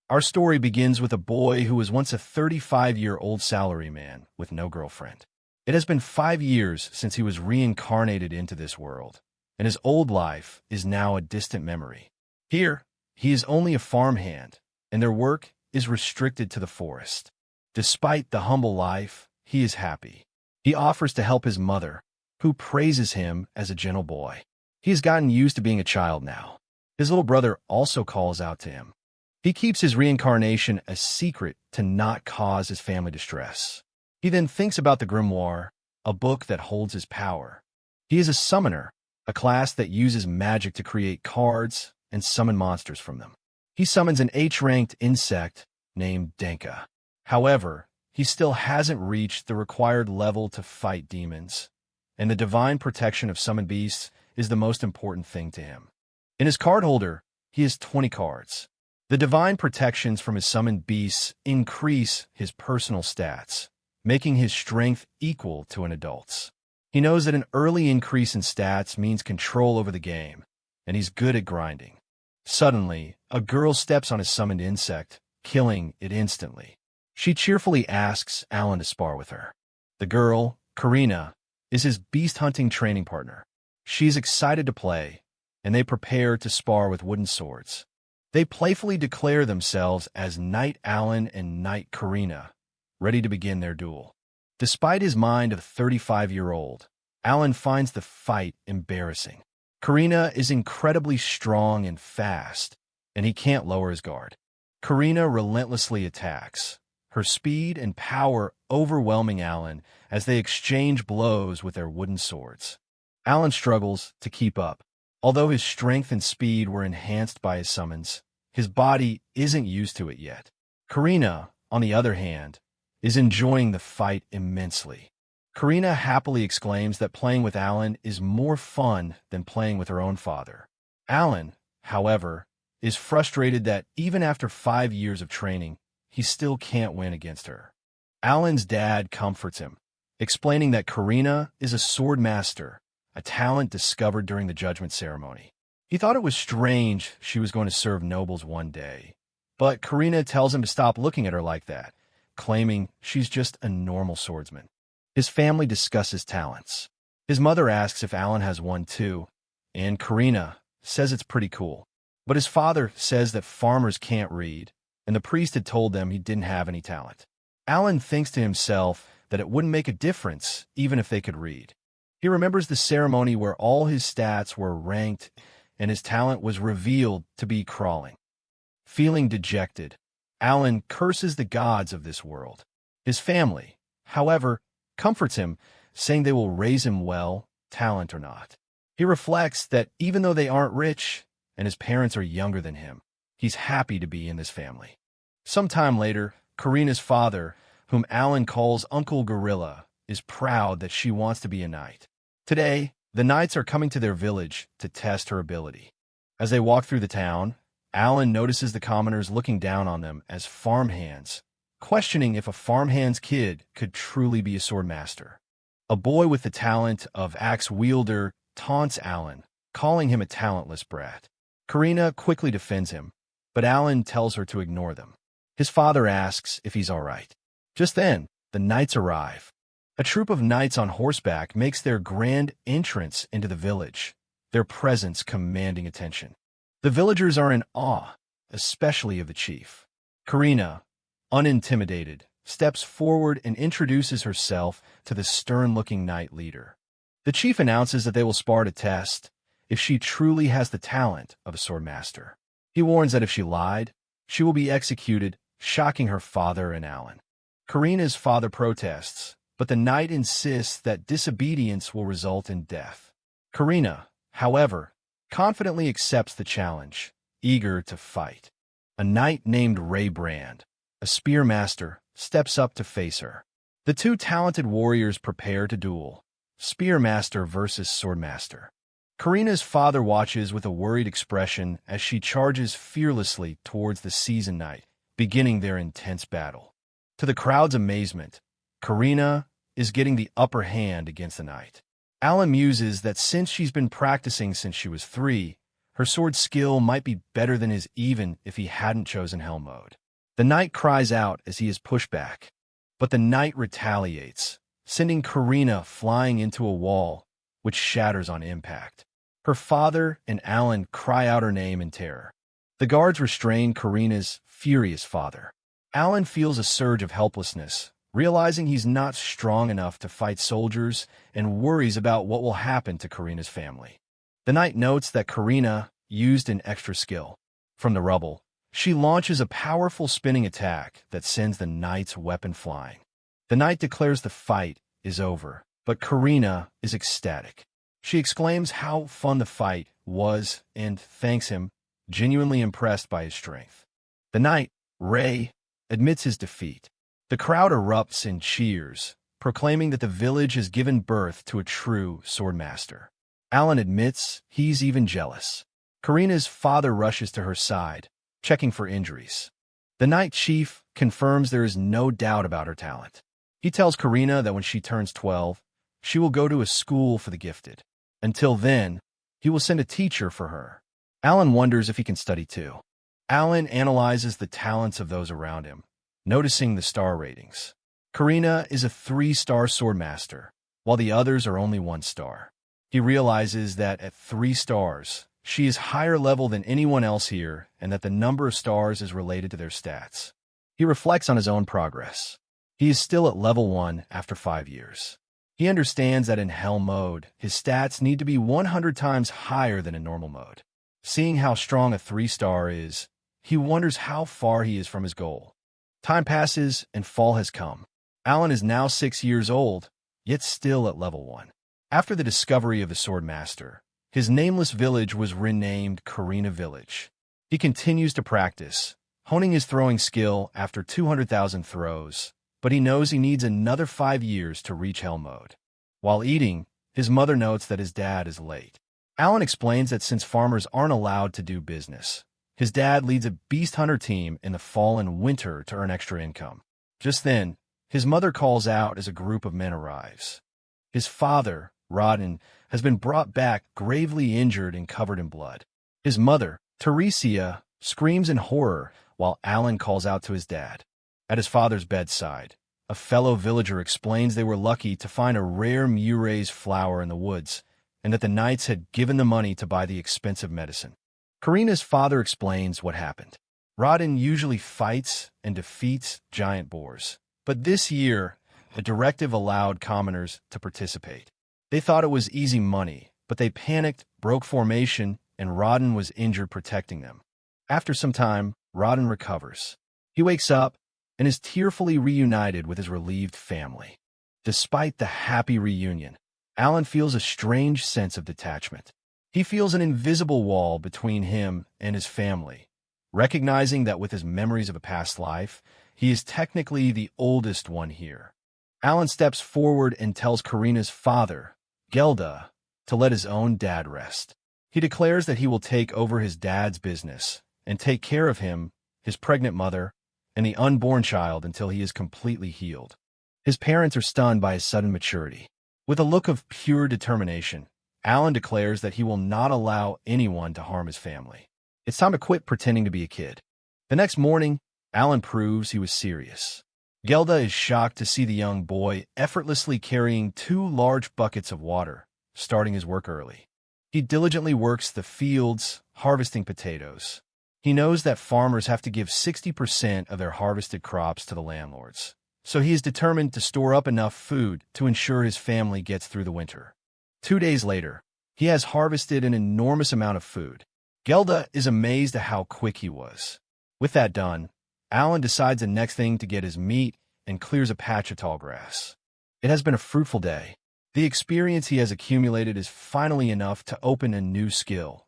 Our story begins with a boy who was once a 35-year-old salaryman with no girlfriend. It has been 5 years since he was reincarnated into this world, and his old life is now a distant memory. Here, he is only a farmhand, and their work is restricted to the forest. Despite the humble life, he is happy. He offers to help his mother, who praises him as a gentle boy. He has gotten used to being a child now. His little brother also calls out to him. He keeps his reincarnation a secret to not cause his family distress. He then thinks about the grimoire, a book that holds his power. He is a summoner, a class that uses magic to create cards and summon monsters from them. He summons an H-ranked insect named Denka. However, he still hasn't reached the required level to fight demons, and the divine protection of summoned beasts is the most important thing to him. In his card holder, he has 20 cards. The divine protections from his summoned beasts increase his personal stats, making his strength equal to an adult's. He knows that an early increase in stats means control over the game, and he's good at grinding. Suddenly, a girl steps on his summoned insect, killing it instantly. She cheerfully asks Alan to spar with her. The girl, Karina, is his beast-hunting training partner. She's excited to play, and they prepare to spar with wooden swords. They playfully declare themselves as Knight Alan and Knight Karina, ready to begin their duel. Despite his mind of a 35-year-old, Alan finds the fight embarrassing. Karina is incredibly strong and fast, and he can't lower his guard. Karina relentlessly attacks, her speed and power overwhelming Alan as they exchange blows with their wooden swords. Alan struggles to keep up. Although his strength and speed were enhanced by his summons, his body isn't used to it yet. Karina, on the other hand, is enjoying the fight immensely. Karina happily exclaims that playing with Alan is more fun than playing with her own father. Alan, however, is frustrated that even after 5 years of training, he still can't win against her. Alan's dad comforts him, explaining that Karina is a sword master, a talent discovered during the judgment ceremony. He thought it was strange she was going to serve nobles one day, but Karina tells him to stop looking at her like that, claiming she's just a normal swordsman. His family discusses talents. His mother asks if Alan has one too, and Karina says it's pretty cool. But his father says that farmers can't read, and the priest had told them he didn't have any talent. Alan thinks to himself that it wouldn't make a difference even if they could read. He remembers the ceremony where all his stats were ranked and his talent was revealed to be crawling. Feeling dejected, Alan curses the gods of this world. His family, however, comforts him, saying they will raise him well, talent or not. He reflects that even though they aren't rich and his parents are younger than him, he's happy to be in this family. Sometime later, Karina's father, whom Alan calls Uncle Gorilla, is proud that she wants to be a knight. Today, the knights are coming to their village to test her ability. As they walk through the town, Alan notices the commoners looking down on them as farmhands, questioning if a farmhand's kid could truly be a sword master. A boy with the talent of axe wielder taunts Alan, calling him a talentless brat. Karina quickly defends him, but Alan tells her to ignore them. His father asks if he's all right. Just then, the knights arrive. A troop of knights on horseback makes their grand entrance into the village, their presence commanding attention. The villagers are in awe, especially of the chief. Karina, unintimidated, steps forward and introduces herself to the stern-looking knight leader. The chief announces that they will spar to test if she truly has the talent of a sword master. He warns that if she lied, she will be executed, shocking her father and Alan. Karina's father protests, but the knight insists that disobedience will result in death. Karina, however, confidently accepts the challenge, eager to fight. A knight named Raybrand, a spear master, steps up to face her. The two talented warriors prepare to duel, spear master versus sword master. Karina's father watches with a worried expression as she charges fearlessly towards the seasoned knight, beginning their intense battle. To the crowd's amazement, Karina is getting the upper hand against the knight. Alan muses that since she's been practicing since she was 3, Her sword skill might be better than his even if he hadn't chosen Hell mode. The knight cries out as he is pushed back, but the knight retaliates, sending Karina flying into a wall, which shatters on impact. Her father and Alan cry out her name in terror. The guards restrain Karina's furious father. Alan feels a surge of helplessness, realizing he's not strong enough to fight soldiers, and worries about what will happen to Karina's family. The knight notes that Karina used an extra skill. From the rubble, she launches a powerful spinning attack that sends the knight's weapon flying. The knight declares the fight is over, but Karina is ecstatic. She exclaims how fun the fight was and thanks him, genuinely impressed by his strength. The knight, Ray, admits his defeat. The crowd erupts in cheers, proclaiming that the village has given birth to a true swordmaster. Alan admits he's even jealous. Karina's father rushes to her side, checking for injuries. The knight chief confirms there is no doubt about her talent. He tells Karina that when she turns 12, she will go to a school for the gifted. Until then, he will send a teacher for her. Alan wonders if he can study too. Alan analyzes the talents of those around him, noticing the star ratings. Karina is a 3-star swordmaster, while the others are only 1 star. He realizes that at 3 stars, she is higher level than anyone else here and that the number of stars is related to their stats. He reflects on his own progress. He is still at level 1 after 5 years. He understands that in Hell mode, his stats need to be 100 times higher than in normal mode. Seeing how strong a 3-star is, he wonders how far he is from his goal. Time passes and fall has come. Alan is now 6 years old, yet still at level 1. After the discovery of the Swordmaster, his nameless village was renamed Karina Village. He continues to practice, honing his throwing skill after 200,000 throws, but he knows he needs another 5 years to reach Hell mode. While eating, his mother notes that his dad is late. Alan explains that since farmers aren't allowed to do business, his dad leads a beast hunter team in the fall and winter to earn extra income. Just then, his mother calls out as a group of men arrives. His father, Rodden, has been brought back gravely injured and covered in blood. His mother, Teresia, screams in horror while Alan calls out to his dad. At his father's bedside, a fellow villager explains they were lucky to find a rare Muray's flower in the woods and that the knights had given the money to buy the expensive medicine. Karina's father explains what happened. Rodden usually fights and defeats giant boars, but this year, a directive allowed commoners to participate. They thought it was easy money, but they panicked, broke formation, and Rodden was injured protecting them. After some time, Rodden recovers. He wakes up and is tearfully reunited with his relieved family. Despite the happy reunion, Alan feels a strange sense of detachment. He feels an invisible wall between him and his family, recognizing that with his memories of a past life, he is technically the oldest one here. Alan steps forward and tells Karina's father, Gelda, to let his own dad rest. He declares that he will take over his dad's business and take care of him, his pregnant mother, and the unborn child until he is completely healed. His parents are stunned by his sudden maturity. With a look of pure determination, Alan declares that he will not allow anyone to harm his family. It's time to quit pretending to be a kid. The next morning, Alan proves he was serious. Gelda is shocked to see the young boy effortlessly carrying 2 large buckets of water, starting his work early. He diligently works the fields, harvesting potatoes. He knows that farmers have to give 60% of their harvested crops to the landlords, so he is determined to store up enough food to ensure his family gets through the winter. 2 days later, he has harvested an enormous amount of food. Gelda is amazed at how quick he was. With that done, Alan decides the next thing to get his meat and clears a patch of tall grass. It has been a fruitful day. The experience he has accumulated is finally enough to open a new skill,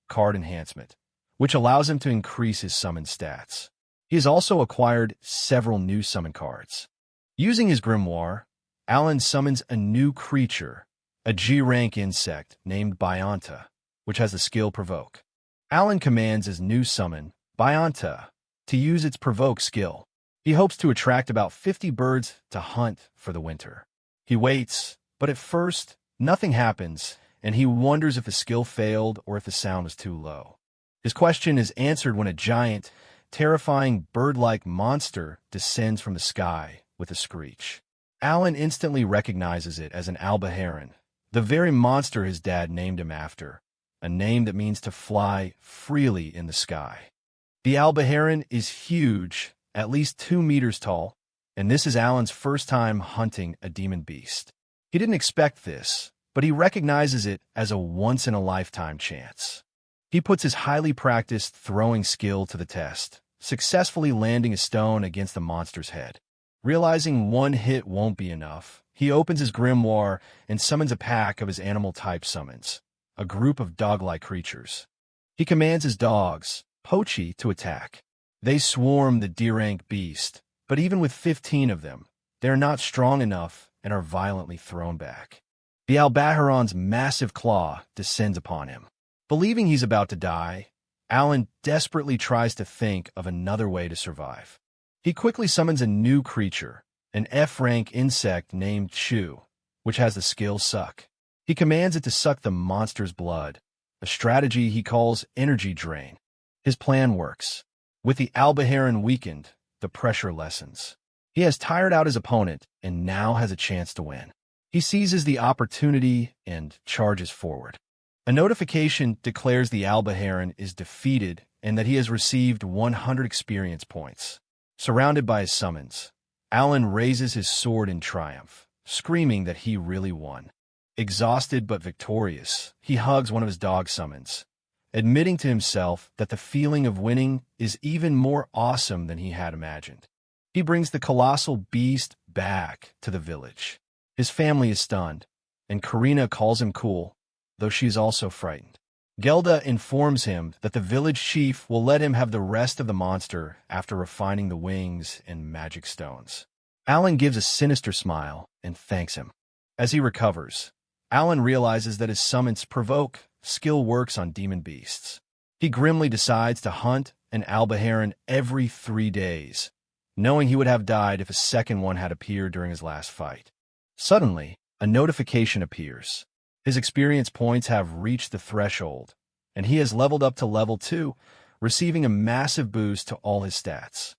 Card Enhancement, which allows him to increase his summon stats. He has also acquired several new summon cards. Using his grimoire, Alan summons a new creature, a G-rank insect named Bionta, which has the skill Provoke. Alan commands his new summon, Bionta, to use its Provoke skill. He hopes to attract about 50 birds to hunt for the winter. He waits, but at first, nothing happens, and he wonders if the skill failed or if the sound was too low. His question is answered when a giant, terrifying bird-like monster descends from the sky with a screech. Alan instantly recognizes it as an alba heron, the very monster his dad named him after, a name that means to fly freely in the sky. The alba heron is huge, at least 2 meters tall, and this is Alan's first time hunting a demon beast. He didn't expect this, but he recognizes it as a once-in-a-lifetime chance. He puts his highly practiced throwing skill to the test, successfully landing a stone against the monster's head. Realizing one hit won't be enough, he opens his grimoire and summons a pack of his animal-type summons, a group of dog-like creatures. He commands his dogs, Pochi, to attack. They swarm the D-rank beast, but even with 15 of them, they are not strong enough and are violently thrown back. The albaheron's massive claw descends upon him. Believing he's about to die, Alan desperately tries to think of another way to survive. He quickly summons a new creature, an F-rank insect named Chew, which has the skill Suck. He commands it to suck the monster's blood, a strategy he calls energy drain. His plan works. With the albaheron weakened, the pressure lessens. He has tired out his opponent and now has a chance to win. He seizes the opportunity and charges forward. A notification declares the albaheron is defeated and that he has received 100 experience points. Surrounded by his summons, Alan raises his sword in triumph, screaming that he really won. Exhausted but victorious, he hugs one of his dog summons, admitting to himself that the feeling of winning is even more awesome than he had imagined. He brings the colossal beast back to the village. His family is stunned, and Karina calls him cool, though she is also frightened. Gelda informs him that the village chief will let him have the rest of the monster after refining the wings and magic stones. Alan gives a sinister smile and thanks him. As he recovers, Alan realizes that his summons provoke skill works on demon beasts. He grimly decides to hunt an albaheron every 3 days, knowing he would have died if a second one had appeared during his last fight. Suddenly, a notification appears. His experience points have reached the threshold, and he has leveled up to level 2, receiving a massive boost to all his stats.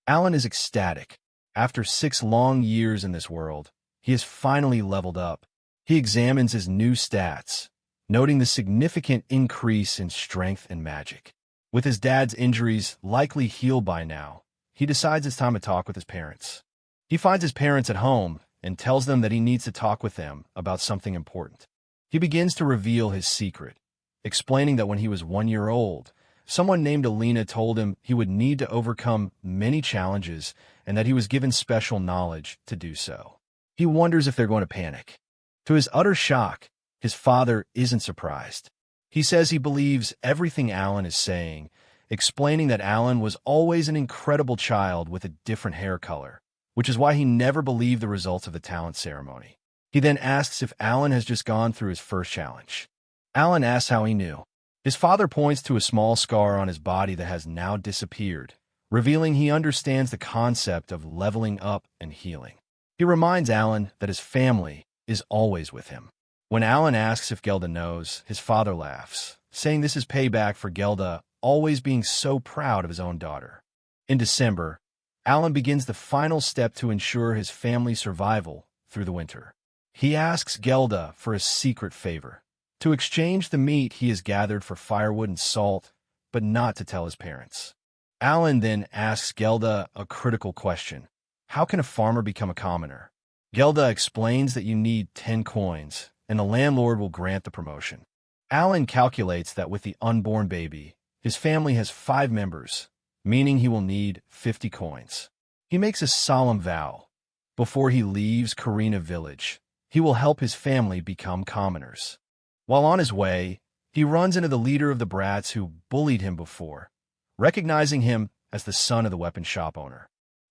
Alan is ecstatic. After 6 long years in this world, he has finally leveled up. He examines his new stats, noting the significant increase in strength and magic. With his dad's injuries likely healed by now, he decides it's time to talk with his parents. He finds his parents at home and tells them that he needs to talk with them about something important. He begins to reveal his secret, explaining that when he was 1 year old, someone named Alina told him he would need to overcome many challenges and that he was given special knowledge to do so. He wonders if they're going to panic. To his utter shock, his father isn't surprised. He says he believes everything Alan is saying, explaining that Alan was always an incredible child with a different hair color, which is why he never believed the results of the talent ceremony. He then asks if Alan has just gone through his first challenge. Alan asks how he knew. His father points to a small scar on his body that has now disappeared, revealing he understands the concept of leveling up and healing. He reminds Alan that his family is always with him. When Alan asks if Gelda knows, his father laughs, saying this is payback for Gelda always being so proud of his own daughter. In December, Alan begins the final step to ensure his family's survival through the winter. He asks Gelda for a secret favor, to exchange the meat he has gathered for firewood and salt, but not to tell his parents. Alan then asks Gelda a critical question. How can a farmer become a commoner? Gelda explains that you need 10 coins, and the landlord will grant the promotion. Alan calculates that with the unborn baby, his family has 5 members, meaning he will need 50 coins. He makes a solemn vow. Before he leaves Karina village, he will help his family become commoners. While on his way, he runs into the leader of the brats who bullied him before, recognizing him as the son of the weapon shop owner.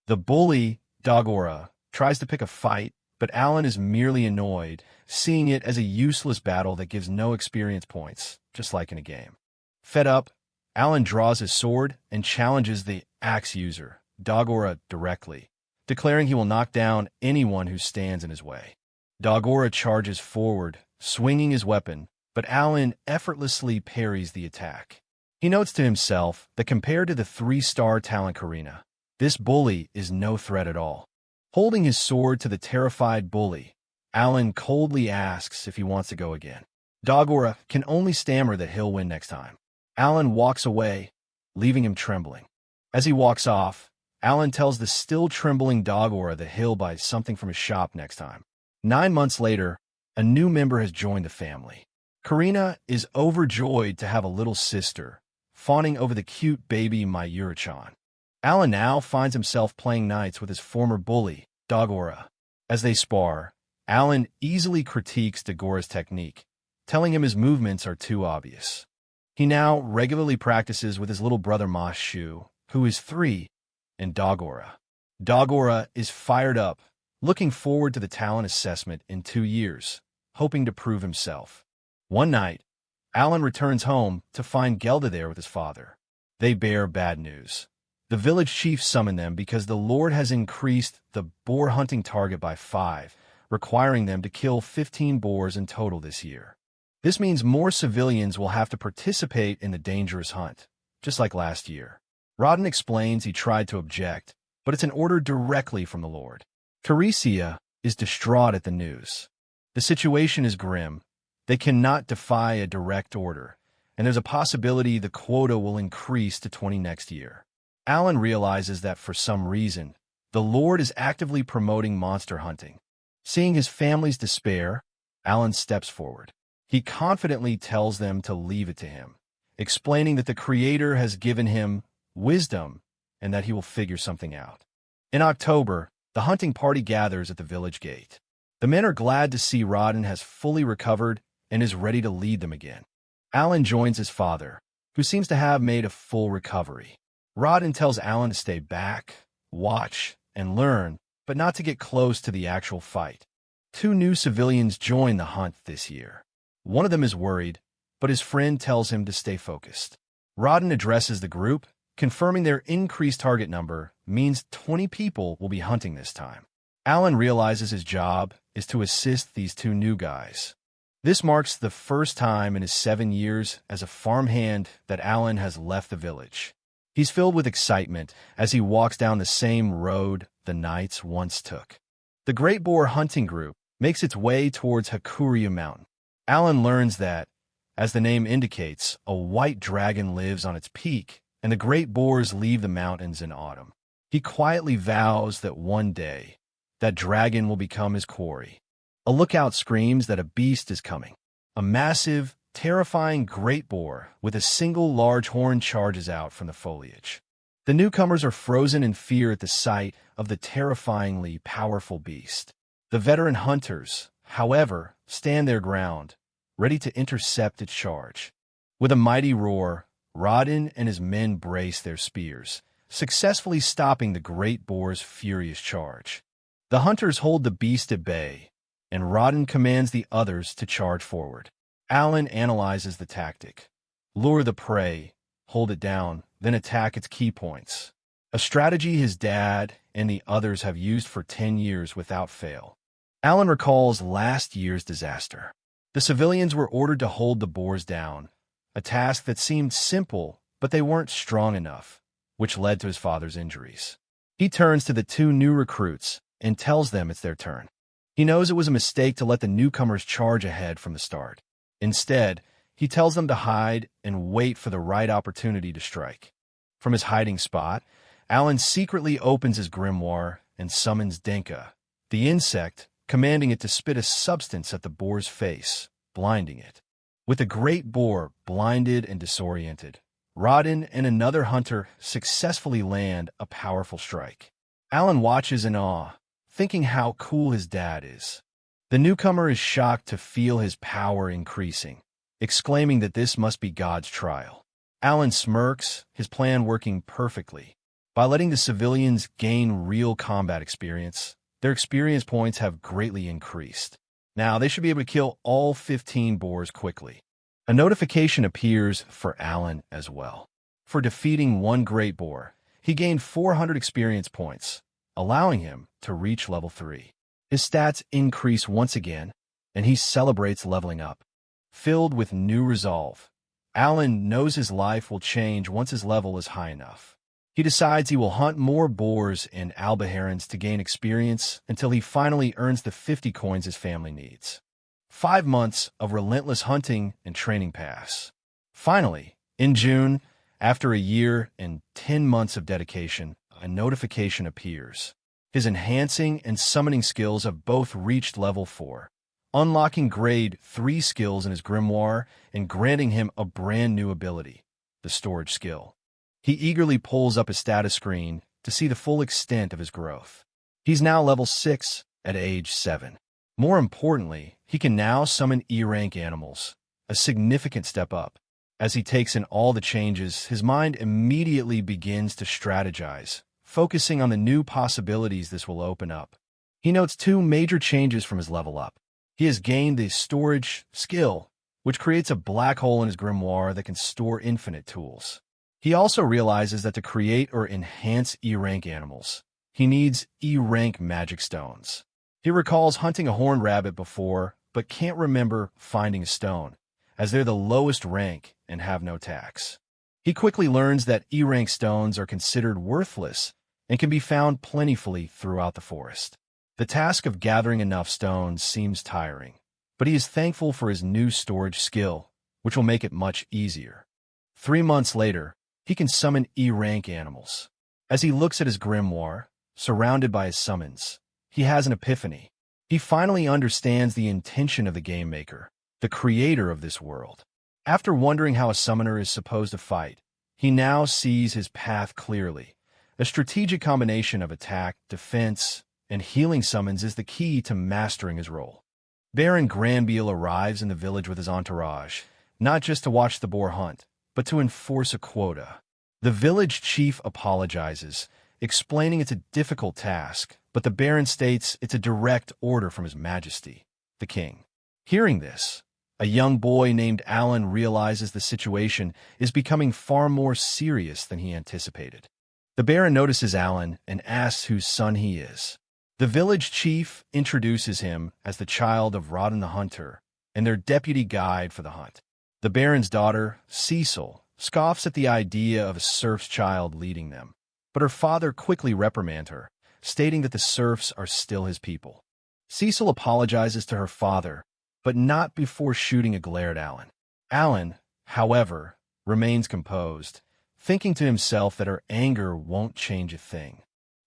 The bully, Dagora, tries to pick a fight, but Alan is merely annoyed, seeing it as a useless battle that gives no experience points, just like in a game. Fed up, Alan draws his sword and challenges the axe user, Dagora, directly, declaring he will knock down anyone who stands in his way. Dagora charges forward, swinging his weapon, but Alan effortlessly parries the attack. He notes to himself that compared to the 3-star talent Karina, this bully is no threat at all. Holding his sword to the terrified bully, Alan coldly asks if he wants to go again. Dagora can only stammer that he'll win next time. Alan walks away, leaving him trembling. As he walks off, Alan tells the still trembling Dagora that he'll buy something from his shop next time. 9 months later, a new member has joined the family. Karina is overjoyed to have a little sister, fawning over the cute baby Mayuri-chan. Alan now finds himself playing knights with his former bully, Dagora. As they spar, Alan easily critiques Dagora's technique, telling him his movements are too obvious. He now regularly practices with his little brother Mashu, who is 3, and Dagora. Dagora is fired up, looking forward to the talent assessment in 2 years, hoping to prove himself. One night, Alan returns home to find Gelda there with his father. They bear bad news. The village chief summoned them because the Lord has increased the boar hunting target by 5, requiring them to kill 15 boars in total this year. This means more civilians will have to participate in the dangerous hunt, just like last year. Rodden explains he tried to object, but it's an order directly from the Lord. Teresia is distraught at the news. The situation is grim. They cannot defy a direct order, and there's a possibility the quota will increase to 20 next year. Alan realizes that for some reason, the Lord is actively promoting monster hunting. Seeing his family's despair, Alan steps forward. He confidently tells them to leave it to him, explaining that the Creator has given him wisdom and that he will figure something out. In October, the hunting party gathers at the village gate. The men are glad to see Rodden has fully recovered and is ready to lead them again. Alan joins his father, who seems to have made a full recovery. Rodden tells Alan to stay back, watch, and learn, but not to get close to the actual fight. 2 new civilians join the hunt this year. One of them is worried, but his friend tells him to stay focused. Rodden addresses the group, confirming their increased target number means 20 people will be hunting this time. Alan realizes his job is to assist these 2 new guys. This marks the first time in his 7 years as a farmhand that Alan has left the village. He's filled with excitement as he walks down the same road the knights once took. The Great Boar hunting group makes its way towards Hakuryu Mountain. Alan learns that, as the name indicates, a white dragon lives on its peak, and the great boars leave the mountains in autumn. He quietly vows that one day, that dragon will become his quarry. A lookout screams that a beast is coming. A massive, terrifying great boar with a single large horn charges out from the foliage. The newcomers are frozen in fear at the sight of the terrifyingly powerful beast. The veteran hunters, however, stand their ground, ready to intercept its charge. With a mighty roar, Rodden and his men brace their spears, successfully stopping the great boar's furious charge. The hunters hold the beast at bay, and Rodden commands the others to charge forward. Alan analyzes the tactic. Lure the prey, hold it down, then attack its key points. A strategy his dad and the others have used for 10 years without fail. Alan recalls last year's disaster. The civilians were ordered to hold the boars down, a task that seemed simple, but they weren't strong enough, which led to his father's injuries. He turns to the 2 new recruits and tells them it's their turn. He knows it was a mistake to let the newcomers charge ahead from the start. Instead, he tells them to hide and wait for the right opportunity to strike. From his hiding spot, Alan secretly opens his grimoire and summons Denka, the insect, commanding it to spit a substance at the boar's face, blinding it. With the great boar blinded and disoriented, Rodden and another hunter successfully land a powerful strike. Alan watches in awe, thinking how cool his dad is. The newcomer is shocked to feel his power increasing, exclaiming that this must be God's trial. Alan smirks, his plan working perfectly. By letting the civilians gain real combat experience, their experience points have greatly increased. Now they should be able to kill all 15 boars quickly. A notification appears for Alan as well. For defeating one great boar, he gained 400 experience points, allowing him to reach level 3. His stats increase once again, and he celebrates leveling up. filled with new resolve. Alan knows his life will change once his level is high enough. He decides he will hunt more boars and albaherons to gain experience until he finally earns the 50 coins his family needs. 5 months of relentless hunting and training pass. Finally, in June, after a year and 10 months of dedication, a notification appears. His enhancing and summoning skills have both reached level 4, unlocking grade 3 skills in his grimoire and granting him a brand new ability, the storage skill. He eagerly pulls up his status screen to see the full extent of his growth. He's now level 6 at age 7. More importantly, he can now summon E-rank animals, a significant step up. As he takes in all the changes, his mind immediately begins to strategize, focusing on the new possibilities this will open up. He notes 2 major changes from his level up. He has gained the storage skill, which creates a black hole in his grimoire that can store infinite tools. He also realizes that to create or enhance E-rank animals, he needs E-rank magic stones. He recalls hunting a horned rabbit before, but can't remember finding a stone, as they're the lowest rank and have no tax. He quickly learns that E-rank stones are considered worthless and can be found plentifully throughout the forest. The task of gathering enough stones seems tiring, but he is thankful for his new storage skill, which will make it much easier. 3 months later, he can summon E-rank animals. As he looks at his grimoire, surrounded by his summons, he has an epiphany. He finally understands the intention of the game maker, the creator of this world. After wondering how a summoner is supposed to fight, he now sees his path clearly. A strategic combination of attack, defense, and healing summons is the key to mastering his role. Baron Granbeal arrives in the village with his entourage, not just to watch the boar hunt, but to enforce a quota. The village chief apologizes, explaining it's a difficult task, but the Baron states it's a direct order from His Majesty, the King. Hearing this, a young boy named Alan realizes the situation is becoming far more serious than he anticipated. The Baron notices Alan and asks whose son he is. The village chief introduces him as the child of Rodden the Hunter and their deputy guide for the hunt. The Baron's daughter, Cecil, scoffs at the idea of a serf's child leading them, but her father quickly reprimands her, stating that the serfs are still his people. Cecil apologizes to her father, but not before shooting a glare at Alan. Alan, however, remains composed, thinking to himself that her anger won't change a thing.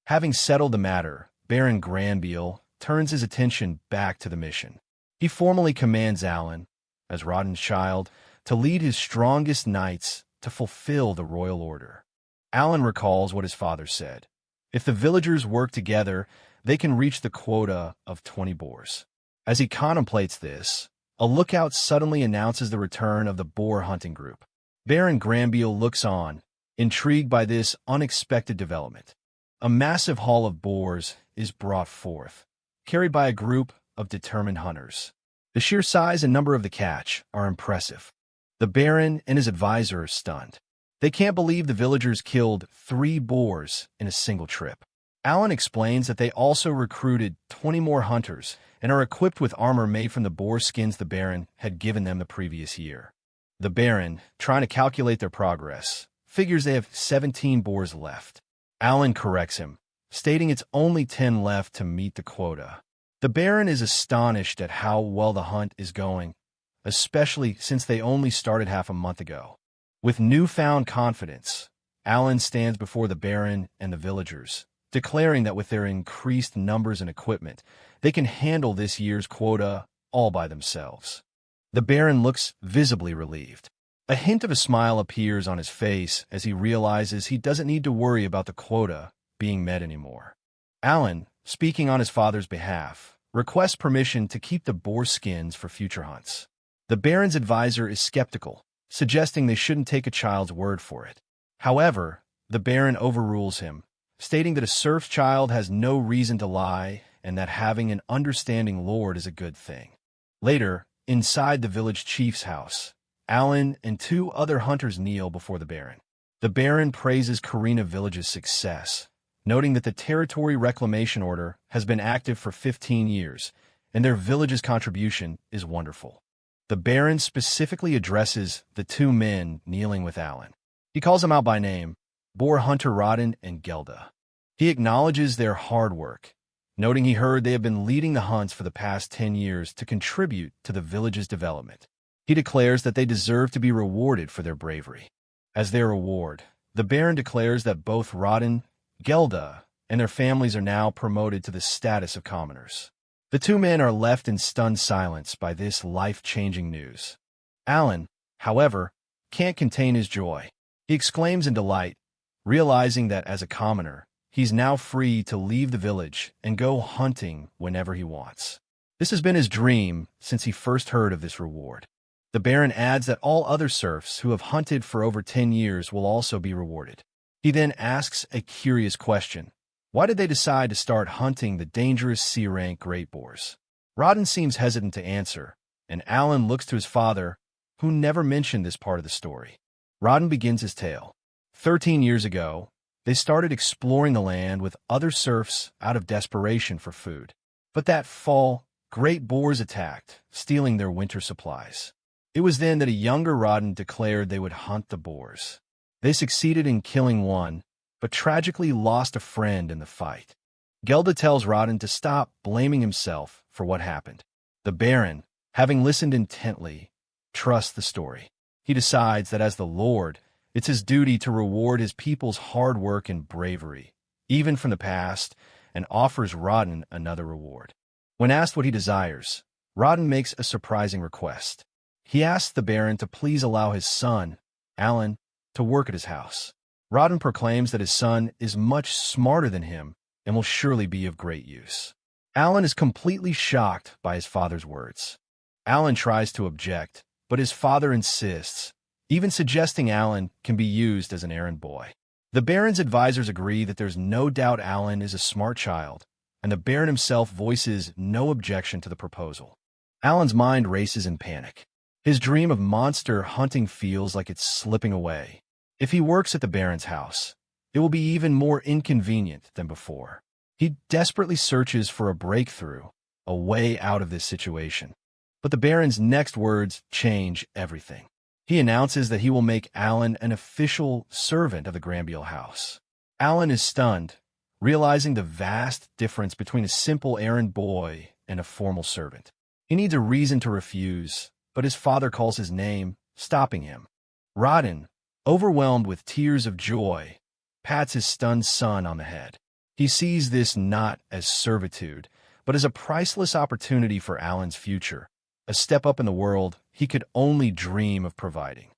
Having settled the matter, Baron Granbeal turns his attention back to the mission. He formally commands Alan, as Rodden's child, to lead his strongest knights to fulfill the royal order. Alan recalls what his father said. If the villagers work together, they can reach the quota of 20 boars. As he contemplates this, a lookout suddenly announces the return of the boar hunting group. Baron Granbeal looks on, intrigued by this unexpected development. A massive haul of boars is brought forth, carried by a group of determined hunters. The sheer size and number of the catch are impressive. The Baron and his advisor are stunned. They can't believe the villagers killed 3 boars in a single trip. Alan explains that they also recruited 20 more hunters and are equipped with armor made from the boar skins the Baron had given them the previous year. The Baron, trying to calculate their progress, figures they have 17 boars left. Alan corrects him, stating it's only 10 left to meet the quota. The Baron is astonished at how well the hunt is going, especially since they only started half a month ago. With newfound confidence, Alan stands before the Baron and the villagers, declaring that with their increased numbers and equipment, they can handle this year's quota all by themselves. The Baron looks visibly relieved. A hint of a smile appears on his face as he realizes he doesn't need to worry about the quota being met anymore. Alan, speaking on his father's behalf, requests permission to keep the boar skins for future hunts. The Baron's advisor is skeptical, suggesting they shouldn't take a child's word for it. However, the Baron overrules him, stating that a serf's child has no reason to lie and that having an understanding lord is a good thing. Later, inside the village chief's house, Alan and 2 other hunters kneel before the Baron. The Baron praises Karina Village's success, noting that the Territory Reclamation Order has been active for 15 years, and their village's contribution is wonderful. The Baron specifically addresses the two men kneeling with Alan. He calls them out by name, Boar Hunter Rodden and Gelda. He acknowledges their hard work, noting he heard they have been leading the hunts for the past 10 years to contribute to the village's development. He declares that they deserve to be rewarded for their bravery. As their reward, the Baron declares that both Rodden, Gelda, and their families are now promoted to the status of commoners. The two men are left in stunned silence by this life-changing news. Alan, however, can't contain his joy. He exclaims in delight, realizing that as a commoner, he's now free to leave the village and go hunting whenever he wants. This has been his dream since he first heard of this reward. The Baron adds that all other serfs who have hunted for over 10 years will also be rewarded. He then asks a curious question. Why did they decide to start hunting the dangerous C-rank great boars? Rodden seems hesitant to answer, and Alan looks to his father, who never mentioned this part of the story. Rodden begins his tale. 13 years ago, they started exploring the land with other serfs out of desperation for food. But that fall, great boars attacked, stealing their winter supplies. It was then that a younger Rodden declared they would hunt the boars. They succeeded in killing one, but tragically lost a friend in the fight. Gelda tells Rodden to stop blaming himself for what happened. The Baron, having listened intently, trusts the story. He decides that as the Lord, it's his duty to reward his people's hard work and bravery, even from the past, and offers Rodden another reward. When asked what he desires, Rodden makes a surprising request. He asks the Baron to please allow his son, Alan, to work at his house. Rodden proclaims that his son is much smarter than him and will surely be of great use. Alan is completely shocked by his father's words. Alan tries to object, but his father insists, even suggesting Alan can be used as an errand boy. The Baron's advisors agree that there's no doubt Alan is a smart child, and the Baron himself voices no objection to the proposal. Alan's mind races in panic. His dream of monster hunting feels like it's slipping away. If he works at the Baron's house, it will be even more inconvenient than before. He desperately searches for a breakthrough, a way out of this situation. But the Baron's next words change everything. He announces that he will make Alan an official servant of the Granville house. Alan is stunned, realizing the vast difference between a simple errand boy and a formal servant. He needs a reason to refuse, but his father calls his name, stopping him. Rodden, overwhelmed with tears of joy, pats his stunned son on the head. He sees this not as servitude, but as a priceless opportunity for Alan's future, a step up in the world he could only dream of providing.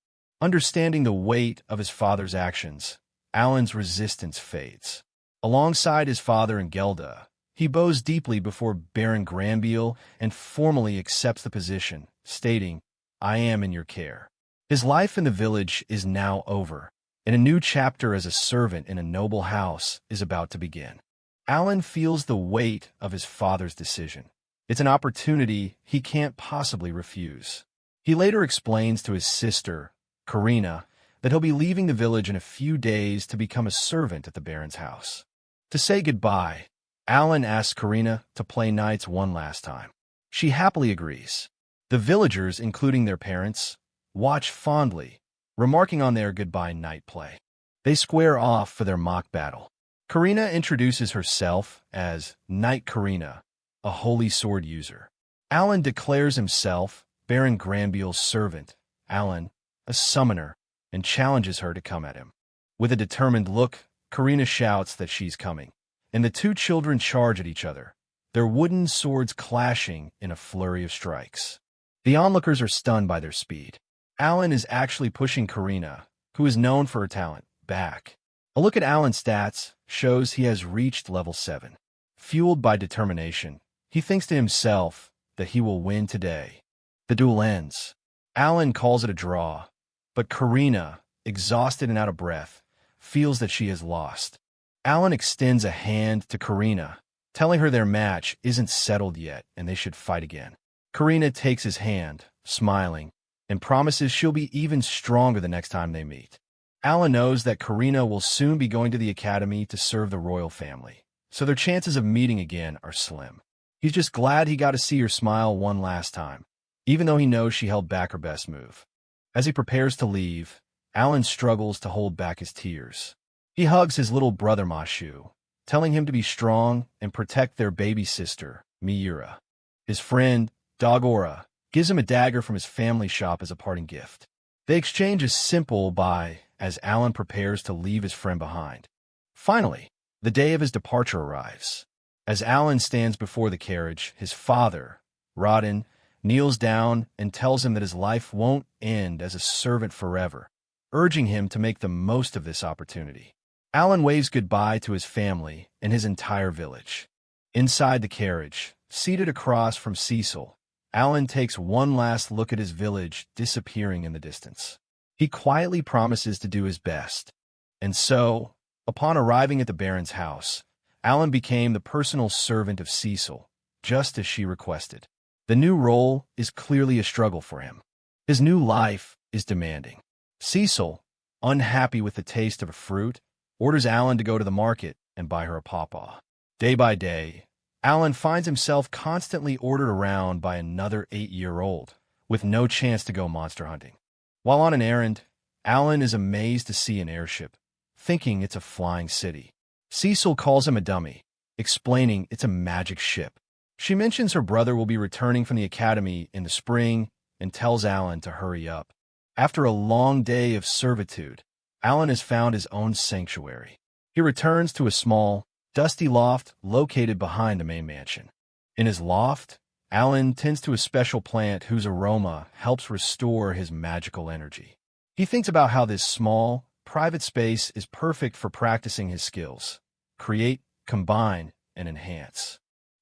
Understanding the weight of his father's actions, Alan's resistance fades. Alongside his father and Gelda, he bows deeply before Baron Granville and formally accepts the position, stating, "I am in your care." His life in the village is now over, and a new chapter as a servant in a noble house is about to begin. Alan feels the weight of his father's decision. It's an opportunity he can't possibly refuse. He later explains to his sister, Karina, that he'll be leaving the village in a few days to become a servant at the Baron's house. To say goodbye, Alan asks Karina to play knights one last time. She happily agrees. The villagers, including their parents, watch fondly, remarking on their goodbye knight play. They square off for their mock battle. Karina introduces herself as Knight Karina, a holy sword user. Alan declares himself Baron Granville's servant, Alan, a summoner, and challenges her to come at him. With a determined look, Karina shouts that she's coming, and the two children charge at each other, their wooden swords clashing in a flurry of strikes. The onlookers are stunned by their speed. Alan is actually pushing Karina, who is known for her talent, back. A look at Alan's stats shows he has reached level 7. Fueled by determination, he thinks to himself that he will win today. The duel ends. Alan calls it a draw, but Karina, exhausted and out of breath, feels that she has lost. Alan extends a hand to Karina, telling her their match isn't settled yet and they should fight again. Karina takes his hand, smiling, and promises she'll be even stronger the next time they meet. Alan knows that Karina will soon be going to the academy to serve the royal family, so their chances of meeting again are slim. He's just glad he got to see her smile one last time, even though he knows she held back her best move. As he prepares to leave, Alan struggles to hold back his tears. He hugs his little brother Mashu, telling him to be strong and protect their baby sister, Miura. His friend, Dogora, gives him a dagger from his family shop as a parting gift. They exchange a simple bye as Alan prepares to leave his friend behind. Finally, the day of his departure arrives. As Alan stands before the carriage, his father, Rodin, kneels down and tells him that his life won't end as a servant forever, urging him to make the most of this opportunity. Alan waves goodbye to his family and his entire village. Inside the carriage, seated across from Cecil, Alan takes one last look at his village disappearing in the distance. He quietly promises to do his best. And so, upon arriving at the Baron's house, Alan became the personal servant of Cecil, just as she requested. The new role is clearly a struggle for him. His new life is demanding. Cecil, unhappy with the taste of a fruit, orders Alan to go to the market and buy her a pawpaw. Day by day, Alan finds himself constantly ordered around by another 8-year-old, with no chance to go monster hunting. While on an errand, Alan is amazed to see an airship, thinking it's a flying city. Cecil calls him a dummy, explaining it's a magic ship. She mentions her brother will be returning from the academy in the spring and tells Alan to hurry up. After a long day of servitude, Alan has found his own sanctuary. He returns to a small, dusty loft located behind the main mansion. In his loft, Alan tends to a special plant whose aroma helps restore his magical energy. He thinks about how this small, private space is perfect for practicing his skills: create, combine, and enhance.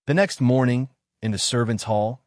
The next morning, in the servants' hall,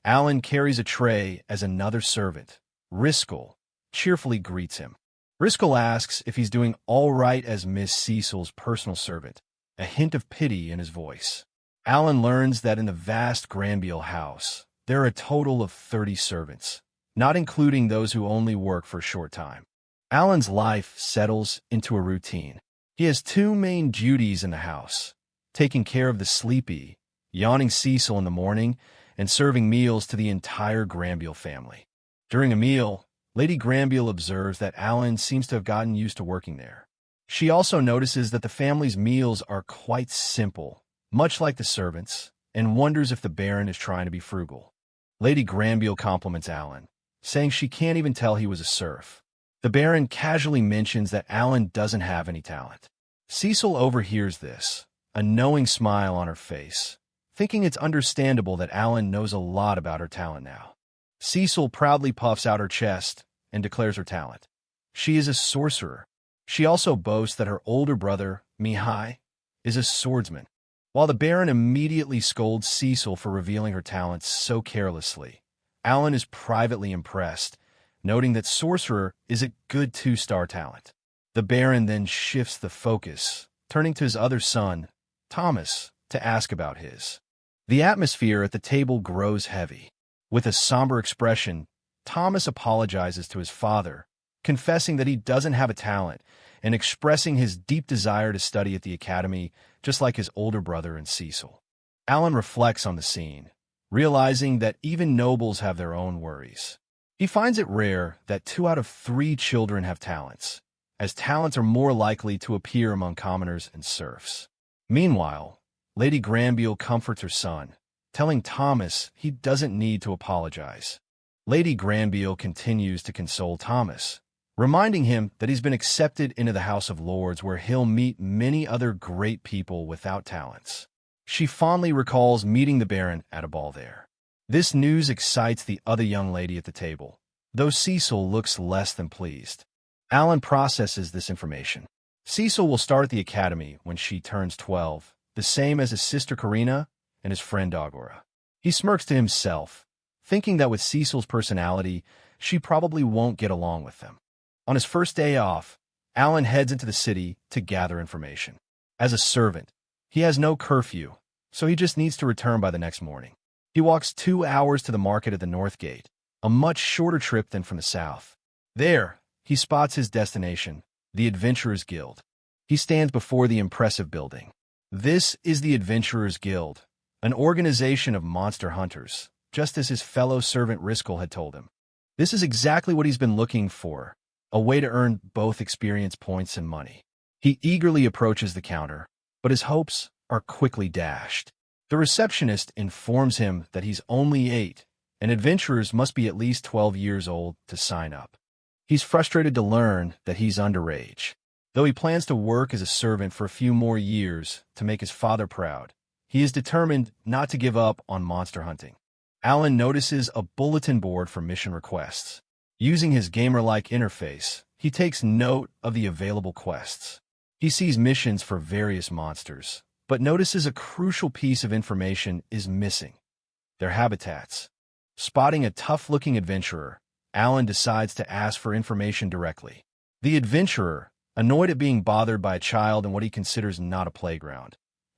Alan carries a tray as another servant, Riskel, cheerfully greets him. Riskel asks if he's doing all right as Miss Cecil's personal servant, a hint of pity in his voice. Alan learns that in the vast Granville house, there are a total of 30 servants, not including those who only work for a short time. Alan's life settles into a routine. He has two main duties in the house: taking care of the sleepy, yawning Cecil in the morning and serving meals to the entire Granville family. During a meal, Lady Granville observes that Alan seems to have gotten used to working there. She also notices that the family's meals are quite simple, much like the servants, and wonders if the Baron is trying to be frugal. Lady Granville compliments Alan, saying she can't even tell he was a serf. The Baron casually mentions that Alan doesn't have any talent. Cecil overhears this, a knowing smile on her face, thinking it's understandable that Alan knows a lot about her talent now. Cecil proudly puffs out her chest and declares her talent. She is a sorcerer. She also boasts that her older brother, Mihai, is a swordsman. While the Baron immediately scolds Cecil for revealing her talents so carelessly, Alan is privately impressed, noting that sorcerer is a good 2-star talent. The Baron then shifts the focus, turning to his other son, Thomas, to ask about his. The atmosphere at the table grows heavy. With a somber expression, Thomas apologizes to his father, confessing that he doesn't have a talent and expressing his deep desire to study at the academy, just like his older brother and Cecil. Alan reflects on the scene, realizing that even nobles have their own worries. He finds it rare that 2 out of 3 children have talents, as talents are more likely to appear among commoners and serfs. Meanwhile, Lady Granville comforts her son, telling Thomas he doesn't need to apologize. Lady Granville continues to console Thomas, reminding him that he's been accepted into the House of Lords, where he'll meet many other great people without talents. She fondly recalls meeting the Baron at a ball there. This news excites the other young lady at the table, though Cecil looks less than pleased. Alan processes this information. Cecil will start at the academy when she turns 12, the same as his sister Karina and his friend Dogora. He smirks to himself, thinking that with Cecil's personality, she probably won't get along with them. On his first day off, Alan heads into the city to gather information. As a servant, he has no curfew, so he just needs to return by the next morning. He walks 2 hours to the market at the North Gate, a much shorter trip than from the south. There, he spots his destination, the Adventurers Guild. He stands before the impressive building. This is the Adventurers Guild, an organization of monster hunters, just as his fellow servant Riskel had told him. This is exactly what he's been looking for, a way to earn both experience points and money. He eagerly approaches the counter, but his hopes are quickly dashed. The receptionist informs him that he's only 8, and adventurers must be at least 12 years old to sign up. He's frustrated to learn that he's underage. Though he plans to work as a servant for a few more years to make his father proud, he is determined not to give up on monster hunting. Alan notices a bulletin board for mission requests. Using his gamer-like interface, he takes note of the available quests. He sees missions for various monsters, but notices a crucial piece of information is missing: their habitats. Spotting a tough-looking adventurer, Alan decides to ask for information directly. The adventurer, annoyed at being bothered by a child in what he considers not a playground,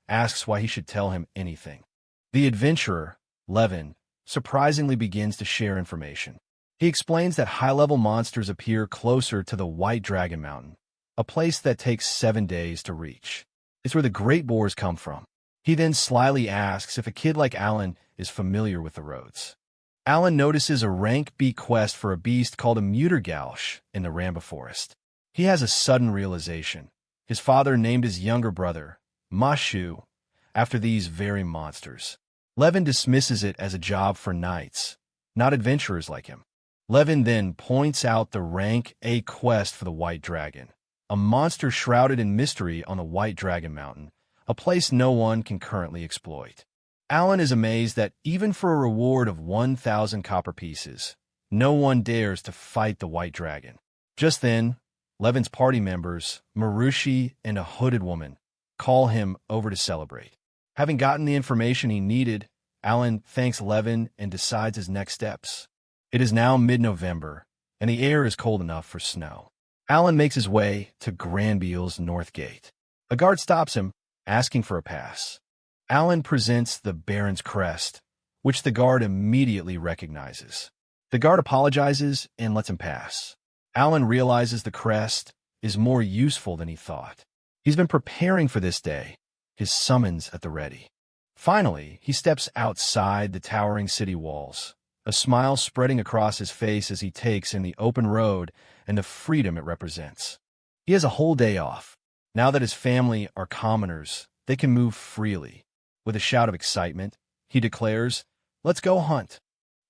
asks why he should tell him anything. The adventurer, Levin, surprisingly begins to share information. He explains that high-level monsters appear closer to the White Dragon Mountain, a place that takes 7 days to reach. It's where the great boars come from. He then slyly asks if a kid like Alan is familiar with the roads. Alan notices a rank B quest for a beast called a Muttergalsch in the Ramba Forest. He has a sudden realization. His father named his younger brother, Mashu, after these very monsters. Levin dismisses it as a job for knights, not adventurers like him. Levin then points out the rank A quest for the White Dragon, a monster shrouded in mystery on the White Dragon Mountain, a place no one can currently exploit. Alan is amazed that even for a reward of 1,000 copper pieces, no one dares to fight the White Dragon. Just then, Levin's party members, Marushi and a hooded woman, call him over to celebrate. Having gotten the information he needed, Alan thanks Levin and decides his next steps. It is now mid-November, and the air is cold enough for snow. Alan makes his way to Granbeel's North Gate. A guard stops him, asking for a pass. Alan presents the Baron's crest, which the guard immediately recognizes. The guard apologizes and lets him pass. Alan realizes the crest is more useful than he thought. He's been preparing for this day, his summons at the ready. Finally, he steps outside the towering city walls, a smile spreading across his face as he takes in the open road and the freedom it represents. He has a whole day off. Now that his family are commoners, they can move freely. With a shout of excitement, he declares, "Let's go hunt."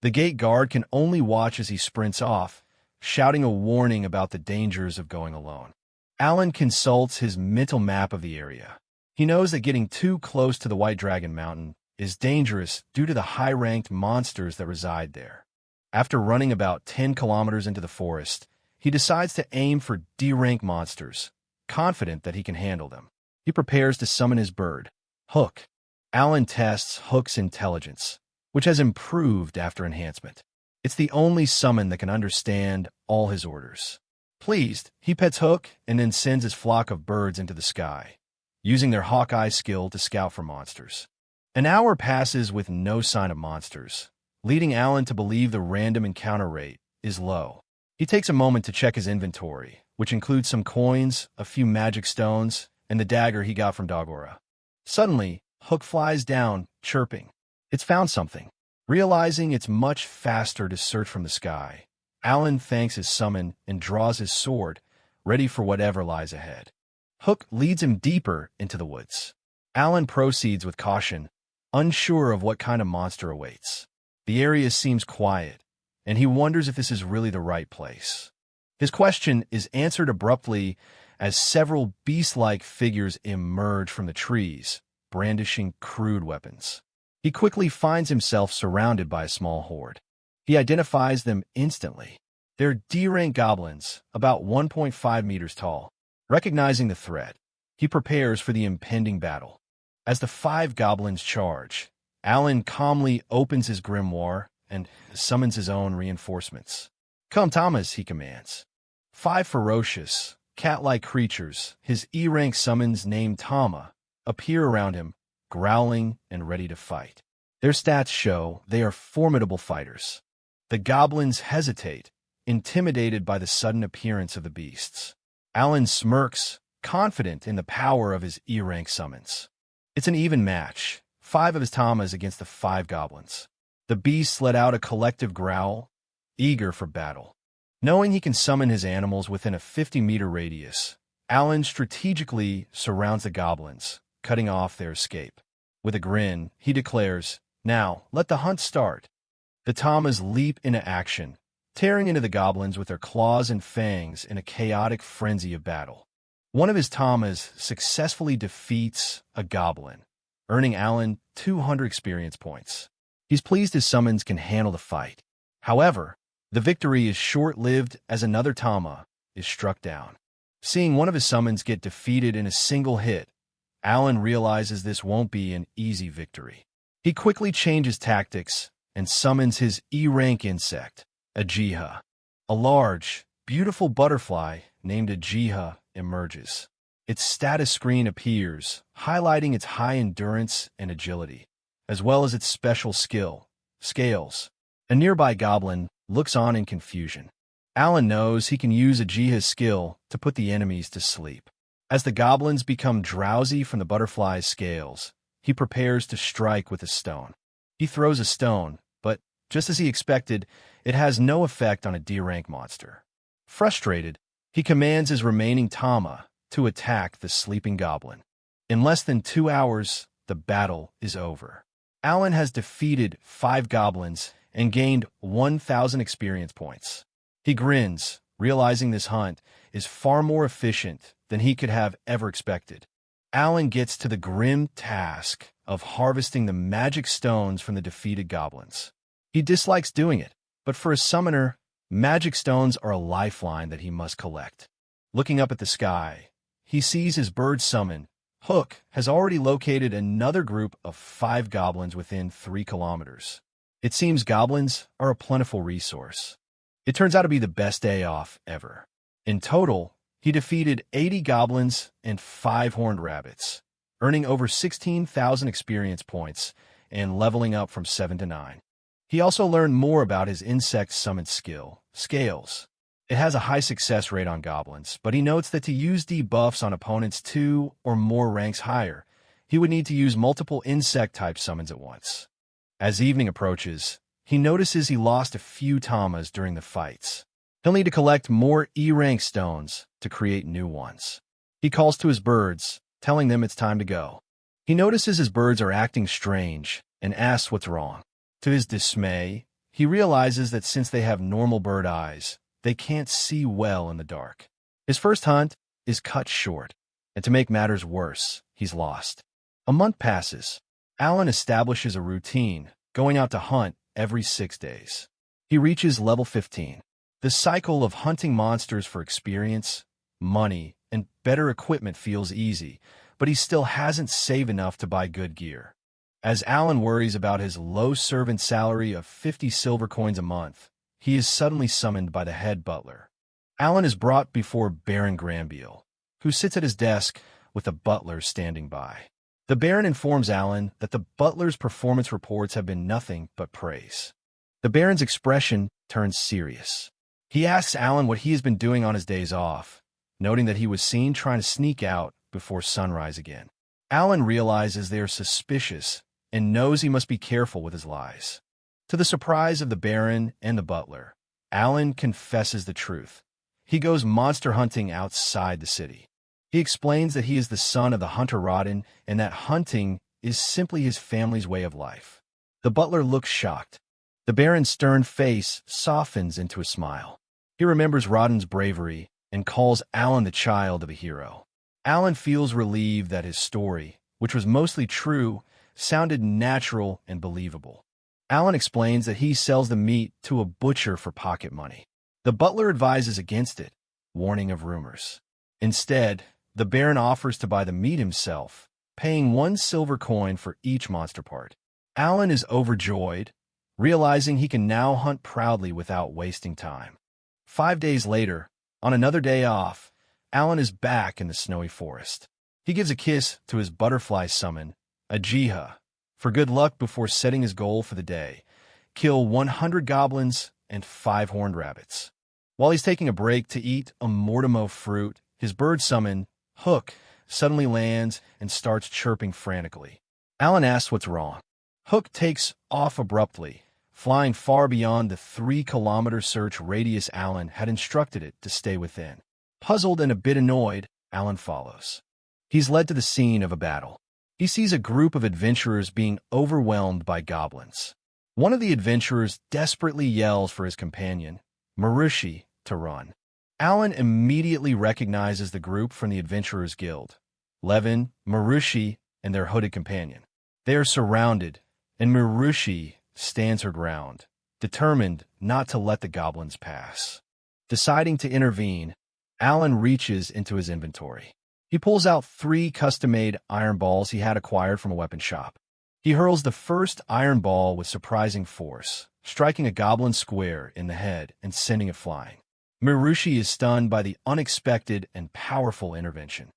The gate guard can only watch as he sprints off, shouting a warning about the dangers of going alone. Alan consults his mental map of the area. He knows that getting too close to the White Dragon Mountain is dangerous due to the high-ranked monsters that reside there. After running about 10 kilometers into the forest, he decides to aim for D-rank monsters, confident that he can handle them. He prepares to summon his bird, Hook. Alan tests Hook's intelligence, which has improved after enhancement. It's the only summon that can understand all his orders. Pleased, he pets Hook and then sends his flock of birds into the sky, using their Hawkeye skill to scout for monsters. An hour passes with no sign of monsters, leading Alan to believe the random encounter rate is low. He takes a moment to check his inventory, which includes some coins, a few magic stones, and the dagger he got from Dagora. Suddenly, Hook flies down, chirping. It's found something. Realizing it's much faster to search from the sky, Alan thanks his summon and draws his sword, ready for whatever lies ahead. Hook leads him deeper into the woods. Alan proceeds with caution, unsure of what kind of monster awaits. The area seems quiet, and he wonders if this is really the right place. His question is answered abruptly as several beast-like figures emerge from the trees, brandishing crude weapons. He quickly finds himself surrounded by a small horde. He identifies them instantly. They're D-rank goblins, about 1.5 meters tall. Recognizing the threat, he prepares for the impending battle. As the 5 goblins charge, Alan calmly opens his grimoire and summons his own reinforcements. "Come, Thomas," he commands. 5 ferocious, cat-like creatures, his E-rank summons named Tama, appear around him, growling and ready to fight. Their stats show they are formidable fighters. The goblins hesitate, intimidated by the sudden appearance of the beasts. Alan smirks, confident in the power of his E-rank summons. It's an even match, 5 of his Tamas against the 5 goblins. The The beasts let out a collective growl, eager for battle. Knowing he can summon his animals within a 50-meter radius, Alan strategically surrounds the goblins, cutting off their escape. With a grin, he declares, "Now, let the hunt start." The Tamas leap into action, tearing into the goblins with their claws and fangs in a chaotic frenzy of battle. One of his Tamas successfully defeats a goblin, earning Alan 200 experience points. He's pleased his summons can handle the fight. However, the victory is short-lived as another Tama is struck down. Seeing one of his summons get defeated in a single hit, Alan realizes this won't be an easy victory. He quickly changes tactics and summons his E-rank insect, a Jiha. A large, beautiful butterfly named a Jiha emerges. Its status screen appears, highlighting its high endurance and agility, as well as its special skill, Scales. A nearby goblin looks on in confusion. Alan knows he can use a Jiha's skill to put the enemies to sleep. As the goblins become drowsy from the butterfly's scales, he prepares to strike with a stone. He throws a stone, but, just as he expected, it has no effect on a D-rank monster. Frustrated, he commands his remaining Tama to attack the sleeping goblin. In less than 2 hours, the battle is over. Alan has defeated 5 goblins and gained 1,000 experience points. He grins, realizing this hunt is far more efficient than he could have ever expected. Alan gets to the grim task of harvesting the magic stones from the defeated goblins. He dislikes doing it, but for a summoner, magic stones are a lifeline that he must collect. Looking up at the sky, he sees his bird summon, Hook, has already located another group of 5 goblins within 3 kilometers. It seems goblins are a plentiful resource. It turns out to be the best day off ever. In total, he defeated 80 goblins and 5 horned rabbits, earning over 16,000 experience points and leveling up from 7 to 9. He also learned more about his insect summon skill, Scales. It has a high success rate on goblins, but he notes that to use debuffs on opponents 2 or more ranks higher, he would need to use multiple insect-type summons at once. As evening approaches, he notices he lost a few Tamas during the fights. He'll need to collect more E-rank stones to create new ones. He calls to his birds, telling them it's time to go. He notices his birds are acting strange and asks what's wrong. To his dismay, he realizes that since they have normal bird eyes, they can't see well in the dark. His first hunt is cut short, and to make matters worse, he's lost. A month passes. Alan establishes a routine, going out to hunt every 6 days. He reaches level 15. The cycle of hunting monsters for experience, money, and better equipment feels easy, but he still hasn't saved enough to buy good gear. As Alan worries about his low servant salary of 50 silver coins a month, he is suddenly summoned by the head butler. Alan is brought before Baron Granville, who sits at his desk with the butler standing by. The Baron informs Alan that the butler's performance reports have been nothing but praise. The Baron's expression turns serious. He asks Alan what he has been doing on his days off, noting that he was seen trying to sneak out before sunrise again. Alan realizes they are suspicious and knows he must be careful with his lies. To the surprise of the Baron and the butler, Alan confesses the truth. He goes monster hunting outside the city. He explains that he is the son of the hunter Rodden and that hunting is simply his family's way of life. The butler looks shocked. The Baron's stern face softens into a smile. He remembers Rodden's bravery and calls Alan the child of a hero. Alan feels relieved that his story, which was mostly true, sounded natural and believable. Alan explains that he sells the meat to a butcher for pocket money. The butler advises against it, warning of rumors. Instead, the Baron offers to buy the meat himself, paying 1 silver coin for each monster part. Alan is overjoyed, realizing he can now hunt proudly without wasting time. 5 days later, on another day off, Alan is back in the snowy forest. He gives a kiss to his butterfly summon, a Jiha, for good luck before setting his goal for the day: kill 100 goblins and 5 horned rabbits. While he's taking a break to eat a Mortimo fruit, his bird summon, Hook, suddenly lands and starts chirping frantically. Alan asks what's wrong. Hook takes off abruptly, flying far beyond the 3-kilometer search radius Alan had instructed it to stay within. Puzzled and a bit annoyed, Alan follows. He's led to the scene of a battle. He sees a group of adventurers being overwhelmed by goblins. One of the adventurers desperately yells for his companion, Marushi, to run. Alan immediately recognizes the group from the Adventurers Guild, Levin, Marushi, and their hooded companion. They are surrounded, and Marushi stands her ground, determined not to let the goblins pass. Deciding to intervene, Alan reaches into his inventory. He pulls out 3 custom-made iron balls he had acquired from a weapon shop. He hurls the first iron ball with surprising force, striking a goblin square in the head and sending it flying. Marushi is stunned by the unexpected and powerful intervention.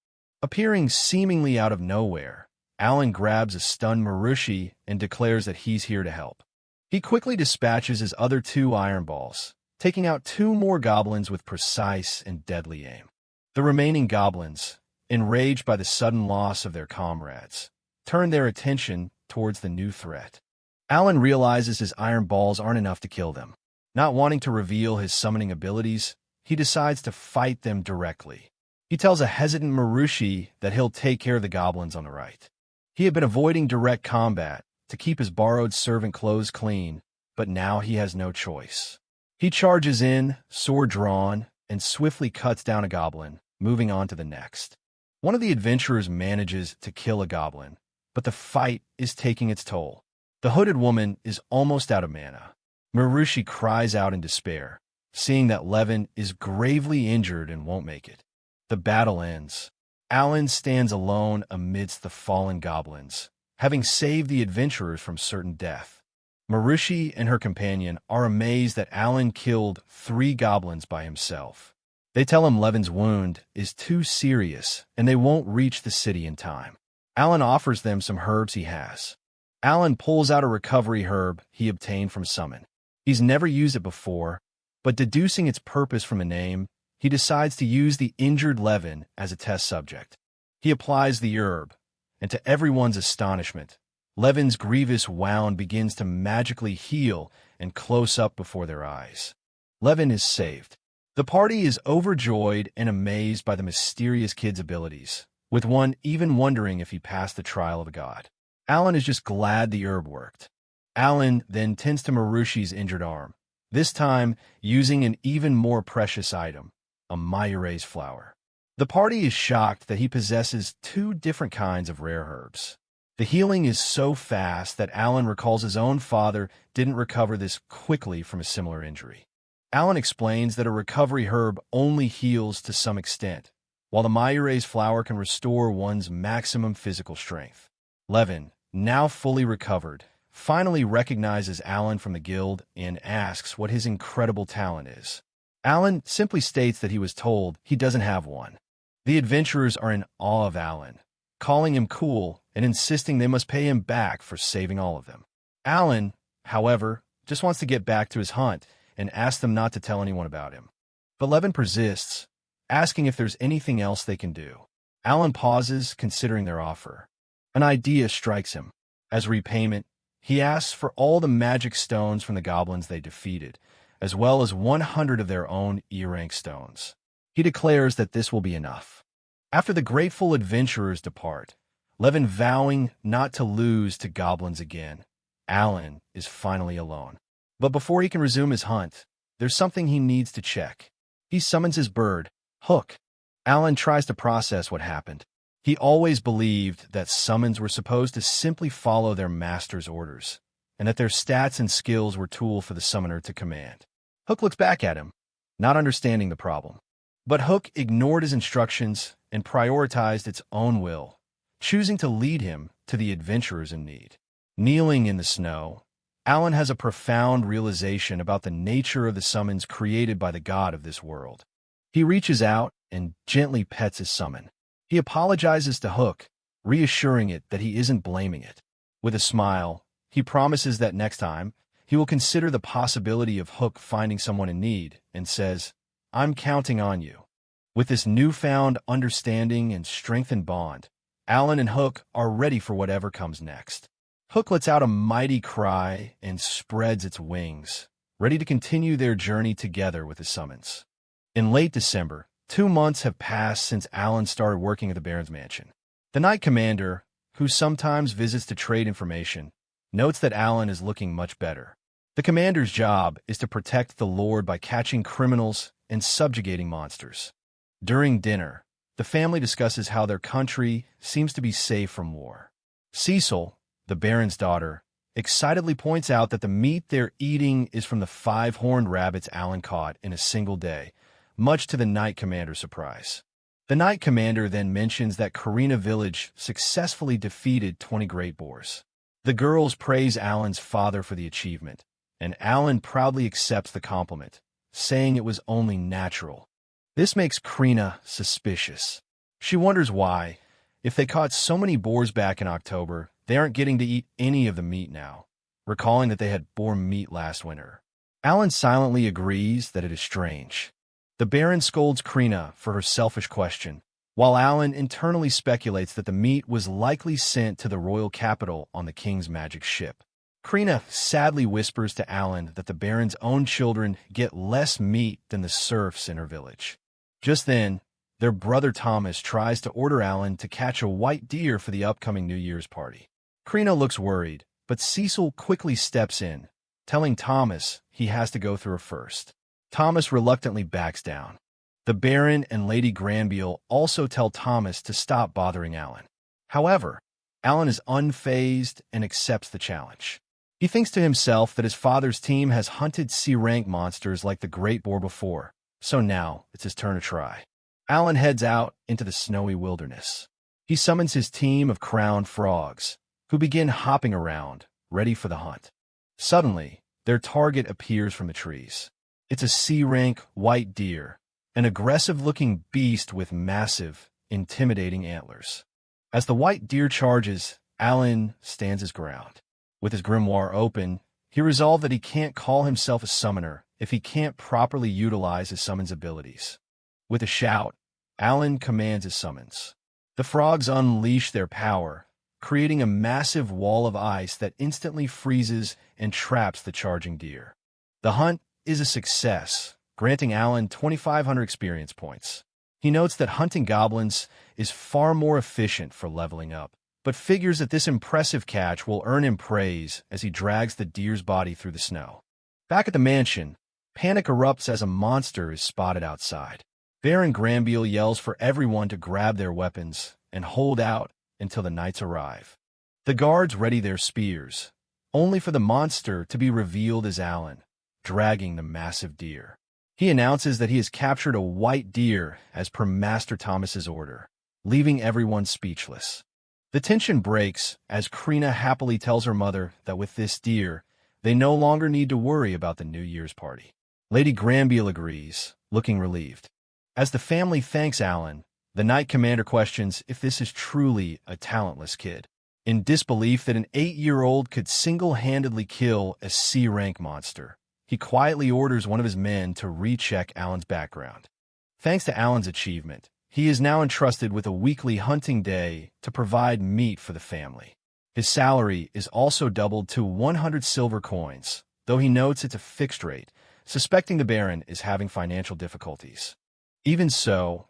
Appearing seemingly out of nowhere, Alan grabs a stunned Marushi and declares that he's here to help. He quickly dispatches his other 2 iron balls, taking out 2 more goblins with precise and deadly aim. The remaining goblins, enraged by the sudden loss of their comrades, turn their attention towards the new threat. Alan realizes his iron balls aren't enough to kill them. Not wanting to reveal his summoning abilities, he decides to fight them directly. He tells a hesitant Marushi that he'll take care of the goblins on the right. He had been avoiding direct combat to keep his borrowed servant clothes clean, but now he has no choice. He charges in, sword drawn, and swiftly cuts down a goblin, moving on to the next. One of the adventurers manages to kill a goblin, but the fight is taking its toll. The hooded woman is almost out of mana. Marushi cries out in despair, seeing that Levin is gravely injured and won't make it. The battle ends. Alan stands alone amidst the fallen goblins, having saved the adventurers from certain death. Marushi and her companion are amazed that Alan killed 3 goblins by himself. They tell him Levin's wound is too serious and they won't reach the city in time. Alan offers them some herbs he has. Alan pulls out a recovery herb he obtained from Summon. He's never used it before, but deducing its purpose from a name, he decides to use the injured Levin as a test subject. He applies the herb, and to everyone's astonishment, Levin's grievous wound begins to magically heal and close up before their eyes. Levin is saved. The party is overjoyed and amazed by the mysterious kid's abilities, with one even wondering if he passed the trial of a god. Alan is just glad the herb worked. Alan then tends to Marushi's injured arm, this time using an even more precious item, a manhwa flower. The party is shocked that he possesses 2 different kinds of rare herbs. The healing is so fast that Alan recalls his own father didn't recover this quickly from a similar injury. Alan explains that a recovery herb only heals to some extent, while the manhwa flower can restore one's maximum physical strength. Levin, now fully recovered, finally recognizes Alan from the guild and asks what his incredible talent is. Alan simply states that he was told he doesn't have one. The adventurers are in awe of Alan, calling him cool and insisting they must pay him back for saving all of them. Alan, however, just wants to get back to his hunt and asks them not to tell anyone about him. But Levin persists, asking if there's anything else they can do. Alan pauses, considering their offer. An idea strikes him. As repayment, he asks for all the magic stones from the goblins they defeated, as well as 100 of their own E-rank stones. He declares that this will be enough. After the grateful adventurers depart, Levin vowing not to lose to goblins again, Alan is finally alone. But before he can resume his hunt, there's something he needs to check. He summons his bird, Hook. Alan tries to process what happened. He always believed that summons were supposed to simply follow their master's orders, and that their stats and skills were tools for the summoner to command. Hook looks back at him, not understanding the problem. But Hook ignored his instructions and prioritized its own will, choosing to lead him to the adventurers in need. Kneeling in the snow, Alan has a profound realization about the nature of the summons created by the god of this world. He reaches out and gently pets his summon. He apologizes to Hook, reassuring it that he isn't blaming it. With a smile, he promises that next time, he will consider the possibility of Hook finding someone in need and says, "I'm counting on you." With this newfound understanding and strengthened bond, Alan and Hook are ready for whatever comes next. Hook lets out a mighty cry and spreads its wings, ready to continue their journey together with his summons. In late December, 2 months have passed since Alan started working at the Baron's mansion. The Knight Commander, who sometimes visits to trade information, notes that Alan is looking much better. The commander's job is to protect the Lord by catching criminals and subjugating monsters. During dinner, the family discusses how their country seems to be safe from war. Cecil, the Baron's daughter, excitedly points out that the meat they're eating is from the 5-horned rabbits Alan caught in a single day, much to the Knight Commander's surprise. The Knight Commander then mentions that Karina Village successfully defeated 20 great boars. The girls praise Alan's father for the achievement, and Alan proudly accepts the compliment, saying it was only natural. This makes Karina suspicious. She wonders why, if they caught so many boars back in October, they aren't getting to eat any of the meat now, recalling that they had boar meat last winter. Alan silently agrees that it is strange. The Baron scolds Karina for her selfish question, while Alan internally speculates that the meat was likely sent to the royal capital on the king's magic ship. Karina sadly whispers to Alan that the Baron's own children get less meat than the serfs in her village. Just then, their brother Thomas tries to order Alan to catch a white deer for the upcoming New Year's party. Karina looks worried, but Cecil quickly steps in, telling Thomas he has to go through her first. Thomas reluctantly backs down. The Baron and Lady Granville also tell Thomas to stop bothering Alan. However, Alan is unfazed and accepts the challenge. He thinks to himself that his father's team has hunted C-rank monsters like the Great Boar before, so now it's his turn to try. Alan heads out into the snowy wilderness. He summons his team of crowned frogs, who begin hopping around, ready for the hunt. Suddenly, their target appears from the trees. It's a C-rank white deer, an aggressive-looking beast with massive, intimidating antlers. As the white deer charges, Alan stands his ground. With his grimoire open, he resolved that he can't call himself a summoner if he can't properly utilize his summons abilities. With a shout, Alan commands his summons. The frogs unleash their power, creating a massive wall of ice that instantly freezes and traps the charging deer. The hunt is a success, granting Alan 2,500 experience points. He notes that hunting goblins is far more efficient for leveling up, but figures that this impressive catch will earn him praise as he drags the deer's body through the snow. Back at the mansion, panic erupts as a monster is spotted outside. Baron Granville yells for everyone to grab their weapons and hold out until the knights arrive. The guards ready their spears, only for the monster to be revealed as Alan, dragging the massive deer. He announces that he has captured a white deer as per Master Thomas's order, leaving everyone speechless. The tension breaks as Karina happily tells her mother that with this deer, they no longer need to worry about the New Year's party. Lady Granville agrees, looking relieved. As the family thanks Alan, the Knight Commander questions if this is truly a talentless kid. In disbelief that an 8-year-old could single-handedly kill a C-rank monster, he quietly orders one of his men to recheck Alan's background. Thanks to Alan's achievement, he is now entrusted with a weekly hunting day to provide meat for the family. His salary is also doubled to 100 silver coins, though he notes it's a fixed rate, suspecting the Baron is having financial difficulties. Even so,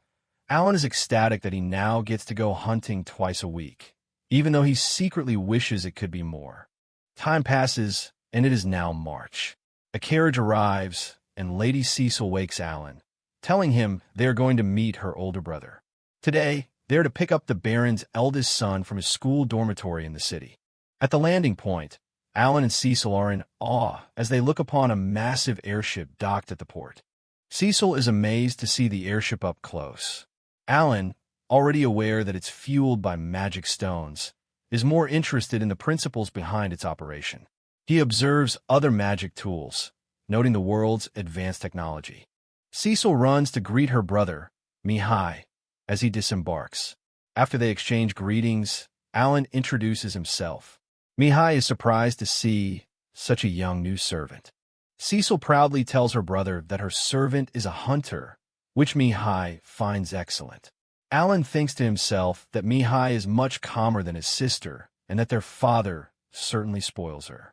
Alan is ecstatic that he now gets to go hunting twice a week, even though he secretly wishes it could be more. Time passes, and it is now March. A carriage arrives, and Lady Cecil wakes Alan, telling him they are going to meet her older brother. Today, they are to pick up the Baron's eldest son from his school dormitory in the city. At the landing point, Alan and Cecil are in awe as they look upon a massive airship docked at the port. Cecil is amazed to see the airship up close. Alan, already aware that it's fueled by magic stones, is more interested in the principles behind its operation. He observes other magic tools, noting the world's advanced technology. Cecil runs to greet her brother, Mihai, as he disembarks. After they exchange greetings, Alan introduces himself. Mihai is surprised to see such a young new servant. Cecil proudly tells her brother that her servant is a hunter, which Mihai finds excellent. Alan thinks to himself that Mihai is much calmer than his sister and that their father certainly spoils her.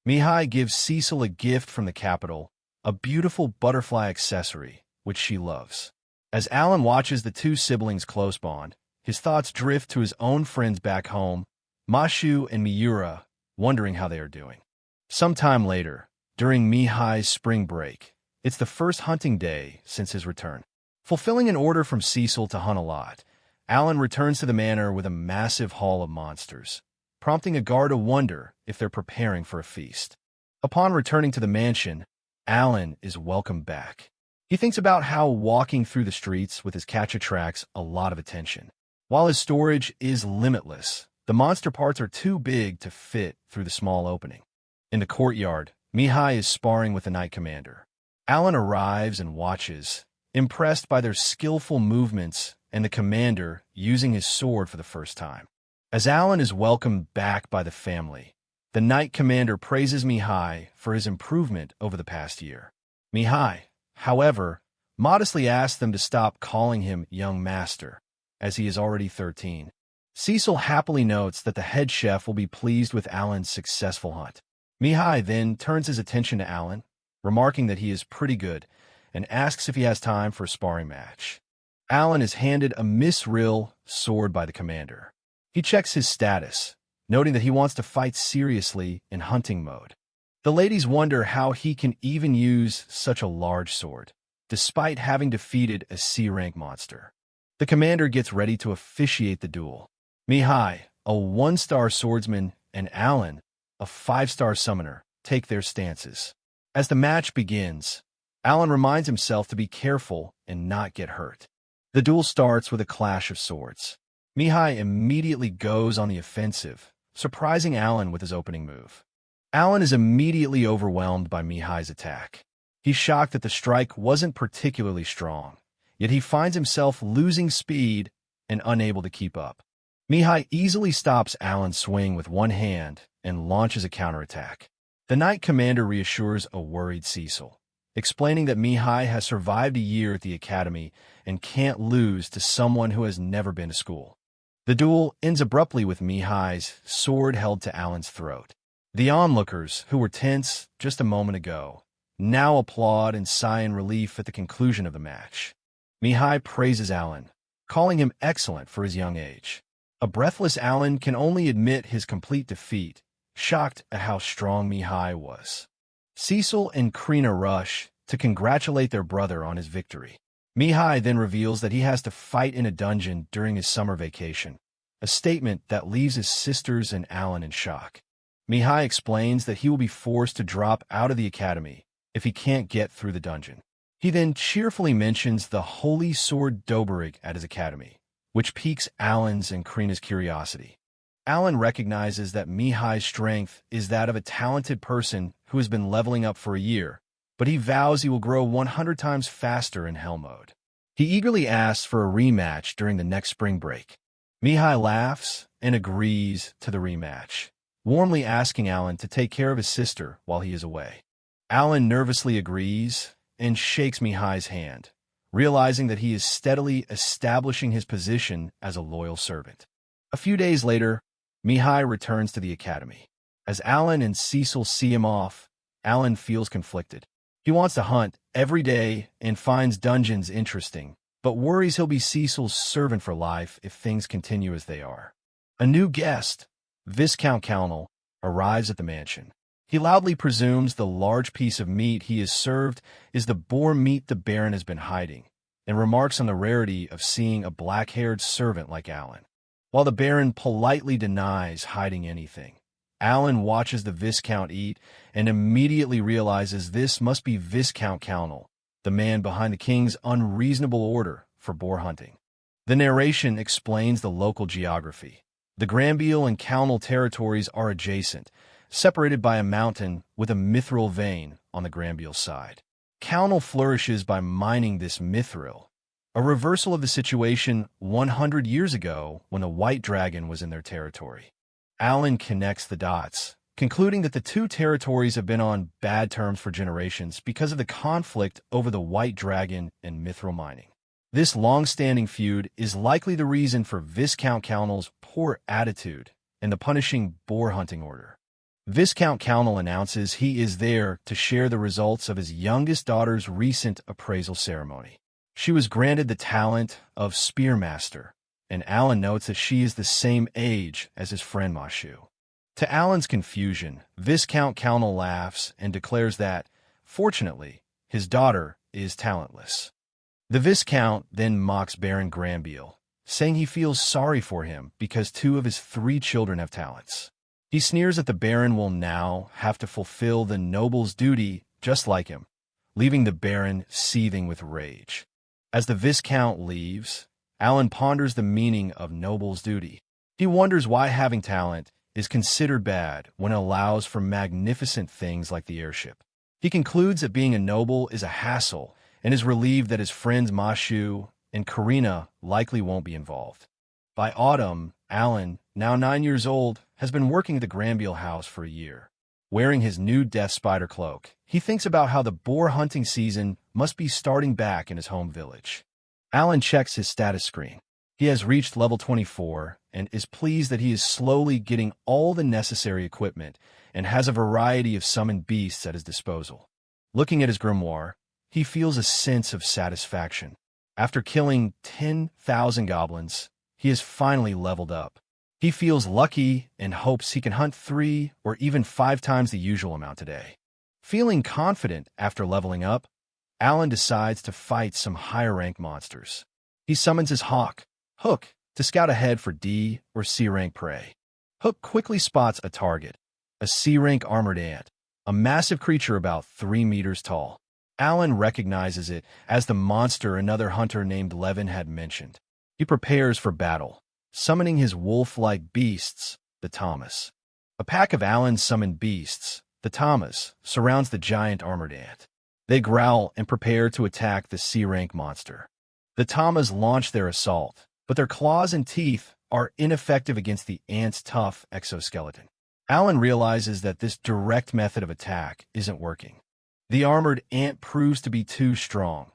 Mihai gives Cecil a gift from the capital, a beautiful butterfly accessory, which she loves. As Alan watches the two siblings' close bond, his thoughts drift to his own friends back home, Mashu and Miura, wondering how they are doing. Sometime later, during Mihai's spring break, it's the first hunting day since his return. Fulfilling an order from Cecil to hunt a lot, Alan returns to the manor with a massive haul of monsters, prompting a guard to wonder if they're preparing for a feast. Upon returning to the mansion, Alan is welcomed back. He thinks about how walking through the streets with his catch attracts a lot of attention. While his storage is limitless, the monster parts are too big to fit through the small opening. In the courtyard, Mihai is sparring with the Knight Commander. Alan arrives and watches, impressed by their skillful movements and the commander using his sword for the first time. As Alan is welcomed back by the family, the Knight Commander praises Mihai for his improvement over the past year. Mihai, however, modestly asks them to stop calling him young master, as he is already 13. Cecil happily notes that the head chef will be pleased with Alan's successful hunt. Mihai then turns his attention to Alan, remarking that he is pretty good, and asks if he has time for a sparring match. Alan is handed a misril sword by the commander. He checks his status, noting that he wants to fight seriously in hunting mode. The ladies wonder how he can even use such a large sword, despite having defeated a C-rank monster. The commander gets ready to officiate the duel. Mihai, a 1-star swordsman, and Alan, a 5-star summoner, take their stances. As the match begins, Alan reminds himself to be careful and not get hurt. The duel starts with a clash of swords. Mihai immediately goes on the offensive, surprising Alan with his opening move. Alan is immediately overwhelmed by Mihai's attack. He's shocked that the strike wasn't particularly strong, yet he finds himself losing speed and unable to keep up. Mihai easily stops Alan's swing with one hand and launches a counterattack. The Knight Commander reassures a worried Cecil, explaining that Mihai has survived a year at the academy and can't lose to someone who has never been to school. The duel ends abruptly with Mihai's sword held to Alan's throat. The onlookers, who were tense just a moment ago, now applaud and sigh in relief at the conclusion of the match. Mihai praises Alan, calling him excellent for his young age. A breathless Alan can only admit his complete defeat, shocked at how strong Mihai was. Cecil and Krina rush to congratulate their brother on his victory. Mihai then reveals that he has to fight in a dungeon during his summer vacation, a statement that leaves his sisters and Alan in shock. Mihai explains that he will be forced to drop out of the academy if he can't get through the dungeon. He then cheerfully mentions the Holy Sword Doberig at his academy, which piques Alan's and Krina's curiosity. Alan recognizes that Mihai's strength is that of a talented person who has been leveling up for a year, but he vows he will grow 100 times faster in Hell mode. He eagerly asks for a rematch during the next spring break. Mihai laughs and agrees to the rematch, warmly asking Alan to take care of his sister while he is away. Alan nervously agrees and shakes Mihai's hand, realizing that he is steadily establishing his position as a loyal servant. A few days later, Mihai returns to the academy. As Alan and Cecil see him off, Alan feels conflicted. He wants to hunt every day and finds dungeons interesting, but worries he'll be Cecil's servant for life if things continue as they are. A new guest, Viscount Calnell, arrives at the mansion. He loudly presumes the large piece of meat he is served is the boar meat the Baron has been hiding, and remarks on the rarity of seeing a black-haired servant like Alan. While the Baron politely denies hiding anything, Alan watches the Viscount eat and immediately realizes this must be Viscount Calnell, the man behind the king's unreasonable order for boar hunting. The narration explains the local geography. The Granville and Calnell territories are adjacent, separated by a mountain with a mithril vein on the Granville side. Calnell flourishes by mining this mithril, a reversal of the situation 100 years ago when the White Dragon was in their territory. Alan connects the dots, concluding that the two territories have been on bad terms for generations because of the conflict over the White Dragon and mithril mining. This long-standing feud is likely the reason for Viscount Calnell's poor attitude and the punishing boar hunting order. Viscount Calnell announces he is there to share the results of his youngest daughter's recent appraisal ceremony. She was granted the talent of Spearmaster, and Alan notes that she is the same age as his friend Mashu. To Alan's confusion, Viscount Calnell laughs and declares that, fortunately, his daughter is talentless. The Viscount then mocks Baron Granville, saying he feels sorry for him because 2 of his 3 children have talents. He sneers that the Baron will now have to fulfill the noble's duty just like him, leaving the Baron seething with rage. As the Viscount leaves, Alan ponders the meaning of noble's duty. He wonders why having talent is considered bad when it allows for magnificent things like the airship. He concludes that being a noble is a hassle and is relieved that his friends Mashu and Karina likely won't be involved. By autumn, Alan, now 9 years old, has been working at the Granville house for a year. Wearing his new death spider cloak, he thinks about how the boar hunting season must be starting back in his home village. Alan checks his status screen. He has reached level 24 and is pleased that he is slowly getting all the necessary equipment and has a variety of summoned beasts at his disposal. Looking at his grimoire, he feels a sense of satisfaction. After killing 10,000 goblins, he has finally leveled up. He feels lucky and hopes he can hunt 3 or even 5 times the usual amount today. Feeling confident after leveling up, Alan decides to fight some higher-rank monsters. He summons his hawk, Hook, to scout ahead for D or C-rank prey. Hook quickly spots a target, a C-rank armored ant, a massive creature about 3 meters tall. Alan recognizes it as the monster another hunter named Levin had mentioned. He prepares for battle, summoning his wolf-like beasts, the Thomas. A pack of Alan's summoned beasts, the Thomas, surrounds the giant armored ant. They growl and prepare to attack the C-rank monster. The Thomas launch their assault, but their claws and teeth are ineffective against the ant's tough exoskeleton. Alan realizes that this direct method of attack isn't working. The armored ant proves to be too strong,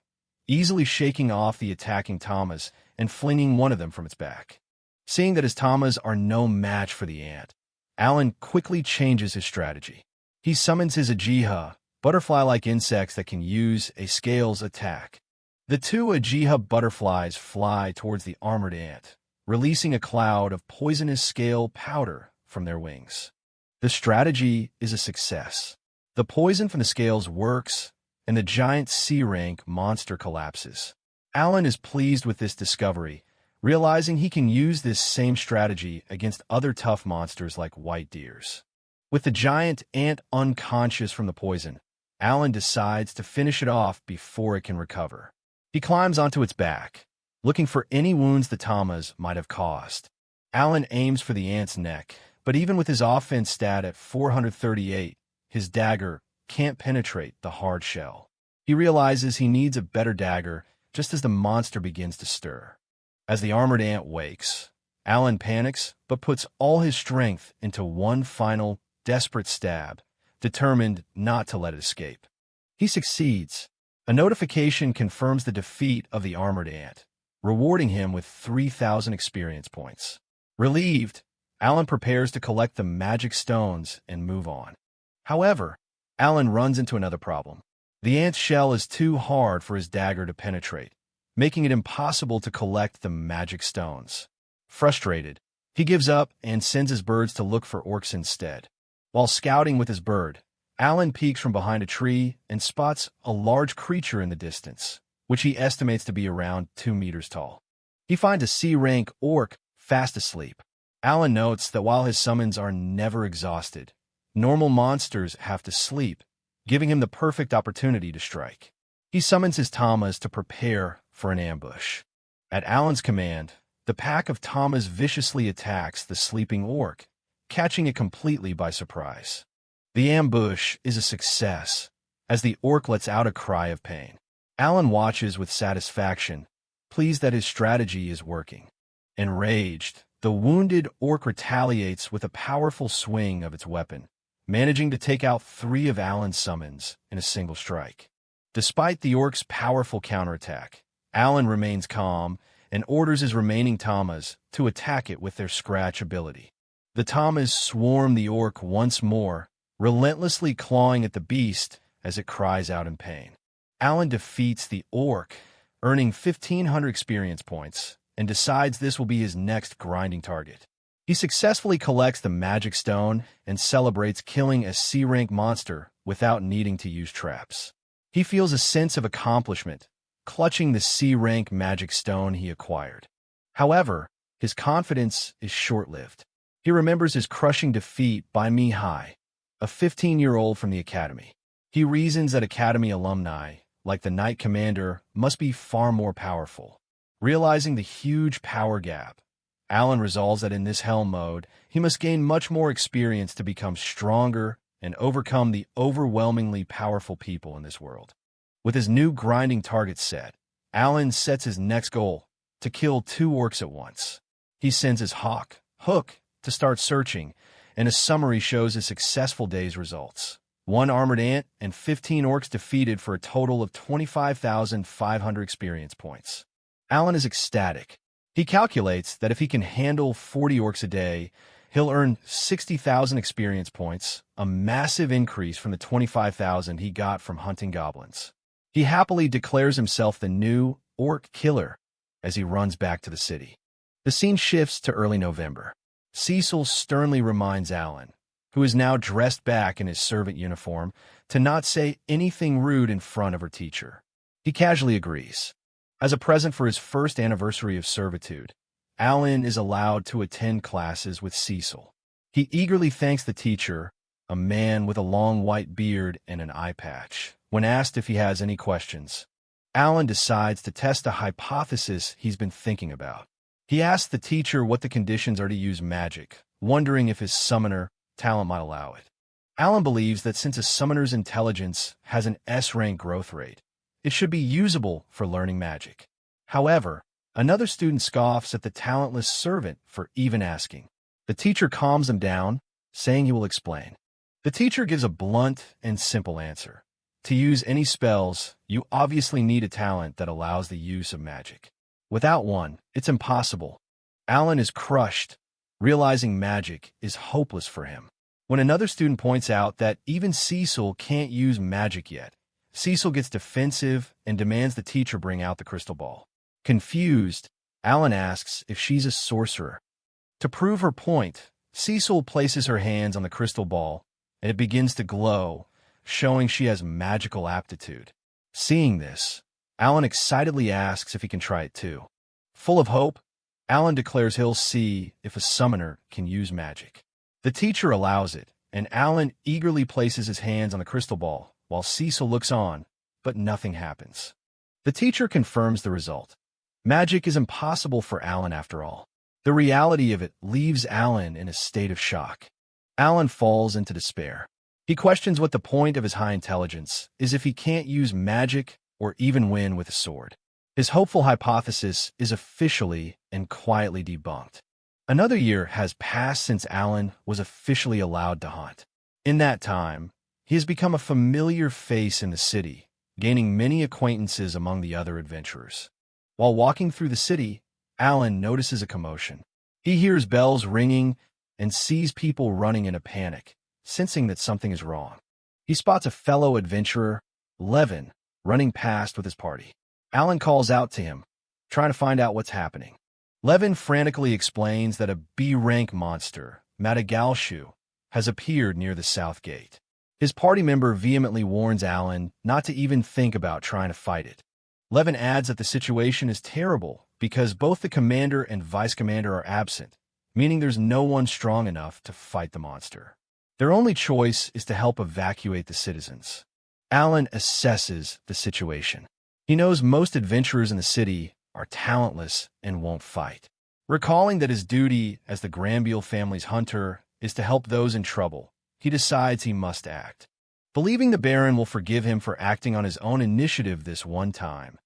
easily shaking off the attacking Thomas and flinging one of them from its back. Seeing that his Thomas are no match for the ant, Alan quickly changes his strategy. He summons his Ajiha, butterfly-like insects that can use a scales attack. The 2 Ajiha butterflies fly towards the armored ant, releasing a cloud of poisonous scale powder from their wings. The strategy is a success. The poison from the scales works, and the giant C-rank monster collapses. Alan is pleased with this discovery, realizing he can use this same strategy against other tough monsters like white deers. With the giant ant unconscious from the poison, Alan decides to finish it off before it can recover. He climbs onto its back, looking for any wounds the Thomas might have caused. Alan aims for the ant's neck, but even with his offense stat at 438, his dagger can't penetrate the hard shell. He realizes he needs a better dagger just as the monster begins to stir. As the armored ant wakes, Alan panics but puts all his strength into one final, desperate stab, determined not to let it escape. He succeeds. A notification confirms the defeat of the armored ant, rewarding him with 3,000 experience points. Relieved, Alan prepares to collect the magic stones and move on. However, Alan runs into another problem. The ant's shell is too hard for his dagger to penetrate, making it impossible to collect the magic stones. Frustrated, he gives up and sends his birds to look for orcs instead. While scouting with his bird, Alan peeks from behind a tree and spots a large creature in the distance, which he estimates to be around 2 meters tall. He finds a C-rank orc fast asleep. Alan notes that while his summons are never exhausted, normal monsters have to sleep, giving him the perfect opportunity to strike. He summons his Tamas to prepare for an ambush. At Alan's command, the pack of Tamas viciously attacks the sleeping orc, catching it completely by surprise. The ambush is a success, as the orc lets out a cry of pain. Alan watches with satisfaction, pleased that his strategy is working. Enraged, the wounded orc retaliates with a powerful swing of its weapon, managing to take out 3 of Alan's summons in a single strike. Despite the orc's powerful counterattack, Alan remains calm and orders his remaining Tamas to attack it with their scratch ability. The Tamas swarm the orc once more, relentlessly clawing at the beast as it cries out in pain. Alan defeats the orc, earning 1,500 experience points, and decides this will be his next grinding target. He successfully collects the magic stone and celebrates killing a C-rank monster without needing to use traps. He feels a sense of accomplishment, clutching the C-rank magic stone he acquired. However, his confidence is short-lived. He remembers his crushing defeat by Mihai, a 15-year-old from the academy. He reasons that academy alumni, like the Knight Commander, must be far more powerful. Realizing the huge power gap, Alan resolves that in this Hell mode, he must gain much more experience to become stronger and overcome the overwhelmingly powerful people in this world. With his new grinding target set, Alan sets his next goal, to kill 2 orcs at once. He sends his hawk, Hook, to start searching, and a summary shows his successful day's results. 1 armored ant and 15 orcs defeated for a total of 25,500 experience points. Alan is ecstatic. He calculates that if he can handle 40 orcs a day, he'll earn 60,000 experience points, a massive increase from the 25,000 he got from hunting goblins. He happily declares himself the new orc killer as he runs back to the city. The scene shifts to early November. Cecil sternly reminds Alan, who is now dressed back in his servant uniform, to not say anything rude in front of her teacher. He casually agrees. As a present for his first anniversary of servitude, Alan is allowed to attend classes with Cecil. He eagerly thanks the teacher, a man with a long white beard and an eye patch. When asked if he has any questions, Alan decides to test a hypothesis he's been thinking about. He asks the teacher what the conditions are to use magic, wondering if his summoner talent might allow it. Alan believes that since a summoner's intelligence has an S-rank growth rate, it should be usable for learning magic. However, another student scoffs at the talentless servant for even asking. The teacher calms him down, saying he will explain. The teacher gives a blunt and simple answer. To use any spells, you obviously need a talent that allows the use of magic. Without one, it's impossible. Alan is crushed, realizing magic is hopeless for him. When another student points out that even Cecil can't use magic yet, Cecil gets defensive and demands the teacher bring out the crystal ball. Confused, Alan asks if she's a sorcerer. To prove her point, Cecil places her hands on the crystal ball, and it begins to glow, showing she has magical aptitude. Seeing this, Alan excitedly asks if he can try it too. Full of hope, Alan declares he'll see if a summoner can use magic. The teacher allows it, and Alan eagerly places his hands on the crystal ball, while Cecil looks on, but nothing happens. The teacher confirms the result. Magic is impossible for Alan after all. The reality of it leaves Alan in a state of shock. Alan falls into despair. He questions what the point of his high intelligence is if he can't use magic or even win with a sword. His hopeful hypothesis is officially and quietly debunked. Another year has passed since Alan was officially allowed to hunt. In that time, he has become a familiar face in the city, gaining many acquaintances among the other adventurers. While walking through the city, Alan notices a commotion. He hears bells ringing and sees people running in a panic, sensing that something is wrong. He spots a fellow adventurer, Levin, running past with his party. Alan calls out to him, trying to find out what's happening. Levin frantically explains that a B-rank monster, Madagalshu, has appeared near the south gate. His party member vehemently warns Alan not to even think about trying to fight it. Levin adds that the situation is terrible because both the commander and vice commander are absent, meaning there's no one strong enough to fight the monster. Their only choice is to help evacuate the citizens. Alan assesses the situation. He knows most adventurers in the city are talentless and won't fight. Recalling that his duty as the Granville family's hunter is to help those in trouble, he decides he must act. Believing the Baron will forgive him for acting on his own initiative this one time,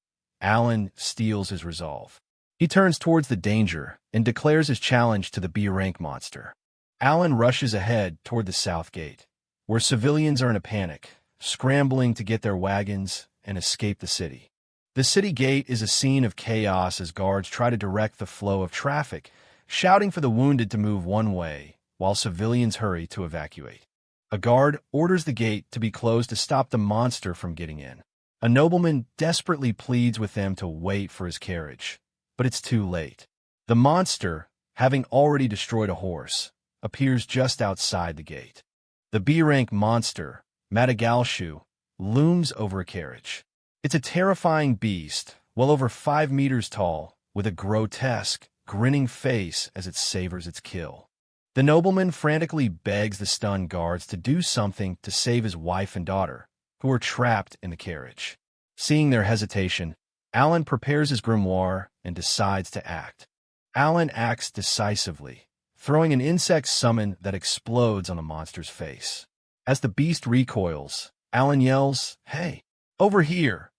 Alan steels his resolve. He turns towards the danger and declares his challenge to the B-rank monster. Alan rushes ahead toward the south gate, where civilians are in a panic, scrambling to get their wagons and escape the city. The city gate is a scene of chaos as guards try to direct the flow of traffic, shouting for the wounded to move one way, while civilians hurry to evacuate. A guard orders the gate to be closed to stop the monster from getting in. A nobleman desperately pleads with them to wait for his carriage, but it's too late. The monster, having already destroyed a horse, appears just outside the gate. The B-rank monster, Madagalshu, looms over a carriage. It's a terrifying beast, well over 5 meters tall, with a grotesque, grinning face as it savors its kill. The nobleman frantically begs the stunned guards to do something to save his wife and daughter, who are trapped in the carriage. Seeing their hesitation, Alan prepares his grimoire and decides to act. Alan acts decisively, throwing an insect summon that explodes on the monster's face. As the beast recoils, Alan yells, "Hey, over here!"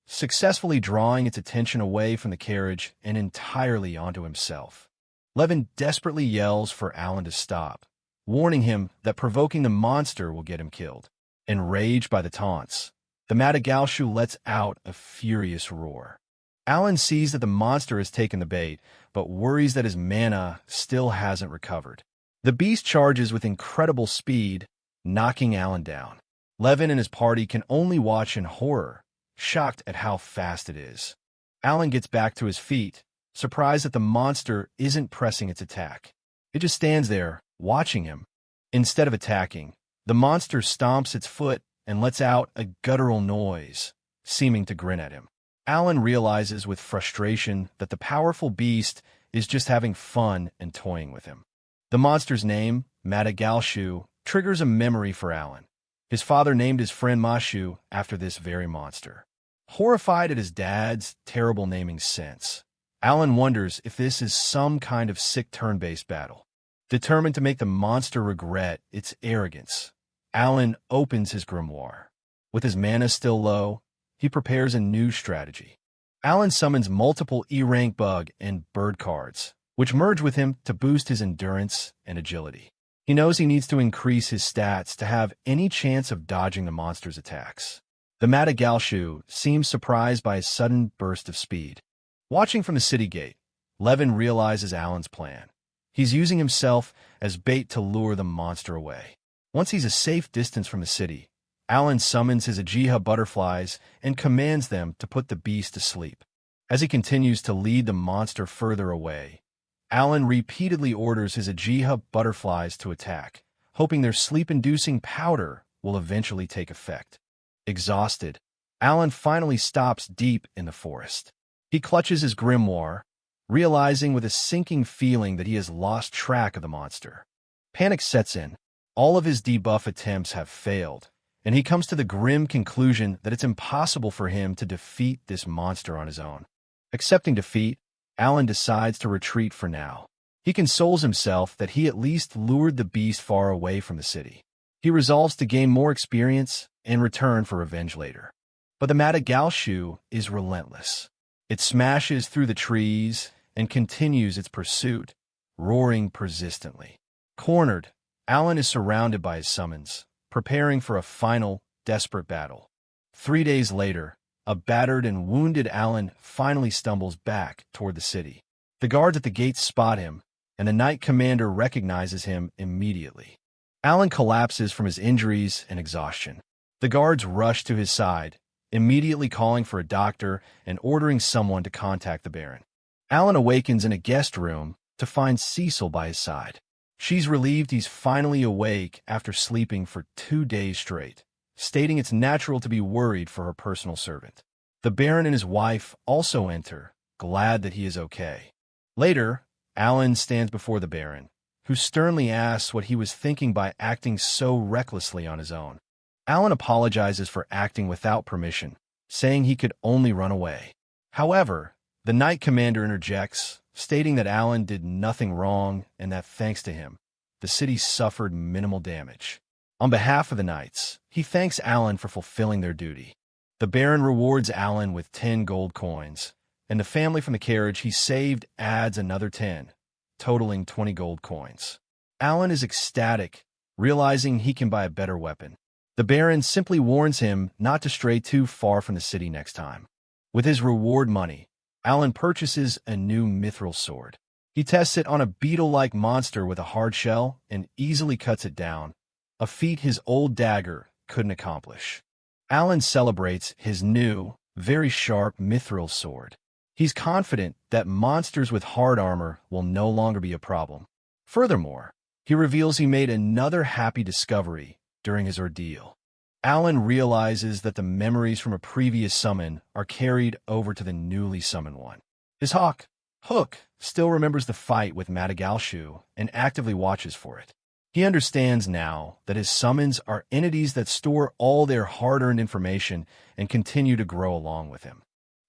successfully drawing its attention away from the carriage and entirely onto himself. Levin desperately yells for Alan to stop, warning him that provoking the monster will get him killed. Enraged by the taunts, the Madagalshu lets out a furious roar. Alan sees that the monster has taken the bait, but worries that his mana still hasn't recovered. The beast charges with incredible speed, knocking Alan down. Levin and his party can only watch in horror, shocked at how fast it is. Alan gets back to his feet, surprised that the monster isn't pressing its attack. It just stands there, watching him. Instead of attacking, the monster stomps its foot and lets out a guttural noise, seeming to grin at him. Alan realizes with frustration that the powerful beast is just having fun and toying with him. The monster's name, Madagalshu, triggers a memory for Alan. His father named his friend Mashu after this very monster. Horrified at his dad's terrible naming sense, Alan wonders if this is some kind of sick turn-based battle. Determined to make the monster regret its arrogance, Alan opens his grimoire. With his mana still low, he prepares a new strategy. Alan summons multiple E-rank bug and bird cards, which merge with him to boost his endurance and agility. He knows he needs to increase his stats to have any chance of dodging the monster's attacks. The Madagalshu seems surprised by his sudden burst of speed. Watching from the city gate, Levin realizes Alan's plan. He's using himself as bait to lure the monster away. Once he's a safe distance from the city, Alan summons his Ajiha butterflies and commands them to put the beast to sleep. As he continues to lead the monster further away, Alan repeatedly orders his Ajiha butterflies to attack, hoping their sleep-inducing powder will eventually take effect. Exhausted, Alan finally stops deep in the forest. He clutches his grimoire, realizing with a sinking feeling that he has lost track of the monster. Panic sets in. All of his debuff attempts have failed, and he comes to the grim conclusion that it's impossible for him to defeat this monster on his own. Accepting defeat, Alan decides to retreat for now. He consoles himself that he at least lured the beast far away from the city. He resolves to gain more experience and return for revenge later. But the Madagalshu is relentless. It smashes through the trees and continues its pursuit, roaring persistently. Cornered, Alan is surrounded by his summons, preparing for a final, desperate battle. 3 days later, a battered and wounded Alan finally stumbles back toward the city. The guards at the gates spot him, and the Knight Commander recognizes him immediately. Alan collapses from his injuries and exhaustion. The guards rush to his side, immediately calling for a doctor and ordering someone to contact the Baron. Alan awakens in a guest room to find Cecil by his side. She's relieved he's finally awake after sleeping for 2 days straight, stating it's natural to be worried for her personal servant. The Baron and his wife also enter, glad that he is okay. Later, Alan stands before the Baron, who sternly asks what he was thinking by acting so recklessly on his own. Alan apologizes for acting without permission, saying he could only run away. However, the Knight Commander interjects, stating that Alan did nothing wrong and that thanks to him, the city suffered minimal damage. On behalf of the Knights, he thanks Alan for fulfilling their duty. The Baron rewards Alan with 10 gold coins, and the family from the carriage he saved adds another 10, totaling 20 gold coins. Alan is ecstatic, realizing he can buy a better weapon. The Baron simply warns him not to stray too far from the city next time. With his reward money, Alan purchases a new mithril sword. He tests it on a beetle-like monster with a hard shell and easily cuts it down, a feat his old dagger couldn't accomplish. Alan celebrates his new, very sharp mithril sword. He's confident that monsters with hard armor will no longer be a problem. Furthermore, he reveals he made another happy discovery during his ordeal. Alan realizes that the memories from a previous summon are carried over to the newly summoned one. His hawk, Hook, still remembers the fight with Madagalshu and actively watches for it. He understands now that his summons are entities that store all their hard-earned information and continue to grow along with him.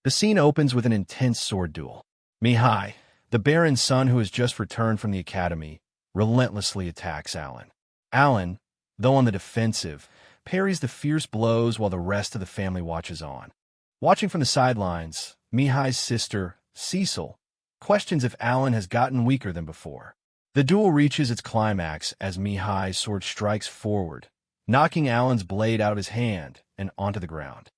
The scene opens with an intense sword duel. Mihai, the Baron's son who has just returned from the academy, relentlessly attacks Alan. Alan, though on the defensive, parries the fierce blows while the rest of the family watches on. Watching from the sidelines, Mihai's sister, Cecil, questions if Alan has gotten weaker than before. The duel reaches its climax as Mihai's sword strikes forward, knocking Alan's blade out of his hand and onto the ground.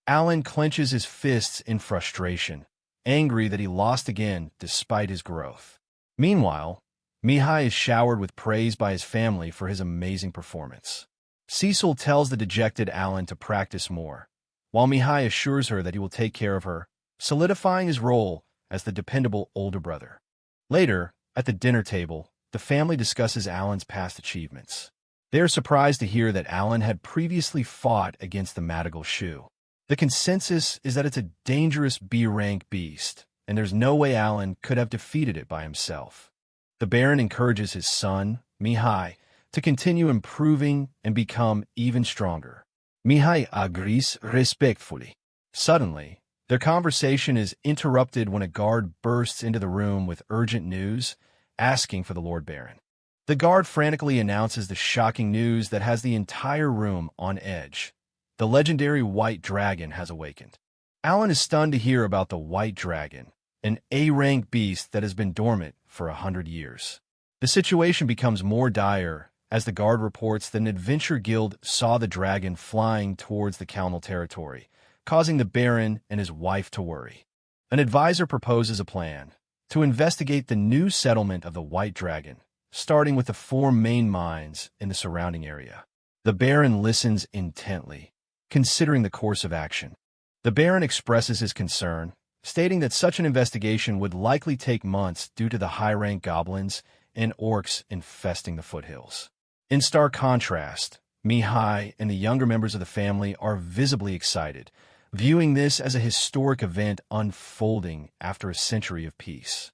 Alan clenches his fists in frustration, angry that he lost again despite his growth. Meanwhile, Mihai is showered with praise by his family for his amazing performance. Cecil tells the dejected Alan to practice more, while Mihai assures her that he will take care of her, solidifying his role as the dependable older brother. Later, at the dinner table, the family discusses Alan's past achievements. They are surprised to hear that Alan had previously fought against the Madagalshu. The consensus is that it's a dangerous B-rank beast, and there's no way Alan could have defeated it by himself. The Baron encourages his son, Mihai, to continue improving and become even stronger. Mihai agrees respectfully. Suddenly, their conversation is interrupted when a guard bursts into the room with urgent news, asking for the Lord Baron. The guard frantically announces the shocking news that has the entire room on edge. The legendary White Dragon has awakened. Alan is stunned to hear about the White Dragon, an A-rank beast that has been dormant for 100 years. The situation becomes more dire as the guard reports that an adventure guild saw the dragon flying towards the Kalnal territory, causing the Baron and his wife to worry. An advisor proposes a plan to investigate the new settlement of the White Dragon, starting with the 4 main mines in the surrounding area. The Baron listens intently, considering the course of action. The Baron expresses his concern, stating that such an investigation would likely take months due to the high-rank goblins and orcs infesting the foothills. In stark contrast, Mihai and the younger members of the family are visibly excited, viewing this as a historic event unfolding after a century of peace.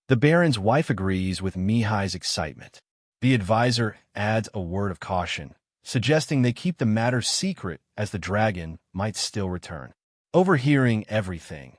The Baron's wife agrees with Mihai's excitement. The advisor adds a word of caution, suggesting they keep the matter secret as the dragon might still return. Overhearing everything,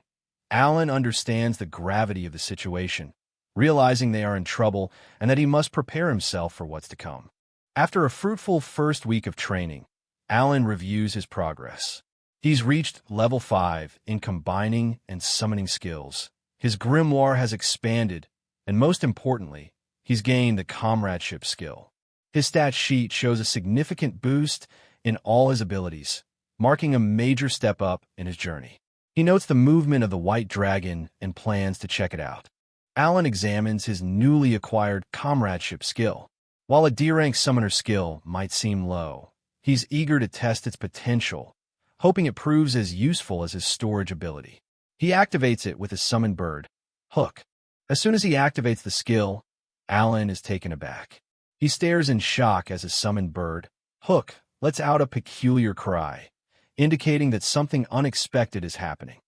Alan understands the gravity of the situation, realizing they are in trouble and that he must prepare himself for what's to come. After a fruitful first week of training, Alan reviews his progress. He's reached level 5 in combining and summoning skills. His grimoire has expanded, and most importantly, he's gained the comradeship skill. His stat sheet shows a significant boost in all his abilities, marking a major step up in his journey. He notes the movement of the White Dragon and plans to check it out. Alan examines his newly acquired comradeship skill. While a D-rank summoner skill might seem low, he's eager to test its potential, hoping it proves as useful as his storage ability. He activates it with his summoned bird, Hook. As soon as he activates the skill, Alan is taken aback. He stares in shock as his summoned bird, Hook, lets out a peculiar cry, indicating that something unexpected is happening.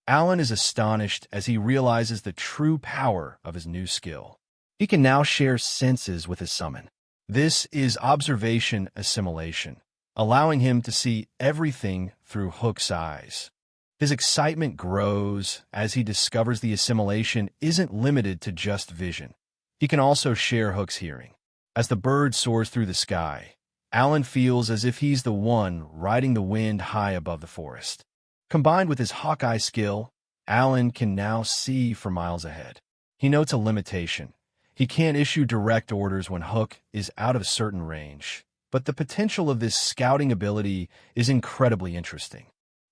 Alan is astonished as he realizes the true power of his new skill. He can now share senses with his summon. This is observation assimilation, allowing him to see everything through Hook's eyes. His excitement grows as he discovers the assimilation isn't limited to just vision. He can also share Hook's hearing. As the bird soars through the sky, Alan feels as if he's the one riding the wind high above the forest. Combined with his Hawkeye skill, Alan can now see for miles ahead. He notes a limitation. He can't issue direct orders when Hook is out of a certain range, but the potential of this scouting ability is incredibly interesting.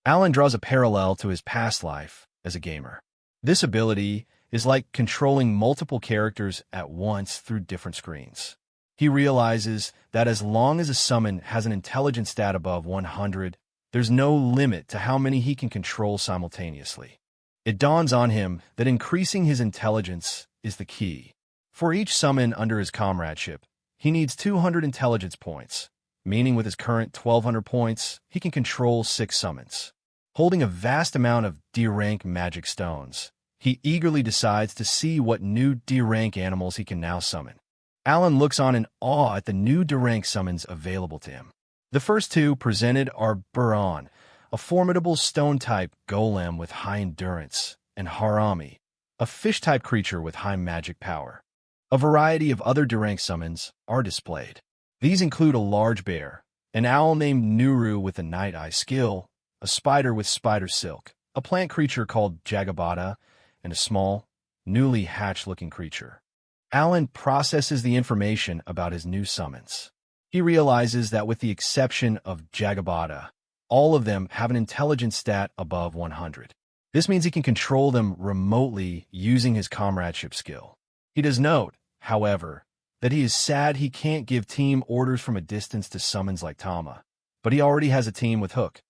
Alan draws a parallel to his past life as a gamer. This ability is like controlling multiple characters at once through different screens. He realizes that as long as a summon has an intelligence stat above 100, there's no limit to how many he can control simultaneously. It dawns on him that increasing his intelligence is the key. For each summon under his comradeship, he needs 200 intelligence points, meaning with his current 1200 points, he can control 6 summons. Holding a vast amount of D-rank magic stones, he eagerly decides to see what new D-rank animals he can now summon. Alan looks on in awe at the new D-rank summons available to him. The first two presented are Buran, a formidable stone-type golem with high endurance, and Harami, a fish-type creature with high magic power. A variety of other D-rank summons are displayed. These include a large bear, an owl named Nuru with a night eye skill, a spider with spider silk, a plant creature called Jagabata, and a small, newly hatched-looking creature. Alan processes the information about his new summons. He realizes that with the exception of Jagabata, all of them have an intelligence stat above 100. This means he can control them remotely using his comradeship skill. He does note, however, that he is sad he can't give team orders from a distance to summons like Tama, but he already has a team with Hook.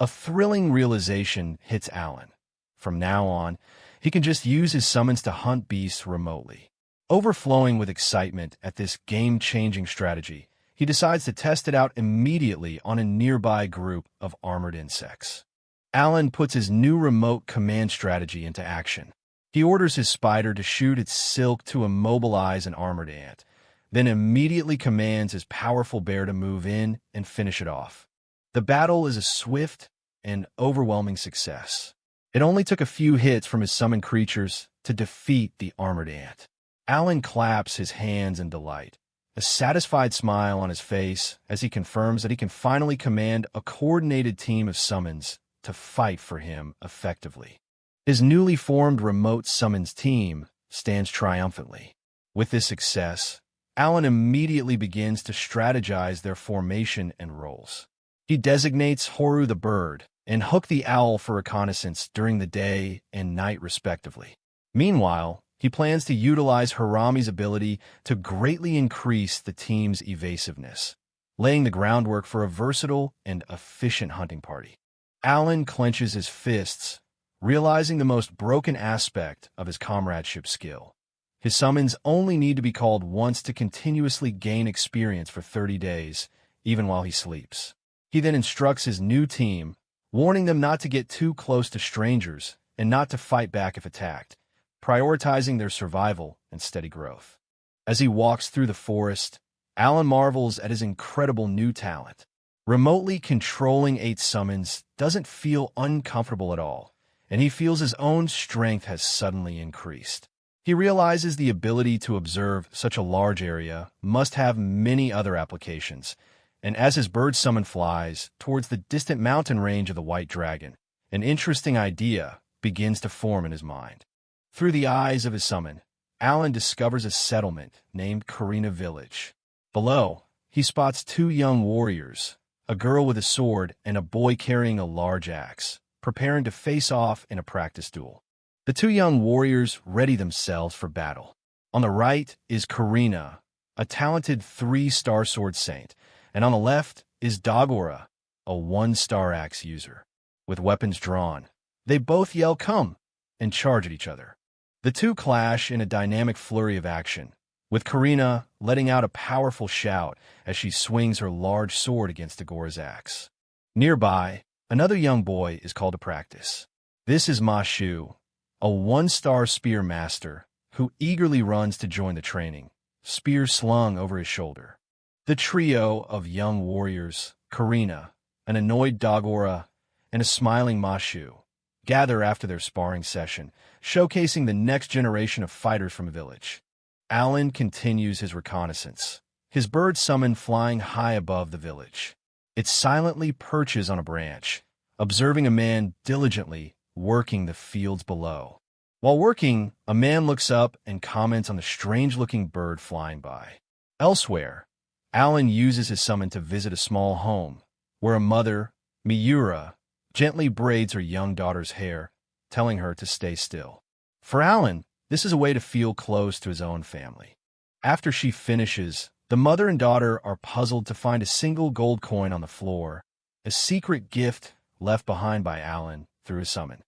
A thrilling realization hits Alan. From now on, he can just use his summons to hunt beasts remotely. Overflowing with excitement at this game-changing strategy, he decides to test it out immediately on a nearby group of armored insects. Alan puts his new remote command strategy into action. He orders his spider to shoot its silk to immobilize an armored ant, then immediately commands his powerful bear to move in and finish it off. The battle is a swift and overwhelming success. It only took a few hits from his summoned creatures to defeat the armored ant. Alan claps his hands in delight, a satisfied smile on his face as he confirms that he can finally command a coordinated team of summons to fight for him effectively. His newly formed remote summons team stands triumphantly. With this success, Alan immediately begins to strategize their formation and roles. He designates Horu the bird and Hook the owl for reconnaissance during the day and night respectively. Meanwhile, he plans to utilize Harami's ability to greatly increase the team's evasiveness, laying the groundwork for a versatile and efficient hunting party. Alan clenches his fists, realizing the most broken aspect of his comradeship skill. His summons only need to be called once to continuously gain experience for 30 days, even while he sleeps. He then instructs his new team, warning them not to get too close to strangers and not to fight back if attacked, prioritizing their survival and steady growth. As he walks through the forest, Alan marvels at his incredible new talent. Remotely controlling 8 summons doesn't feel uncomfortable at all, and he feels his own strength has suddenly increased. He realizes the ability to observe such a large area must have many other applications, and as his bird summon flies towards the distant mountain range of the White Dragon, an interesting idea begins to form in his mind. Through the eyes of his summon, Alan discovers a settlement named Karina Village. Below, he spots 2 young warriors, a girl with a sword and a boy carrying a large axe, preparing to face off in a practice duel. The 2 young warriors ready themselves for battle. On the right is Karina, a talented 3-star sword saint, and on the left is Dagora, a 1-star axe user. With weapons drawn, they both yell "Come!" and charge at each other. The 2 clash in a dynamic flurry of action, with Karina letting out a powerful shout as she swings her large sword against Dagora's axe. Nearby, another young boy is called to practice. This is Ma Shu, a 1-star spear master who eagerly runs to join the training, spear slung over his shoulder. The trio of young warriors, Karina, an annoyed Dagora, and a smiling Ma Shu, gather after their sparring session, showcasing the next generation of fighters from the village. Alan continues his reconnaissance, his bird summon flying high above the village. It silently perches on a branch, observing a man diligently working the fields below. While working, a man looks up and comments on the strange-looking bird flying by. Elsewhere, Alan uses his summon to visit a small home, where a mother, Miura, gently braids her young daughter's hair, telling her to stay still. For Alan, This is a way to feel close to his own family. After she finishes, the mother and daughter are puzzled to find a single gold coin on the floor, a secret gift left behind by Alan through his summon.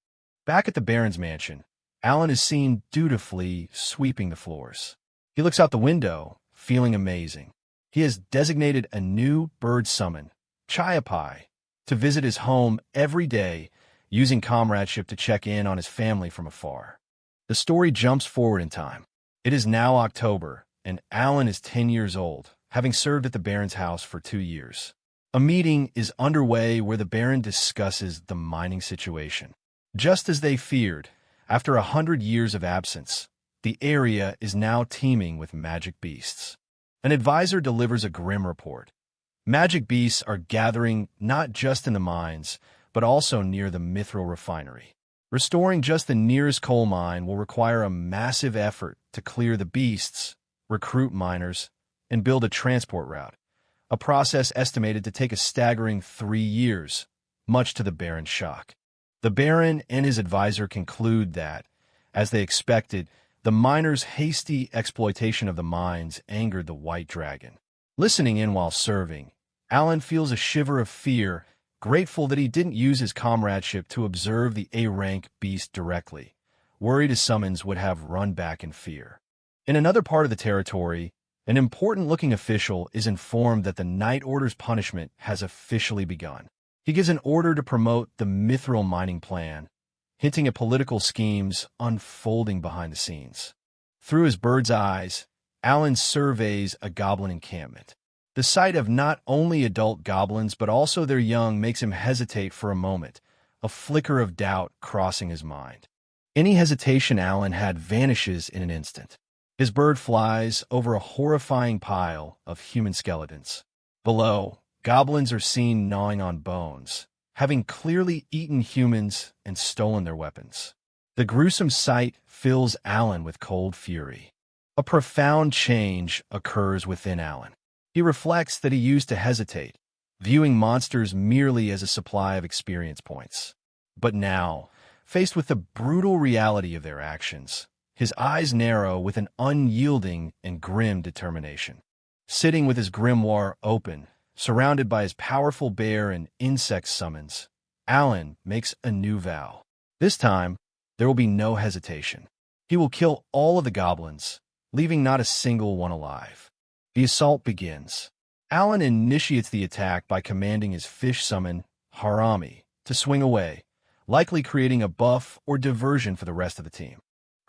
Back at the Baron's mansion, Alan is seen dutifully sweeping the floors. He looks out the window, feeling amazing. He has designated a new bird summon, Chiapai, to visit his home every day, using comradeship to check in on his family from afar. The story jumps forward in time. It is now October, and Alan is 10 years old, having served at the Baron's house for 2 years. A meeting is underway where the Baron discusses the mining situation. Just as they feared, after 100 years of absence, the area is now teeming with magic beasts. An advisor delivers a grim report. Magic beasts are gathering not just in the mines, but also near the mithril refinery. Restoring just the nearest coal mine will require a massive effort to clear the beasts, recruit miners, and build a transport route, a process estimated to take a staggering 3 years, much to the Baron's shock. The Baron and his advisor conclude that, as they expected, the miners' hasty exploitation of the mines angered the White Dragon. Listening in while serving, Alan feels a shiver of fear, grateful that he didn't use his comradeship to observe the A-rank beast directly, worried his summons would have run back in fear. In another part of the territory, an important-looking official is informed that the Night Order's punishment has officially begun. He gives an order to promote the mithril mining plan, hinting at political schemes unfolding behind the scenes. Through his bird's eyes, Alan surveys a goblin encampment. The sight of not only adult goblins but also their young makes him hesitate for a moment, a flicker of doubt crossing his mind. Any hesitation Alan had vanishes in an instant. His bird flies over a horrifying pile of human skeletons. Below, goblins are seen gnawing on bones, having clearly eaten humans and stolen their weapons. The gruesome sight fills Alan with cold fury. A profound change occurs within Alan. He reflects that he used to hesitate, viewing monsters merely as a supply of experience points. But now, faced with the brutal reality of their actions, his eyes narrow with an unyielding and grim determination. Sitting with his grimoire open, surrounded by his powerful bear and insect summons, Alan makes a new vow. This time, there will be no hesitation. He will kill all of the goblins, leaving not a single one alive. The assault begins. Alan initiates the attack by commanding his fish summon, Harami, to swing away, likely creating a buff or diversion for the rest of the team.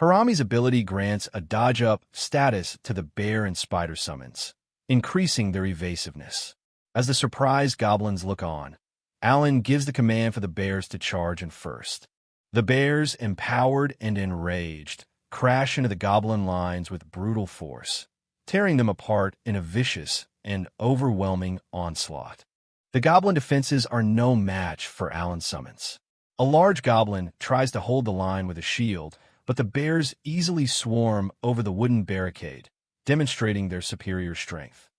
Harami's ability grants a dodge-up status to the bear and spider summons, increasing their evasiveness. As the surprised goblins look on, Alan gives the command for the bears to charge in first. The bears, empowered and enraged, crash into the goblin lines with brutal force, tearing them apart in a vicious and overwhelming onslaught. The goblin defenses are no match for Alan's summons. A large goblin tries to hold the line with a shield, but the bears easily swarm over the wooden barricade, demonstrating their superior strength.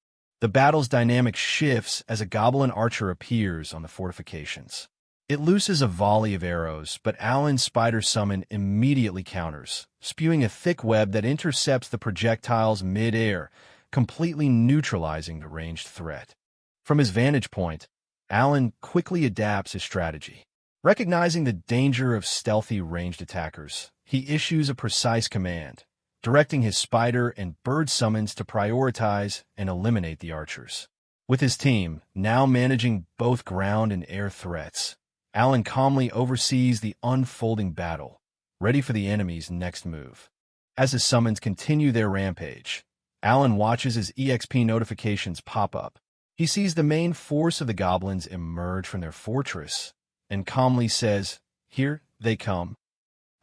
The battle's dynamic shifts as a goblin archer appears on the fortifications. It looses a volley of arrows, but Alan's spider summon immediately counters, spewing a thick web that intercepts the projectiles mid-air, completely neutralizing the ranged threat. From his vantage point, Alan quickly adapts his strategy. Recognizing the danger of stealthy ranged attackers, he issues a precise command, directing his spider and bird summons to prioritize and eliminate the archers. With his team now managing both ground and air threats, Alan calmly oversees the unfolding battle, ready for the enemy's next move. As his summons continue their rampage, Alan watches his EXP notifications pop up. He sees the main force of the goblins emerge from their fortress and calmly says, "Here they come."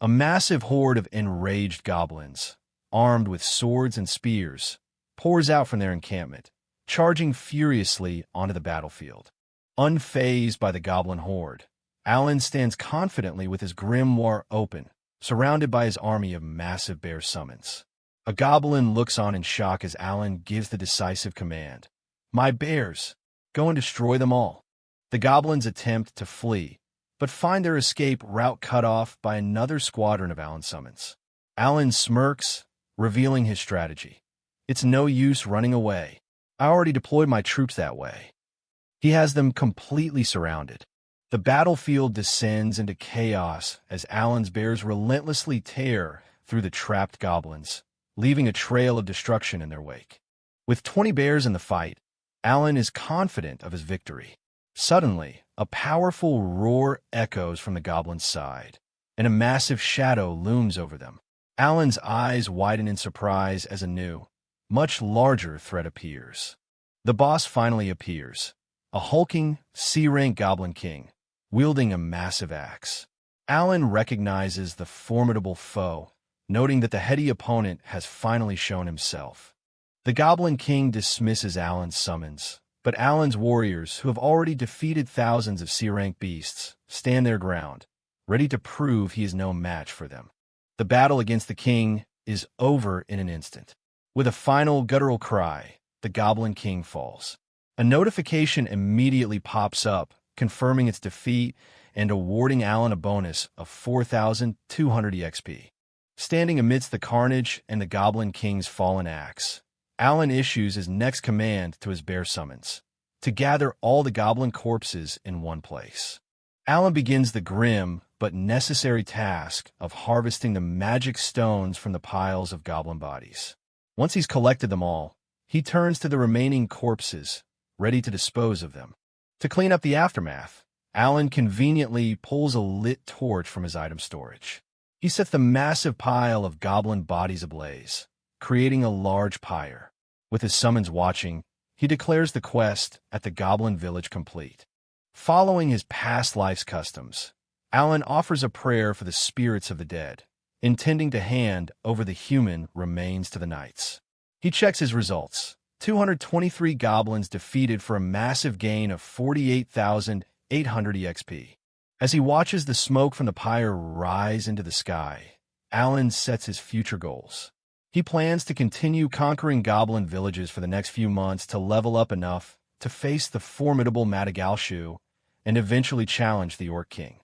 A massive horde of enraged goblins, armed with swords and spears, pours out from their encampment, charging furiously onto the battlefield. Unfazed by the goblin horde, Alan stands confidently with his grimoire open, surrounded by his army of massive bear summons. A goblin looks on in shock as Alan gives the decisive command, "My bears, go and destroy them all." The goblins attempt to flee, but find their escape route cut off by another squadron of Alan summons. Alan smirks, revealing his strategy. It's no use running away. I already deployed my troops that way. He has them completely surrounded. The battlefield descends into chaos as Alan's bears relentlessly tear through the trapped goblins, leaving a trail of destruction in their wake. With 20 bears in the fight, Alan is confident of his victory. Suddenly, a powerful roar echoes from the goblins' side, and a massive shadow looms over them. Alan's eyes widen in surprise as a new, much larger threat appears. The boss finally appears, a hulking, C-rank goblin king, wielding a massive axe. Alan recognizes the formidable foe, noting that the heady opponent has finally shown himself. The Goblin King dismisses Alan's summons, but Alan's warriors, who have already defeated thousands of C-rank beasts, stand their ground, ready to prove he is no match for them. The battle against the king is over in an instant. With a final guttural cry, the Goblin King falls. A notification immediately pops up, confirming its defeat and awarding Alan a bonus of 4,200 EXP. Standing amidst the carnage and the Goblin King's fallen axe, Alan issues his next command to his bear summons, to gather all the goblin corpses in one place. Alan begins the grim but necessary task of harvesting the magic stones from the piles of goblin bodies. Once he's collected them all, he turns to the remaining corpses, ready to dispose of them. To clean up the aftermath, Alan conveniently pulls a lit torch from his item storage. He sets the massive pile of goblin bodies ablaze, creating a large pyre. With his summons watching, he declares the quest at the goblin village complete. Following his past life's customs, Alan offers a prayer for the spirits of the dead, intending to hand over the human remains to the knights. He checks his results. 223 goblins defeated for a massive gain of 48,800 EXP. As he watches the smoke from the pyre rise into the sky, Alan sets his future goals. He plans to continue conquering goblin villages for the next few months to level up enough to face the formidable Madagashu and eventually challenge the Orc King.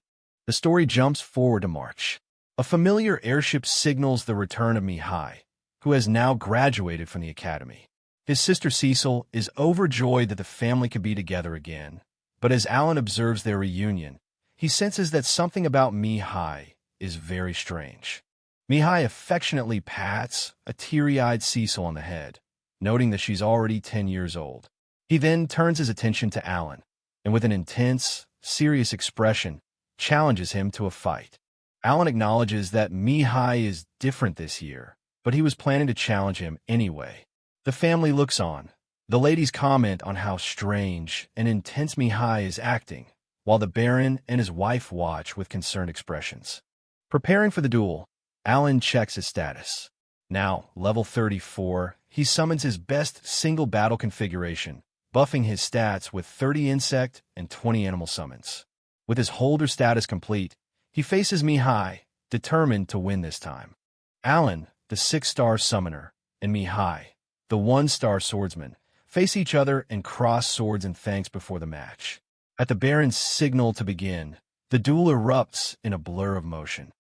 The story jumps forward to March. A familiar airship signals the return of Mihai, who has now graduated from the academy. His sister Cecil is overjoyed that the family could be together again, but as Alan observes their reunion, he senses that something about Mihai is very strange. Mihai affectionately pats a teary-eyed Cecil on the head, noting that she's already 10 years old. He then turns his attention to Alan, and with an intense, serious expression, challenges him to a fight. Alan acknowledges that Mihai is different this year, but he was planning to challenge him anyway. The family looks on. The ladies comment on how strange and intense Mihai is acting, while the Baron and his wife watch with concerned expressions. Preparing for the duel, Alan checks his status. Now, level 34, he summons his best single battle configuration, buffing his stats with 30 insect and 20 animal summons. With his holder status complete, he faces Mihai, determined to win this time. Alan, the 6-star summoner, and Mihai, the 1-star swordsman, face each other and cross swords and thanks before the match. At the Baron's signal to begin, the duel erupts in a blur of motion.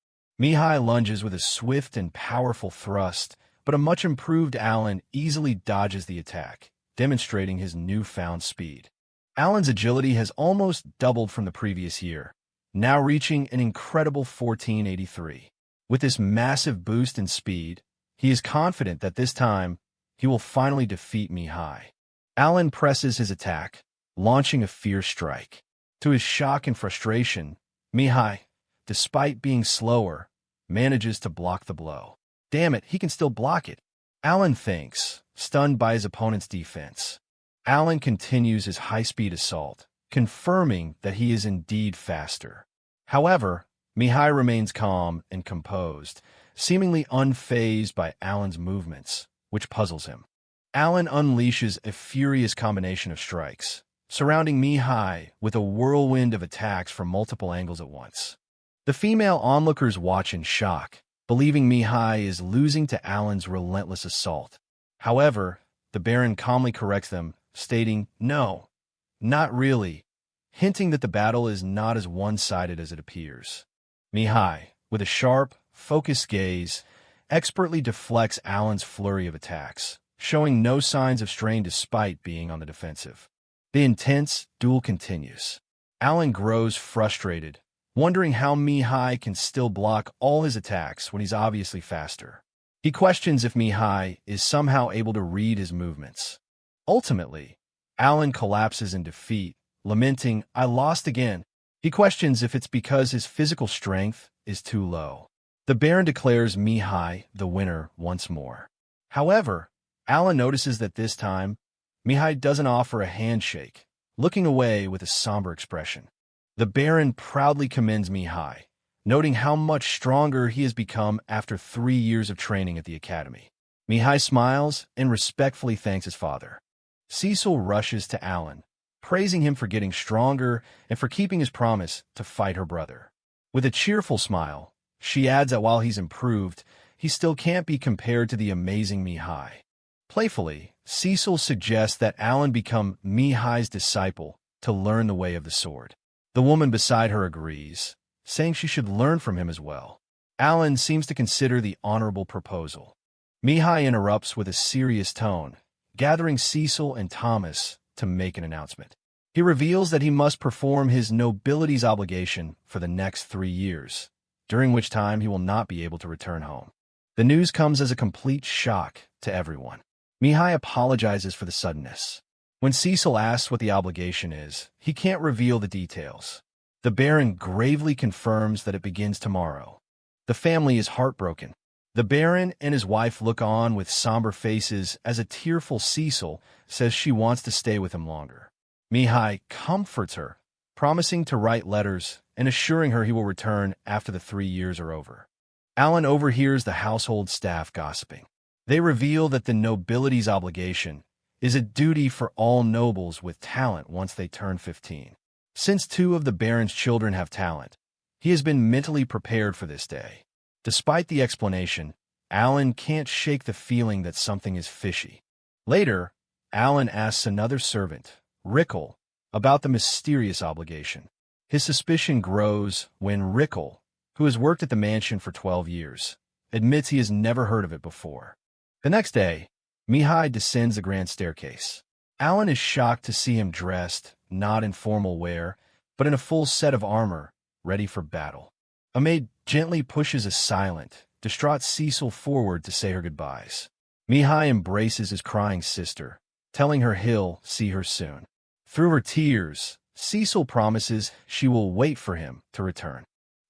Mihai lunges with a swift and powerful thrust, but a much-improved Alan easily dodges the attack, demonstrating his newfound speed. Alan's agility has almost doubled from the previous year, now reaching an incredible 1483. With this massive boost in speed, he is confident that this time he will finally defeat Mihai. Alan presses his attack, launching a fierce strike. To his shock and frustration, Mihai, despite being slower, manages to block the blow. Damn it, he can still block it. Alan thinks, stunned by his opponent's defense. Alan continues his high-speed assault, confirming that he is indeed faster. However, Mihai remains calm and composed, seemingly unfazed by Alan's movements, which puzzles him. Alan unleashes a furious combination of strikes, surrounding Mihai with a whirlwind of attacks from multiple angles at once. The female onlookers watch in shock, believing Mihai is losing to Alan's relentless assault. However, the Baron calmly corrects them, stating, "No, not really," hinting that the battle is not as one-sided as it appears. Mihai, with a sharp, focused gaze, expertly deflects Alan's flurry of attacks, showing no signs of strain despite being on the defensive. The intense duel continues. Alan grows frustrated, wondering how Mihai can still block all his attacks when he's obviously faster. He questions if Mihai is somehow able to read his movements. Ultimately, Alan collapses in defeat, lamenting, "I lost again." He questions if it's because his physical strength is too low. The Baron declares Mihai the winner once more. However, Alan notices that this time, Mihai doesn't offer a handshake, looking away with a somber expression. The Baron proudly commends Mihai, noting how much stronger he has become after 3 years of training at the academy. Mihai smiles and respectfully thanks his father. Cecil rushes to Alan, praising him for getting stronger and for keeping his promise to fight her brother. With a cheerful smile, she adds that while he's improved, he still can't be compared to the amazing Mihai. Playfully, Cecil suggests that Alan become Mihai's disciple to learn the way of the sword. The woman beside her agrees, saying she should learn from him as well. Alan seems to consider the honorable proposal. Mihai interrupts with a serious tone, gathering Cecil and Thomas to make an announcement. He reveals that he must perform his nobility's obligation for the next 3 years, during which time he will not be able to return home. The news comes as a complete shock to everyone. Mihai apologizes for the suddenness. When Cecil asks what the obligation is, he can't reveal the details. The Baron gravely confirms that it begins tomorrow. The family is heartbroken. The Baron and his wife look on with somber faces as a tearful Cecil says she wants to stay with him longer. Mihai comforts her, promising to write letters and assuring her he will return after the 3 years are over. Alan overhears the household staff gossiping. They reveal that the nobility's obligation is a duty for all nobles with talent once they turn 15. Since 2 of the Baron's children have talent, he has been mentally prepared for this day. Despite the explanation, Alan can't shake the feeling that something is fishy. Later, Alan asks another servant, Rickle, about the mysterious obligation. His suspicion grows when Rickle, who has worked at the mansion for 12 years, admits he has never heard of it before. The next day, Mihai descends the grand staircase. Alan is shocked to see him dressed, not in formal wear, but in a full set of armor, ready for battle. A maid gently pushes a silent, distraught Cecil forward to say her goodbyes. Mihai embraces his crying sister, telling her he'll see her soon. Through her tears, Cecil promises she will wait for him to return.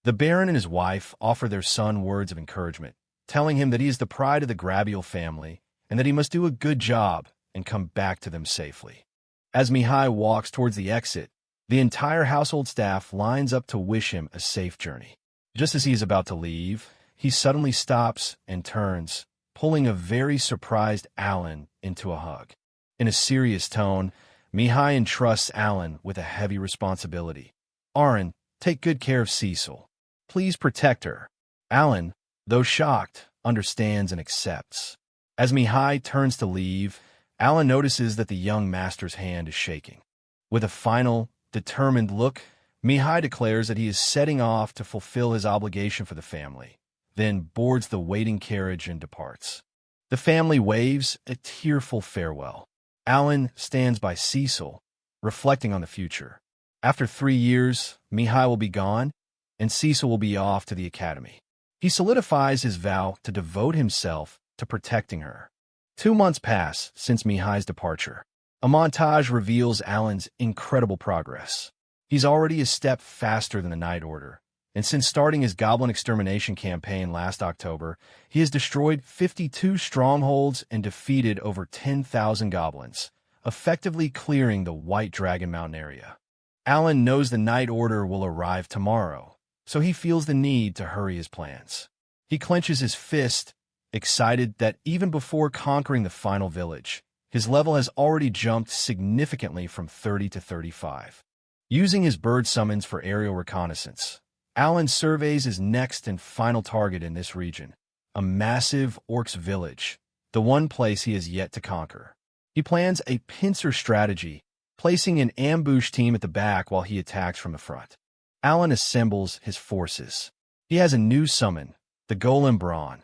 The Baron and his wife offer their son words of encouragement, telling him that he is the pride of the Grabiel family and that he must do a good job and come back to them safely. As Mihai walks towards the exit, the entire household staff lines up to wish him a safe journey. Just as he is about to leave, he suddenly stops and turns, pulling a very surprised Alan into a hug. In a serious tone, Mihai entrusts Alan with a heavy responsibility. "Aran, take good care of Cecil. Please protect her." Alan, though shocked, understands and accepts. As Mihai turns to leave, Alan notices that the young master's hand is shaking. With a final, determined look, Mihai declares that he is setting off to fulfill his obligation for the family, then boards the waiting carriage and departs. The family waves a tearful farewell. Alan stands by Cecil, reflecting on the future. After 3 years, Mihai will be gone, and Cecil will be off to the academy. He solidifies his vow to devote himself to protecting her. 2 months pass since Mihai's departure. A montage reveals Alan's incredible progress. He's already a step faster than the Night Order, and since starting his goblin extermination campaign last October, he has destroyed 52 strongholds and defeated over 10,000 goblins, effectively clearing the White Dragon Mountain area. Alan knows the Night Order will arrive tomorrow, so he feels the need to hurry his plans. He clenches his fist, excited that even before conquering the final village, his level has already jumped significantly from 30 to 35. Using his bird summons for aerial reconnaissance, Alan surveys his next and final target in this region, a massive Orcs village, the one place he has yet to conquer. He plans a pincer strategy, placing an ambush team at the back while he attacks from the front. Alan assembles his forces. He has a new summon, the Golem Brawn,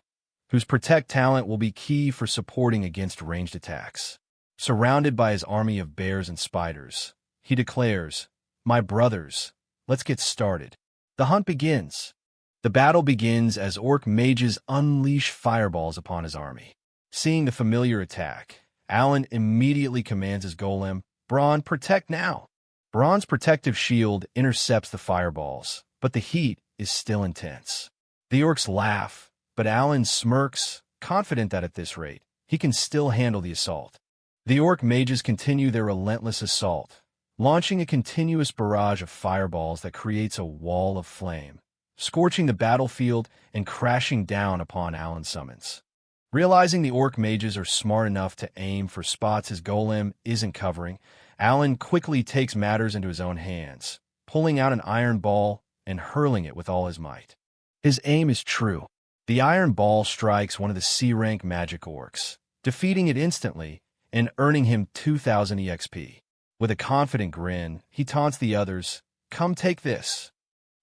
whose protect talent will be key for supporting against ranged attacks. Surrounded by his army of bears and spiders, he declares, "My brothers, let's get started." The hunt begins. The battle begins as orc mages unleash fireballs upon his army. Seeing the familiar attack, Alan immediately commands his golem, "Brawn, protect now!" Brawn's protective shield intercepts the fireballs, but the heat is still intense. The orcs laugh, but Alan smirks, confident that at this rate, he can still handle the assault. The orc mages continue their relentless assault, launching a continuous barrage of fireballs that creates a wall of flame, scorching the battlefield and crashing down upon Alan's summons. Realizing the orc mages are smart enough to aim for spots his golem isn't covering, Alan quickly takes matters into his own hands, pulling out an iron ball and hurling it with all his might. His aim is true. The iron ball strikes one of the C-rank magic orcs, defeating it instantly and earning him 2,000 EXP. With a confident grin, he taunts the others, "Come take this."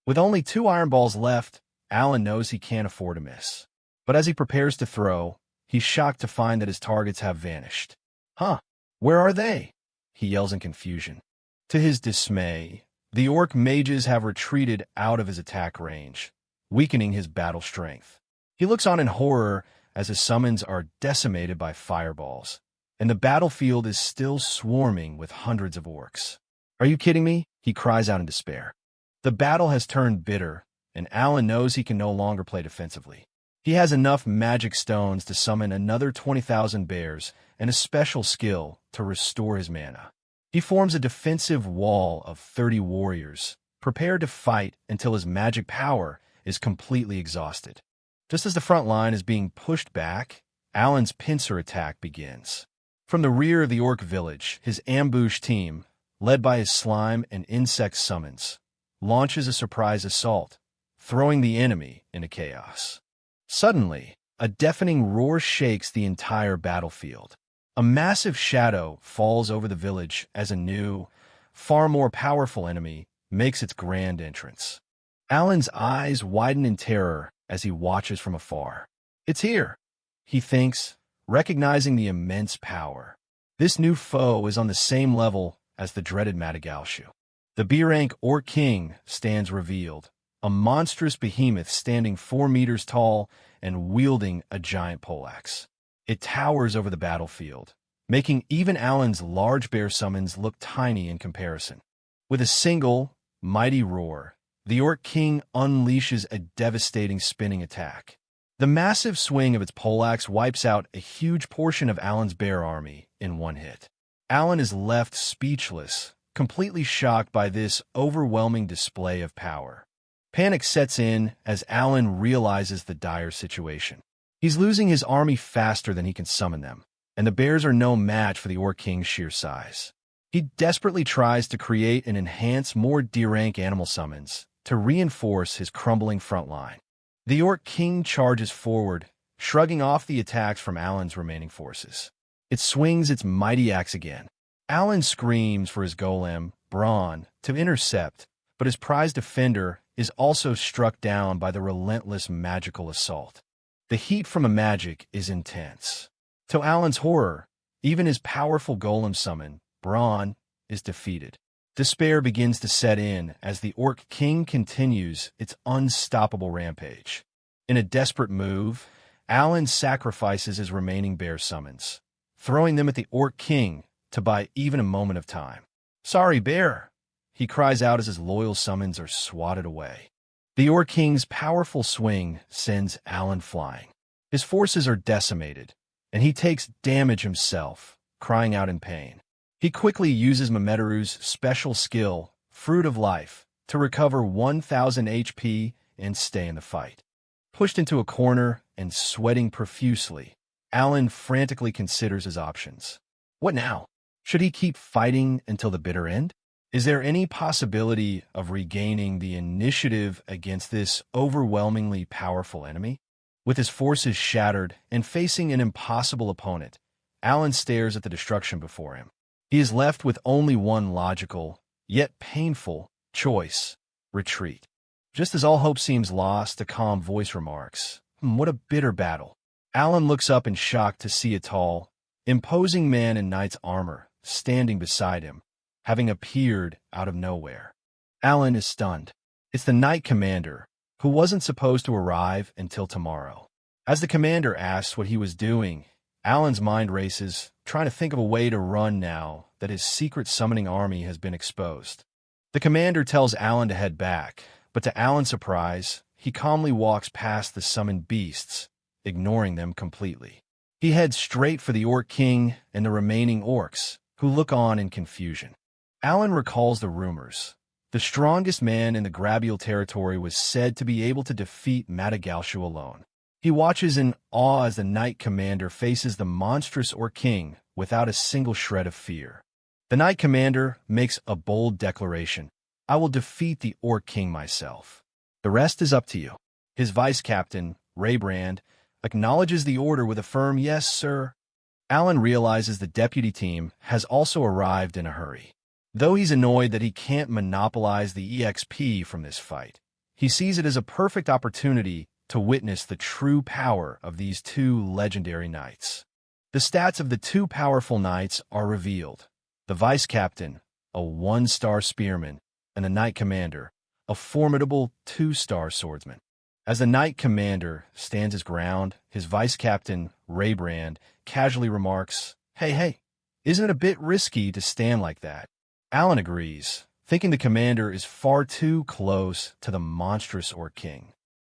With only 2 iron balls left, Alan knows he can't afford to miss. But as he prepares to throw, he's shocked to find that his targets have vanished. "Huh, where are they?" he yells in confusion. To his dismay, the orc mages have retreated out of his attack range, weakening his battle strength. He looks on in horror as his summons are decimated by fireballs, and the battlefield is still swarming with hundreds of orcs. "Are you kidding me?" he cries out in despair. The battle has turned bitter, and Alan knows he can no longer play defensively. He has enough magic stones to summon another 20,000 bears and a special skill to restore his mana. He forms a defensive wall of 30 warriors, prepared to fight until his magic power is completely exhausted. Just as the front line is being pushed back, Alan's pincer attack begins. From the rear of the orc village, his ambush team, led by his slime and insect summons, launches a surprise assault, throwing the enemy into chaos. Suddenly, a deafening roar shakes the entire battlefield. A massive shadow falls over the village as a new, far more powerful enemy makes its grand entrance. Alan's eyes widen in terror as he watches from afar. "It's here," he thinks, recognizing the immense power. This new foe is on the same level as the dreaded Madagashu. The B-rank Orc King stands revealed, a monstrous behemoth standing 4 meters tall and wielding a giant poleaxe. It towers over the battlefield, making even Alan's large bear summons look tiny in comparison. With a single, mighty roar, the Orc King unleashes a devastating spinning attack. The massive swing of its poleaxe wipes out a huge portion of Alan's bear army in one hit. Alan is left speechless, completely shocked by this overwhelming display of power. Panic sets in as Alan realizes the dire situation. He's losing his army faster than he can summon them, and the bears are no match for the Orc King's sheer size. He desperately tries to create and enhance more D-rank animal summons to reinforce his crumbling front line. The Orc King charges forward, shrugging off the attacks from Alan's remaining forces. It swings its mighty axe again. Alan screams for his golem, Brawn, to intercept, but his prized defender is also struck down by the relentless magical assault. The heat from a magic is intense. To Alan's horror, even his powerful golem summon, Brawn, is defeated. Despair begins to set in as the Orc King continues its unstoppable rampage. In a desperate move, Alan sacrifices his remaining bear summons, throwing them at the Orc King to buy even a moment of time. "Sorry, bear," he cries out as his loyal summons are swatted away. The Orc King's powerful swing sends Alan flying. His forces are decimated, and he takes damage himself, crying out in pain. He quickly uses Mameteru's special skill, Fruit of Life, to recover 1,000 HP and stay in the fight. Pushed into a corner and sweating profusely, Alan frantically considers his options. What now? Should he keep fighting until the bitter end? Is there any possibility of regaining the initiative against this overwhelmingly powerful enemy? With his forces shattered and facing an impossible opponent, Alan stares at the destruction before him. He is left with only one logical, yet painful, choice: retreat. Just as all hope seems lost, a calm voice remarks, "What a bitter battle. Alan looks up in shock to see a tall, imposing man in knight's armor standing beside him, having appeared out of nowhere. Alan is stunned. It's the knight commander, who wasn't supposed to arrive until tomorrow. As the commander asks what he was doing, Alan's mind races, trying to think of a way to run now that his secret summoning army has been exposed. The commander tells Alan to head back, but to Alan's surprise, he calmly walks past the summoned beasts, ignoring them completely. He heads straight for the Orc King and the remaining orcs, who look on in confusion. Alan recalls the rumors. The strongest man in the Grabial territory was said to be able to defeat Madagascar alone. He watches in awe as the Knight Commander faces the monstrous Orc King without a single shred of fear. The Knight Commander makes a bold declaration. I will defeat the Orc King myself. The rest is up to you. His vice captain, Raybrand, acknowledges the order with a firm yes, sir. Alan realizes the deputy team has also arrived in a hurry. Though he's annoyed that he can't monopolize the EXP from this fight, he sees it as a perfect opportunity to witness the true power of these two legendary knights. The stats of the two powerful knights are revealed. The vice captain, a 1-star spearman, and the knight commander, a formidable 2-star swordsman. As the knight commander stands his ground, his vice captain, Raybrand, casually remarks, Hey, isn't it a bit risky to stand like that? Alan agrees, thinking the commander is far too close to the monstrous Orc King.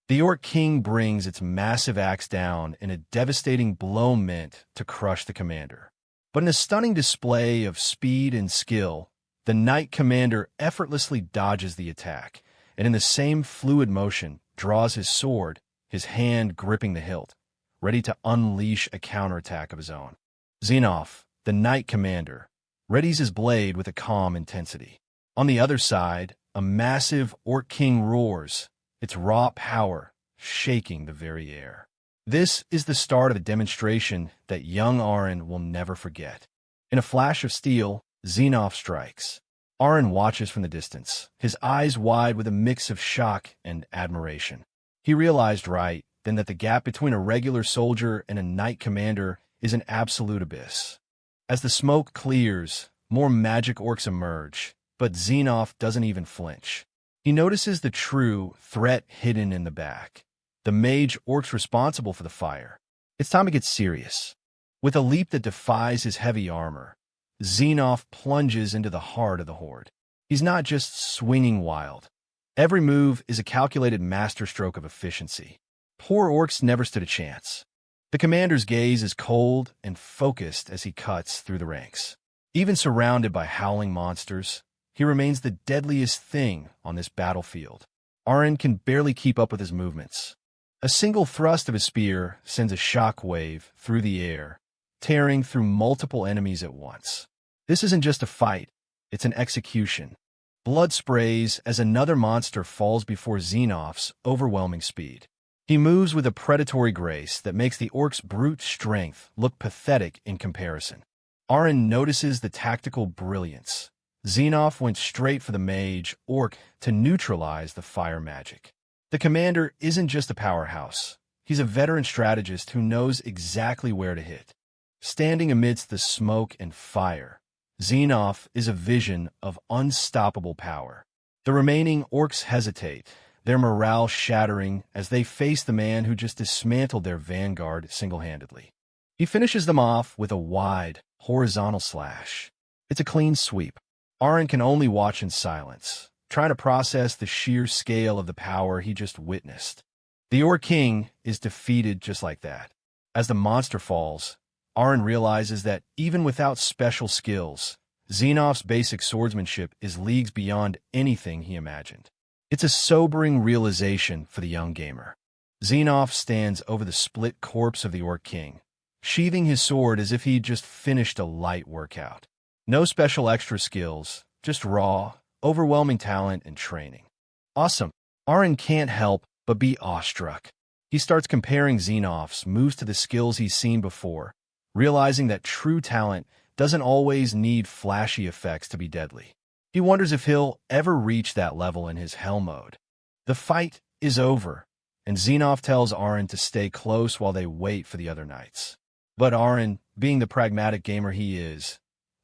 The Orc King brings its massive axe down in a devastating blow meant to crush the commander. But in a stunning display of speed and skill, the knight commander effortlessly dodges the attack, and in the same fluid motion, draws his sword, his hand gripping the hilt, ready to unleash a counterattack of his own. Xenoph, the knight commander, readies his blade with a calm intensity. On the other side, a massive Orc King roars, its raw power shaking the very air. This is the start of a demonstration that young Arin will never forget. In a flash of steel, Xenoph strikes. Arin watches from the distance, his eyes wide with a mix of shock and admiration. He realized right then that the gap between a regular soldier and a knight commander is an absolute abyss. As the smoke clears, more magic orcs emerge, but Xenoph doesn't even flinch. He notices the true threat hidden in the back. The mage orcs responsible for the fire. It's time to get serious. With a leap that defies his heavy armor, Xenoph plunges into the heart of the horde. He's not just swinging wild. Every move is a calculated masterstroke of efficiency. Poor orcs never stood a chance. The commander's gaze is cold and focused as he cuts through the ranks. Even surrounded by howling monsters, he remains the deadliest thing on this battlefield. Arin can barely keep up with his movements. A single thrust of his spear sends a shockwave through the air, tearing through multiple enemies at once. This isn't just a fight, it's an execution. Blood sprays as another monster falls before Xenoph's overwhelming speed. He moves with a predatory grace that makes the orc's brute strength look pathetic in comparison. Arin notices the tactical brilliance. Xenoph went straight for the mage orc to neutralize the fire magic. The commander isn't just a powerhouse. He's a veteran strategist who knows exactly where to hit. Standing amidst the smoke and fire, Xenoph is a vision of unstoppable power. The remaining orcs hesitate, their morale shattering as they face the man who just dismantled their vanguard single-handedly. He finishes them off with a wide, horizontal slash. It's a clean sweep. Arin can only watch in silence, trying to process the sheer scale of the power he just witnessed. The Orc King is defeated just like that. As the monster falls, Arin realizes that even without special skills, Xenoph's basic swordsmanship is leagues beyond anything he imagined. It's a sobering realization for the young gamer. Xenoph stands over the split corpse of the Orc King, sheathing his sword as if he'd just finished a light workout. No special extra skills, just raw, overwhelming talent and training. Awesome. Arin can't help but be awestruck. He starts comparing Xenoph's moves to the skills he's seen before, realizing that true talent doesn't always need flashy effects to be deadly. He wonders if he'll ever reach that level in his hell mode. The fight is over, and Xenoph tells Aaron to stay close while they wait for the other knights. But Aaron, being the pragmatic gamer he is,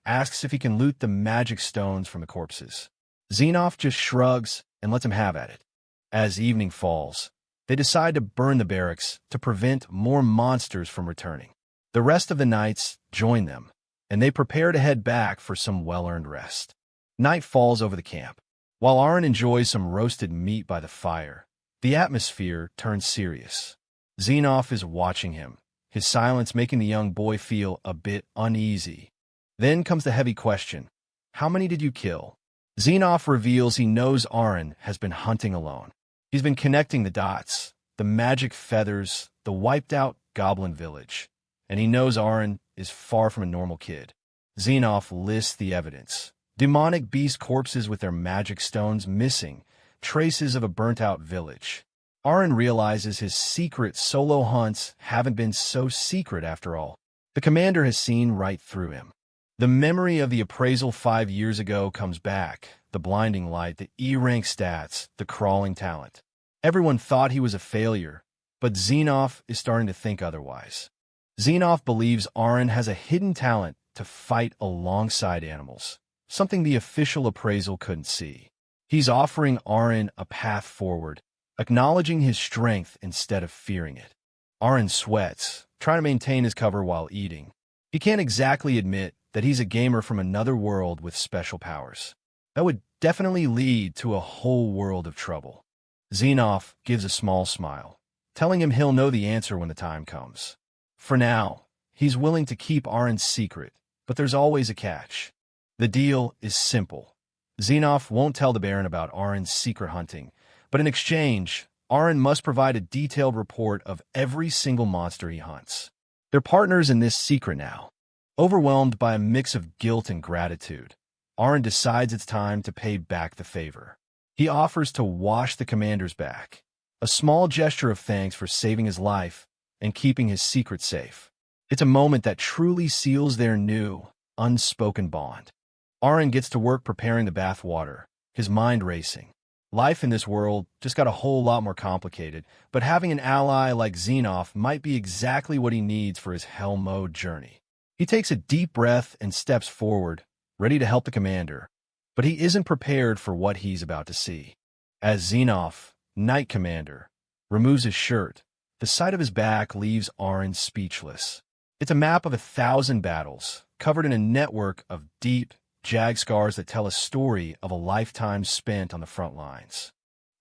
asks if he can loot the magic stones from the corpses. Xenoph just shrugs and lets him have at it. As evening falls, they decide to burn the barracks to prevent more monsters from returning. The rest of the knights join them, and they prepare to head back for some well-earned rest. Night falls over the camp. While Aaron enjoys some roasted meat by the fire, the atmosphere turns serious. Xenoph is watching him, his silence making the young boy feel a bit uneasy. Then comes the heavy question: how many did you kill? Xenoph reveals he knows Aaron has been hunting alone. He's been connecting the dots, the magic feathers, the wiped-out goblin village, and he knows Aaron is far from a normal kid. Xenoph lists the evidence: demonic beast corpses with their magic stones missing, traces of a burnt-out village. Aaron realizes his secret solo hunts haven't been so secret after all. The commander has seen right through him. The memory of the appraisal 5 years ago comes back, the blinding light, the E-rank stats, the crawling talent. Everyone thought he was a failure, but Xenoph is starting to think otherwise. Xenoph believes Aaron has a hidden talent to fight alongside animals, something the official appraisal couldn't see. He's offering Aaron a path forward, acknowledging his strength instead of fearing it. Aaron sweats, trying to maintain his cover while eating. He can't exactly admit that he's a gamer from another world with special powers. That would definitely lead to a whole world of trouble. Xenoph gives a small smile, telling him he'll know the answer when the time comes. For now, he's willing to keep Aaron's secret, but there's always a catch. The deal is simple. Xenoph won't tell the Baron about Aaron's secret hunting, but in exchange, Aaron must provide a detailed report of every single monster he hunts. They're partners in this secret now. Overwhelmed by a mix of guilt and gratitude, Aaron decides it's time to pay back the favor. He offers to wash the commander's back, a small gesture of thanks for saving his life and keeping his secret safe. It's a moment that truly seals their new, unspoken bond. Aaron gets to work preparing the bath water, his mind racing. Life in this world just got a whole lot more complicated, but having an ally like Xenoph might be exactly what he needs for his hell mode journey. He takes a deep breath and steps forward, ready to help the commander, but he isn't prepared for what he's about to see. As Xenoph, Knight Commander, removes his shirt, the sight of his back leaves Aaron speechless. It's a map of 1,000 battles, covered in a network of deep, jagged scars that tell a story of a lifetime spent on the front lines.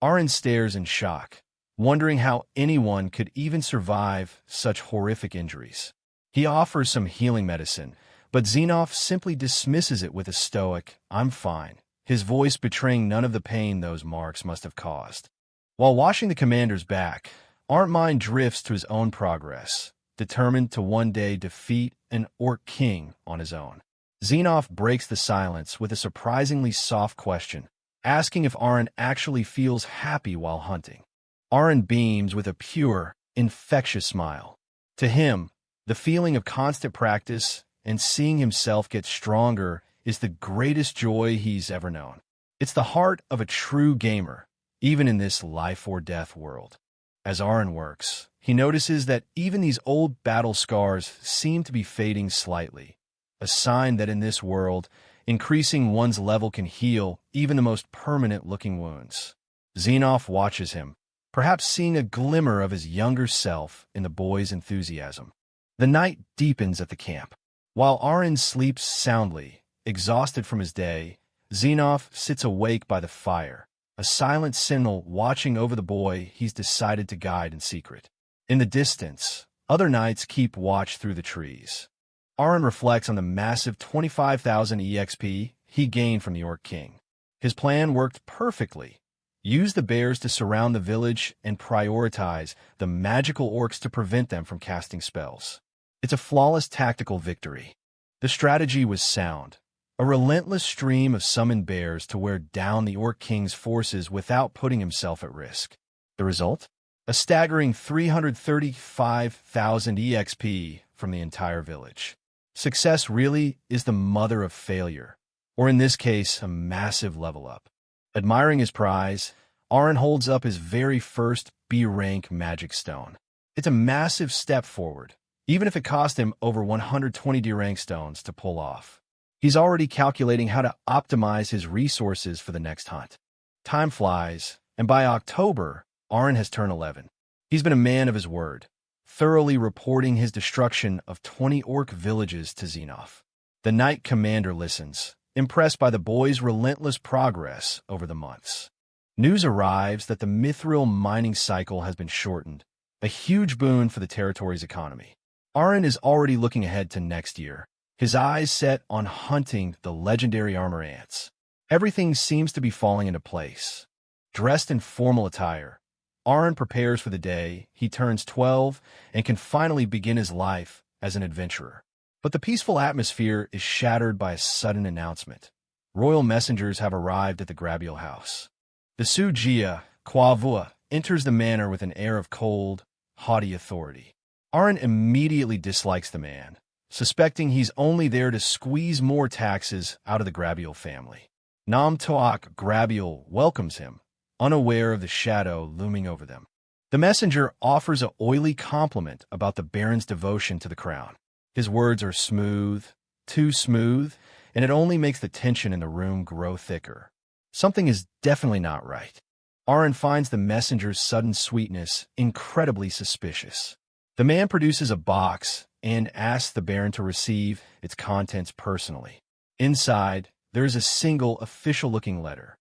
Aaron stares in shock, wondering how anyone could even survive such horrific injuries. He offers some healing medicine, but Xenoph simply dismisses it with a stoic, "I'm fine," his voice betraying none of the pain those marks must have caused. While washing the commander's back, Aaron's mind drifts to his own progress, determined to one day defeat an Orc king on his own. Xenoph breaks the silence with a surprisingly soft question, asking if Aaron actually feels happy while hunting. Aaron beams with a pure, infectious smile. To him, the feeling of constant practice and seeing himself get stronger is the greatest joy he's ever known. It's the heart of a true gamer, even in this life-or-death world. As Aaron works, he notices that even these old battle scars seem to be fading slightly, a sign that in this world, increasing one's level can heal even the most permanent-looking wounds. Xenoph watches him, perhaps seeing a glimmer of his younger self in the boy's enthusiasm. The night deepens at the camp. While Aaron sleeps soundly, exhausted from his day, Xenoph sits awake by the fire, a silent sentinel watching over the boy he's decided to guide in secret. In the distance, other knights keep watch through the trees. Aaron reflects on the massive 25,000 EXP he gained from the Orc King. His plan worked perfectly. Use the bears to surround the village and prioritize the magical orcs to prevent them from casting spells. It's a flawless tactical victory. The strategy was sound. A relentless stream of summoned bears to wear down the Orc King's forces without putting himself at risk. The result? A staggering 335,000 EXP from the entire village. Success really is the mother of failure, or in this case, a massive level up. Admiring his prize, Arin holds up his very first B-rank magic stone. It's a massive step forward, even if it cost him over 120 D-rank stones to pull off. He's already calculating how to optimize his resources for the next hunt. Time flies, and by October, Arin has turned 11. He's been a man of his word, thoroughly reporting his destruction of 20 orc villages to Xenoph. The Knight Commander listens, impressed by the boy's relentless progress over the months. News arrives that the mithril mining cycle has been shortened, a huge boon for the territory's economy. Arin is already looking ahead to next year, his eyes set on hunting the legendary armor ants. Everything seems to be falling into place. Dressed in formal attire, Arin prepares for the day he turns 12 and can finally begin his life as an adventurer. But the peaceful atmosphere is shattered by a sudden announcement. Royal messengers have arrived at the Grabiel house. The Sujia, Kwavua, enters the manor with an air of cold, haughty authority. Arin immediately dislikes the man, suspecting he's only there to squeeze more taxes out of the Grabiel family. Nam Toak Grabiel welcomes him, unaware of the shadow looming over them. The messenger offers an oily compliment about the Baron's devotion to the crown. His words are smooth, too smooth, and it only makes the tension in the room grow thicker. Something is definitely not right. Arin finds the messenger's sudden sweetness incredibly suspicious. The man produces a box and asks the Baron to receive its contents personally. Inside, there is a single official-looking letter.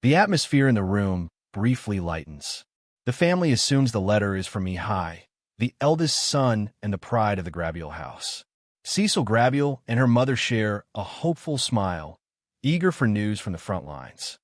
The atmosphere in the room briefly lightens. The family assumes the letter is from Mihai, the eldest son and the pride of the Grabiel house. Cecil Grabiel and her mother share a hopeful smile, eager for news from the front lines.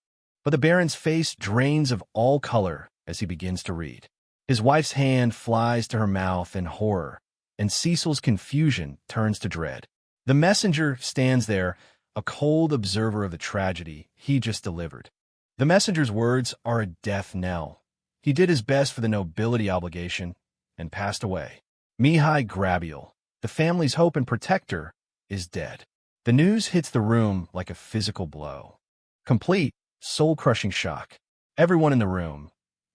But the Baron's face drains of all color as he begins to read. His wife's hand flies to her mouth in horror, and Cecil's confusion turns to dread. The messenger stands there, a cold observer of the tragedy he just delivered. The messenger's words are a death knell. He did his best for the nobility obligation and passed away. Mihai Grabiel, the family's hope and protector, is dead. The news hits the room like a physical blow. Complete, soul-crushing shock. Everyone in the room,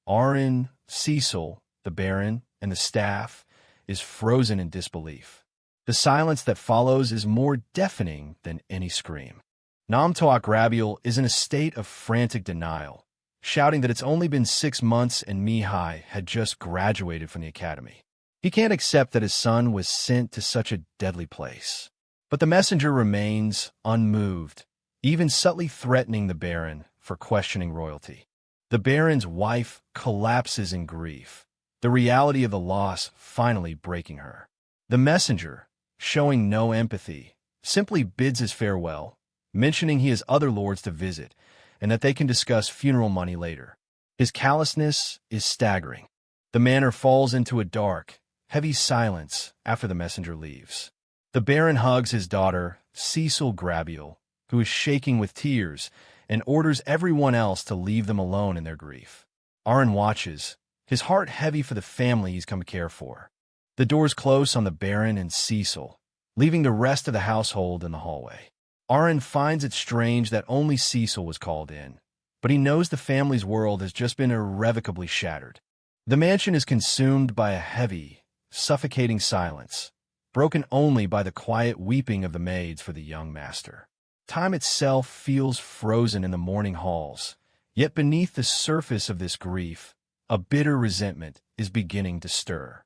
Arin, Cecil, the Baron, and the staff, is frozen in disbelief. The silence that follows is more deafening than any scream. Namtoak Grabiel is in a state of frantic denial, shouting that it's only been 6 months and Mihai had just graduated from the academy. He can't accept that his son was sent to such a deadly place. But the messenger remains unmoved, even subtly threatening the Baron for questioning royalty. The Baron's wife collapses in grief, the reality of the loss finally breaking her. The messenger, showing no empathy, simply bids his farewell, mentioning he has other lords to visit and that they can discuss funeral money later. His callousness is staggering. The manor falls into a dark, heavy silence after the messenger leaves. The Baron hugs his daughter, Cecil Grabiel, who is shaking with tears, and orders everyone else to leave them alone in their grief. Arin watches, his heart heavy for the family he's come to care for. The doors close on the Baron and Cecil, leaving the rest of the household in the hallway. Arin finds it strange that only Cecil was called in, but he knows the family's world has just been irrevocably shattered. The mansion is consumed by a heavy, suffocating silence, broken only by the quiet weeping of the maids for the young master. Time itself feels frozen in the mourning halls, yet beneath the surface of this grief, a bitter resentment is beginning to stir.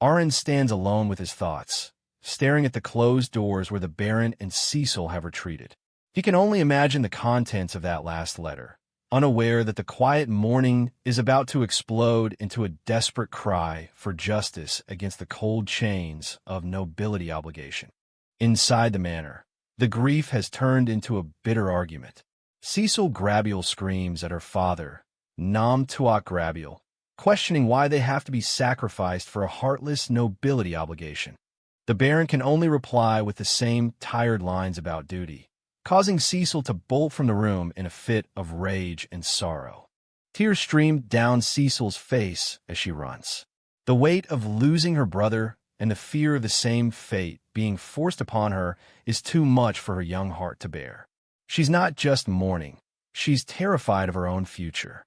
Arin stands alone with his thoughts, staring at the closed doors where the Baron and Cecil have retreated. He can only imagine the contents of that last letter, unaware that the quiet mourning is about to explode into a desperate cry for justice against the cold chains of nobility obligation. Inside the manor, the grief has turned into a bitter argument. Cecil Grabiel screams at her father, Nam Tuak Grabiel, questioning why they have to be sacrificed for a heartless nobility obligation. The Baron can only reply with the same tired lines about duty, causing Cecil to bolt from the room in a fit of rage and sorrow. Tears stream down Cecil's face as she runs. The weight of losing her brother and the fear of the same fate being forced upon her is too much for her young heart to bear. She's not just mourning, she's terrified of her own future.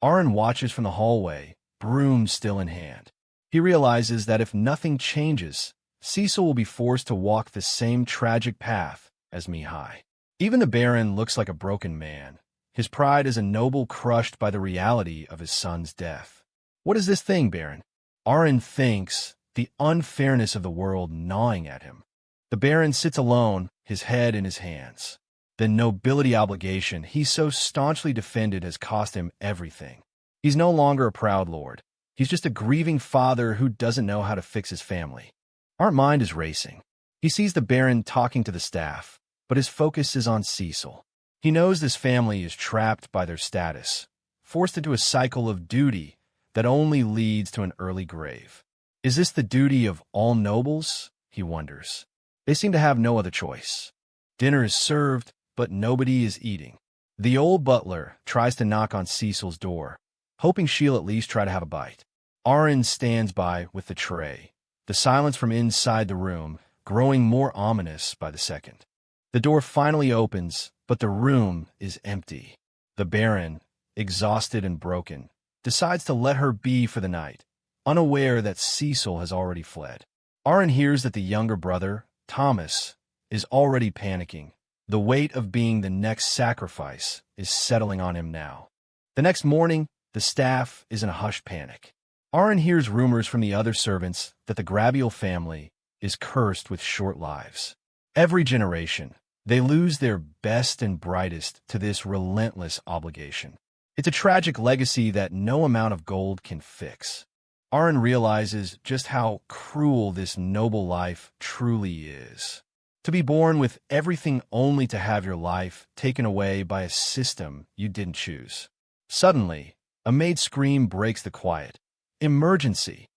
Aaron watches from the hallway, broom still in hand. He realizes that if nothing changes, Cecil will be forced to walk the same tragic path as Mihai. Even the Baron looks like a broken man. His pride as a noble crushed by the reality of his son's death. What is this thing, Baron? Aaron thinks, the unfairness of the world gnawing at him. The Baron sits alone, his head in his hands. The nobility obligation he so staunchly defended has cost him everything. He's no longer a proud lord. He's just a grieving father who doesn't know how to fix his family. Our mind is racing. He sees the Baron talking to the staff, but his focus is on Cecil. He knows this family is trapped by their status, forced into a cycle of duty that only leads to an early grave. Is this the duty of all nobles? He wonders. They seem to have no other choice. Dinner is served, but nobody is eating. The old butler tries to knock on Cecil's door, hoping she'll at least try to have a bite. Aaron stands by with the tray, the silence from inside the room growing more ominous by the second. The door finally opens, but the room is empty. The Baron, exhausted and broken, decides to let her be for the night, unaware that Cecil has already fled. Aaron hears that the younger brother, Thomas, is already panicking. The weight of being the next sacrifice is settling on him now. The next morning, the staff is in a hushed panic. Aaron hears rumors from the other servants that the Grabiel family is cursed with short lives. Every generation, they lose their best and brightest to this relentless obligation. It's a tragic legacy that no amount of gold can fix. Aaron realizes just how cruel this noble life truly is. To be born with everything only to have your life taken away by a system you didn't choose. Suddenly, a maid's scream breaks the quiet. Emergency!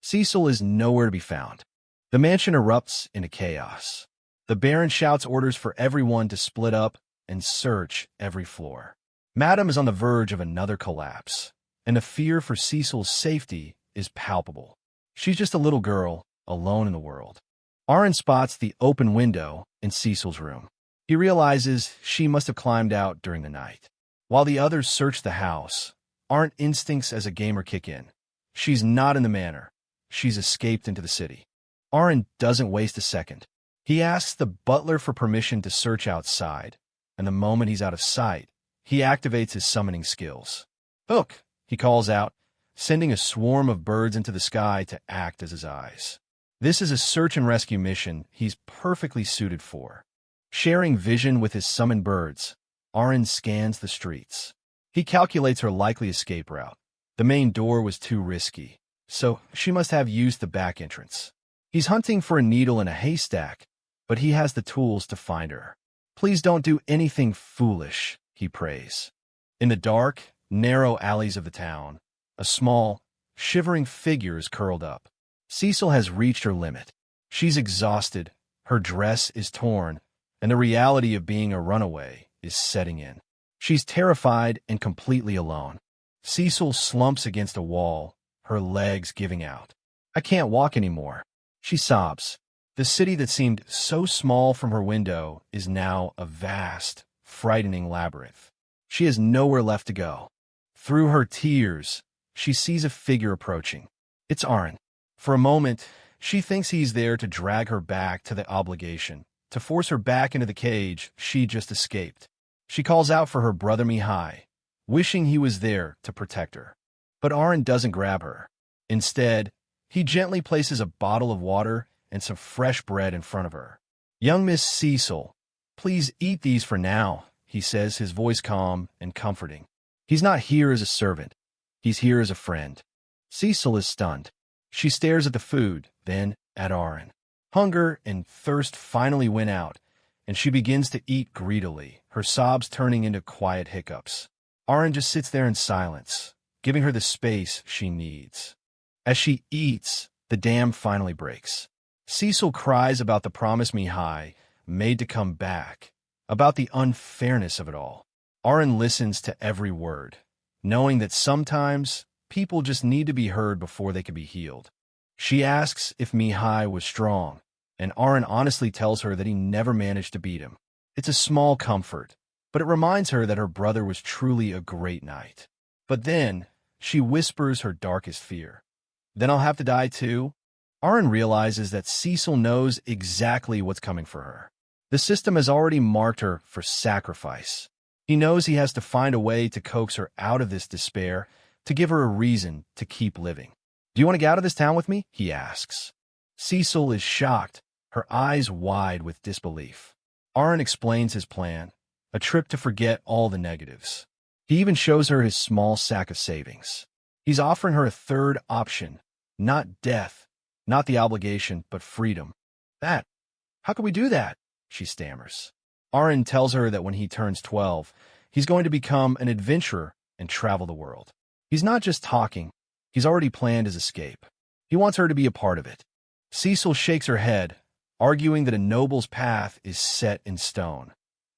Cecil is nowhere to be found. The mansion erupts into chaos. The Baron shouts orders for everyone to split up and search every floor. Madame is on the verge of another collapse, and the fear for Cecil's safety is palpable. She's just a little girl, alone in the world. Aaron spots the open window in Cecil's room. He realizes she must have climbed out during the night. While the others search the house, Aaron's instincts as a gamer kick in. She's not in the manor. She's escaped into the city. Aaron doesn't waste a second. He asks the butler for permission to search outside, and the moment he's out of sight, he activates his summoning skills. "Hook!" he calls out, sending a swarm of birds into the sky to act as his eyes. This is a search and rescue mission he's perfectly suited for. Sharing vision with his summoned birds, Aaron scans the streets. He calculates her likely escape route. The main door was too risky, so she must have used the back entrance. He's hunting for a needle in a haystack, but he has the tools to find her. "Please don't do anything foolish," he prays. In the dark, narrow alleys of the town, a small, shivering figure is curled up. Cecil has reached her limit. She's exhausted, her dress is torn, and the reality of being a runaway is setting in. She's terrified and completely alone. Cecil slumps against a wall, her legs giving out. "I can't walk anymore," she sobs. The city that seemed so small from her window is now a vast, frightening labyrinth. She has nowhere left to go. Through her tears, she sees a figure approaching. It's Aaron. For a moment, she thinks he's there to drag her back to the obligation, to force her back into the cage she just escaped. She calls out for her brother Mihai, wishing he was there to protect her. But Aaron doesn't grab her. Instead, he gently places a bottle of water and some fresh bread in front of her. "Young Miss Cecil, please eat these for now," he says, his voice calm and comforting. He's not here as a servant. He's here as a friend. Cecil is stunned. She stares at the food, then at Aaron. Hunger and thirst finally win out, and she begins to eat greedily, her sobs turning into quiet hiccups. Aaron just sits there in silence, giving her the space she needs. As she eats, the dam finally breaks. Cecil cries about the promise Mihai made to come back, about the unfairness of it all. Aaron listens to every word, knowing that sometimes people just need to be heard before they can be healed. She asks if Mihai was strong, and Aaron honestly tells her that he never managed to beat him. It's a small comfort, but it reminds her that her brother was truly a great knight. But then, she whispers her darkest fear. Then I'll have to die too? Aaron realizes that Cecil knows exactly what's coming for her. The system has already marked her for sacrifice. He knows he has to find a way to coax her out of this despair, to give her a reason to keep living. Do you want to get out of this town with me? He asks. Cecil is shocked, her eyes wide with disbelief. Aaron explains his plan, a trip to forget all the negatives. He even shows her his small sack of savings. He's offering her a third option, not death, not the obligation, but freedom. How can we do that? She stammers. Aaron tells her that when he turns 12, he's going to become an adventurer and travel the world. He's not just talking, he's already planned his escape. He wants her to be a part of it. Cecil shakes her head, arguing that a noble's path is set in stone.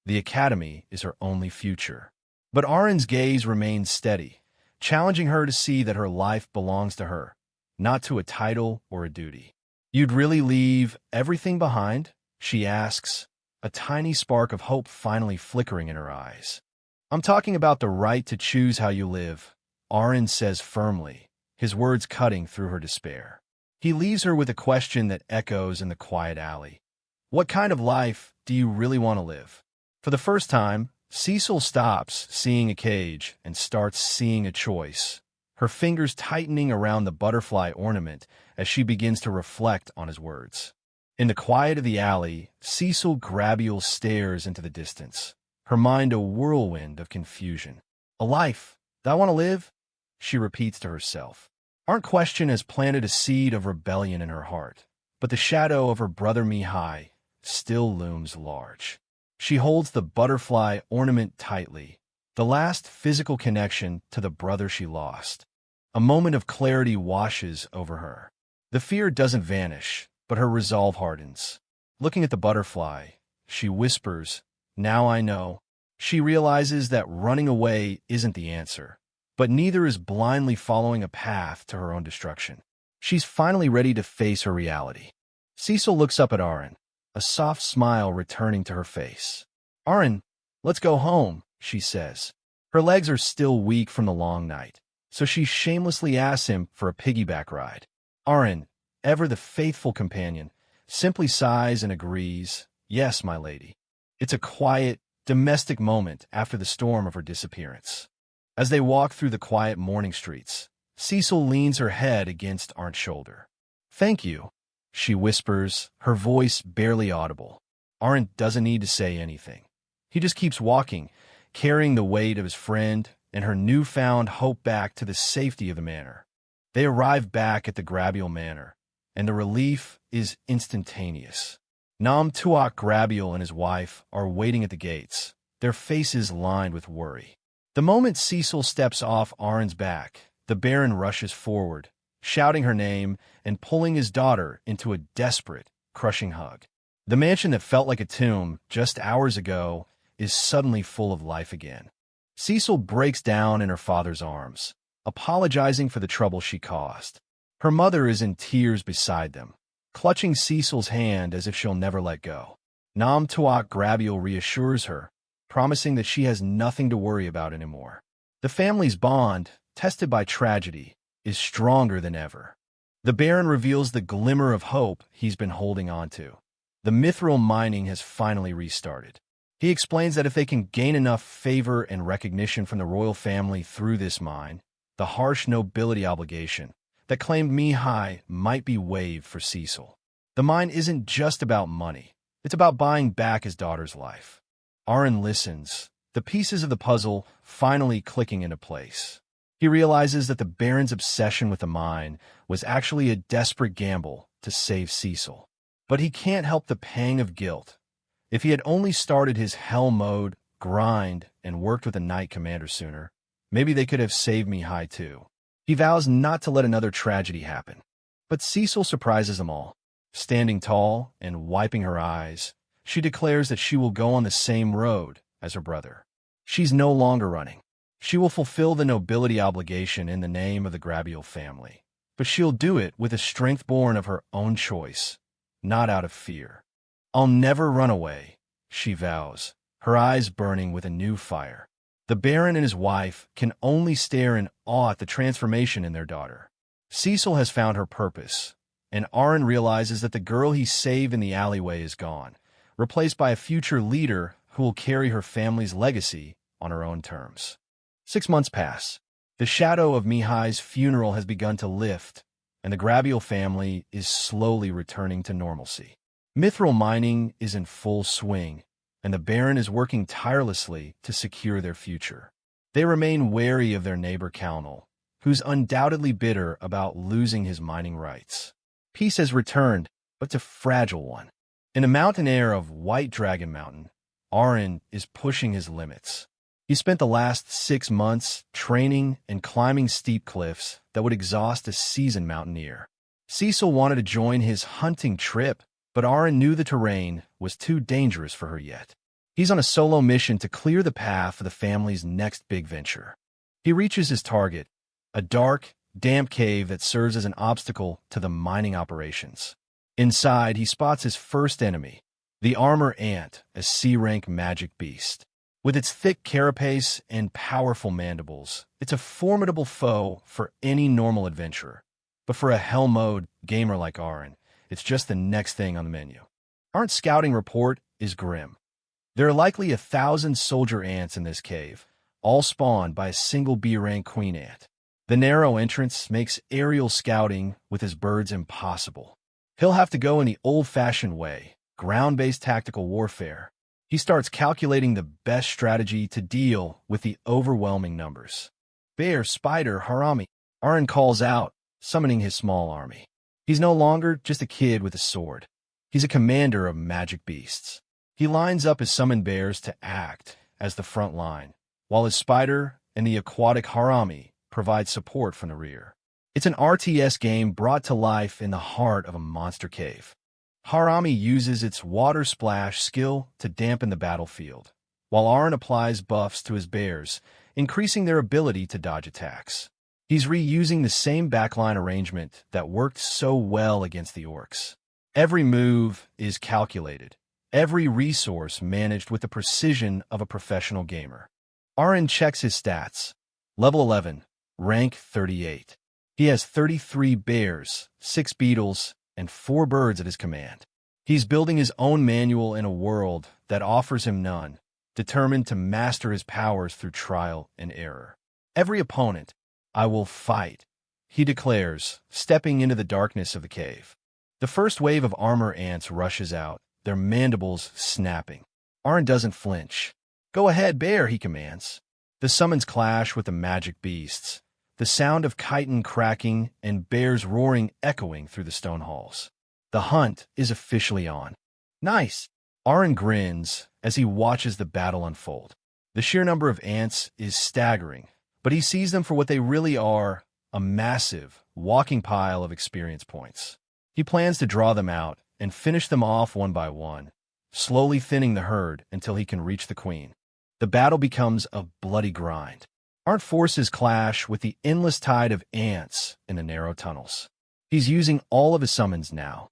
The academy is her only future. But Aaron's gaze remains steady, challenging her to see that her life belongs to her, not to a title or a duty. You'd really leave everything behind? She asks, a tiny spark of hope finally flickering in her eyes. I'm talking about the right to choose how you live, Aaron says firmly, his words cutting through her despair. He leaves her with a question that echoes in the quiet alley. What kind of life do you really want to live? For the first time, Cecil stops seeing a cage and starts seeing a choice, her fingers tightening around the butterfly ornament as she begins to reflect on his words. In the quiet of the alley, Cecil Grabule stares into the distance, her mind a whirlwind of confusion. A life that I want to live? She repeats to herself. Our question has planted a seed of rebellion in her heart, but the shadow of her brother Mihai still looms large. She holds the butterfly ornament tightly, the last physical connection to the brother she lost. A moment of clarity washes over her. The fear doesn't vanish, but her resolve hardens. Looking at the butterfly, she whispers, "Now I know." She realizes that running away isn't the answer, but neither is blindly following a path to her own destruction. She's finally ready to face her reality. Cecil looks up at Aaron, a soft smile returning to her face. "Aaron, let's go home," she says. Her legs are still weak from the long night, so she shamelessly asks him for a piggyback ride. Aaron, ever the faithful companion, simply sighs and agrees, "Yes, my lady." It's a quiet, domestic moment after the storm of her disappearance. As they walk through the quiet morning streets, Cecil leans her head against Aaron's shoulder. "Thank you," she whispers, her voice barely audible. Aaron doesn't need to say anything. He just keeps walking, carrying the weight of his friend and her newfound hope back to the safety of the manor. They arrive back at the Grabule Manor, and the relief is instantaneous. Nam Tuak Grabule and his wife are waiting at the gates, their faces lined with worry. The moment Cecil steps off Aaron's back, the Baron rushes forward, shouting her name and pulling his daughter into a desperate, crushing hug. The mansion that felt like a tomb just hours ago is suddenly full of life again. Cecil breaks down in her father's arms, apologizing for the trouble she caused. Her mother is in tears beside them, clutching Cecil's hand as if she'll never let go. Nam Tuak Grabule reassures her, promising that she has nothing to worry about anymore. The family's bond, tested by tragedy, is stronger than ever. The Baron reveals the glimmer of hope he's been holding on to. The mithril mining has finally restarted. He explains that if they can gain enough favor and recognition from the royal family through this mine, the harsh nobility obligation that claimed Mihai might be waived for Cecil. The mine isn't just about money. It's about buying back his daughter's life. Aaron listens, the pieces of the puzzle finally clicking into place. He realizes that the Baron's obsession with the mine was actually a desperate gamble to save Cecil. But he can't help the pang of guilt. If he had only started his hell mode, grind, and worked with a knight commander sooner, maybe they could have saved Mihai too. He vows not to let another tragedy happen. But Cecil surprises them all. Standing tall and wiping her eyes, she declares that she will go on the same road as her brother. She's no longer running. She will fulfill the nobility obligation in the name of the Grabule family. But she'll do it with a strength born of her own choice, not out of fear. "I'll never run away," she vows, her eyes burning with a new fire. The Baron and his wife can only stare in awe at the transformation in their daughter. Cecil has found her purpose, and Aaron realizes that the girl he saved in the alleyway is gone, replaced by a future leader who will carry her family's legacy on her own terms. 6 months pass. The shadow of Mihai's funeral has begun to lift, and the Grabiel family is slowly returning to normalcy. Mithril mining is in full swing, and the Baron is working tirelessly to secure their future. They remain wary of their neighbor Calnal, who's undoubtedly bitter about losing his mining rights. Peace has returned, but it's a fragile one. In the mountain air of White Dragon Mountain, Aaron is pushing his limits. He spent the last 6 months training and climbing steep cliffs that would exhaust a seasoned mountaineer. Cecil wanted to join his hunting trip, but Aaron knew the terrain was too dangerous for her yet. He's on a solo mission to clear the path for the family's next big venture. He reaches his target, a dark, damp cave that serves as an obstacle to the mining operations. Inside, he spots his first enemy, the armor ant, a C-rank magic beast. With its thick carapace and powerful mandibles, it's a formidable foe for any normal adventurer. But for a hell mode gamer like Aaron, it's just the next thing on the menu. Aaron's scouting report is grim. There are likely 1,000 soldier ants in this cave, all spawned by a single B-rank queen ant. The narrow entrance makes aerial scouting with his birds impossible. He'll have to go in the old-fashioned way, ground-based tactical warfare. He starts calculating the best strategy to deal with the overwhelming numbers. Bear, spider, harami, Aaron calls out, summoning his small army. He's no longer just a kid with a sword. He's a commander of magic beasts. He lines up his summoned bears to act as the front line, while his spider and the aquatic harami provide support from the rear. It's an RTS game brought to life in the heart of a monster cave. Harami uses its water splash skill to dampen the battlefield, while Aaron applies buffs to his bears, increasing their ability to dodge attacks. He's reusing the same backline arrangement that worked so well against the orcs. Every move is calculated, every resource managed with the precision of a professional gamer. Aaron checks his stats. Level 11, rank 38. He has 33 bears, 6 beetles, and 4 birds at his command. He's building his own manual in a world that offers him none, determined to master his powers through trial and error. Every opponent, I will fight, he declares, stepping into the darkness of the cave. The first wave of armor ants rushes out, their mandibles snapping. Aaron doesn't flinch. Go ahead, bear, he commands. The summons clash with the magic beasts, the sound of chitin cracking and bears roaring echoing through the stone halls. The hunt is officially on. Nice! Aaron grins as he watches the battle unfold. The sheer number of ants is staggering, but he sees them for what they really are, a massive, walking pile of experience points. He plans to draw them out and finish them off one by one, slowly thinning the herd until he can reach the queen. The battle becomes a bloody grind. Aaron's forces clash with the endless tide of ants in the narrow tunnels. He's using all of his summons now,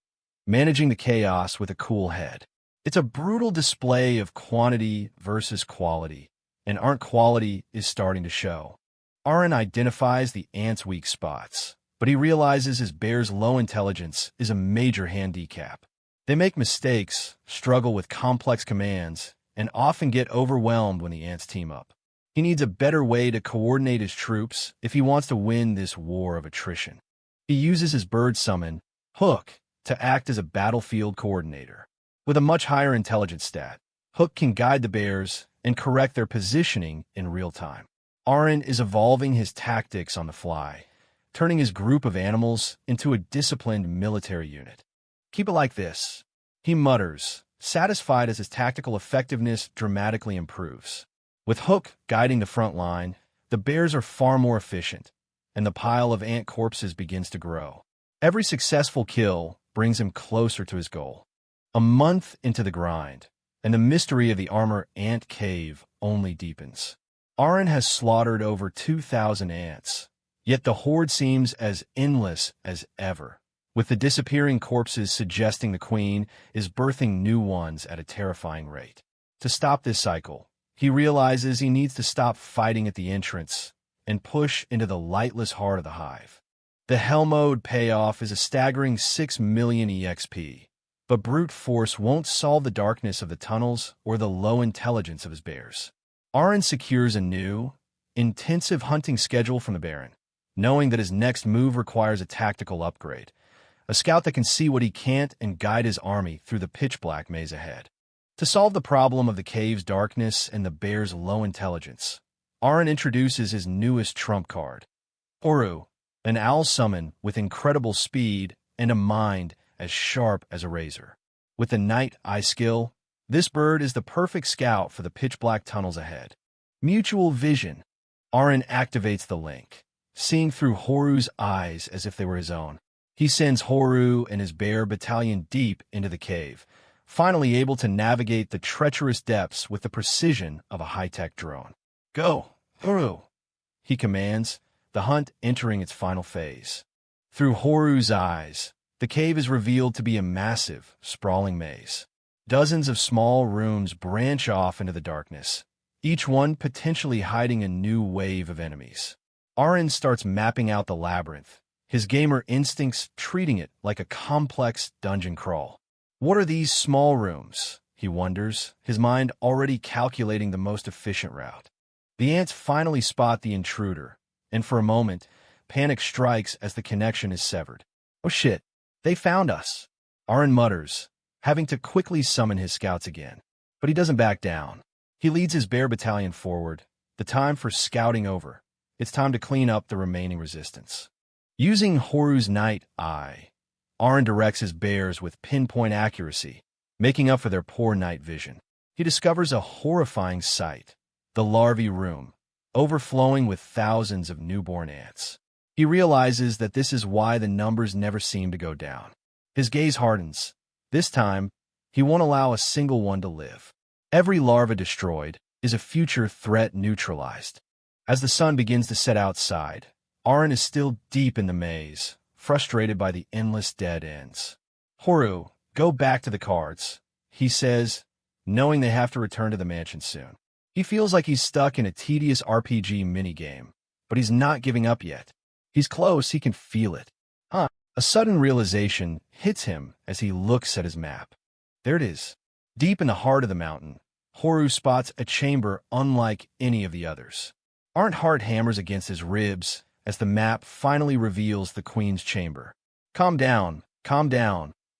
managing the chaos with a cool head. It's a brutal display of quantity versus quality, and Aaron's quality is starting to show. Aaron identifies the ants' weak spots, but he realizes his bear's low intelligence is a major handicap. They make mistakes, struggle with complex commands, and often get overwhelmed when the ants team up. He needs a better way to coordinate his troops if he wants to win this war of attrition. He uses his bird summon, Hook, to act as a battlefield coordinator. With a much higher intelligence stat, Hook can guide the bears and correct their positioning in real time. Aaron is evolving his tactics on the fly, turning his group of animals into a disciplined military unit. Keep it like this, he mutters, satisfied as his tactical effectiveness dramatically improves. With Hook guiding the front line, the bears are far more efficient, and the pile of ant corpses begins to grow. Every successful kill brings him closer to his goal. A month into the grind, and the mystery of the armor ant cave only deepens. Aaron has slaughtered over 2,000 ants, yet the horde seems as endless as ever, with the disappearing corpses suggesting the queen is birthing new ones at a terrifying rate. To stop this cycle, He realizes he needs to stop fighting at the entrance and push into the lightless heart of the hive. The Hell Mode payoff is a staggering 6 million EXP, but brute force won't solve the darkness of the tunnels or the low intelligence of his bears. Aaron secures a new, intensive hunting schedule from the Baron, knowing that his next move requires a tactical upgrade, a scout that can see what he can't and guide his army through the pitch-black maze ahead. To solve the problem of the cave's darkness and the bear's low intelligence, Aaron introduces his newest trump card, Horu, an owl summon with incredible speed and a mind as sharp as a razor. With the Night Eye skill, this bird is the perfect scout for the pitch-black tunnels ahead. Mutual Vision. Aaron activates the link, seeing through Horu's eyes as if they were his own. He sends Horu and his bear battalion deep into the cave, finally able to navigate the treacherous depths with the precision of a high-tech drone. Go, Horu, he commands, the hunt entering its final phase. Through Horu's eyes, the cave is revealed to be a massive, sprawling maze. Dozens of small rooms branch off into the darkness, each one potentially hiding a new wave of enemies. Aaron starts mapping out the labyrinth, his gamer instincts treating it like a complex dungeon crawl. What are these small rooms? He wonders, his mind already calculating the most efficient route. The ants finally spot the intruder, and for a moment, panic strikes as the connection is severed. Oh shit, they found us, Aaron mutters, having to quickly summon his scouts again. But he doesn't back down. He leads his bear battalion forward, the time for scouting over. It's time to clean up the remaining resistance. Using Horu's Night Eye, Aaron directs his bears with pinpoint accuracy, making up for their poor night vision. He discovers a horrifying sight, the larvae room, overflowing with thousands of newborn ants. He realizes that this is why the numbers never seem to go down. His gaze hardens. This time, he won't allow a single one to live. Every larva destroyed is a future threat neutralized. As the sun begins to set outside, Aaron is still deep in the maze, frustrated by the endless dead ends. Horu, go back to the cards, he says, knowing they have to return to the mansion soon. He feels like he's stuck in a tedious RPG minigame, but he's not giving up yet. He's close, he can feel it. A sudden realization hits him as he looks at his map. There it is. Deep in the heart of the mountain, Horu spots a chamber unlike any of the others. Aaron's heart hammers against his ribs as the map finally reveals the queen's chamber. Calm down,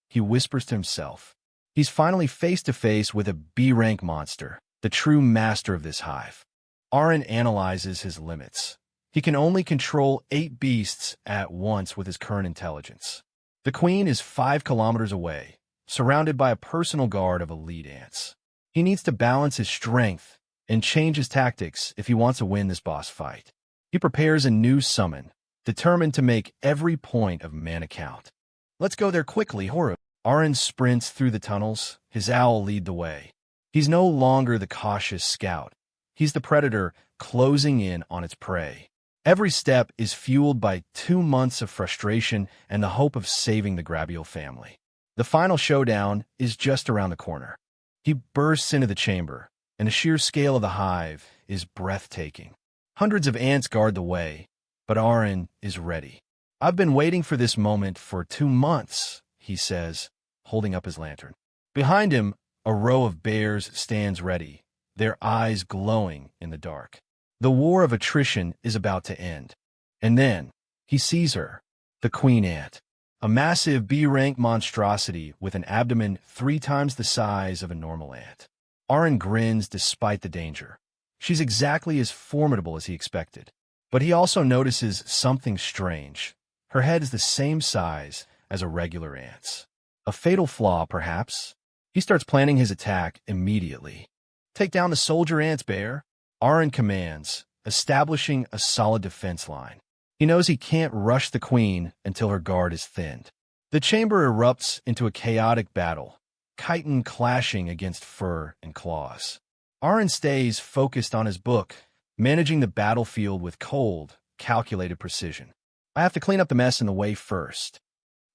he whispers to himself. He's finally face to face with a B-rank monster, the true master of this hive. Aaron analyzes his limits. He can only control 8 beasts at once with his current intelligence. The queen is 5 kilometers away, surrounded by a personal guard of elite ants. He needs to balance his strength and change his tactics if he wants to win this boss fight. He prepares a new summon, determined to make every point of mana count. Let's go there quickly, Horu. Aaron sprints through the tunnels, his owl lead the way. He's no longer the cautious scout. He's the predator closing in on its prey. Every step is fueled by 2 months of frustration and the hope of saving the Grabiel family. The final showdown is just around the corner. He bursts into the chamber, and the sheer scale of the hive is breathtaking. Hundreds of ants guard the way, but Aaron is ready. I've been waiting for this moment for 2 months, he says, holding up his lantern. Behind him, a row of bears stands ready, their eyes glowing in the dark. The war of attrition is about to end. And then, he sees her, the queen ant, a massive B-rank monstrosity with an abdomen 3 times the size of a normal ant. Aaron grins despite the danger. She's exactly as formidable as he expected. But he also notices something strange. Her head is the same size as a regular ant's. A fatal flaw, perhaps? He starts planning his attack immediately. Take down the soldier ants, bear, Aaron commands, establishing a solid defense line. He knows he can't rush the queen until her guard is thinned. The chamber erupts into a chaotic battle, chitin clashing against fur and claws. Aaron stays focused on his book, managing the battlefield with cold, calculated precision. I have to clean up the mess in the way first.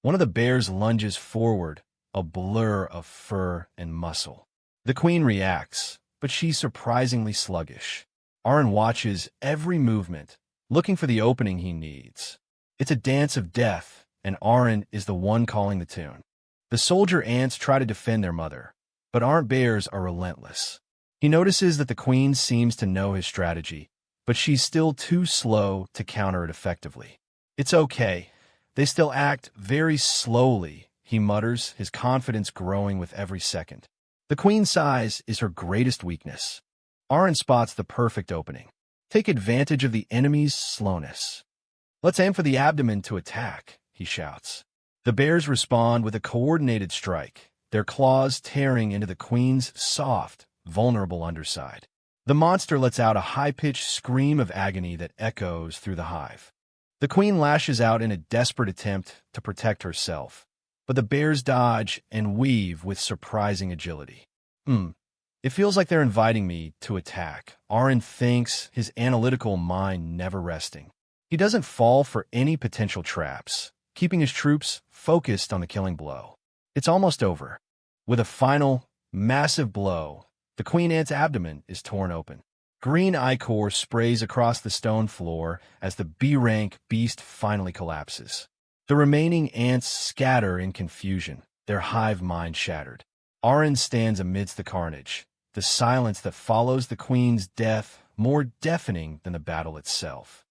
One of the bears lunges forward, a blur of fur and muscle. The queen reacts, but she's surprisingly sluggish. Aaron watches every movement, looking for the opening he needs. It's a dance of death, and Aaron is the one calling the tune. The soldier ants try to defend their mother, but ant bears are relentless. He notices that the queen seems to know his strategy, but she's still too slow to counter it effectively. It's okay. They still act very slowly, he mutters, his confidence growing with every second. The queen's size is her greatest weakness. Aaron spots the perfect opening. Take advantage of the enemy's slowness. Let's aim for the abdomen to attack, he shouts. The bears respond with a coordinated strike, their claws tearing into the queen's soft, vulnerable underside. The monster lets out a high-pitched scream of agony that echoes through the hive. The queen lashes out in a desperate attempt to protect herself, but the bears dodge and weave with surprising agility. It feels like they're inviting me to attack, Aaron thinks, his analytical mind never resting. He doesn't fall for any potential traps, keeping his troops focused on the killing blow. It's almost over. With a final, massive blow, the queen ant's abdomen is torn open. Green ichor sprays across the stone floor as the B-rank beast finally collapses. The remaining ants scatter in confusion, their hive mind shattered. Aaron stands amidst the carnage, the silence that follows the queen's death more deafening than the battle itself.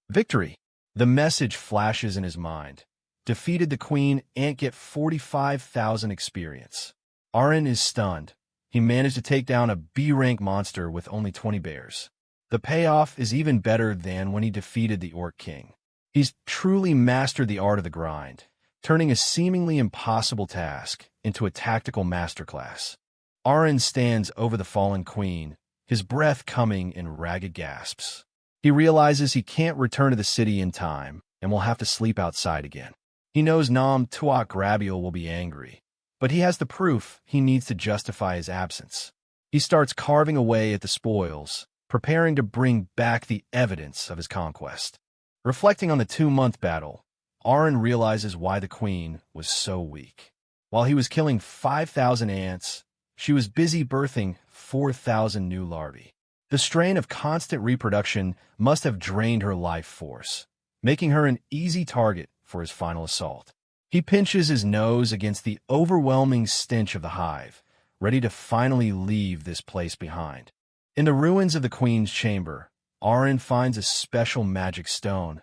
Victory! The message flashes in his mind. Defeated the queen, ant get 45,000 experience. Aaron is stunned. He managed to take down a B-rank monster with only 20 bears. The payoff is even better than when he defeated the Orc King. He's truly mastered the art of the grind, turning a seemingly impossible task into a tactical masterclass. Aaron stands over the fallen queen, his breath coming in ragged gasps. He realizes he can't return to the city in time and will have to sleep outside again. He knows Nam Tuak Grabiel will be angry, but he has the proof he needs to justify his absence. He starts carving away at the spoils, preparing to bring back the evidence of his conquest. Reflecting on the 2-month battle, Aaron realizes why the queen was so weak. While he was killing 5,000 ants, she was busy birthing 4,000 new larvae. The strain of constant reproduction must have drained her life force, making her an easy target for his final assault. He pinches his nose against the overwhelming stench of the hive, ready to finally leave this place behind. In the ruins of the queen's chamber, Aaron finds a special magic stone,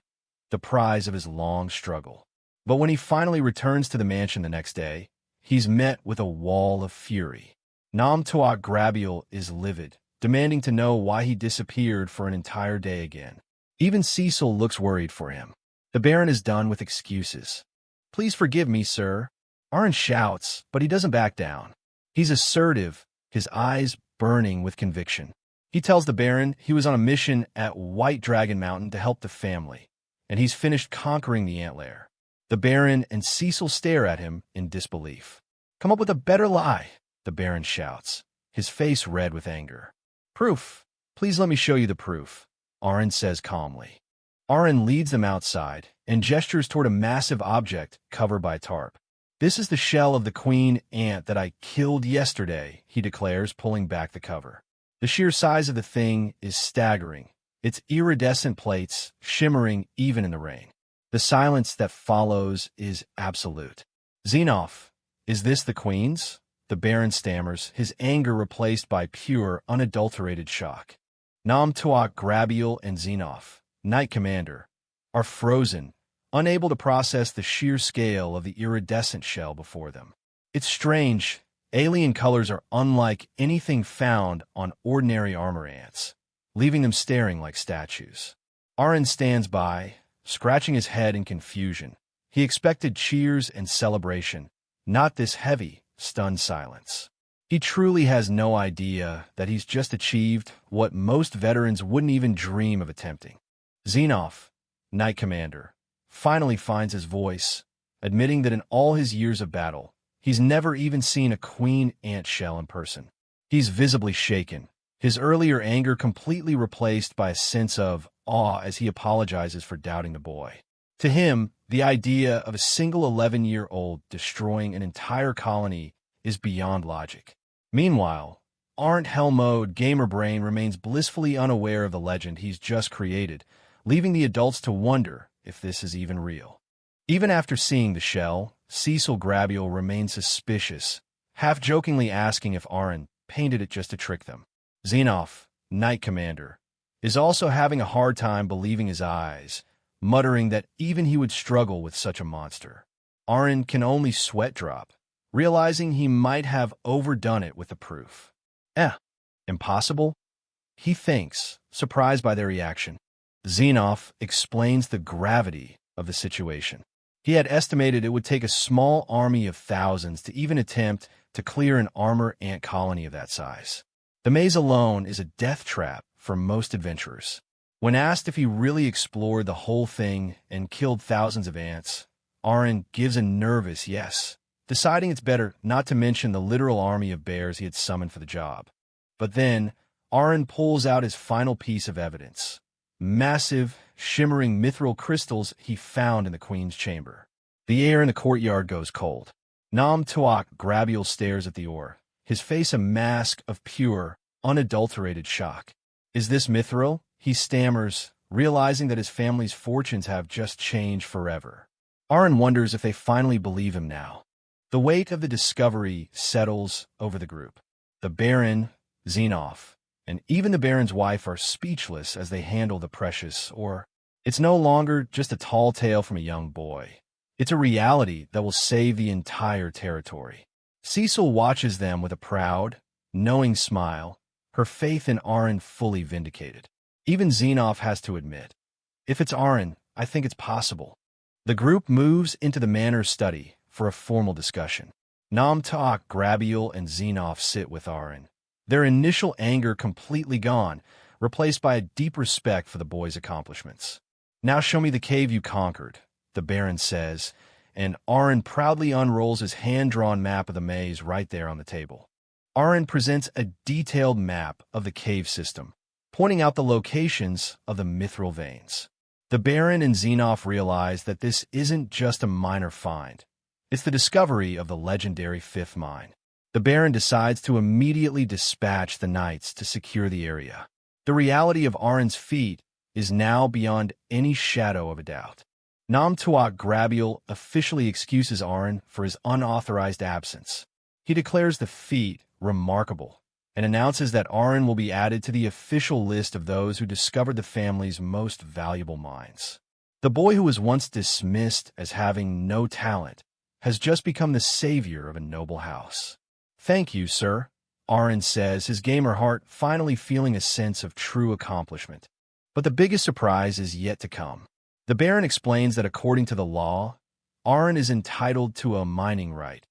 the prize of his long struggle. But when he finally returns to the mansion the next day, he's met with a wall of fury. Nam Tuak Grabiel is livid, demanding to know why he disappeared for an entire day again. Even Cecil looks worried for him. The Baron is done with excuses. "Please forgive me, sir," Aaron shouts, but he doesn't back down. He's assertive, his eyes burning with conviction. He tells the Baron he was on a mission at White Dragon Mountain to help the family, and he's finished conquering the ant lair. The Baron and Cecil stare at him in disbelief. "Come up with a better lie," the Baron shouts, his face red with anger. "Proof. Please let me show you the proof," Aaron says calmly. Aaron leads them outside and gestures toward a massive object covered by a tarp. "This is the shell of the queen ant that I killed yesterday," he declares, pulling back the cover. The sheer size of the thing is staggering, its iridescent plates shimmering even in the rain. The silence that follows is absolute. "Xenoph, is this the queen's?" the Baron stammers, his anger replaced by pure, unadulterated shock. Nam Tuak Grabiel and Xenoph, Knight Commander, are frozen, unable to process the sheer scale of the iridescent shell before them. It's strange. Alien colors are unlike anything found on ordinary armor ants, leaving them staring like statues. Aaron stands by, scratching his head in confusion. He expected cheers and celebration, not this heavy, stunned silence. He truly has no idea that he's just achieved what most veterans wouldn't even dream of attempting. Xenoph, Knight Commander, finally finds his voice, admitting that in all his years of battle, he's never even seen a queen ant shell in person. He's visibly shaken, his earlier anger completely replaced by a sense of awe as he apologizes for doubting the boy. To him, the idea of a single 11-year-old destroying an entire colony is beyond logic. Meanwhile, aren't hell mode, gamer brain remains blissfully unaware of the legend he's just created, leaving the adults to wonder if this is even real. Even after seeing the shell, Cecil Grabiel remains suspicious, half-jokingly asking if Aaron painted it just to trick them. Xenoph, Knight Commander, is also having a hard time believing his eyes, muttering that even he would struggle with such a monster. Aaron can only sweat drop, realizing he might have overdone it with the proof. Impossible? He thinks, surprised by their reaction. Xenoph explains the gravity of the situation. He had estimated it would take a small army of thousands to even attempt to clear an armor ant colony of that size. The maze alone is a death trap for most adventurers. When asked if he really explored the whole thing and killed thousands of ants, Aaron gives a nervous yes, deciding it's better not to mention the literal army of bears he had summoned for the job. But then, Aaron pulls out his final piece of evidence: massive, shimmering mithril crystals he found in the queen's chamber. The air in the courtyard goes cold. Nam Tuak Grabiel stares at the ore, his face a mask of pure, unadulterated shock. Is this mithril? He stammers, realizing that his family's fortunes have just changed forever. Aaron wonders if they finally believe him now. The weight of the discovery settles over the group. The Baron, Xenoph, and even the Baron's wife are speechless as they handle the precious ore. It's no longer just a tall tale from a young boy. It's a reality that will save the entire territory. Cecil watches them with a proud, knowing smile, her faith in Aaron fully vindicated. Even Xenoph has to admit, if it's Aaron, I think it's possible. The group moves into the manor's study for a formal discussion. Nam Tuak Grabiel and Xenoph sit with Aaron, their initial anger completely gone, replaced by a deep respect for the boy's accomplishments. Now show me the cave you conquered, the Baron says, and Aaron proudly unrolls his hand-drawn map of the maze right there on the table. Aaron presents a detailed map of the cave system, pointing out the locations of the mithril veins. The Baron and Xenoph realize that this isn't just a minor find. It's the discovery of the legendary fifth mine. The Baron decides to immediately dispatch the knights to secure the area. The reality of Aaron's feat is now beyond any shadow of a doubt. Nam Tuak Grabiel officially excuses Aaron for his unauthorized absence. He declares the feat remarkable and announces that Aaron will be added to the official list of those who discovered the family's most valuable mines. The boy who was once dismissed as having no talent has just become the savior of a noble house. Thank you, sir, Aaron says, his gamer heart finally feeling a sense of true accomplishment. But the biggest surprise is yet to come. The Baron explains that according to the law, Aaron is entitled to a mining right,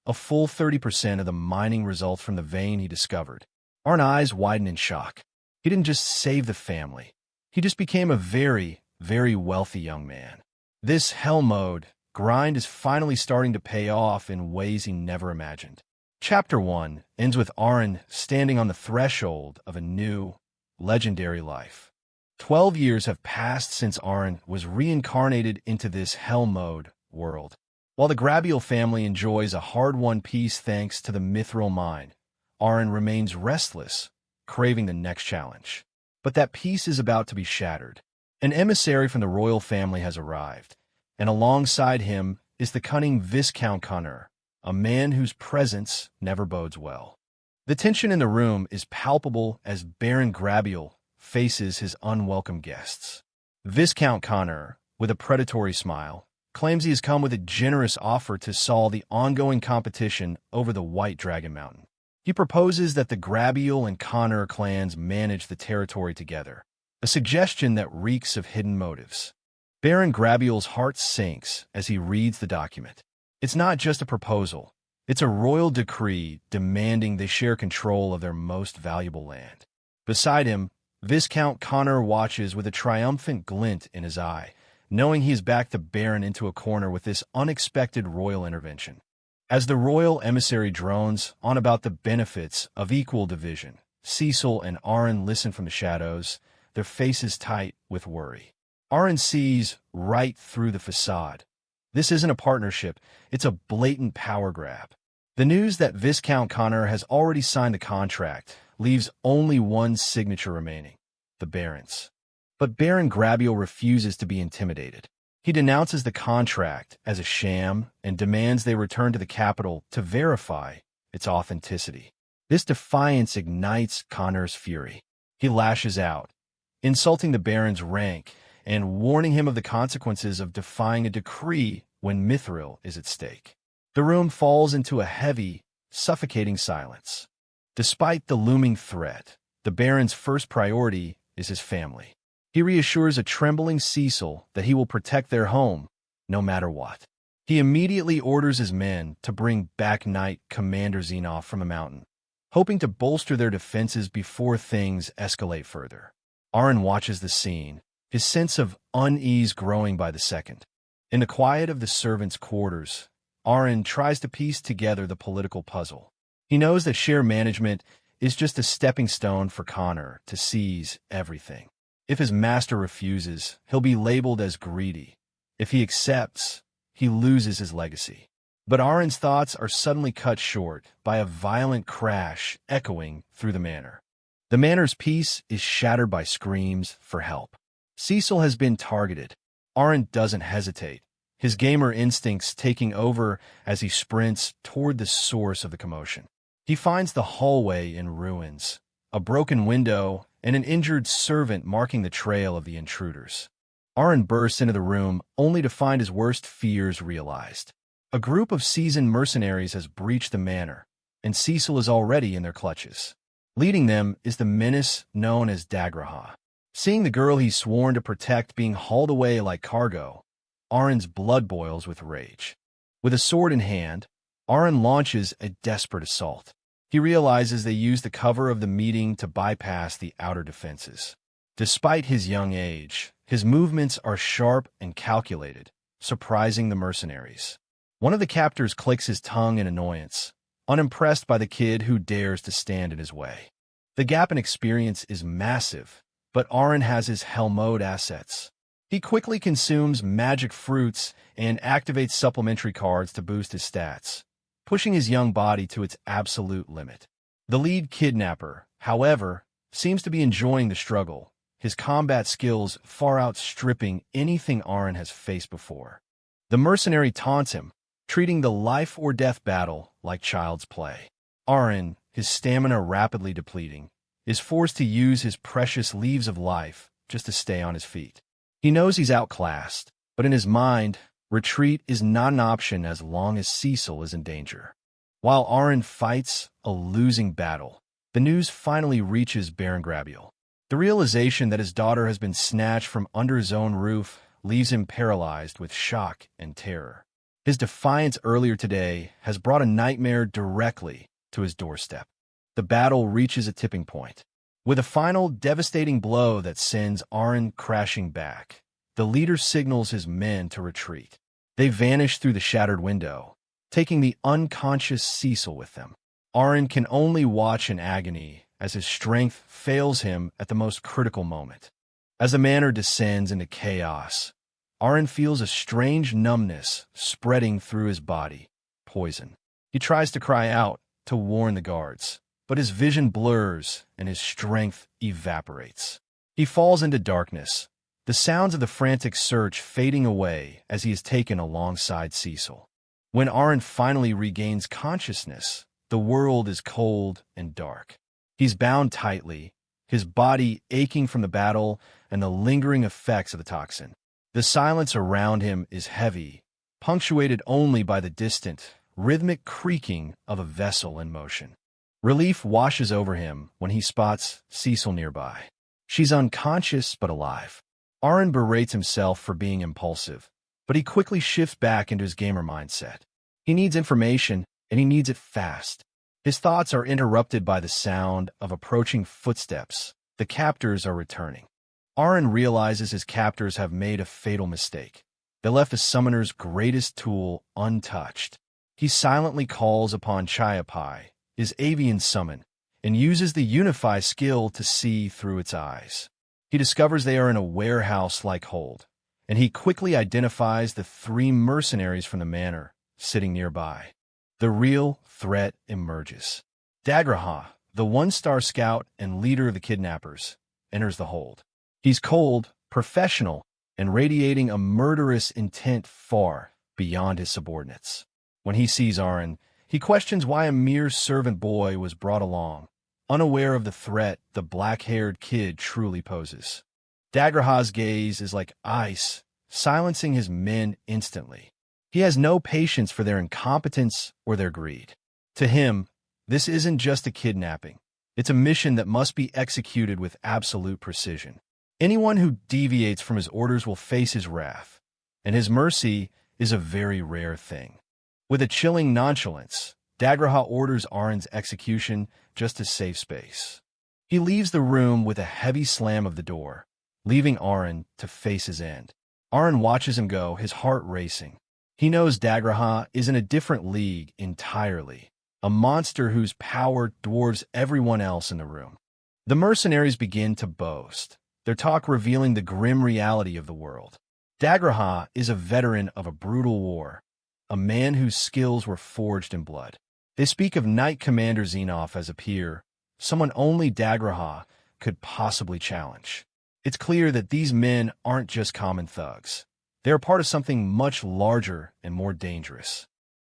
a full 30% of the mining results from the vein he discovered. Aaron's eyes widen in shock. He didn't just save the family. He just became a very, very wealthy young man. This hell mode grind is finally starting to pay off in ways he never imagined. Chapter 1 ends with Aaron standing on the threshold of a new, legendary life. 12 years have passed since Aaron was reincarnated into this hell mode world. While the Grabiel family enjoys a hard-won peace thanks to the mithril mine, Aaron remains restless, craving the next challenge. But that peace is about to be shattered. An emissary from the royal family has arrived, and alongside him is the cunning Viscount Connor, a man whose presence never bodes well. The tension in the room is palpable as Baron Grabiel faces his unwelcome guests. Viscount Connor, with a predatory smile, claims he has come with a generous offer to solve the ongoing competition over the White Dragon Mountain. He proposes that the Grabiel and Connor clans manage the territory together, a suggestion that reeks of hidden motives. Baron Grabiel's heart sinks as he reads the document. It's not just a proposal. It's a royal decree demanding they share control of their most valuable land. Beside him, Viscount Connor watches with a triumphant glint in his eye, knowing he's backed the Baron into a corner with this unexpected royal intervention. As the royal emissary drones on about the benefits of equal division, Cecil and Aaron listen from the shadows, their faces tight with worry. Aaron sees right through the facade. This isn't a partnership, it's a blatant power grab. The news that Viscount Connor has already signed the contract leaves only one signature remaining, the Baron's. But Baron Grabiel refuses to be intimidated. He denounces the contract as a sham and demands they return to the capital to verify its authenticity. This defiance ignites Connor's fury. He lashes out, insulting the Baron's rank and warning him of the consequences of defying a decree when Mithril is at stake. The room falls into a heavy, suffocating silence. Despite the looming threat, the Baron's first priority is his family. He reassures a trembling Cecil that he will protect their home, no matter what. He immediately orders his men to bring back Knight Commander Xenov from the mountain, hoping to bolster their defenses before things escalate further. Arin watches the scene, his sense of unease growing by the second. In the quiet of the servants' quarters, Arin tries to piece together the political puzzle. He knows that share management is just a stepping stone for Connor to seize everything. If his master refuses, he'll be labeled as greedy. If he accepts, he loses his legacy. But Arin's thoughts are suddenly cut short by a violent crash echoing through the manor. The manor's peace is shattered by screams for help. Cecil has been targeted. Arin doesn't hesitate, his gamer instincts taking over as he sprints toward the source of the commotion. He finds the hallway in ruins, a broken window, and an injured servant marking the trail of the intruders. Arin bursts into the room only to find his worst fears realized. A group of seasoned mercenaries has breached the manor, and Cecil is already in their clutches. Leading them is the menace known as Dagraha. Seeing the girl he's sworn to protect being hauled away like cargo, Arin's blood boils with rage. With a sword in hand, Arin launches a desperate assault. He realizes they used the cover of the meeting to bypass the outer defenses. Despite his young age, his movements are sharp and calculated, surprising the mercenaries. One of the captors clicks his tongue in annoyance, unimpressed by the kid who dares to stand in his way. The gap in experience is massive, but Arin has his hell mode assets. He quickly consumes magic fruits and activates supplementary cards to boost his stats, pushing his young body to its absolute limit. The lead kidnapper, however, seems to be enjoying the struggle, his combat skills far outstripping anything Arin has faced before. The mercenary taunts him, treating the life-or-death battle like child's play. Arin, his stamina rapidly depleting, is forced to use his precious leaves of life just to stay on his feet. He knows he's outclassed, but in his mind, retreat is not an option as long as Cecil is in danger. While Arin fights a losing battle, the news finally reaches Baron Grabiel. The realization that his daughter has been snatched from under his own roof leaves him paralyzed with shock and terror. His defiance earlier today has brought a nightmare directly to his doorstep. The battle reaches a tipping point. With a final devastating blow that sends Arin crashing back, the leader signals his men to retreat. They vanish through the shattered window, taking the unconscious Cecil with them. Arin can only watch in agony as his strength fails him at the most critical moment. As the manor descends into chaos, Arin feels a strange numbness spreading through his body. Poison. He tries to cry out to warn the guards, but his vision blurs and his strength evaporates. He falls into darkness, the sounds of the frantic search fading away as he is taken alongside Cecil. When Arin finally regains consciousness, the world is cold and dark. He's bound tightly, his body aching from the battle and the lingering effects of the toxin. The silence around him is heavy, punctuated only by the distant, rhythmic creaking of a vessel in motion. Relief washes over him when he spots Cecil nearby. She's unconscious but alive. Arin berates himself for being impulsive, but he quickly shifts back into his gamer mindset. He needs information, and he needs it fast. His thoughts are interrupted by the sound of approaching footsteps. The captors are returning. Arin realizes his captors have made a fatal mistake. They left the summoner's greatest tool untouched. He silently calls upon Chiapai, his avian summon, and uses the Unify skill to see through its eyes. He discovers they are in a warehouse-like hold, and he quickly identifies the 3 mercenaries from the manor sitting nearby. the real threat emerges. Dagraha, the one-star scout and leader of the kidnappers, enters the hold. He's cold, professional, and radiating a murderous intent far beyond his subordinates. When he sees Aaron, he questions why a mere servant boy was brought along, unaware of the threat the black-haired kid truly poses. Dagraha's gaze is like ice, silencing his men instantly. He has no patience for their incompetence or their greed. To him, this isn't just a kidnapping. It's a mission that must be executed with absolute precision. Anyone who deviates from his orders will face his wrath, and his mercy is a very rare thing. With a chilling nonchalance, Dagraha orders Aaron's execution just to save space. He leaves the room with a heavy slam of the door, leaving Aaron to face his end. Aaron watches him go, his heart racing. He knows Dagraha is in a different league entirely, a monster whose power dwarfs everyone else in the room. The mercenaries begin to boast, their talk revealing the grim reality of the world. Dagraha is a veteran of a brutal war, a man whose skills were forged in blood. They speak of Knight Commander Xenoph as a peer, someone only Dagraha could possibly challenge. It's clear that these men aren't just common thugs. They are part of something much larger and more dangerous.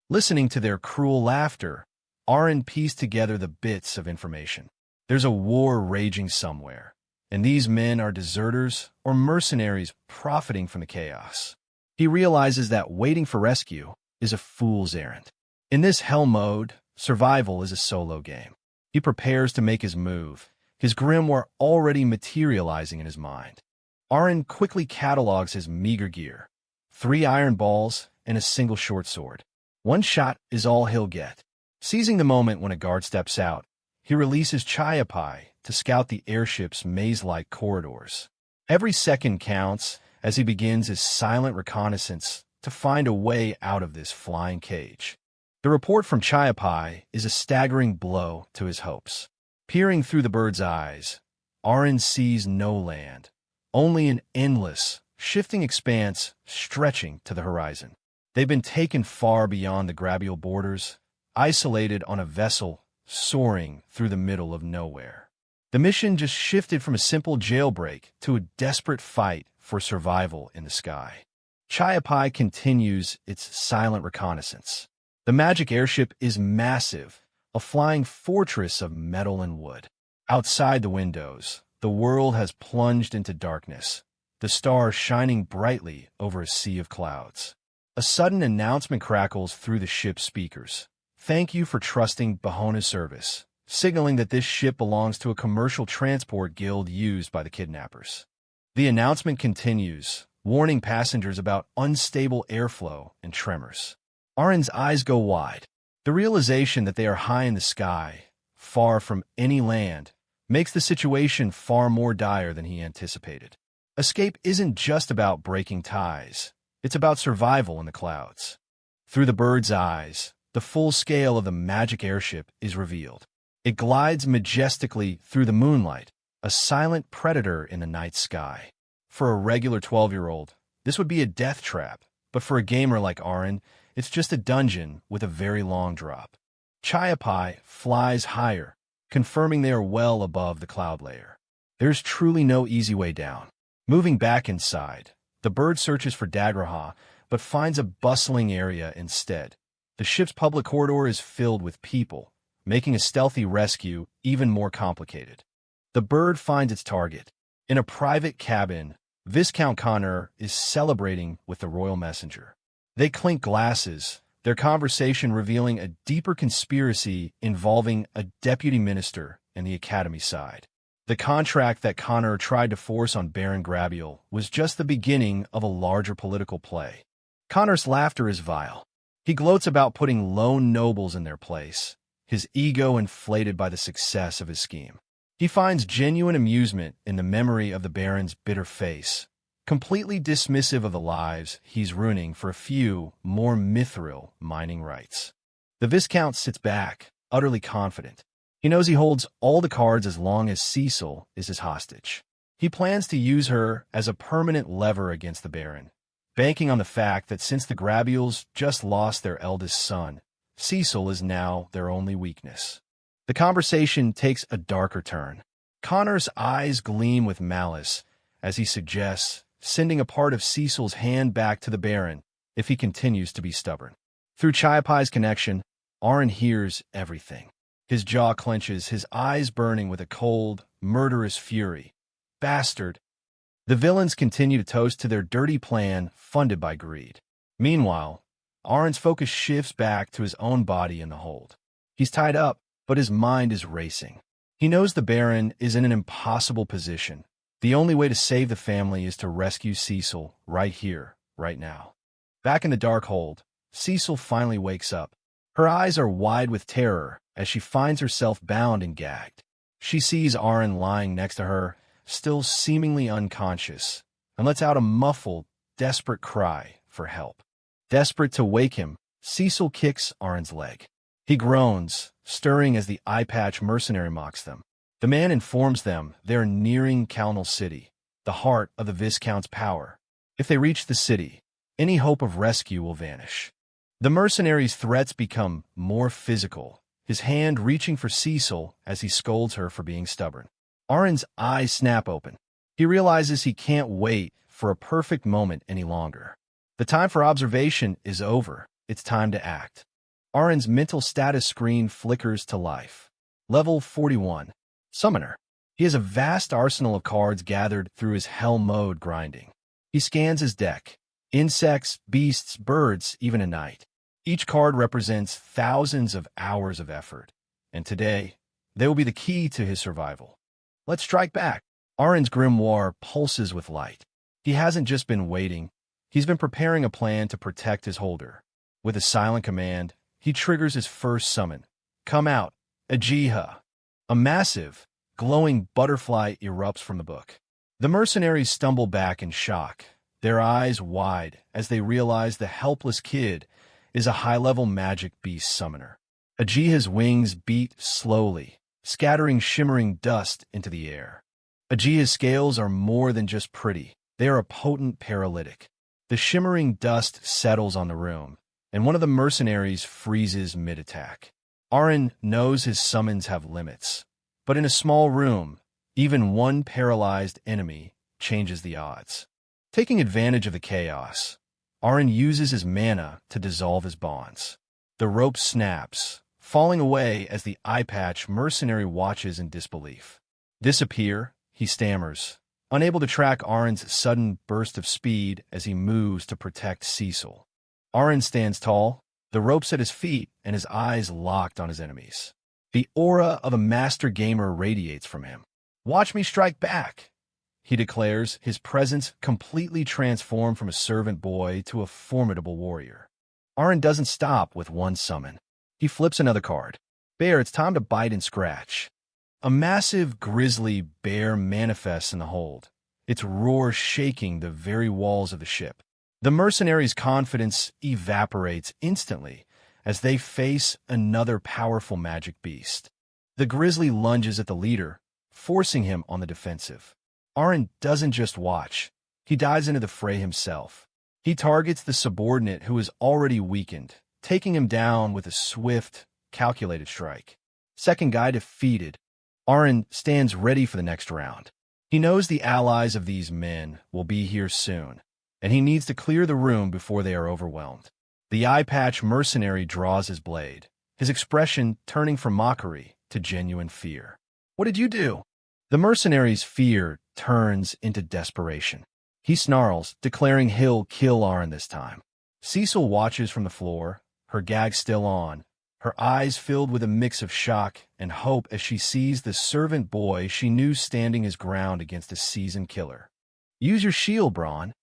Listening to their cruel laughter, Aaron pieced together the bits of information. There's a war raging somewhere, and these men are deserters or mercenaries profiting from the chaos. He realizes that waiting for rescue is a fool's errand. In this hell mode, survival is a solo game. He prepares to make his move, his grimoire already materializing in his mind. Aaron quickly catalogs his meager gear: 3 iron balls and a single short sword. One shot is all he'll get. Seizing the moment when a guard steps out, he releases Chayapai to scout the airship's maze-like corridors. Every second counts as he begins his silent reconnaissance to find a way out of this flying cage. The report from Chayapai is a staggering blow to his hopes. Peering through the bird's eyes, Aaron sees no land, only an endless, shifting expanse stretching to the horizon. They've been taken far beyond the Grabial borders, isolated on a vessel soaring through the middle of nowhere. The mission just shifted from a simple jailbreak to a desperate fight for survival in the sky. Chayapai continues its silent reconnaissance. The magic airship is massive, a flying fortress of metal and wood. Outside the windows, the world has plunged into darkness, the stars shining brightly over a sea of clouds. A sudden announcement crackles through the ship's speakers. "Thank you for trusting Bahona's service," signaling that this ship belongs to a commercial transport guild used by the kidnappers. The announcement continues, warning passengers about unstable airflow and tremors. Aaron's eyes go wide. The realization that they are high in the sky, far from any land, makes the situation far more dire than he anticipated. Escape isn't just about breaking ties. It's about survival in the clouds. Through the bird's eyes, the full scale of the magic airship is revealed. It glides majestically through the moonlight, a silent predator in the night sky. For a regular 12-year-old, this would be a death trap, but for a gamer like Aaron, it's just a dungeon with a very long drop. Chayapai flies higher, confirming they are well above the cloud layer. There's truly no easy way down. Moving back inside, the bird searches for Dagraha, but finds a bustling area instead. The ship's public corridor is filled with people, making a stealthy rescue even more complicated. The bird finds its target. In a private cabin, Viscount Connor is celebrating with the royal messenger. They clink glasses, their conversation revealing a deeper conspiracy involving a deputy minister and the academy side. The contract that Connor tried to force on Baron Grabiel was just the beginning of a larger political play. Connor's laughter is vile. He gloats about putting lone nobles in their place, his ego inflated by the success of his scheme. He finds genuine amusement in the memory of the Baron's bitter face, completely dismissive of the lives he's ruining for a few more mithril mining rights. The Viscount sits back, utterly confident. He knows he holds all the cards as long as Cecil is his hostage. He plans to use her as a permanent lever against the Baron, banking on the fact that since the Grabiels just lost their eldest son, Cecil is now their only weakness. The conversation takes a darker turn. Connor's eyes gleam with malice as he suggests sending a part of Cecil's hand back to the Baron if he continues to be stubborn. Through Chiapai's connection, Aaron hears everything. His jaw clenches, his eyes burning with a cold, murderous fury. Bastard! The villains continue to toast to their dirty plan funded by greed. Meanwhile, Aaron's focus shifts back to his own body in the hold. He's tied up, but his mind is racing. He knows the Baron is in an impossible position. The only way to save the family is to rescue Cecil right here, right now. Back in the dark hold, Cecil finally wakes up. Her eyes are wide with terror as she finds herself bound and gagged. She sees Aaron lying next to her, still seemingly unconscious, and lets out a muffled, desperate cry for help. Desperate to wake him, Cecil kicks Aaron's leg. He groans, stirring as the eye-patch mercenary mocks them. The man informs them they're nearing Calnal City, the heart of the Viscount's power. If they reach the city, any hope of rescue will vanish. The mercenary's threats become more physical, his hand reaching for Cecil as he scolds her for being stubborn. Aaron's eyes snap open. He realizes he can't wait for a perfect moment any longer. The time for observation is over. It's time to act. Aaron's mental status screen flickers to life. Level 41. Summoner. He has a vast arsenal of cards gathered through his hell mode grinding. He scans his deck. Insects, beasts, birds, even a knight. Each card represents thousands of hours of effort. And today, they will be the key to his survival. Let's strike back. Aaron's grimoire pulses with light. He hasn't just been waiting. He's been preparing a plan to protect his holder. With a silent command, he triggers his first summon. Come out, Ajiha. A massive, glowing butterfly erupts from the book. The mercenaries stumble back in shock, their eyes wide as they realize the helpless kid is a high-level magic beast summoner. Ajiha's wings beat slowly, scattering shimmering dust into the air. Ajiha's scales are more than just pretty. They are a potent paralytic. The shimmering dust settles on the room, and one of the mercenaries freezes mid-attack. Aaron knows his summons have limits, but in a small room, even one paralyzed enemy changes the odds. Taking advantage of the chaos, Aaron uses his mana to dissolve his bonds. The rope snaps, falling away as the eye-patch mercenary watches in disbelief. Disappear, he stammers, unable to track Aaron's sudden burst of speed as he moves to protect Cecil. Aaron stands tall, the ropes at his feet and his eyes locked on his enemies. The aura of a master gamer radiates from him. Watch me strike back, he declares, his presence completely transformed from a servant boy to a formidable warrior. Aaron doesn't stop with one summon. He flips another card. Bear, it's time to bite and scratch. A massive grizzly bear manifests in the hold, its roar shaking the very walls of the ship. The mercenaries' confidence evaporates instantly as they face another powerful magic beast. The grizzly lunges at the leader, forcing him on the defensive. Aaron doesn't just watch. He dives into the fray himself. He targets the subordinate who is already weakened, taking him down with a swift, calculated strike. Second guy defeated, Aaron stands ready for the next round. He knows the allies of these men will be here soon, and he needs to clear the room before they are overwhelmed. The eye-patch mercenary draws his blade, his expression turning from mockery to genuine fear. What did you do? The mercenary's fear turns into desperation. He snarls, declaring he'll kill Aaron this time. Cecil watches from the floor, her gag still on, her eyes filled with a mix of shock and hope as she sees the servant boy she knew standing his ground against a seasoned killer. Use your shield, Braun.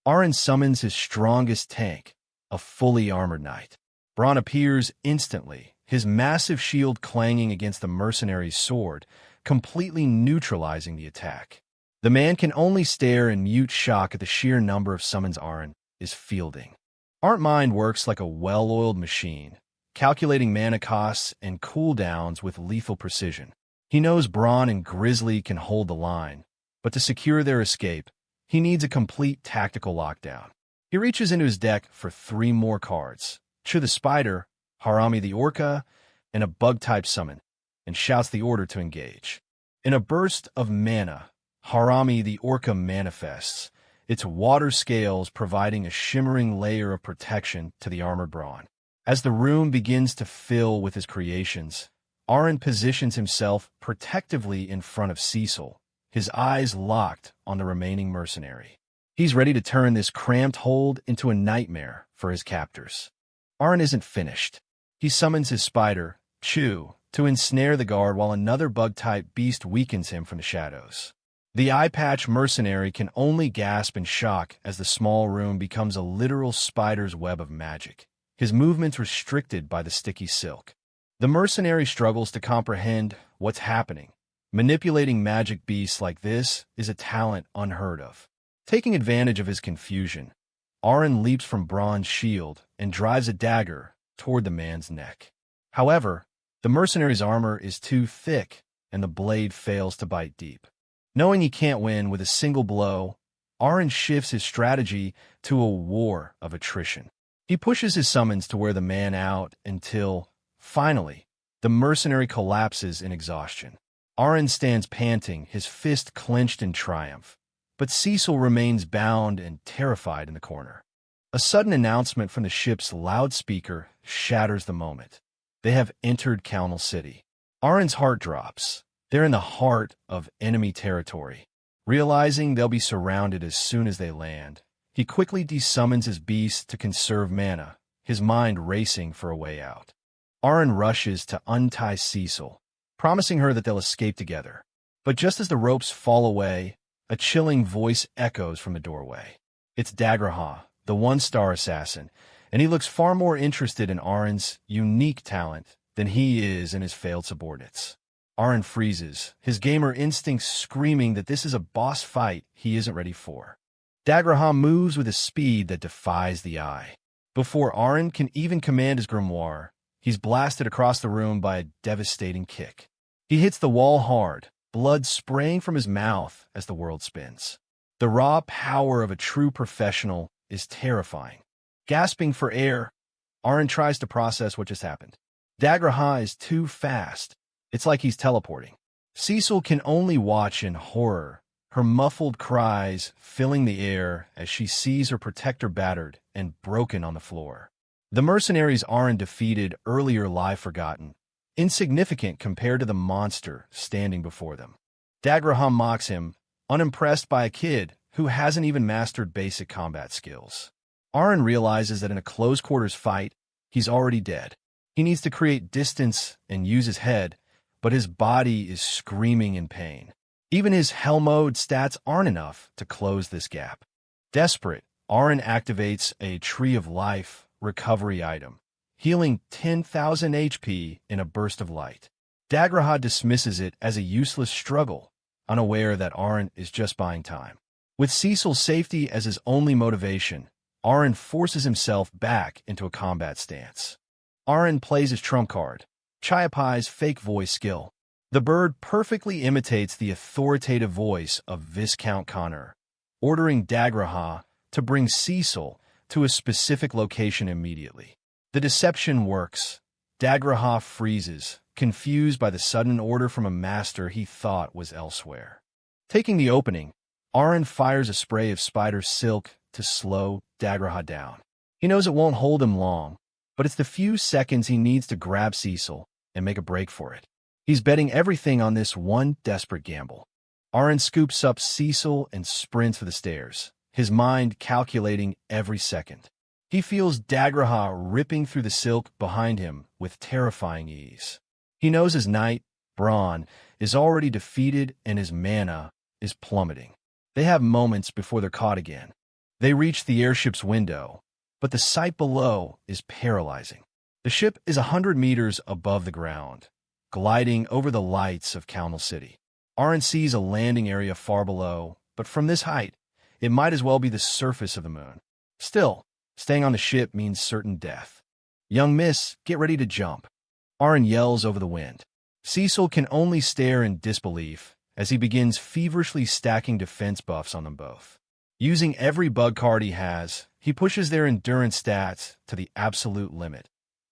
Aaron summons his strongest tank, a fully armored knight. Braun appears instantly, his massive shield clanging against the mercenary's sword, completely neutralizing the attack. The man can only stare in mute shock at the sheer number of summons Aaron is fielding. Aaron's mind works like a well-oiled machine, calculating mana costs and cooldowns with lethal precision. He knows Braun and Grizzly can hold the line, but to secure their escape, he needs a complete tactical lockdown. He reaches into his deck for 3 more cards. Chu the Spider, Harami the Orca, and a bug-type summon, and shouts the order to engage. In a burst of mana, Harami the Orca manifests, its water scales providing a shimmering layer of protection to the armored brawn. As the room begins to fill with his creations, Aaron positions himself protectively in front of Cecil, his eyes locked on the remaining mercenary. He's ready to turn this cramped hold into a nightmare for his captors. Aaron isn't finished. He summons his spider, Chu, to ensnare the guard while another bug-type beast weakens him from the shadows. The eye-patch mercenary can only gasp in shock as the small room becomes a literal spider's web of magic, his movements restricted by the sticky silk. The mercenary struggles to comprehend what's happening. Manipulating magic beasts like this is a talent unheard of. Taking advantage of his confusion, Aaron leaps from Braun's shield and drives a dagger toward the man's neck. However, the mercenary's armor is too thick and the blade fails to bite deep. Knowing he can't win with a single blow, Aaron shifts his strategy to a war of attrition. He pushes his summons to wear the man out until, finally, the mercenary collapses in exhaustion. Aaron stands panting, his fist clenched in triumph, but Cecil remains bound and terrified in the corner. A sudden announcement from the ship's loudspeaker shatters the moment. They have entered Council City. Aaron's heart drops. They're in the heart of enemy territory. Realizing they'll be surrounded as soon as they land, he quickly desummons his beast to conserve mana, his mind racing for a way out. Aaron rushes to untie Cecil, promising her that they'll escape together. But just as the ropes fall away, a chilling voice echoes from the doorway. It's Dagraha, the one-star assassin, and he looks far more interested in Aaron's unique talent than he is in his failed subordinates. Aaron freezes, his gamer instincts screaming that this is a boss fight he isn't ready for. Dagraha moves with a speed that defies the eye. Before Aaron can even command his grimoire, he's blasted across the room by a devastating kick. He hits the wall hard, blood spraying from his mouth as the world spins. The raw power of a true professional is terrifying. Gasping for air, Aaron tries to process what just happened. Dagraha is too fast. It's like he's teleporting. Cecil can only watch in horror, her muffled cries filling the air as she sees her protector battered and broken on the floor. The mercenaries Aaron defeated earlier lie forgotten, insignificant compared to the monster standing before them. Dagraha mocks him, unimpressed by a kid who hasn't even mastered basic combat skills. Aaron realizes that in a close-quarters fight, he's already dead. He needs to create distance and use his head, but his body is screaming in pain. Even his hell mode stats aren't enough to close this gap. Desperate, Aaron activates a Tree of Life recovery item, healing 10,000 HP in a burst of light. Dagraha dismisses it as a useless struggle, unaware that Aaron is just buying time. With Cecil's safety as his only motivation, Aaron forces himself back into a combat stance. Aaron plays his trump card, Chiapai's fake voice skill. The bird perfectly imitates the authoritative voice of Viscount Connor, ordering Dagraha to bring Cecil to a specific location immediately. The deception works. Dagraha freezes, confused by the sudden order from a master he thought was elsewhere. Taking the opening, Aaron fires a spray of spider silk to slow Dagraha down. He knows it won't hold him long, but it's the few seconds he needs to grab Cecil and make a break for it. He's betting everything on this one desperate gamble. Aaron scoops up Cecil and sprints for the stairs, his mind calculating every second. He feels Dagraha ripping through the silk behind him with terrifying ease. He knows his knight, Braun, is already defeated and his mana is plummeting. They have moments before they're caught again. They reach the airship's window, but the sight below is paralyzing. The ship is 100 meters above the ground, gliding over the lights of Council City. Aaron sees a landing area far below, but from this height, it might as well be the surface of the moon. Still, staying on the ship means certain death. Young miss, get ready to jump. Aaron yells over the wind. Cecil can only stare in disbelief as he begins feverishly stacking defense buffs on them both. Using every bug card he has, he pushes their endurance stats to the absolute limit,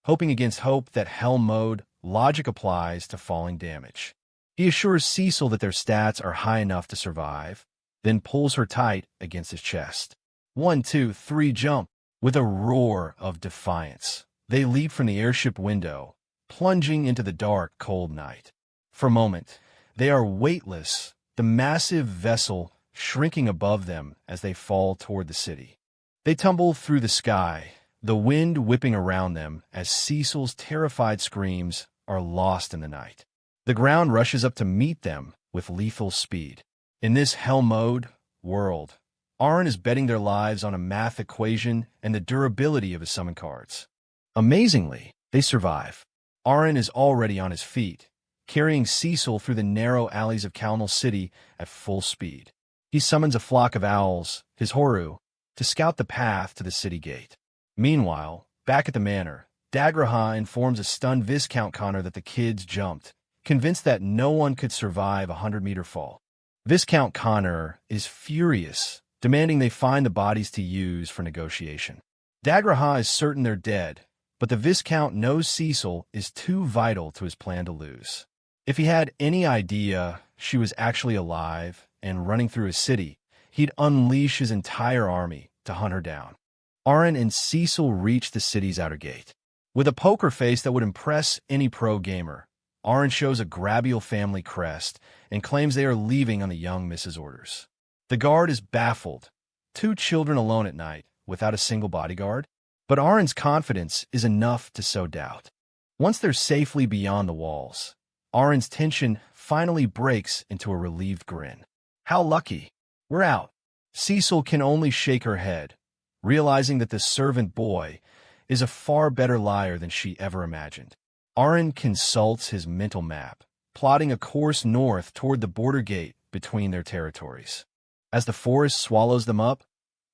hoping against hope that Hell Mode logic applies to falling damage. He assures Cecil that their stats are high enough to survive, then pulls her tight against his chest. 1, 2, 3, jump! With a roar of defiance, they leap from the airship window, plunging into the dark, cold night. For a moment, they are weightless, the massive vessel shrinking above them as they fall toward the city. They tumble through the sky, the wind whipping around them as Cecil's terrified screams are lost in the night. The ground rushes up to meet them with lethal speed. In this Hell Mode world, Aaron is betting their lives on a math equation and the durability of his summon cards. Amazingly, they survive. Aaron is already on his feet, carrying Cecil through the narrow alleys of Kalnal City at full speed. He summons a flock of owls, his Horu, to scout the path to the city gate. Meanwhile, back at the manor, Dagraha informs a stunned Viscount Connor that the kids jumped, convinced that no one could survive a 100-meter fall. Viscount Connor is furious, demanding they find the bodies to use for negotiation. Dagraha is certain they're dead, but the Viscount knows Cecil is too vital to his plan to lose. If he had any idea she was actually alive and running through his city, he'd unleash his entire army to hunt her down. Aaron and Cecil reach the city's outer gate. With a poker face that would impress any pro gamer, Aaron shows a Grabial family crest and claims they are leaving on the young Mrs. orders. The guard is baffled. 2 children alone at night, without a single bodyguard? But Aaron's confidence is enough to sow doubt. Once they're safely beyond the walls, Aaron's tension finally breaks into a relieved grin. How lucky. We're out. Cecil can only shake her head, realizing that the servant boy is a far better liar than she ever imagined. Aaron consults his mental map, plotting a course north toward the border gate between their territories. As the forest swallows them up,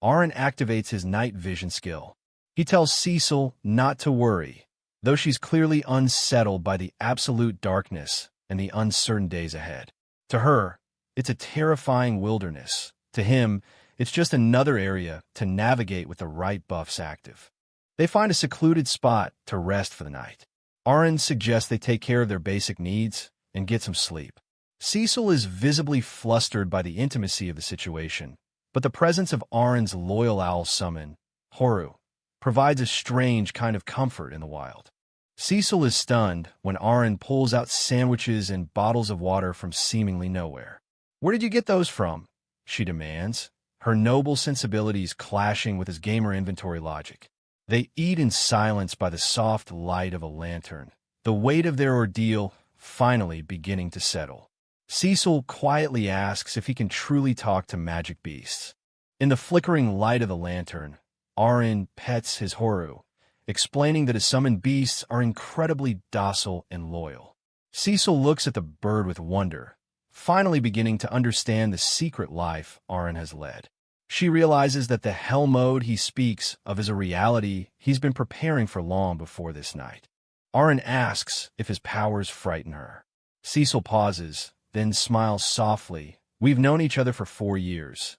Aaron activates his night vision skill. He tells Cecil not to worry, though she's clearly unsettled by the absolute darkness and the uncertain days ahead. To her, it's a terrifying wilderness. To him, it's just another area to navigate with the right buffs active. They find a secluded spot to rest for the night. Aaron suggests they take care of their basic needs and get some sleep. Cecil is visibly flustered by the intimacy of the situation, but the presence of Aaron's loyal owl summon, Horu, provides a strange kind of comfort in the wild. Cecil is stunned when Aaron pulls out sandwiches and bottles of water from seemingly nowhere. "Where did you get those from?" she demands, her noble sensibilities clashing with his gamer inventory logic. They eat in silence by the soft light of a lantern, the weight of their ordeal finally beginning to settle. Cecil quietly asks if he can truly talk to magic beasts. In the flickering light of the lantern, Aaron pets his Horu, explaining that his summoned beasts are incredibly docile and loyal. Cecil looks at the bird with wonder, finally beginning to understand the secret life Aaron has led. She realizes that the hell mode he speaks of is a reality he's been preparing for long before this night. Aaron asks if his powers frighten her. Cecil pauses, then smiles softly. "We've known each other for 4 years.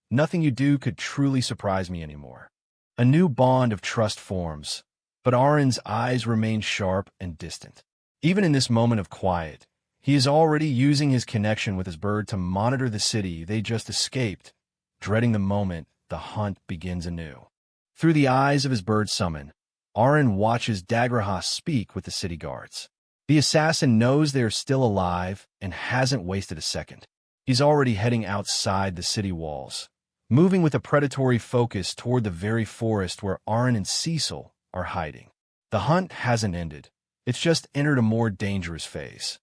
Nothing you do could truly surprise me anymore." A new bond of trust forms, but Aaron's eyes remain sharp and distant. Even in this moment of quiet, he is already using his connection with his bird to monitor the city they just escaped, dreading the moment the hunt begins anew. Through the eyes of his bird summon, Aaron watches Dagraha speak with the city guards. The assassin knows they are still alive and hasn't wasted a second. He's already heading outside the city walls, moving with a predatory focus toward the very forest where Aaron and Cecil are hiding. The hunt hasn't ended. It's just entered a more dangerous phase.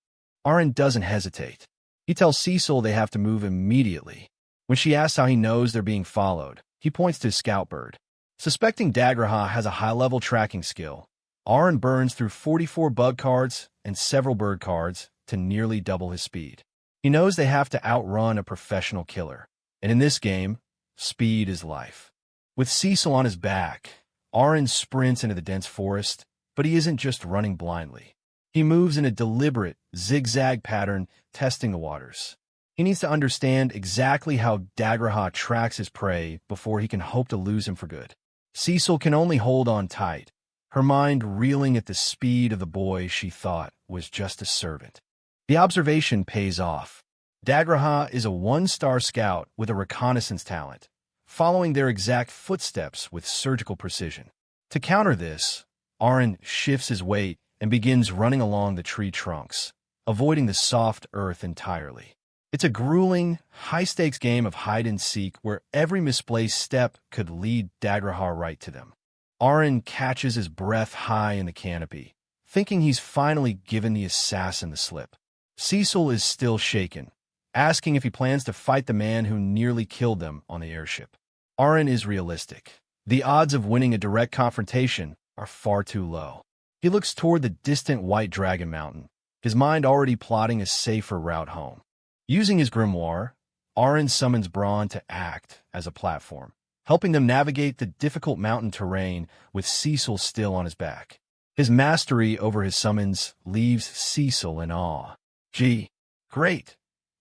Aaron doesn't hesitate. He tells Cecil they have to move immediately. When she asks how he knows they're being followed, he points to his scout bird. Suspecting Dagraha has a high-level tracking skill, Aaron burns through 44 bug cards and several bird cards to nearly double his speed. He knows they have to outrun a professional killer, and in this game, speed is life. With Cecil on his back, Aaron sprints into the dense forest, but he isn't just running blindly. He moves in a deliberate, zigzag pattern, testing the waters. He needs to understand exactly how Dagraha tracks his prey before he can hope to lose him for good. Cecil can only hold on tight, her mind reeling at the speed of the boy she thought was just a servant. The observation pays off. Dagraha is a one-star scout with a reconnaissance talent, following their exact footsteps with surgical precision. To counter this, Arin shifts his weight and begins running along the tree trunks, avoiding the soft earth entirely. It's a grueling, high-stakes game of hide-and-seek where every misplaced step could lead Dagraha right to them. Arin catches his breath high in the canopy, thinking he's finally given the assassin the slip. Cecil is still shaken, asking if he plans to fight the man who nearly killed them on the airship. Arin is realistic. The odds of winning a direct confrontation are far too low. He looks toward the distant White Dragon Mountain, his mind already plotting a safer route home. Using his grimoire, Arin summons Braun to act as a platform, helping them navigate the difficult mountain terrain with Cecil still on his back. His mastery over his summons leaves Cecil in awe. "Gee, great,"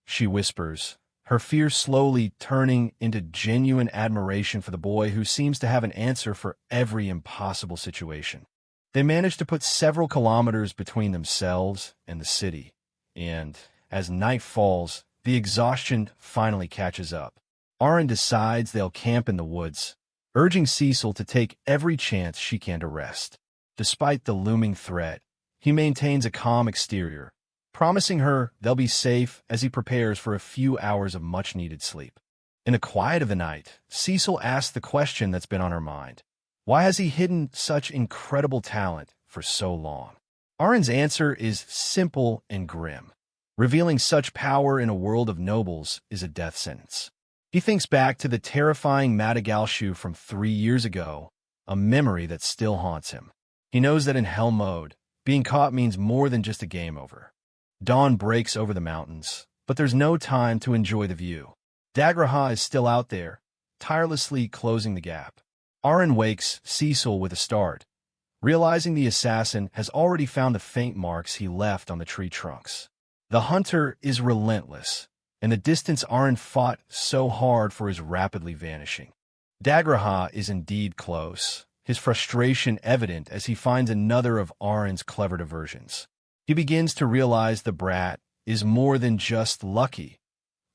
she whispers, her fear slowly turning into genuine admiration for the boy who seems to have an answer for every impossible situation. They manage to put several kilometers between themselves and the city, and as night falls, the exhaustion finally catches up. Arin decides they'll camp in the woods, urging Cecil to take every chance she can to rest. Despite the looming threat, he maintains a calm exterior, promising her they'll be safe as he prepares for a few hours of much-needed sleep. In the quiet of the night, Cecil asks the question that's been on her mind. Why has he hidden such incredible talent for so long? Arin's answer is simple and grim. Revealing such power in a world of nobles is a death sentence. He thinks back to the terrifying Madagalshu from 3 years ago, a memory that still haunts him. He knows that in hell mode, being caught means more than just a game over. Dawn breaks over the mountains, but there's no time to enjoy the view. Dagraha is still out there, tirelessly closing the gap. Arin wakes Cecil with a start, realizing the assassin has already found the faint marks he left on the tree trunks. The hunter is relentless, and the distance Arin fought so hard for is rapidly vanishing. Dagraha is indeed close, his frustration evident as he finds another of Arin's clever diversions. He begins to realize the brat is more than just lucky.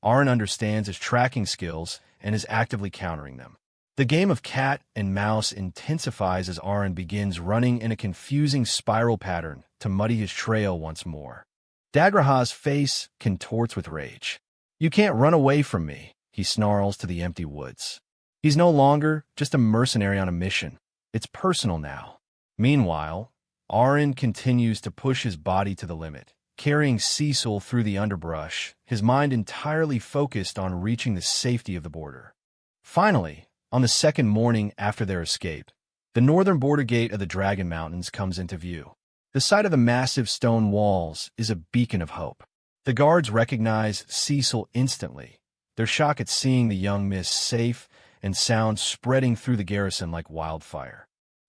Arin understands his tracking skills and is actively countering them. The game of cat and mouse intensifies as Arin begins running in a confusing spiral pattern to muddy his trail once more. Dagraha's face contorts with rage. "You can't run away from me," he snarls to the empty woods. He's no longer just a mercenary on a mission. It's personal now. Meanwhile, Arin continues to push his body to the limit, carrying Cecil through the underbrush, his mind entirely focused on reaching the safety of the border. Finally, on the second morning after their escape, the northern border gate of the Dragon Mountains comes into view. The sight of the massive stone walls is a beacon of hope. The guards recognize Cecil instantly, their shock at seeing the young miss safe and sound spreading through the garrison like wildfire.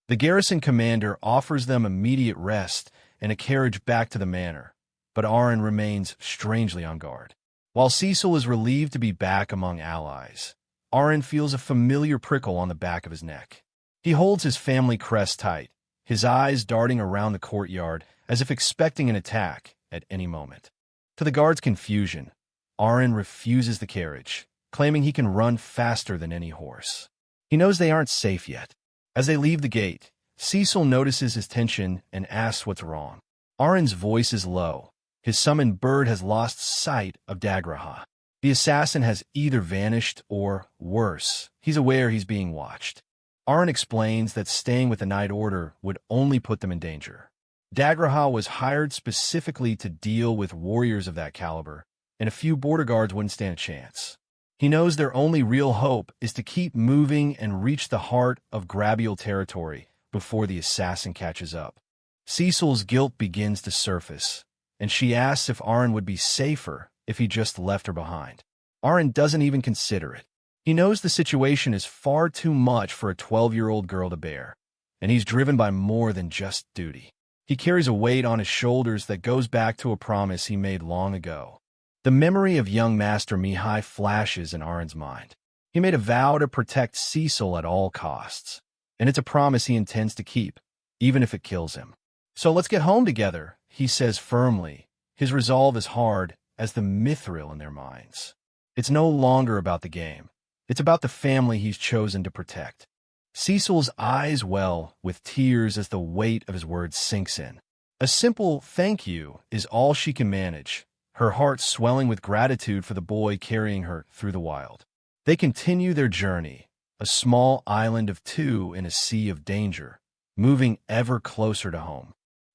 The garrison commander offers them immediate rest and a carriage back to the manor, but Arin remains strangely on guard. While Cecil is relieved to be back among allies, Arin feels a familiar prickle on the back of his neck. He holds his family crest tight, his eyes darting around the courtyard as if expecting an attack at any moment. To the guard's confusion, Arin refuses the carriage, claiming he can run faster than any horse. He knows they aren't safe yet. As they leave the gate, Cecil notices his tension and asks what's wrong. Arin's voice is low. His summoned bird has lost sight of Dagraha. The assassin has either vanished or, worse, he's aware he's being watched. Arin explains that staying with the Night Order would only put them in danger. Dagraha was hired specifically to deal with warriors of that caliber, and a few border guards wouldn't stand a chance. He knows their only real hope is to keep moving and reach the heart of Grabial territory before the assassin catches up. Cecil's guilt begins to surface, and she asks if Arin would be safer if he just left her behind. Arin doesn't even consider it. He knows the situation is far too much for a 12-year-old girl to bear, and he's driven by more than just duty. He carries a weight on his shoulders that goes back to a promise he made long ago. The memory of young Master Mihai flashes in Arin's mind. He made a vow to protect Cecil at all costs, and it's a promise he intends to keep, even if it kills him. "So let's get home together," he says firmly, his resolve as hard as the mithril in their minds. It's no longer about the game. It's about the family he's chosen to protect. Cecil's eyes well with tears as the weight of his words sinks in. A simple thank you is all she can manage, her heart swelling with gratitude for the boy carrying her through the wild. They continue their journey, a small island of two in a sea of danger, moving ever closer to home.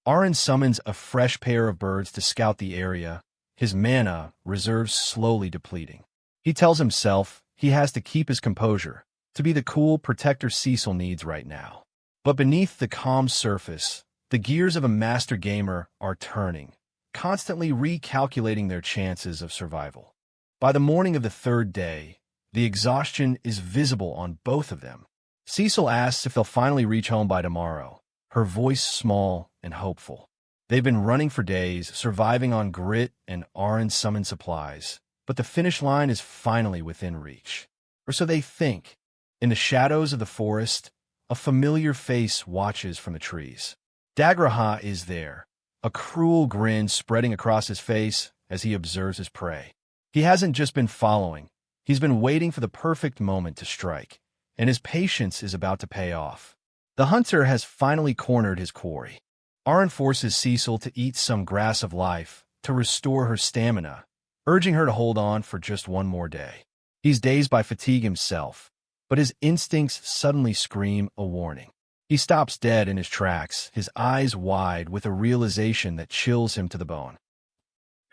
Arin summons a fresh pair of birds to scout the area, his mana reserves slowly depleting. He tells himself he has to keep his composure, to be the cool protector Cecil needs right now. But beneath the calm surface, the gears of a master gamer are turning, constantly recalculating their chances of survival. By the morning of the third day, the exhaustion is visible on both of them. Cecil asks if they'll finally reach home by tomorrow, her voice small and hopeful. They've been running for days, surviving on grit and Arin-summoned supplies, but the finish line is finally within reach. Or so they think. In the shadows of the forest, a familiar face watches from the trees. Dagraha is there, a cruel grin spreading across his face as he observes his prey. He hasn't just been following, he's been waiting for the perfect moment to strike, and his patience is about to pay off. The hunter has finally cornered his quarry. Arin forces Cecil to eat some grass of life to restore her stamina, urging her to hold on for just one more day. He's dazed by fatigue himself, but his instincts suddenly scream a warning. He stops dead in his tracks, his eyes wide with a realization that chills him to the bone.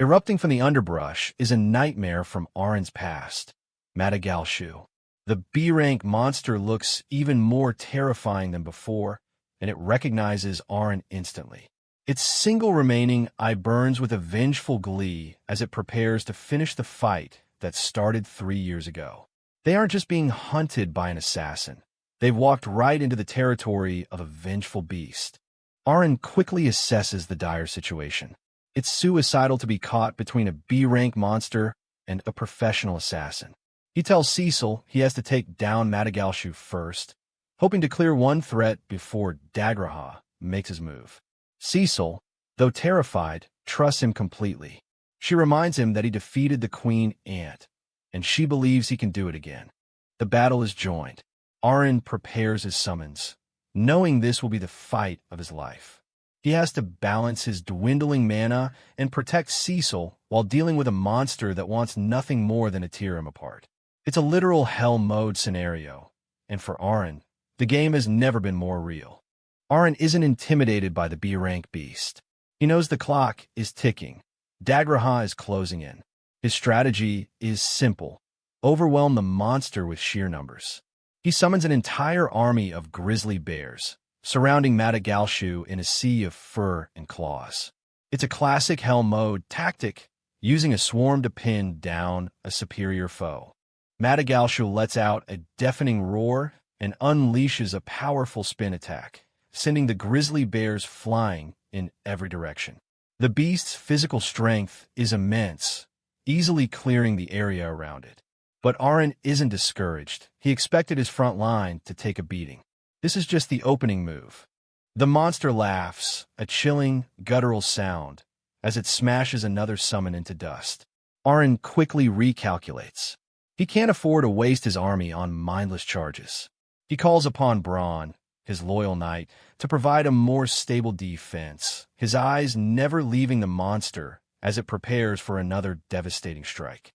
Erupting from the underbrush is a nightmare from Arin's past, Madagalshu. The B-rank monster looks even more terrifying than before, and it recognizes Arin instantly. Its single remaining eye burns with a vengeful glee as it prepares to finish the fight that started 3 years ago. They aren't just being hunted by an assassin. They've walked right into the territory of a vengeful beast. Arin quickly assesses the dire situation. It's suicidal to be caught between a B-rank monster and a professional assassin. He tells Cecil he has to take down Madagalshu first, hoping to clear one threat before Dagraha makes his move. Cecil, though terrified, trusts him completely. She reminds him that he defeated the Queen Ant, and she believes he can do it again. The battle is joined. Arin prepares his summons, knowing this will be the fight of his life. He has to balance his dwindling mana and protect Cecil while dealing with a monster that wants nothing more than to tear him apart. It's a literal hell mode scenario, and for Arin, the game has never been more real. Arin isn't intimidated by the B-rank beast. He knows the clock is ticking. Dagraha is closing in. His strategy is simple: overwhelm the monster with sheer numbers. He summons an entire army of grizzly bears, surrounding Madagalshu in a sea of fur and claws. It's a classic hell mode tactic, using a swarm to pin down a superior foe. Madagalshu lets out a deafening roar and unleashes a powerful spin attack, sending the grizzly bears flying in every direction. The beast's physical strength is immense, easily clearing the area around it. But Arin isn't discouraged. He expected his front line to take a beating. This is just the opening move. The monster laughs, a chilling, guttural sound, as it smashes another summon into dust. Arin quickly recalculates. He can't afford to waste his army on mindless charges. He calls upon Braun, his loyal knight, to provide a more stable defense, his eyes never leaving the monster as it prepares for another devastating strike.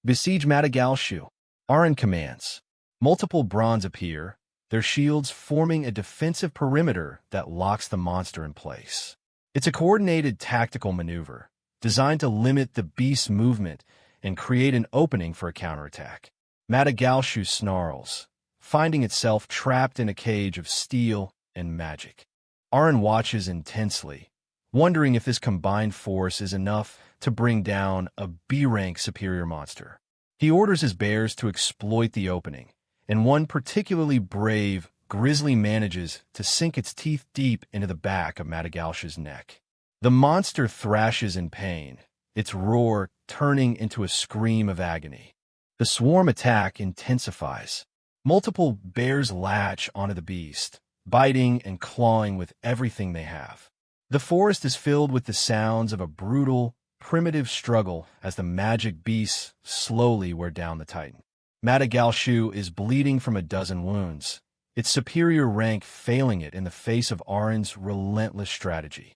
Besiege Madagalshu, Arin commands. Multiple Brauns appear, their shields forming a defensive perimeter that locks the monster in place. It's a coordinated tactical maneuver, designed to limit the beast's movement and create an opening for a counterattack. Madagalshu snarls, finding itself trapped in a cage of steel and magic. Arin watches intensely, wondering if this combined force is enough to bring down a B-rank superior monster. He orders his bears to exploit the opening, and one particularly brave grizzly manages to sink its teeth deep into the back of Madagalshu's neck. The monster thrashes in pain, its roar turning into a scream of agony. The swarm attack intensifies. Multiple bears latch onto the beast, biting and clawing with everything they have. The forest is filled with the sounds of a brutal, primitive struggle as the magic beasts slowly wear down the Titan. Madagalshu is bleeding from a dozen wounds, its superior rank failing it in the face of Arin's relentless strategy.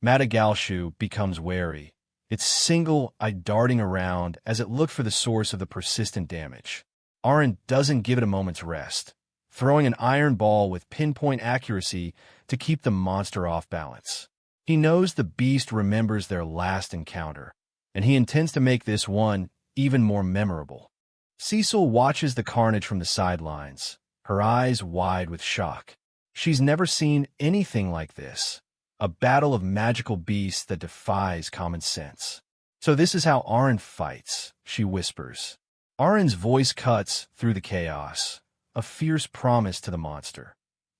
Madagalshu becomes wary, its single eye darting around as it looked for the source of the persistent damage. Arin doesn't give it a moment's rest, throwing an iron ball with pinpoint accuracy to keep the monster off balance. He knows the beast remembers their last encounter, and he intends to make this one even more memorable. Cecil watches the carnage from the sidelines, her eyes wide with shock. She's never seen anything like this, a battle of magical beasts that defies common sense. "So this is how Arin fights," she whispers. Arin's voice cuts through the chaos, a fierce promise to the monster.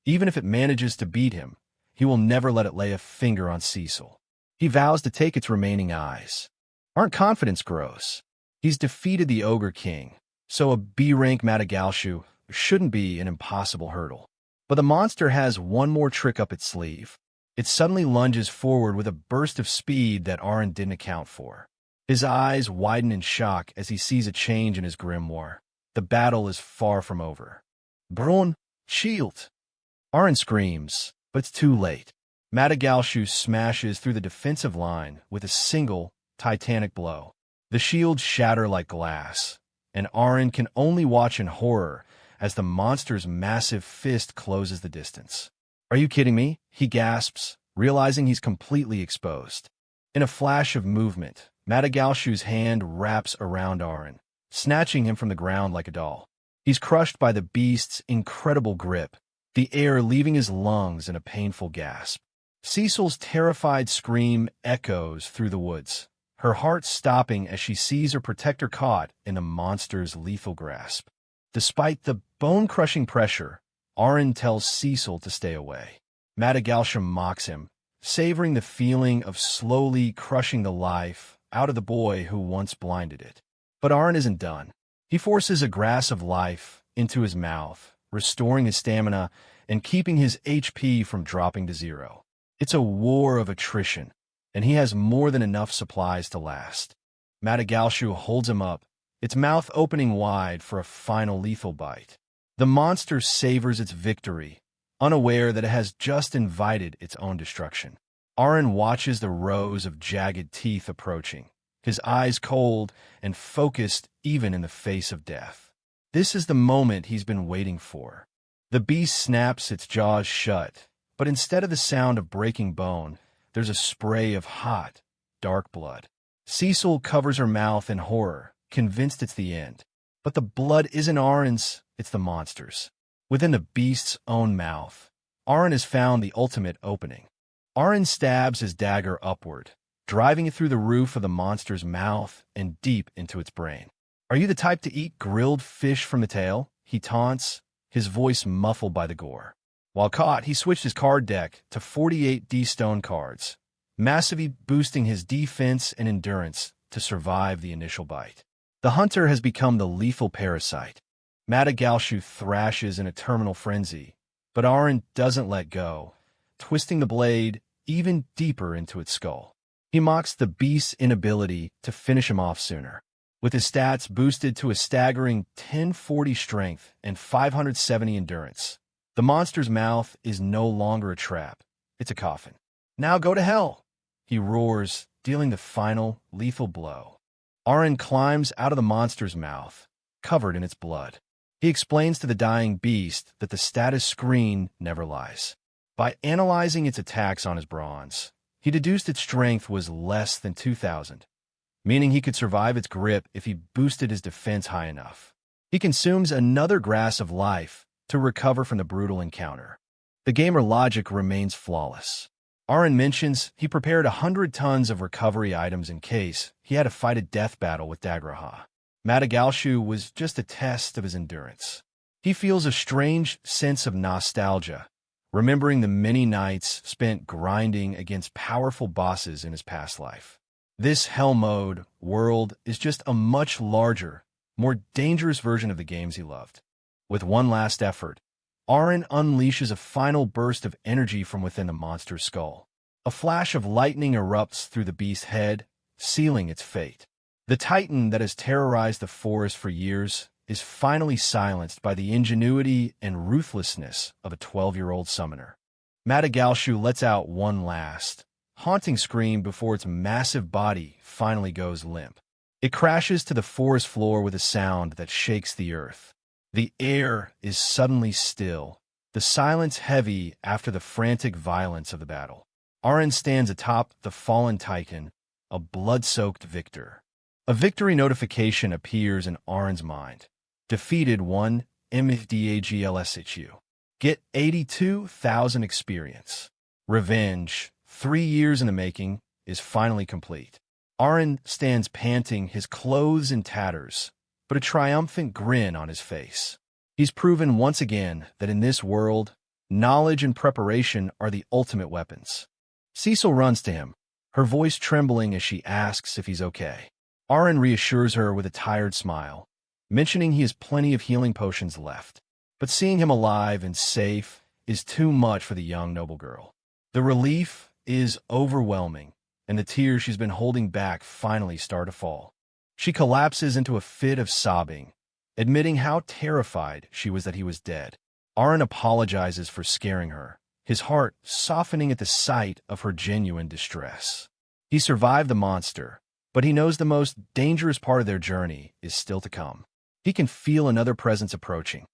Even if it manages to beat him, he will never let it lay a finger on Cecil. He vows to take its remaining eyes. Arin's confidence grows. He's defeated the Ogre King, so a B-rank Madagalshu shouldn't be an impossible hurdle. But the monster has one more trick up its sleeve. It suddenly lunges forward with a burst of speed that Arin didn't account for. His eyes widen in shock as he sees a change in his grimoire. The battle is far from over. "Bron, shield!" Arin screams, but it's too late. Madagalshu smashes through the defensive line with a single, titanic blow. The shields shatter like glass, and Arin can only watch in horror as the monster's massive fist closes the distance. "Are you kidding me?" he gasps, realizing he's completely exposed. In a flash of movement, Madagalshu's hand wraps around Arin, snatching him from the ground like a doll. He's crushed by the beast's incredible grip, the air leaving his lungs in a painful gasp. Cecil's terrified scream echoes through the woods, her heart stopping as she sees her protector caught in the monster's lethal grasp. Despite the bone-crushing pressure, Arin tells Cecil to stay away. Madagalshu mocks him, savoring the feeling of slowly crushing the life out of the boy who once blinded it. But Arin isn't done. He forces a grass of life into his mouth, restoring his stamina and keeping his HP from dropping to zero. It's a war of attrition, and he has more than enough supplies to last. Madagalshu holds him up, its mouth opening wide for a final lethal bite. The monster savors its victory, unaware that it has just invited its own destruction. Arin watches the rows of jagged teeth approaching, his eyes cold and focused even in the face of death. This is the moment he's been waiting for. The beast snaps its jaws shut, but instead of the sound of breaking bone, there's a spray of hot, dark blood. Cecil covers her mouth in horror, convinced it's the end. But the blood isn't Arin's, it's the monster's. Within the beast's own mouth, Arin has found the ultimate opening. Arin stabs his dagger upward, driving it through the roof of the monster's mouth and deep into its brain. "Are you the type to eat grilled fish from the tail?" he taunts, his voice muffled by the gore. While caught, he switched his card deck to 48 D-stone cards, massively boosting his defense and endurance to survive the initial bite. The hunter has become the lethal parasite. Madagalshu thrashes in a terminal frenzy, but Arin doesn't let go, twisting the blade even deeper into its skull. He mocks the beast's inability to finish him off sooner. With his stats boosted to a staggering 1040 strength and 570 endurance, the monster's mouth is no longer a trap, it's a coffin. "Now go to hell!" he roars, dealing the final lethal blow. Arin climbs out of the monster's mouth, covered in its blood. He explains to the dying beast that the status screen never lies. By analyzing its attacks on his bronze, he deduced its strength was less than 2,000, meaning he could survive its grip if he boosted his defense high enough. He consumes another grass of life to recover from the brutal encounter. The gamer logic remains flawless. Arin mentions he prepared 100 tons of recovery items in case he had to fight a death battle with Dagraha. Madagalshu was just a test of his endurance. He feels a strange sense of nostalgia, remembering the many nights spent grinding against powerful bosses in his past life. This hell mode world is just a much larger, more dangerous version of the games he loved. With one last effort, Aren unleashes a final burst of energy from within the monster's skull. A flash of lightning erupts through the beast's head, sealing its fate. The titan that has terrorized the forest for years is finally silenced by the ingenuity and ruthlessness of a 12-year-old summoner. MANGARECAP lets out one last, haunting scream before its massive body finally goes limp. It crashes to the forest floor with a sound that shakes the earth. The air is suddenly still, the silence heavy after the frantic violence of the battle. Aren stands atop the fallen titan, a blood-soaked victor. A victory notification appears in Aren's mind. Defeated 1 MFDAGLSHU. Get 82,000 experience. Revenge, 3 years in the making, is finally complete. Aren stands panting, his clothes in tatters, but a triumphant grin on his face. He's proven once again that in this world, knowledge and preparation are the ultimate weapons. Cecil runs to him, her voice trembling as she asks if he's okay. Aren reassures her with a tired smile, mentioning he has plenty of healing potions left. But seeing him alive and safe is too much for the young noble girl. The relief is overwhelming, and the tears she's been holding back finally start to fall. She collapses into a fit of sobbing, admitting how terrified she was that he was dead. Aren apologizes for scaring her, his heart softening at the sight of her genuine distress. He survived the monster, but he knows the most dangerous part of their journey is still to come. He can feel another presence approaching.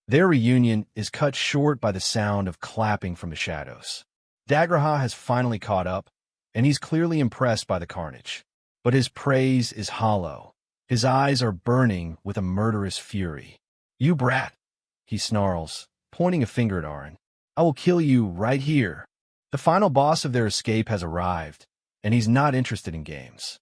Their reunion is cut short by the sound of clapping from the shadows. Dagraha has finally caught up, and he's clearly impressed by the carnage. But his praise is hollow. His eyes are burning with a murderous fury. "You brat," he snarls, pointing a finger at Aren. "I will kill you right here." The final boss of their escape has arrived, and he's not interested in games.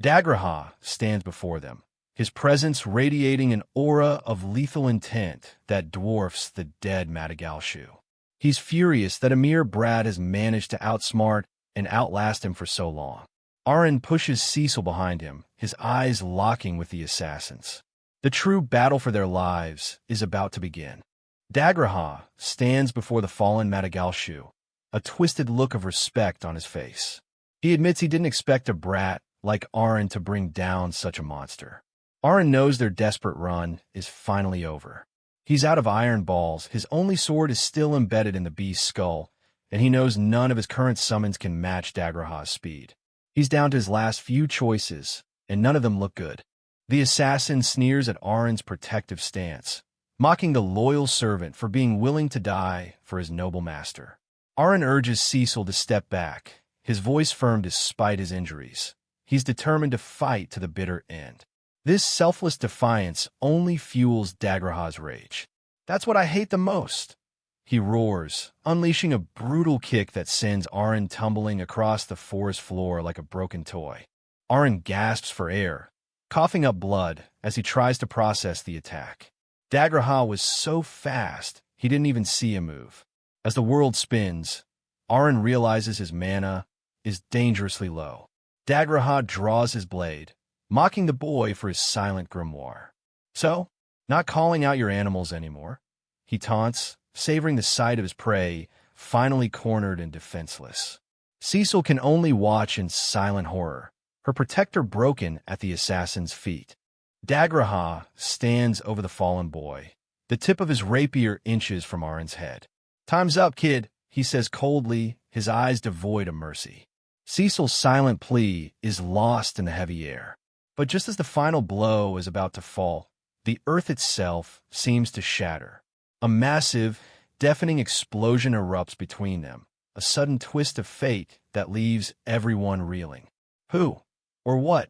Dagraha stands before them, his presence radiating an aura of lethal intent that dwarfs the dead MANGARECAP. He's furious that a mere brat has managed to outsmart and outlast him for so long. Aren pushes Cecil behind him, his eyes locking with the assassins. The true battle for their lives is about to begin. Dagraha stands before the fallen MANGARECAP, a twisted look of respect on his face. He admits he didn't expect a brat like Aren to bring down such a monster. Aren knows their desperate run is finally over. He's out of iron balls, his only sword is still embedded in the beast's skull, and he knows none of his current summons can match Dagraha's speed. He's down to his last few choices, and none of them look good. The assassin sneers at Aren's protective stance, mocking the loyal servant for being willing to die for his noble master. Aren urges Cecil to step back, his voice firm despite his injuries. He's determined to fight to the bitter end. This selfless defiance only fuels Dagraha's rage. "That's what I hate the most," he roars, unleashing a brutal kick that sends Aren tumbling across the forest floor like a broken toy. Aren gasps for air, coughing up blood as he tries to process the attack. Dagraha was so fast, he didn't even see him move. As the world spins, Aren realizes his mana is dangerously low. Dagraha draws his blade, mocking the boy for his silent grimoire. "So, not calling out your animals anymore?" he taunts, savoring the sight of his prey, finally cornered and defenseless. Cecil can only watch in silent horror, her protector broken at the assassin's feet. Dagraha stands over the fallen boy, the tip of his rapier inches from Aren's head. "Time's up, kid," he says coldly, his eyes devoid of mercy. Cecil's silent plea is lost in the heavy air. But just as the final blow is about to fall, the earth itself seems to shatter. A massive, deafening explosion erupts between them, a sudden twist of fate that leaves everyone reeling. Who, or what,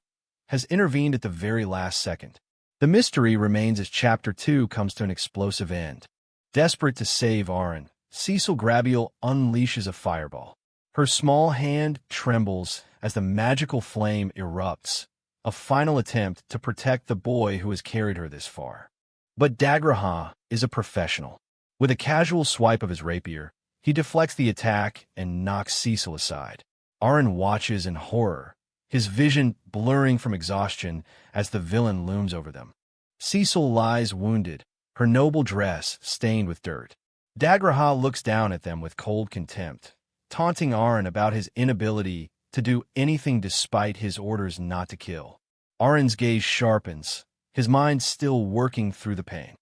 has intervened at the very last second? The mystery remains as Chapter 2 comes to an explosive end. Desperate to save Aren, Cecil Grabiel unleashes a fireball. Her small hand trembles as the magical flame erupts, a final attempt to protect the boy who has carried her this far. But Dagraha is a professional. With a casual swipe of his rapier, he deflects the attack and knocks Cecil aside. Aren watches in horror, his vision blurring from exhaustion as the villain looms over them. Cecil lies wounded, her noble dress stained with dirt. Dagraha looks down at them with cold contempt, taunting Arin about his inability to do anything despite his orders not to kill. Arin's gaze sharpens, his mind still working through the pain.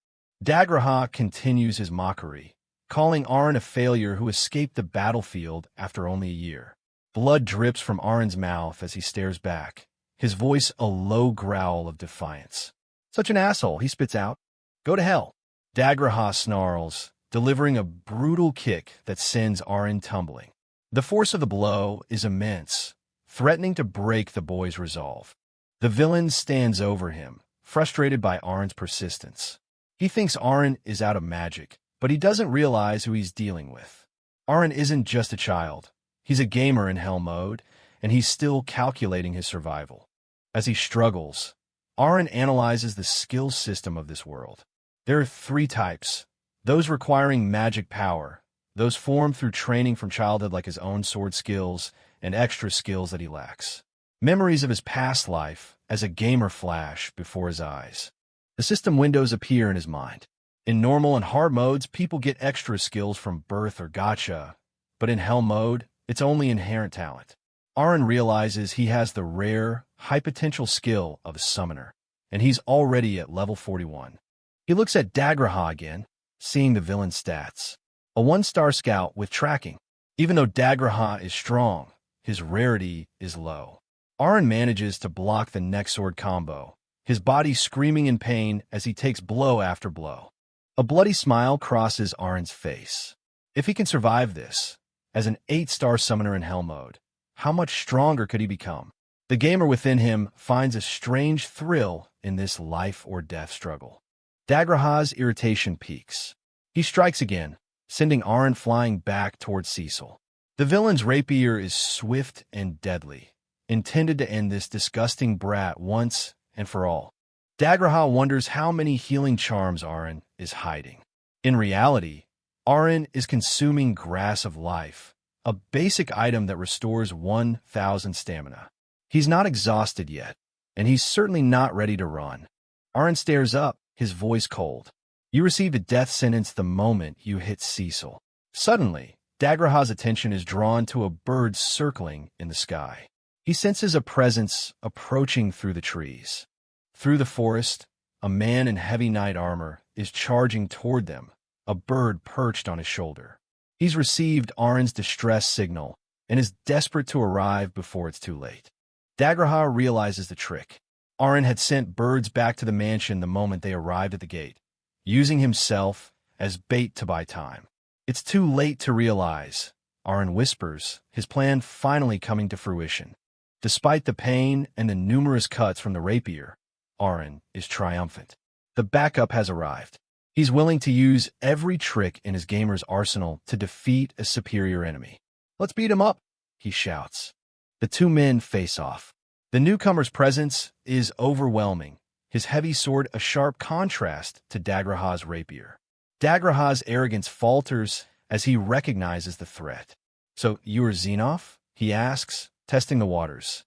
Dagraha continues his mockery, calling Arin a failure who escaped the battlefield after only a year. Blood drips from Arin's mouth as he stares back, his voice a low growl of defiance. "Such an asshole," he spits out. "Go to hell." Dagraha snarls, delivering a brutal kick that sends Arin tumbling. The force of the blow is immense, threatening to break the boy's resolve. The villain stands over him, frustrated by Arin's persistence. He thinks Arin is out of magic, but he doesn't realize who he's dealing with. Arin isn't just a child. He's a gamer in hell mode, and he's still calculating his survival. As he struggles, Arin analyzes the skill system of this world. There are 3 types: those requiring magic power, those formed through training from childhood like his own sword skills, and extra skills that he lacks. Memories of his past life as a gamer flash before his eyes. The system windows appear in his mind. In normal and hard modes, people get extra skills from birth or gacha, but in hell mode, it's only inherent talent. Arin realizes he has the rare, high-potential skill of a summoner, and he's already at level 41. He looks at Dagraha again, seeing the villain's stats. A 1-star scout with tracking. Even though Dagraha is strong, his rarity is low. Arin manages to block the neck sword combo, his body screaming in pain as he takes blow after blow. A bloody smile crosses Arin's face. If he can survive this, as an 8-star summoner in hell mode, how much stronger could he become? The gamer within him finds a strange thrill in this life-or-death struggle. Dagraha's irritation peaks. He strikes again, sending Arin flying back towards Cecil. The villain's rapier is swift and deadly, intended to end this disgusting brat once and for all. Dagraha wonders how many healing charms Arin is hiding. In reality, Arin is consuming Grass of Life, a basic item that restores 1,000 stamina. He's not exhausted yet, and he's certainly not ready to run. Arin stares up, his voice cold. You received a death sentence the moment you hit Cecil. Suddenly, Dagraha's attention is drawn to a bird circling in the sky. He senses a presence approaching through the trees. Through the forest, a man in heavy knight armor is charging toward them, a bird perched on his shoulder. He's received Arin's distress signal and is desperate to arrive before it's too late. Dagraha realizes the trick. Arin had sent birds back to the mansion the moment they arrived at the gate, using himself as bait to buy time. It's too late to realize, Arin whispers, his plan finally coming to fruition. Despite the pain and the numerous cuts from the rapier, Arin is triumphant. The backup has arrived. He's willing to use every trick in his gamer's arsenal to defeat a superior enemy. "Let's beat him up," he shouts. The 2 men face off. The newcomer's presence is overwhelming, his heavy sword a sharp contrast to Dagraha's rapier. Dagraha's arrogance falters as he recognizes the threat. "So you are Xenoph?" he asks, testing the waters.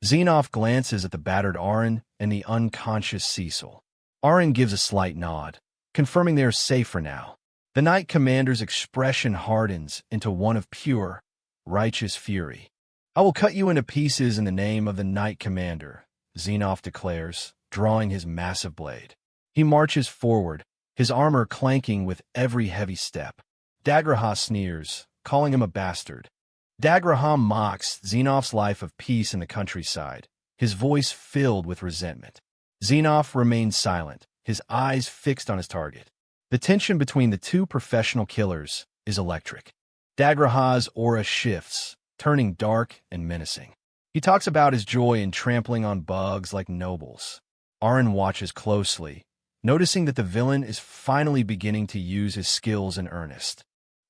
Xenoph glances at the battered Arin and the unconscious Cecil. Arin gives a slight nod, confirming they are safe for now. The Knight Commander's expression hardens into one of pure, righteous fury. "I will cut you into pieces in the name of the Knight Commander," Xenoph declares, drawing his massive blade. He marches forward, his armor clanking with every heavy step. Dagraha sneers, calling him a bastard. Dagraha mocks Xenoph's life of peace in the countryside, his voice filled with resentment. Xenoph remains silent, his eyes fixed on his target. The tension between the 2 professional killers is electric. Dagraha's aura shifts, turning dark and menacing. He talks about his joy in trampling on bugs like nobles. Arin watches closely, noticing that the villain is finally beginning to use his skills in earnest.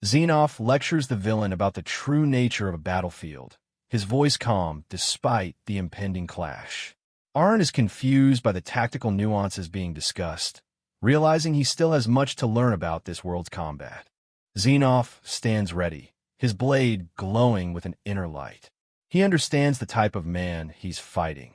Xenoph lectures the villain about the true nature of a battlefield, his voice calm despite the impending clash. Arin is confused by the tactical nuances being discussed, realizing he still has much to learn about this world's combat. Xenoph stands ready, his blade glowing with an inner light. He understands the type of man he's fighting,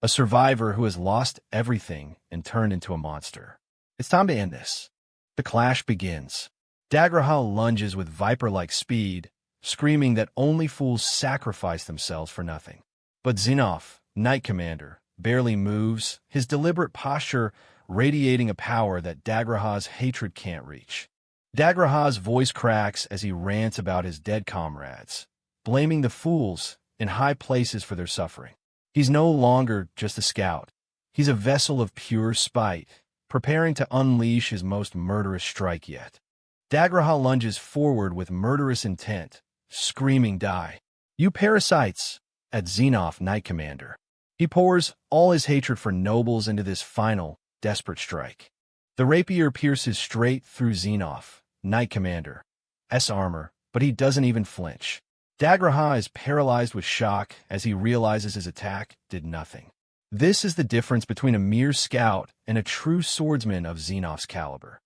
a survivor who has lost everything and turned into a monster. It's time to end this. The clash begins. Dagraha lunges with viper-like speed, screaming that only fools sacrifice themselves for nothing. But Xenoph, Knight Commander, barely moves, his deliberate posture radiating a power that Dagraha's hatred can't reach. Dagraha's voice cracks as he rants about his dead comrades, blaming the fools in high places for their suffering. He's no longer just a scout. He's a vessel of pure spite, preparing to unleash his most murderous strike yet. Dagraha lunges forward with murderous intent, screaming "Die! You parasites!" at Xenoph, Knight Commander. He pours all his hatred for nobles into this final, desperate strike. The rapier pierces straight through Xenoph, Knight Commander's armor, but he doesn't even flinch. Dagraha is paralyzed with shock as he realizes his attack did nothing. This is the difference between a mere scout and a true swordsman of Xenoph's caliber.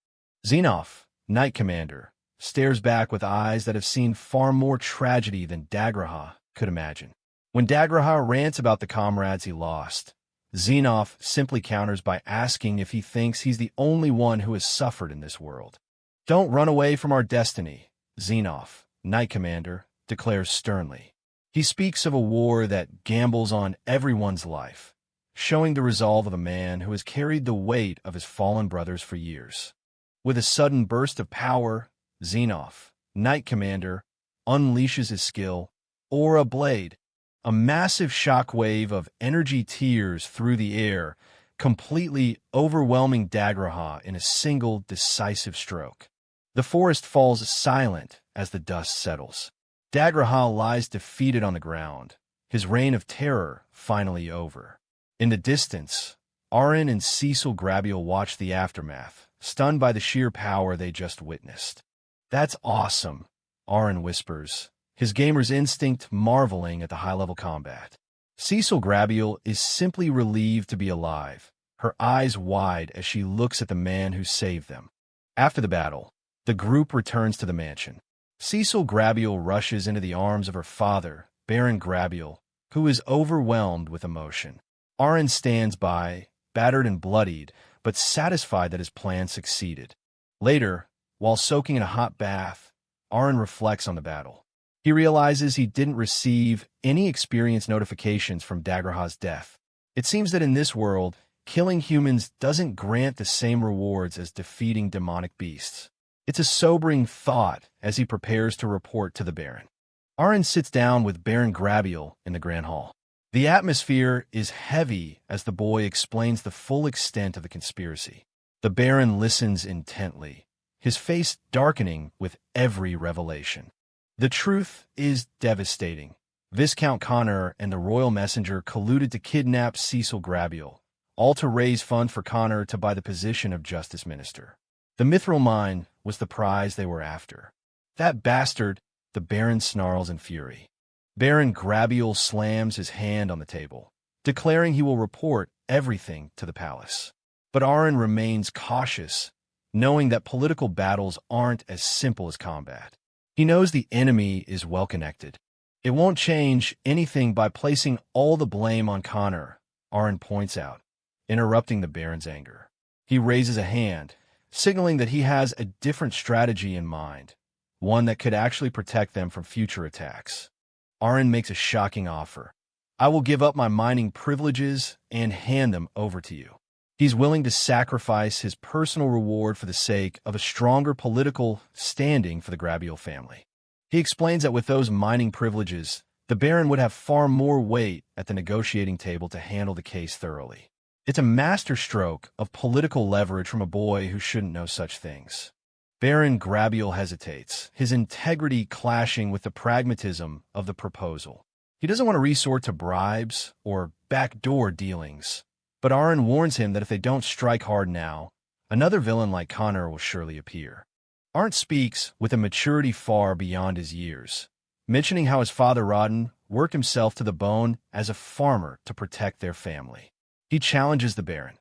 Xenoph, Knight Commander, stares back with eyes that have seen far more tragedy than Dagraha could imagine. When Dagraha rants about the comrades he lost, Xenoph simply counters by asking if he thinks he's the only one who has suffered in this world. "Don't run away from our destiny," Xenoph, Knight Commander, declares sternly. He speaks of a war that gambles on everyone's life, showing the resolve of a man who has carried the weight of his fallen brothers for years. With a sudden burst of power, Xenoph, Knight Commander, unleashes his skill, Aura Blade, a massive shockwave of energy tears through the air, completely overwhelming Dagraha in a single decisive stroke. The forest falls silent as the dust settles. Dagraha lies defeated on the ground, his reign of terror finally over. In the distance, Arin and Cecil Grabiel watch the aftermath, stunned by the sheer power they just witnessed. "That's awesome," Arin whispers, his gamer's instinct marveling at the high-level combat. Cecil Grabiel is simply relieved to be alive, her eyes wide as she looks at the man who saved them. After the battle, the group returns to the mansion. Cecil Grabiel rushes into the arms of her father, Baron Grabiel, who is overwhelmed with emotion. Arin stands by, battered and bloodied, but satisfied that his plan succeeded. Later, while soaking in a hot bath, Arin reflects on the battle. He realizes he didn't receive any experience notifications from Dagraha's death. It seems that in this world, killing humans doesn't grant the same rewards as defeating demonic beasts. It's a sobering thought as he prepares to report to the Baron. Arin sits down with Baron Grabiel in the Grand Hall. The atmosphere is heavy as the boy explains the full extent of the conspiracy. The Baron listens intently, his face darkening with every revelation. The truth is devastating. Viscount Connor and the royal messenger colluded to kidnap Cecil Grabiel, all to raise funds for Connor to buy the position of Justice Minister. The mithril mine was the prize they were after. "That bastard," the Baron snarls in fury. Baron Grabiel slams his hand on the table, declaring he will report everything to the palace. But Arin remains cautious, knowing that political battles aren't as simple as combat. He knows the enemy is well-connected. "It won't change anything by placing all the blame on Connor," Arin points out, interrupting the Baron's anger. He raises a hand, signaling that he has a different strategy in mind, one that could actually protect them from future attacks. Arin makes a shocking offer. "I will give up my mining privileges and hand them over to you." He's willing to sacrifice his personal reward for the sake of a stronger political standing for the Grabiel family. He explains that with those mining privileges, the Baron would have far more weight at the negotiating table to handle the case thoroughly. It's a masterstroke of political leverage from a boy who shouldn't know such things. Baron Grabiel hesitates, his integrity clashing with the pragmatism of the proposal. He doesn't want to resort to bribes or backdoor dealings, but Arin warns him that if they don't strike hard now, another villain like Connor will surely appear. Arin speaks with a maturity far beyond his years, mentioning how his father Rodden worked himself to the bone as a farmer to protect their family. He challenges the Baron.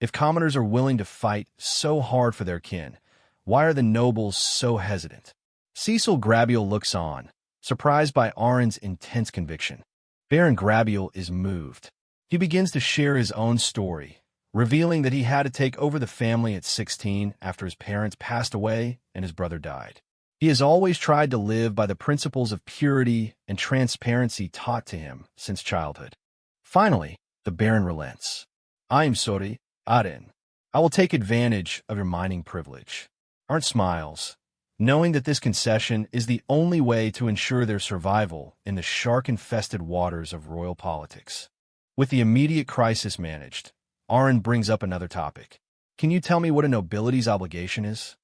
If commoners are willing to fight so hard for their kin, why are the nobles so hesitant? Cecil Grabiel looks on, surprised by Arin's intense conviction. Baron Grabiel is moved. He begins to share his own story, revealing that he had to take over the family at 16 after his parents passed away and his brother died. He has always tried to live by the principles of purity and transparency taught to him since childhood. Finally, the Baron relents. "I am sorry, Aren. I will take advantage of your mining privilege." Arn smiles, knowing that this concession is the only way to ensure their survival in the shark-infested waters of royal politics. With the immediate crisis managed, Arn brings up another topic. "Can you tell me what a nobility's obligation is?"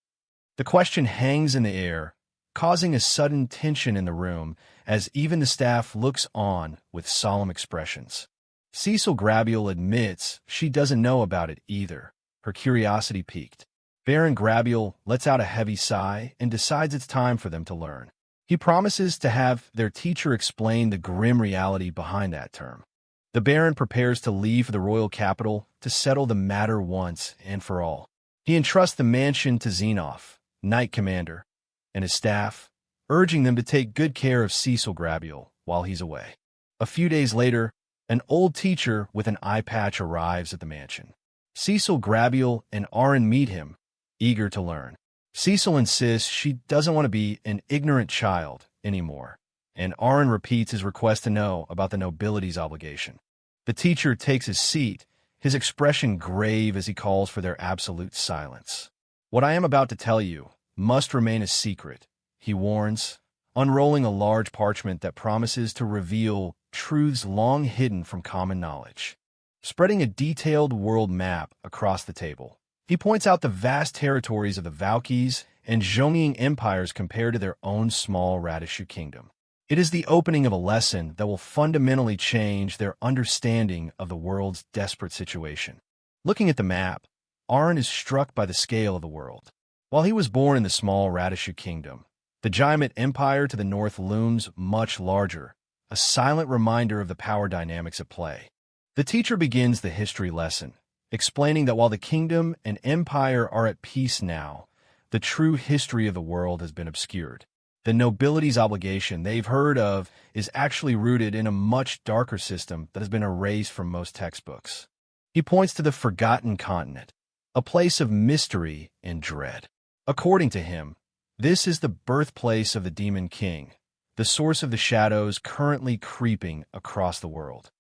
The question hangs in the air, causing a sudden tension in the room as even the staff looks on with solemn expressions. Cecil Grabiel admits she doesn't know about it either, her curiosity piqued. Baron Grabiel lets out a heavy sigh and decides it's time for them to learn. He promises to have their teacher explain the grim reality behind that term. The Baron prepares to leave for the royal capital to settle the matter once and for all. He entrusts the mansion to Xenoph, Knight Commander, and his staff, urging them to take good care of Cecil Grabiel while he's away. A few days later, an old teacher with an eye patch arrives at the mansion. Cecil Grabiel and Arryn meet him, eager to learn. Cecil insists she doesn't want to be an ignorant child anymore, and Arryn repeats his request to know about the nobility's obligation. The teacher takes his seat, his expression grave as he calls for their absolute silence. "What I am about to tell you must remain a secret," he warns, unrolling a large parchment that promises to reveal truths long hidden from common knowledge. Spreading a detailed world map across the table, he points out the vast territories of the Valkyries and Zhongying empires compared to their own small Radishu kingdom. It is the opening of a lesson that will fundamentally change their understanding of the world's desperate situation. Looking at the map, Arryn is struck by the scale of the world. While he was born in the small Radishu kingdom, the giant empire to the north looms much larger, a silent reminder of the power dynamics at play. The teacher begins the history lesson, explaining that while the kingdom and empire are at peace now, the true history of the world has been obscured. The nobility's obligation they've heard of is actually rooted in a much darker system that has been erased from most textbooks. He points to the Forgotten Continent, a place of mystery and dread. According to him, this is the birthplace of the Demon King, the source of the shadows currently creeping across the world.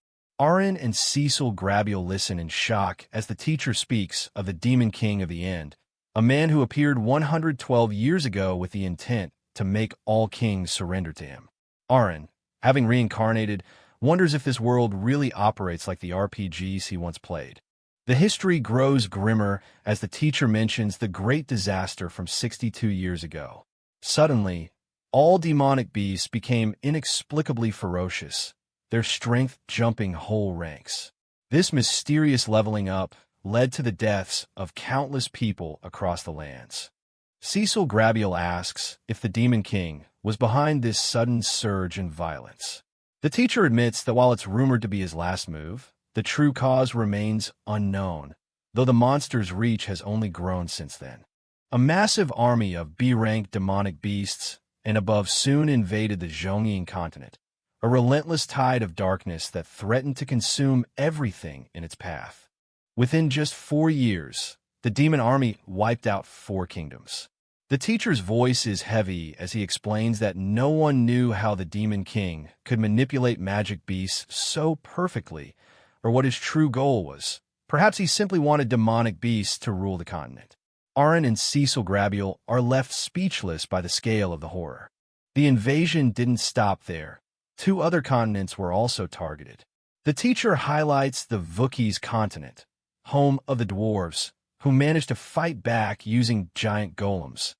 Arryn and Cecil Grabiel listen in shock as the teacher speaks of the Demon King of the End, a man who appeared 112 years ago with the intent to make all kings surrender to him. Arryn, having reincarnated, wonders if this world really operates like the RPGs he once played. The history grows grimmer as the teacher mentions the great disaster from 62 years ago. Suddenly, all demonic beasts became inexplicably ferocious, their strength jumping whole ranks. This mysterious leveling up led to the deaths of countless people across the lands. Cecil Grabiel asks if the Demon King was behind this sudden surge in violence. The teacher admits that while it's rumored to be his last move, the true cause remains unknown, though the monster's reach has only grown since then. A massive army of B-rank demonic beasts and above soon invaded the Zhongying continent, a relentless tide of darkness that threatened to consume everything in its path. Within just 4 years, the demon army wiped out 4 kingdoms. The teacher's voice is heavy as he explains that no one knew how the Demon King could manipulate magic beasts so perfectly, or what his true goal was. Perhaps he simply wanted demonic beasts to rule the continent. Arryn and Cecil Grabiel are left speechless by the scale of the horror. The invasion didn't stop there. 2 other continents were also targeted. The teacher highlights the Wookiees continent, home of the dwarves, who managed to fight back using giant golems,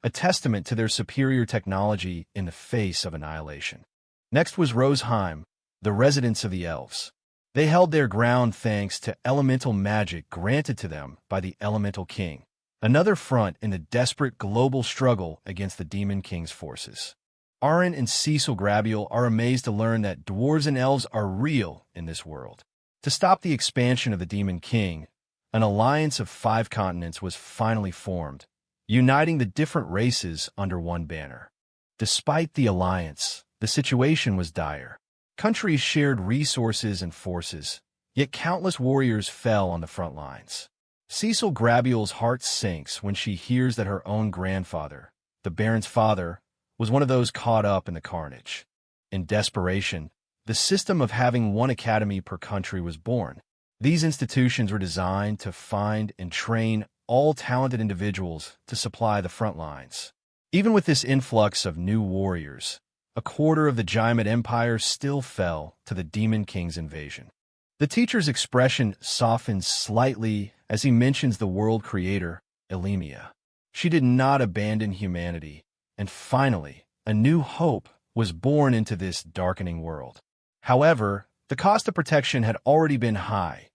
a testament to their superior technology in the face of annihilation. Next was Roseheim, the residence of the elves. They held their ground thanks to elemental magic granted to them by the Elemental King, another front in the desperate global struggle against the Demon King's forces. Arryn and Cecil Grabiel are amazed to learn that dwarves and elves are real in this world. To stop the expansion of the Demon King, an alliance of 5 continents was finally formed, uniting the different races under one banner. Despite the alliance, the situation was dire. Countries shared resources and forces, Yet countless warriors fell on the front lines. Cecil Grabiel's heart sinks when she hears that her own grandfather, the Baron's father, was one of those caught up in the carnage. In desperation, the system of having one academy per country was born. These institutions were designed to find and train all talented individuals to supply the front lines. Even with this influx of new warriors, a quarter of the Jaimin Empire still fell to the Demon King's invasion. The teacher's expression softens slightly as he mentions the world creator, Elimia. She did not abandon humanity, and finally, a new hope was born into this darkening world. However, the cost of protection had already been high.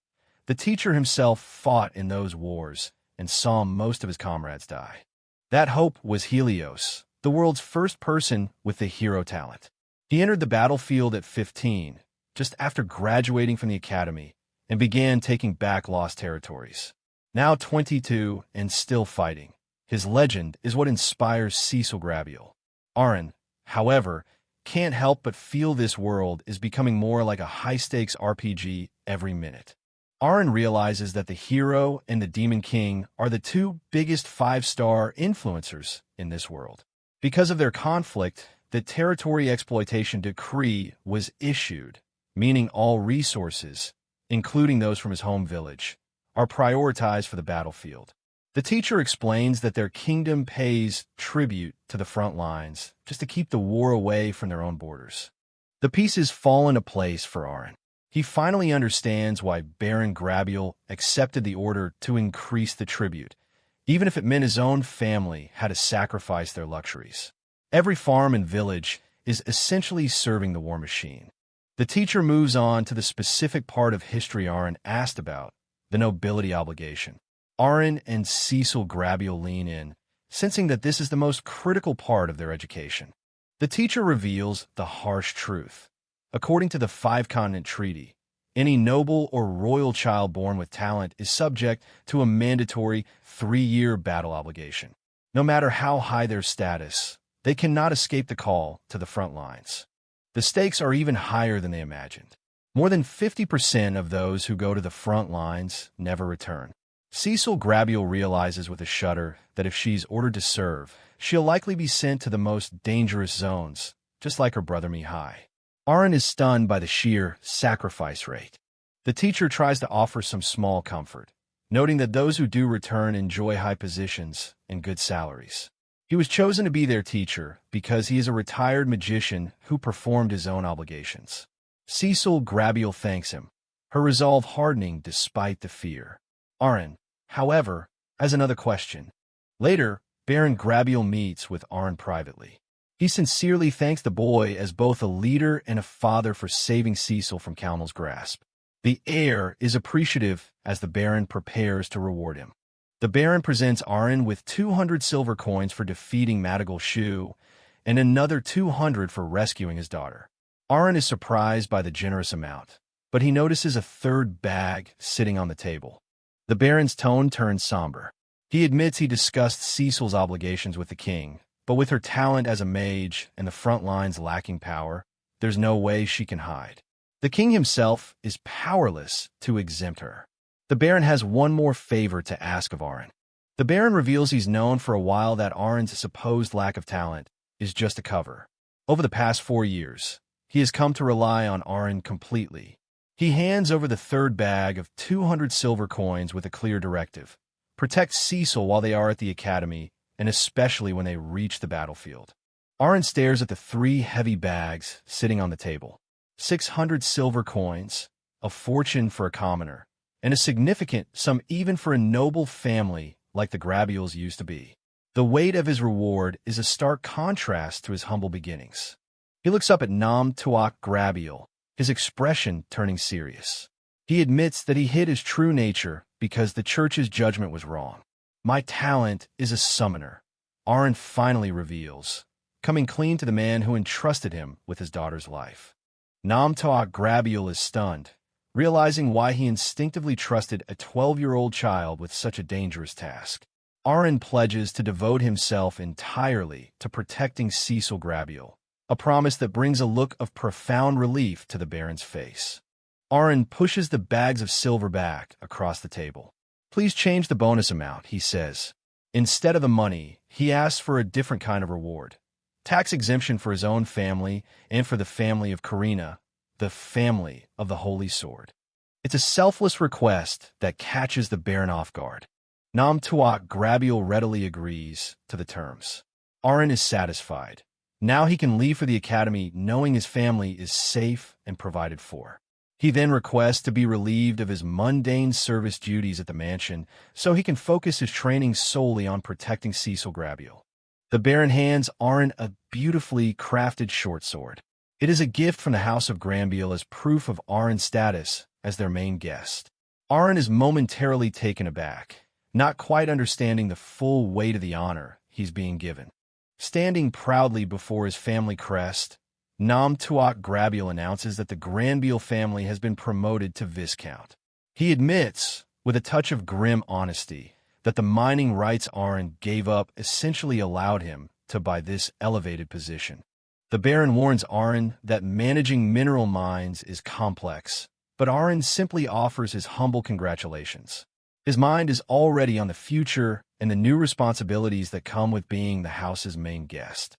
The teacher himself fought in those wars and saw most of his comrades die. That hope was Helios, the world's first person with the hero talent. He entered the battlefield at 15, just after graduating from the academy, and began taking back lost territories. Now 22 and still fighting, his legend is what inspires Cecil Grabiel. Aaron, however, can't help but feel this world is becoming more like a high-stakes RPG every minute. Aaron realizes that the hero and the Demon King are the two biggest five-star influencers in this world. Because of their conflict, the territory exploitation decree was issued, meaning all resources, including those from his home village, are prioritized for the battlefield. The teacher explains that their kingdom pays tribute to the front lines just to keep the war away from their own borders. The pieces fall into place for Aaron. He finally understands why Baron Grabiel accepted the order to increase the tribute, even if it meant his own family had to sacrifice their luxuries. Every farm and village is essentially serving the war machine. The teacher moves on to the specific part of history Aaron asked about, the nobility obligation. Aaron and Cecil Grabiel lean in, sensing that this is the most critical part of their education. The teacher reveals the harsh truth. According to the Five-Continent Treaty, any noble or royal child born with talent is subject to a mandatory 3-year battle obligation. No matter how high their status, they cannot escape the call to the front lines. The stakes are even higher than they imagined. More than 50% of those who go to the front lines never return. Cecil Grabiel realizes with a shudder that if she's ordered to serve, she'll likely be sent to the most dangerous zones, just like her brother Mihai. Aaron is stunned by the sheer sacrifice rate. The teacher tries to offer some small comfort, noting that those who do return enjoy high positions and good salaries. He was chosen to be their teacher because he is a retired magician who performed his own obligations. Cecil Grabiel thanks him, her resolve hardening despite the fear. Aaron, however, has another question. Later, Baron Grabiel meets with Aaron privately. He sincerely thanks the boy as both a leader and a father for saving Cecil from Calmel's grasp. The heir is appreciative as the Baron prepares to reward him. The Baron presents Aaron with 200 silver coins for defeating Madrigal Shu and another 200 for rescuing his daughter. Aaron is surprised by the generous amount, but he notices a third bag sitting on the table. The Baron's tone turns somber. He admits he discussed Cecil's obligations with the king, but with her talent as a mage and the front lines lacking power, there's no way she can hide. The king himself is powerless to exempt her. The Baron has one more favor to ask of Aaron. The Baron reveals he's known for a while that Aaron's supposed lack of talent is just a cover. Over the past 4 years, he has come to rely on Aaron completely. He hands over the third bag of 200 silver coins with a clear directive. Protect Cecil while they are at the academy, and especially when they reach the battlefield. Aaron stares at the 3 heavy bags sitting on the table. 600 silver coins, a fortune for a commoner, and a significant sum even for a noble family like the Grabiels used to be. The weight of his reward is a stark contrast to his humble beginnings. He looks up at Nam Tuak Grabiel, his expression turning serious. He admits that he hid his true nature because the church's judgment was wrong. My talent is a summoner, Aaron finally reveals, coming clean to the man who entrusted him with his daughter's life. Nam Tuak Grabiel is stunned, realizing why he instinctively trusted a 12-year-old child with such a dangerous task. Aaron pledges to devote himself entirely to protecting Cecil Grabiel, a promise that brings a look of profound relief to the Baron's face. Arin pushes the bags of silver back across the table. Please change the bonus amount, he says. Instead of the money, he asks for a different kind of reward. Tax exemption for his own family and for the family of Karina, the family of the Holy Sword. It's a selfless request that catches the Baron off guard. Nam Tuak Grabiel readily agrees to the terms. Arin is satisfied. Now he can leave for the academy knowing his family is safe and provided for. He then requests to be relieved of his mundane service duties at the mansion so he can focus his training solely on protecting Cecil Grabiel. The Baron hands Arin a beautifully crafted short sword. It is a gift from the House of Granville as proof of Arin's status as their main guest. Arin is momentarily taken aback, not quite understanding the full weight of the honor he's being given. Standing proudly before his family crest, Nam Tuak Grabiel announces that the Granville family has been promoted to Viscount. He admits, with a touch of grim honesty, that the mining rights Arin gave up essentially allowed him to buy this elevated position. The Baron warns Arin that managing mineral mines is complex, but Arin simply offers his humble congratulations. His mind is already on the future and the new responsibilities that come with being the house's main guest.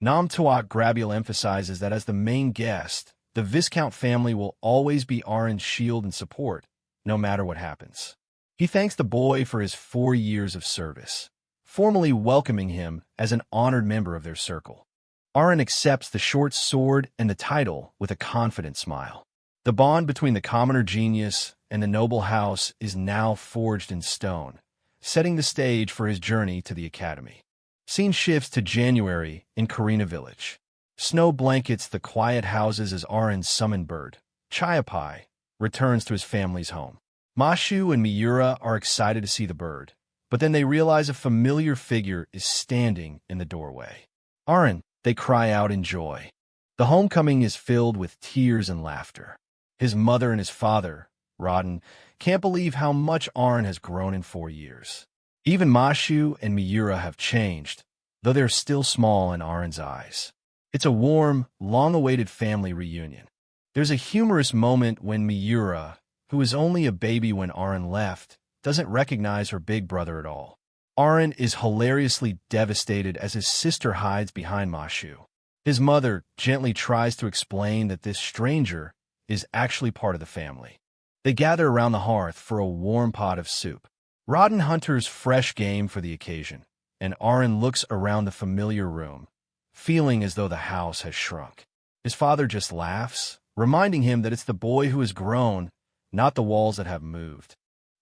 Nam Tuak Grabiel emphasizes that as the main guest, the Viscount family will always be Arin's shield and support, no matter what happens. He thanks the boy for his 4 years of service, formally welcoming him as an honored member of their circle. Arin accepts the short sword and the title with a confident smile. The bond between the commoner genius and the noble house is now forged in stone, setting the stage for his journey to the academy. Scene shifts to January in Karina village. Snow blankets the quiet houses as Arin's summoned bird, Chiapai, returns to his family's home. Mashu and Miura are excited to see the bird, but then they realize a familiar figure is standing in the doorway. Arin, they cry out in joy. The homecoming is filled with tears and laughter. His mother and his father, Rodden, can't believe how much Arin has grown in 4 years. Even Mashu and Miura have changed, though they're still small in Arin's eyes. It's a warm, long-awaited family reunion. There's a humorous moment when Miura, who was only a baby when Arin left, doesn't recognize her big brother at all. Arin is hilariously devastated as his sister hides behind Mashu. His mother gently tries to explain that this stranger is actually part of the family. They gather around the hearth for a warm pot of soup. Rodden hunters fresh game for the occasion, and Arin looks around the familiar room, feeling as though the house has shrunk. His father just laughs, reminding him that it's the boy who has grown, not the walls that have moved.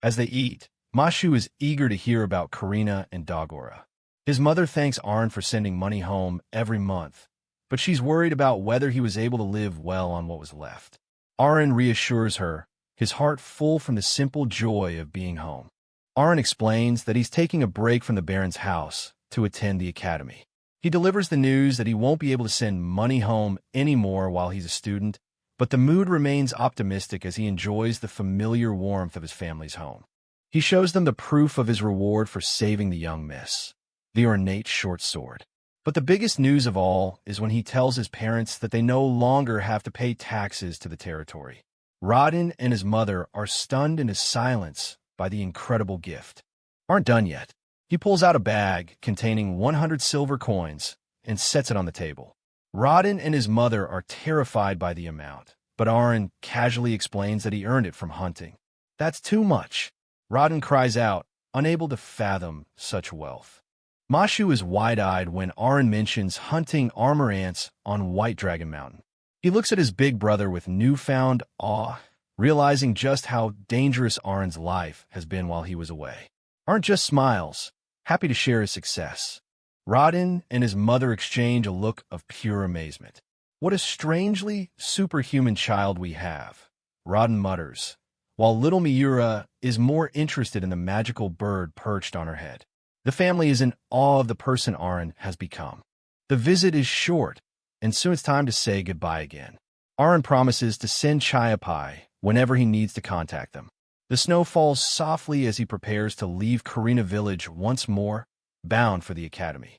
As they eat, Mashu is eager to hear about Karina and Dagora. His mother thanks Arin for sending money home every month, but she's worried about whether he was able to live well on what was left. Arin reassures her, his heart full from the simple joy of being home. Arin explains that he's taking a break from the Baron's house to attend the academy. He delivers the news that he won't be able to send money home anymore while he's a student, but the mood remains optimistic as he enjoys the familiar warmth of his family's home. He shows them the proof of his reward for saving the young miss, the ornate short sword. But the biggest news of all is when he tells his parents that they no longer have to pay taxes to the territory. Rodden and his mother are stunned into silence by the incredible gift. Aren't done yet. He pulls out a bag containing 100 silver coins and sets it on the table. Rodden and his mother are terrified by the amount, but Arin casually explains that he earned it from hunting. That's too much. Rodden cries out, unable to fathom such wealth. Mashu is wide-eyed when Arin mentions hunting armor ants on White Dragon Mountain. He looks at his big brother with newfound awe, realizing just how dangerous Arin's life has been while he was away. Arin just smiles, happy to share his success. Rodden and his mother exchange a look of pure amazement. What a strangely superhuman child we have, Rodden mutters, while little Miura is more interested in the magical bird perched on her head. The family is in awe of the person Arin has become. The visit is short, and soon it's time to say goodbye again. Arin promises to send Chiapai whenever he needs to contact them. The snow falls softly as he prepares to leave Karina village once more, bound for the academy.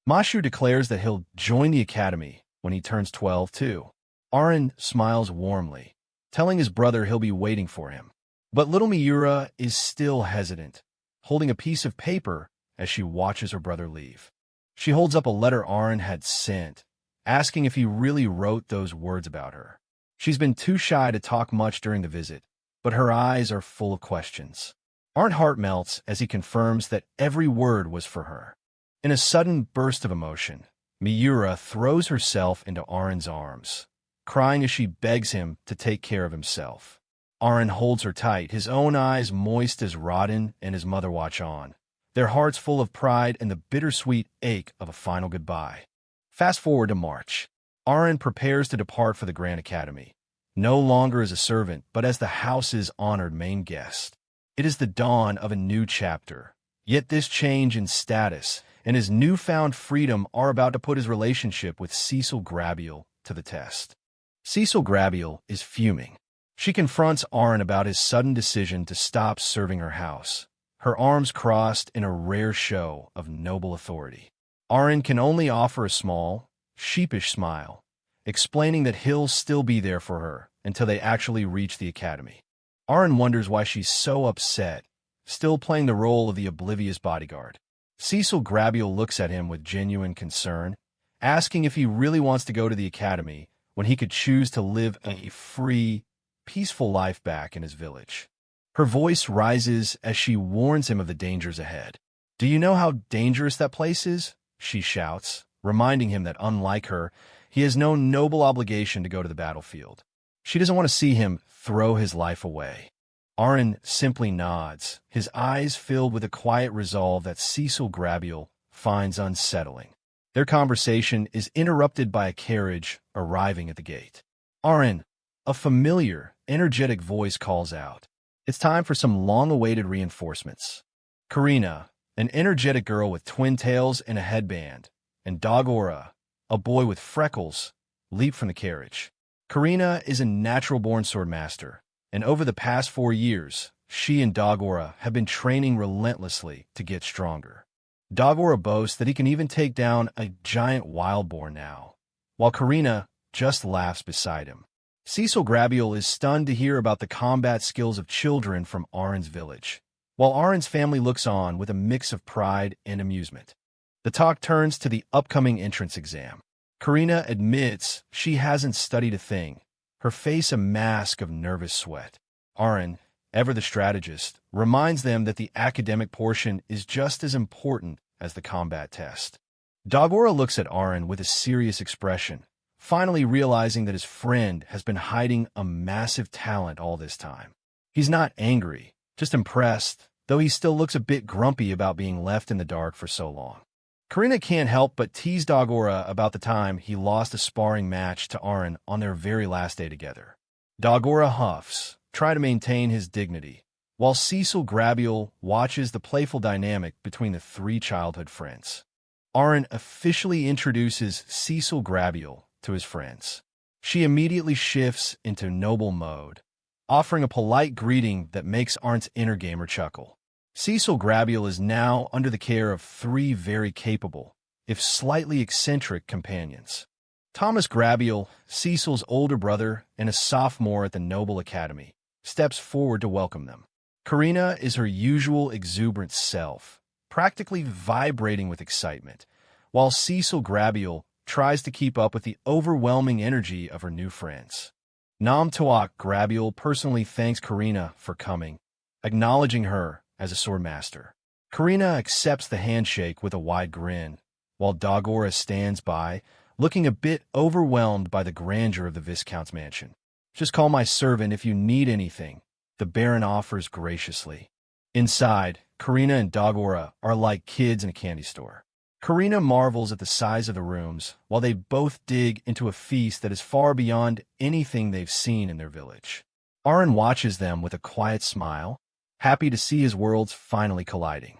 Mashu declares that he'll join the academy when he turns 12 too. Arin smiles warmly. telling his brother he'll be waiting for him. But little Miura is still hesitant, holding a piece of paper as she watches her brother leave. She holds up a letter Aaron had sent, asking if he really wrote those words about her. She's been too shy to talk much during the visit, but her eyes are full of questions. Aaron's heart melts as he confirms that every word was for her. In a sudden burst of emotion, Miura throws herself into Aaron's arms, crying as she begs him to take care of himself. Aaron holds her tight, his own eyes moist as Rodden and his mother watch on, their hearts full of pride and the bittersweet ache of a final goodbye. Fast forward to March. Aaron prepares to depart for the Grand Academy, no longer as a servant, but as the house's honored main guest. It is the dawn of a new chapter. Yet this change in status and his newfound freedom are about to put his relationship with Cecil Grabiel to the test. Cecil Grabiel is fuming. She confronts Aaron about his sudden decision to stop serving her house, her arms crossed in a rare show of noble authority. Aaron can only offer a small, sheepish smile, explaining that he'll still be there for her until they actually reach the academy. Aaron wonders why she's so upset, still playing the role of the oblivious bodyguard. Cecil Grabiel looks at him with genuine concern, asking if he really wants to go to the academy when he could choose to live a free, peaceful life back in his village. Her voice rises as she warns him of the dangers ahead. "Do you know how dangerous that place is?" she shouts, reminding him that unlike her, he has no noble obligation to go to the battlefield. She doesn't want to see him throw his life away. Aaron simply nods, his eyes filled with a quiet resolve that Cecil Grabiel finds unsettling. Their conversation is interrupted by a carriage arriving at the gate. "Aaron," a familiar, energetic voice calls out. It's time for some long-awaited reinforcements. Karina, an energetic girl with twin tails and a headband, and Dagora, a boy with freckles, leap from the carriage. Karina is a natural-born swordmaster, and over the past 4 years, she and Dagora have been training relentlessly to get stronger. Dagora boasts that he can even take down a giant wild boar now, while Karina just laughs beside him. Cecil Grabiel is stunned to hear about the combat skills of children from Aaron's village, while Aaron's family looks on with a mix of pride and amusement. The talk turns to the upcoming entrance exam. Karina admits she hasn't studied a thing, her face a mask of nervous sweat. Aaron, ever the strategist, reminds them that the academic portion is just as important as the combat test. Dagora looks at Aaron with a serious expression, finally realizing that his friend has been hiding a massive talent all this time. He's not angry, just impressed, though he still looks a bit grumpy about being left in the dark for so long. Karina can't help but tease Dagora about the time he lost a sparring match to Aaron on their very last day together. Dagora huffs, trying to maintain his dignity, while Cecil Grabiel watches the playful dynamic between the 3 childhood friends. Aaron officially introduces Cecil Grabiel to his friends. She immediately shifts into noble mode, offering a polite greeting that makes Aaron's inner gamer chuckle. Cecil Grabiel is now under the care of 3 very capable, if slightly eccentric, companions. Thomas Grabiel, Cecil's older brother and a sophomore at the Noble Academy, steps forward to welcome them. Karina is her usual exuberant self, practically vibrating with excitement, while Cecil Grabiel tries to keep up with the overwhelming energy of her new friends. Namtoak Grabiel personally thanks Karina for coming, acknowledging her as a swordmaster. Karina accepts the handshake with a wide grin, while Dagora stands by, looking a bit overwhelmed by the grandeur of the Viscount's mansion. "Just call my servant if you need anything," the Baron offers graciously. Inside, Karina and Dagora are like kids in a candy store. Karina marvels at the size of the rooms, while they both dig into a feast that is far beyond anything they've seen in their village. Aaron watches them with a quiet smile, happy to see his worlds finally colliding.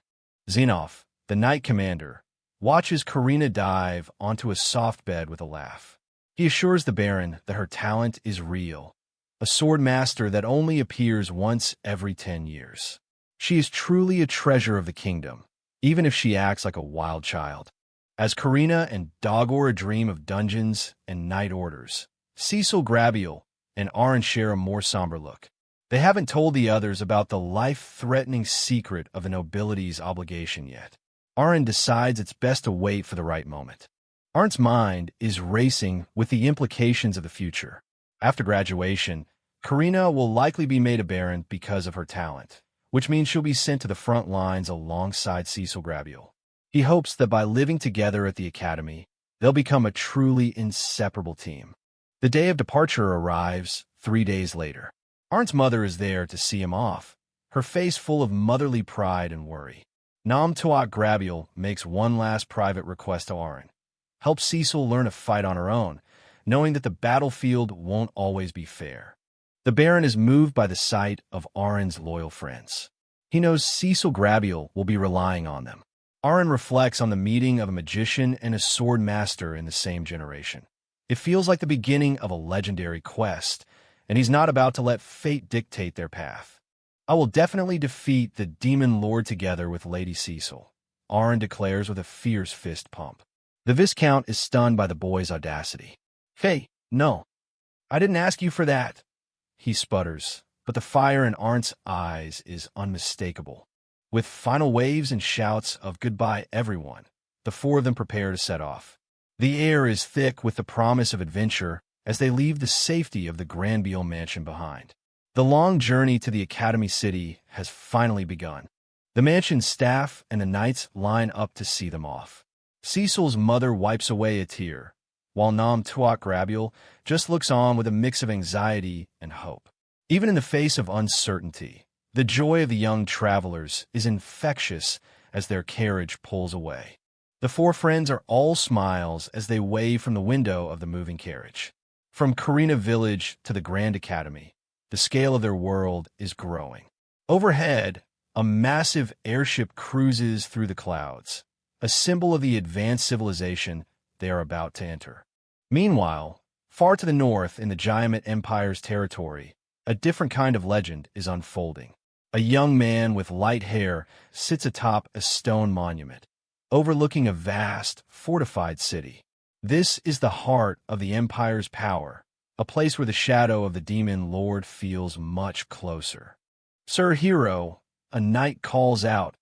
Zenov, the Knight Commander, watches Karina dive onto a soft bed with a laugh. He assures the Baron that her talent is real, a sword master that only appears once every 10 years. She is truly a treasure of the kingdom, even if she acts like a wild child. As Karina and Dagora dream of dungeons and night orders, Cecil Grabiel, and Aaron share a more somber look. They haven't told the others about the life-threatening secret of the nobility's obligation yet. Aaron decides it's best to wait for the right moment. Aaron's mind is racing with the implications of the future. After graduation, Karina will likely be made a baron because of her talent, which means she'll be sent to the front lines alongside Cecil Grabiel. He hopes that by living together at the academy, they'll become a truly inseparable team. The day of departure arrives 3 days later. Aaron's mother is there to see him off, her face full of motherly pride and worry. Nam Tuat Grabiel makes one last private request to Aaron. Help Cecil learn to fight on her own, knowing that the battlefield won't always be fair. The Baron is moved by the sight of Aaron's loyal friends. He knows Cecil Grabiel will be relying on them. Aaron reflects on the meeting of a magician and a sword master in the same generation. It feels like the beginning of a legendary quest, and he's not about to let fate dictate their path. I will definitely defeat the Demon Lord together with Lady Cecil, Aaron declares with a fierce fist pump. The Viscount is stunned by the boy's audacity. Hey, no. I didn't ask you for that, he sputters, but the fire in Aaron's eyes is unmistakable. With final waves and shouts of goodbye everyone, the four of them prepare to set off. The air is thick with the promise of adventure as they leave the safety of the Granville mansion behind. The long journey to the Academy City has finally begun. The mansion's staff and the knights line up to see them off. Cecil's mother wipes away a tear, while Nam Tuat Grabiel just looks on with a mix of anxiety and hope. Even in the face of uncertainty, the joy of the young travelers is infectious as their carriage pulls away. The four friends are all smiles as they wave from the window of the moving carriage. From Karina Village to the Grand Academy, the scale of their world is growing. Overhead, a massive airship cruises through the clouds, a symbol of the advanced civilization they are about to enter. Meanwhile, far to the north in the Giant Empire's territory, a different kind of legend is unfolding. A young man with light hair sits atop a stone monument, overlooking a vast, fortified city. This is the heart of the Empire's power, a place where the shadow of the Demon Lord feels much closer. Sir Hero, a knight calls out,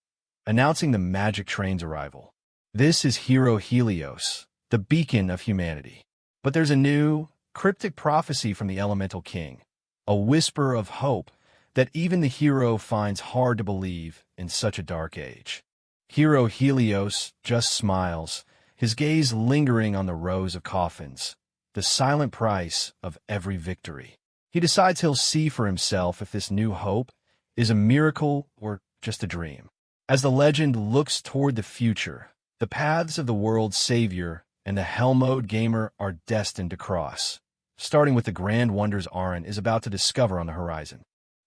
announcing the magic train's arrival. This is Hero Helios, the beacon of humanity. But there's a new, cryptic prophecy from the Elemental King, a whisper of hope that even the hero finds hard to believe in such a dark age. Hero Helios just smiles, his gaze lingering on the rows of coffins, the silent price of every victory. He decides he'll see for himself if this new hope is a miracle or just a dream. As the legend looks toward the future, the paths of the world's savior and the Hellmode gamer are destined to cross, starting with the grand wonders Aaron is about to discover on the horizon.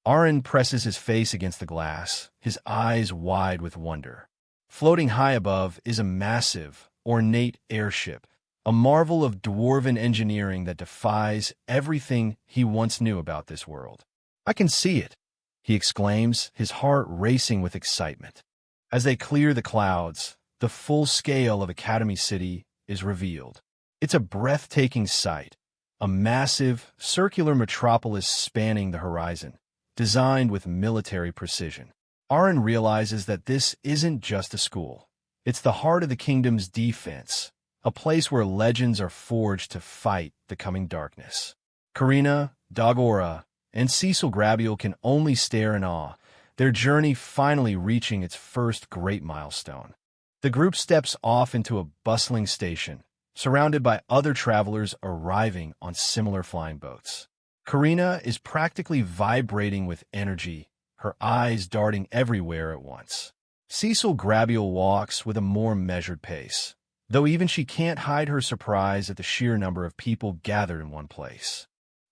Aaron presses his face against the glass, his eyes wide with wonder. Floating high above is a massive, ornate airship, a marvel of dwarven engineering that defies everything he once knew about this world. I can see it, he exclaims, his heart racing with excitement. As they clear the clouds, the full scale of Academy City is revealed. It's a breathtaking sight, a massive, circular metropolis spanning the horizon, designed with military precision. Aaron realizes that this isn't just a school. It's the heart of the kingdom's defense, a place where legends are forged to fight the coming darkness. Karina, Dagora, and Cecil Grabiel can only stare in awe, their journey finally reaching its first great milestone. The group steps off into a bustling station, surrounded by other travelers arriving on similar flying boats. Karina is practically vibrating with energy, her eyes darting everywhere at once. Cecil Grabiel walks with a more measured pace, though even she can't hide her surprise at the sheer number of people gathered in one place.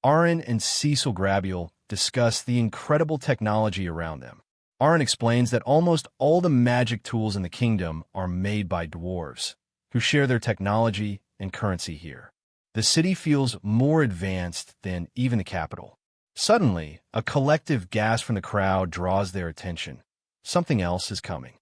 Aaron and Cecil Grabiel discuss the incredible technology around them. Aaron explains that almost all the magic tools in the kingdom are made by dwarves, who share their technology and currency here. The city feels more advanced than even the capital. Suddenly, a collective gasp from the crowd draws their attention. Something else is coming.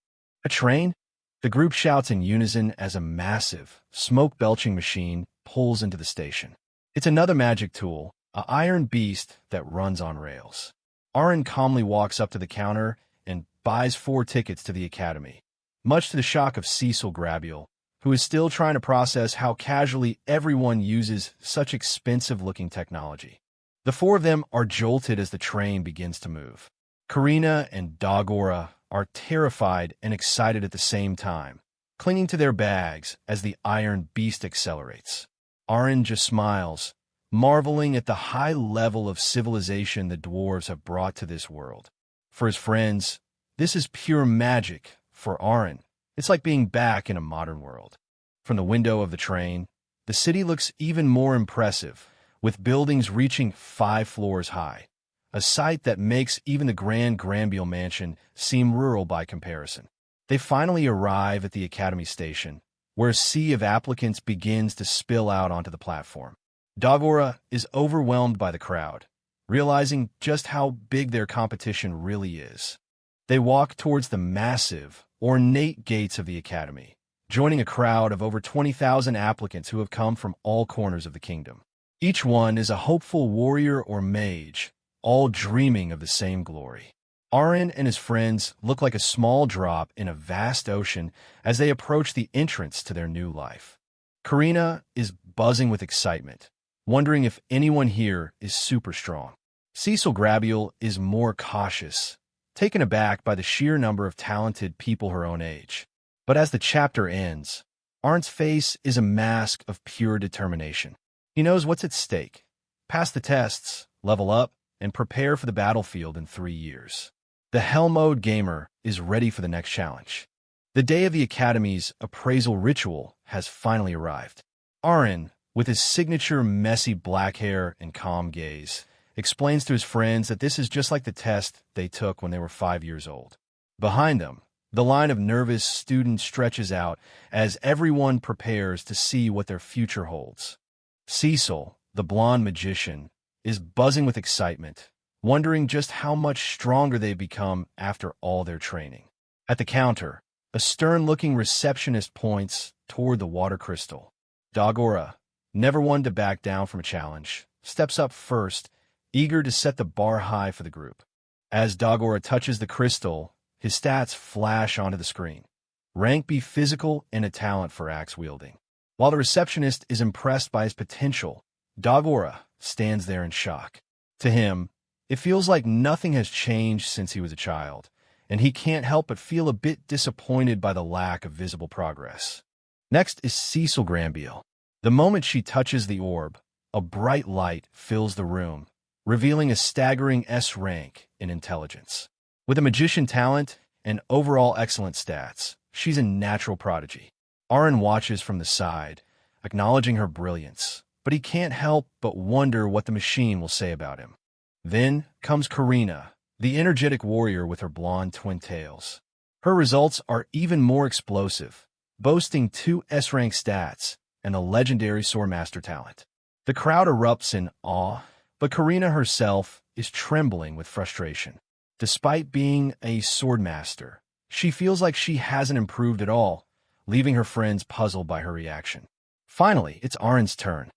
A train? The group shouts in unison as a massive, smoke-belching machine pulls into the station. It's another magic tool, an iron beast that runs on rails. Arin calmly walks up to the counter and buys 4 tickets to the academy, much to the shock of Cecil Grabiel, who is still trying to process how casually everyone uses such expensive-looking technology. The 4 of them are jolted as the train begins to move. Karina and Dagora are terrified and excited at the same time, clinging to their bags as the iron beast accelerates. Arin just smiles, marveling at the high level of civilization the dwarves have brought to this world. For his friends, this is pure magic. For Arin, it's like being back in a modern world. From the window of the train, the city looks even more impressive, with buildings reaching 5 floors high, a sight that makes even the Grand Granville mansion seem rural by comparison. They finally arrive at the Academy station, where a sea of applicants begins to spill out onto the platform. Dagora is overwhelmed by the crowd, realizing just how big their competition really is. They walk towards the massive, ornate gates of the Academy, joining a crowd of over 20,000 applicants who have come from all corners of the kingdom. Each one is a hopeful warrior or mage, all dreaming of the same glory. Arin and his friends look like a small drop in a vast ocean as they approach the entrance to their new life. Karina is buzzing with excitement, wondering if anyone here is super strong. Cecil Grabiel is more cautious, taken aback by the sheer number of talented people her own age. But as the chapter ends, Arin's face is a mask of pure determination. He knows what's at stake: pass the tests, level up, and prepare for the battlefield in 3 years. The Hell Mode gamer is ready for the next challenge. The day of the Academy's appraisal ritual has finally arrived. Arin, with his signature messy black hair and calm gaze, explains to his friends that this is just like the test they took when they were 5 years old. Behind them, the line of nervous students stretches out as everyone prepares to see what their future holds. Cecil, the blonde magician, is buzzing with excitement, wondering just how much stronger they've become after all their training. At the counter, a stern-looking receptionist points toward the water crystal. Dagora, never one to back down from a challenge, steps up first, eager to set the bar high for the group. As Dagora touches the crystal, his stats flash onto the screen. Rank B physical and a talent for axe wielding. While the receptionist is impressed by his potential, Dagora stands there in shock. To him, it feels like nothing has changed since he was a child, and he can't help but feel a bit disappointed by the lack of visible progress. Next is Cecil Grabiel. The moment she touches the orb, a bright light fills the room, revealing a staggering S rank in intelligence. With a magician talent and overall excellent stats, she's a natural prodigy. Arin watches from the side, acknowledging her brilliance, but he can't help but wonder what the machine will say about him. Then comes Karina, the energetic warrior with her blonde twin tails. Her results are even more explosive, boasting 2 S-rank stats and a legendary swordmaster talent. The crowd erupts in awe, but Karina herself is trembling with frustration. Despite being a swordmaster, she feels like she hasn't improved at all, leaving her friends puzzled by her reaction. Finally, it's Arin's turn.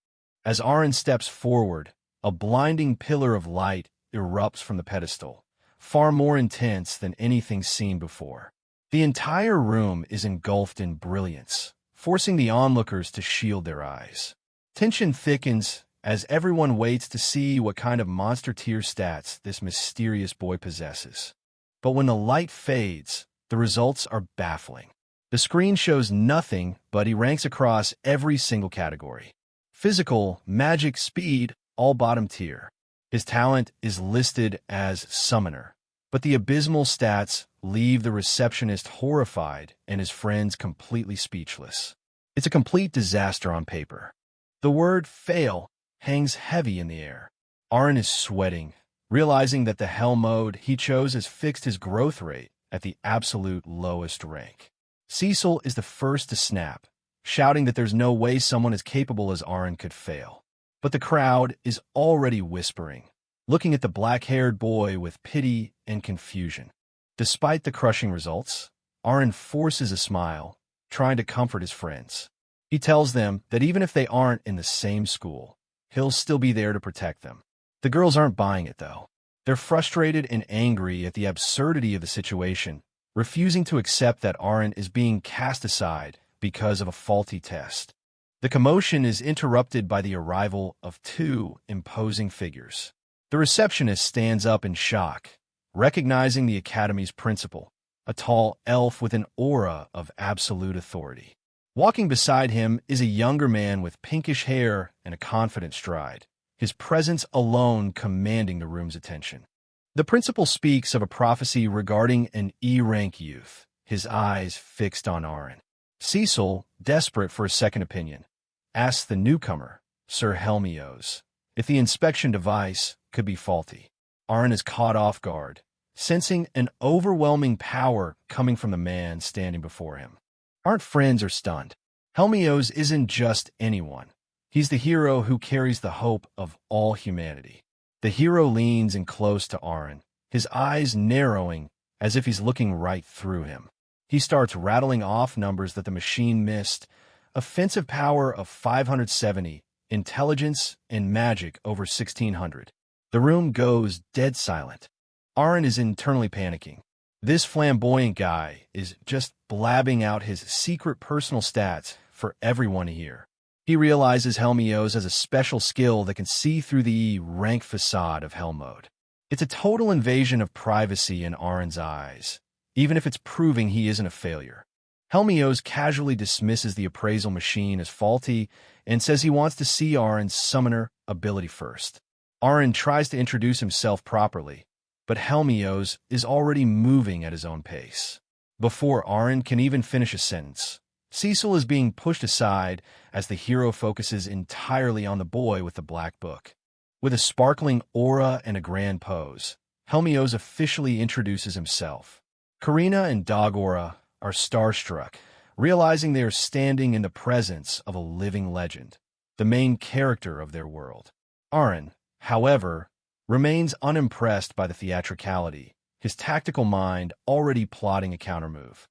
As Arin steps forward, a blinding pillar of light erupts from the pedestal, far more intense than anything seen before. The entire room is engulfed in brilliance, forcing the onlookers to shield their eyes. Tension thickens as everyone waits to see what kind of monster-tier stats this mysterious boy possesses. But when the light fades, the results are baffling. The screen shows nothing, but he ranks across every single category. Physical, magic, speed, all bottom tier. His talent is listed as Summoner, but the abysmal stats leave the receptionist horrified and his friends completely speechless. It's a complete disaster on paper. The word fail hangs heavy in the air. Arin is sweating, realizing that the Hell Mode he chose has fixed his growth rate at the absolute lowest rank. Cecil is the first to snap, shouting that there's no way someone as capable as Arin could fail. But the crowd is already whispering, looking at the black-haired boy with pity and confusion. Despite the crushing results, Arin forces a smile, trying to comfort his friends. He tells them that even if they aren't in the same school, he'll still be there to protect them. The girls aren't buying it, though. They're frustrated and angry at the absurdity of the situation, refusing to accept that Aaron is being cast aside because of a faulty test. The commotion is interrupted by the arrival of two imposing figures. The receptionist stands up in shock, recognizing the academy's principal, a tall elf with an aura of absolute authority. Walking beside him is a younger man with pinkish hair and a confident stride, his presence alone commanding the room's attention. The principal speaks of a prophecy regarding an E-rank youth, his eyes fixed on Aaron. Cecil, desperate for a second opinion, asks the newcomer, Sir Helmios, if the inspection device could be faulty. Aaron is caught off guard, sensing an overwhelming power coming from the man standing before him. Aren't friends are stunned. Helmios isn't just anyone. He's the hero who carries the hope of all humanity. The hero leans in close to Aaron, his eyes narrowing as if he's looking right through him. He starts rattling off numbers that the machine missed: offensive power of 570, intelligence and magic over 1600. The room goes dead silent. Aaron is internally panicking. This flamboyant guy is just blabbing out his secret personal stats for everyone to hear. He realizes Helmios has a special skill that can see through the E-rank facade of Hell mode. It's a total invasion of privacy in Aaron's eyes, even if it's proving he isn't a failure. Helmios casually dismisses the appraisal machine as faulty and says he wants to see Aaron's summoner ability first. Aaron tries to introduce himself properly, but Helmios is already moving at his own pace. Before Aaron can even finish a sentence, Cecil is being pushed aside as the hero focuses entirely on the boy with the black book. With a sparkling aura and a grand pose, Helmios officially introduces himself. Karina and Dogora are starstruck, realizing they are standing in the presence of a living legend, the main character of their world. Aaron, however, remains unimpressed by the theatricality, his tactical mind already plotting a countermove.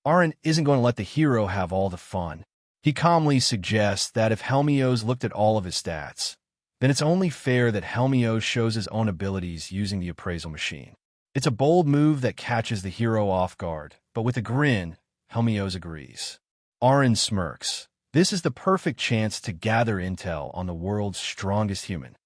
Aaron isn't going to let the hero have all the fun. He calmly suggests that if Helmios looked at all of his stats, then it's only fair that Helmios shows his own abilities using the appraisal machine. It's a bold move that catches the hero off guard, but with a grin, Helmios agrees. Aaron smirks. This is the perfect chance to gather intel on the world's strongest human.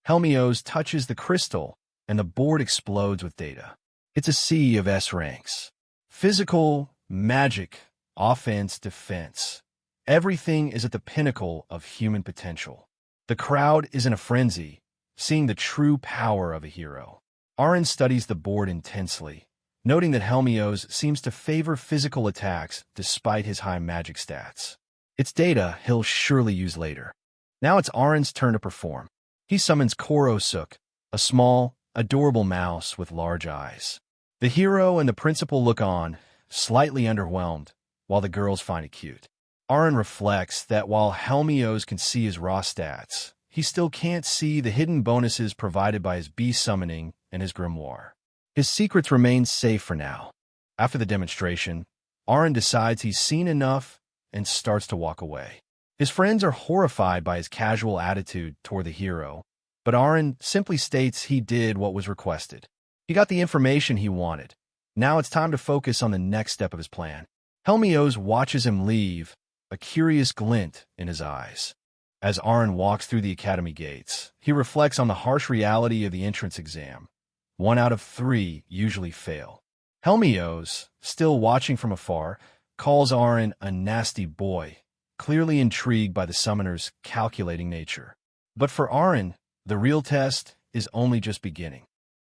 Helmios touches the crystal, and the board explodes with data. It's a sea of S ranks. Physical, magic, offense, defense. Everything is at the pinnacle of human potential. The crowd is in a frenzy, seeing the true power of a hero. Aaron studies the board intensely, noting that Helmios seems to favor physical attacks despite his high magic stats. It's data he'll surely use later. Now it's Aaron's turn to perform. He summons Korosuk, a small, adorable mouse with large eyes. The hero and the principal look on, slightly underwhelmed, while the girls find it cute. Aaron reflects that while Helmios can see his raw stats, he still can't see the hidden bonuses provided by his beast summoning and his grimoire. His secrets remain safe for now. After the demonstration, Aaron decides he's seen enough and starts to walk away. His friends are horrified by his casual attitude toward the hero, but Aaron simply states he did what was requested. He got the information he wanted. Now it's time to focus on the next step of his plan. Helmios watches him leave, a curious glint in his eyes. As Aaron walks through the academy gates, he reflects on the harsh reality of the entrance exam. 1 out of 3 usually fail. Helmios, still watching from afar, calls Aaron a nasty boy, clearly intrigued by the summoner's calculating nature. But for Aaron, the real test is only just beginning.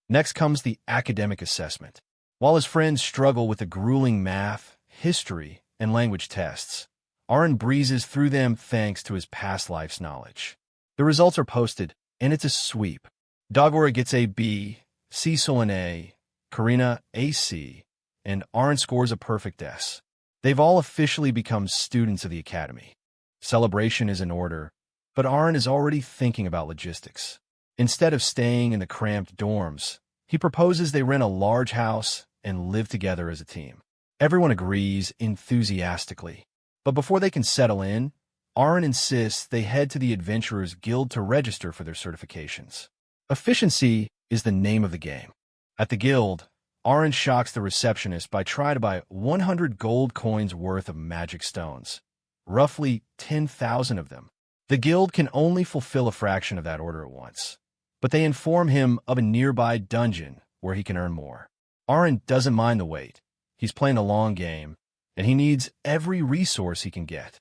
Next comes the academic assessment. While his friends struggle with the grueling math, history, and language tests, Aaron breezes through them thanks to his past life's knowledge. The results are posted, and it's a sweep. Dogora gets a B, Cecil an A, Karina a C, and Aaron scores a perfect S. They've all officially become students of the academy. Celebration is in order, but Aaron is already thinking about logistics. Instead of staying in the cramped dorms, he proposes they rent a large house and live together as a team. Everyone agrees enthusiastically. But before they can settle in, Aaron insists they head to the Adventurers Guild to register for their certifications. Efficiency is the name of the game. At the guild, Aaron shocks the receptionist by trying to buy 100 gold coins worth of magic stones, roughly 10,000 of them. The guild can only fulfill a fraction of that order at once, but they inform him of a nearby dungeon where he can earn more. Aaron doesn't mind the wait. He's playing a long game, and he needs every resource he can get.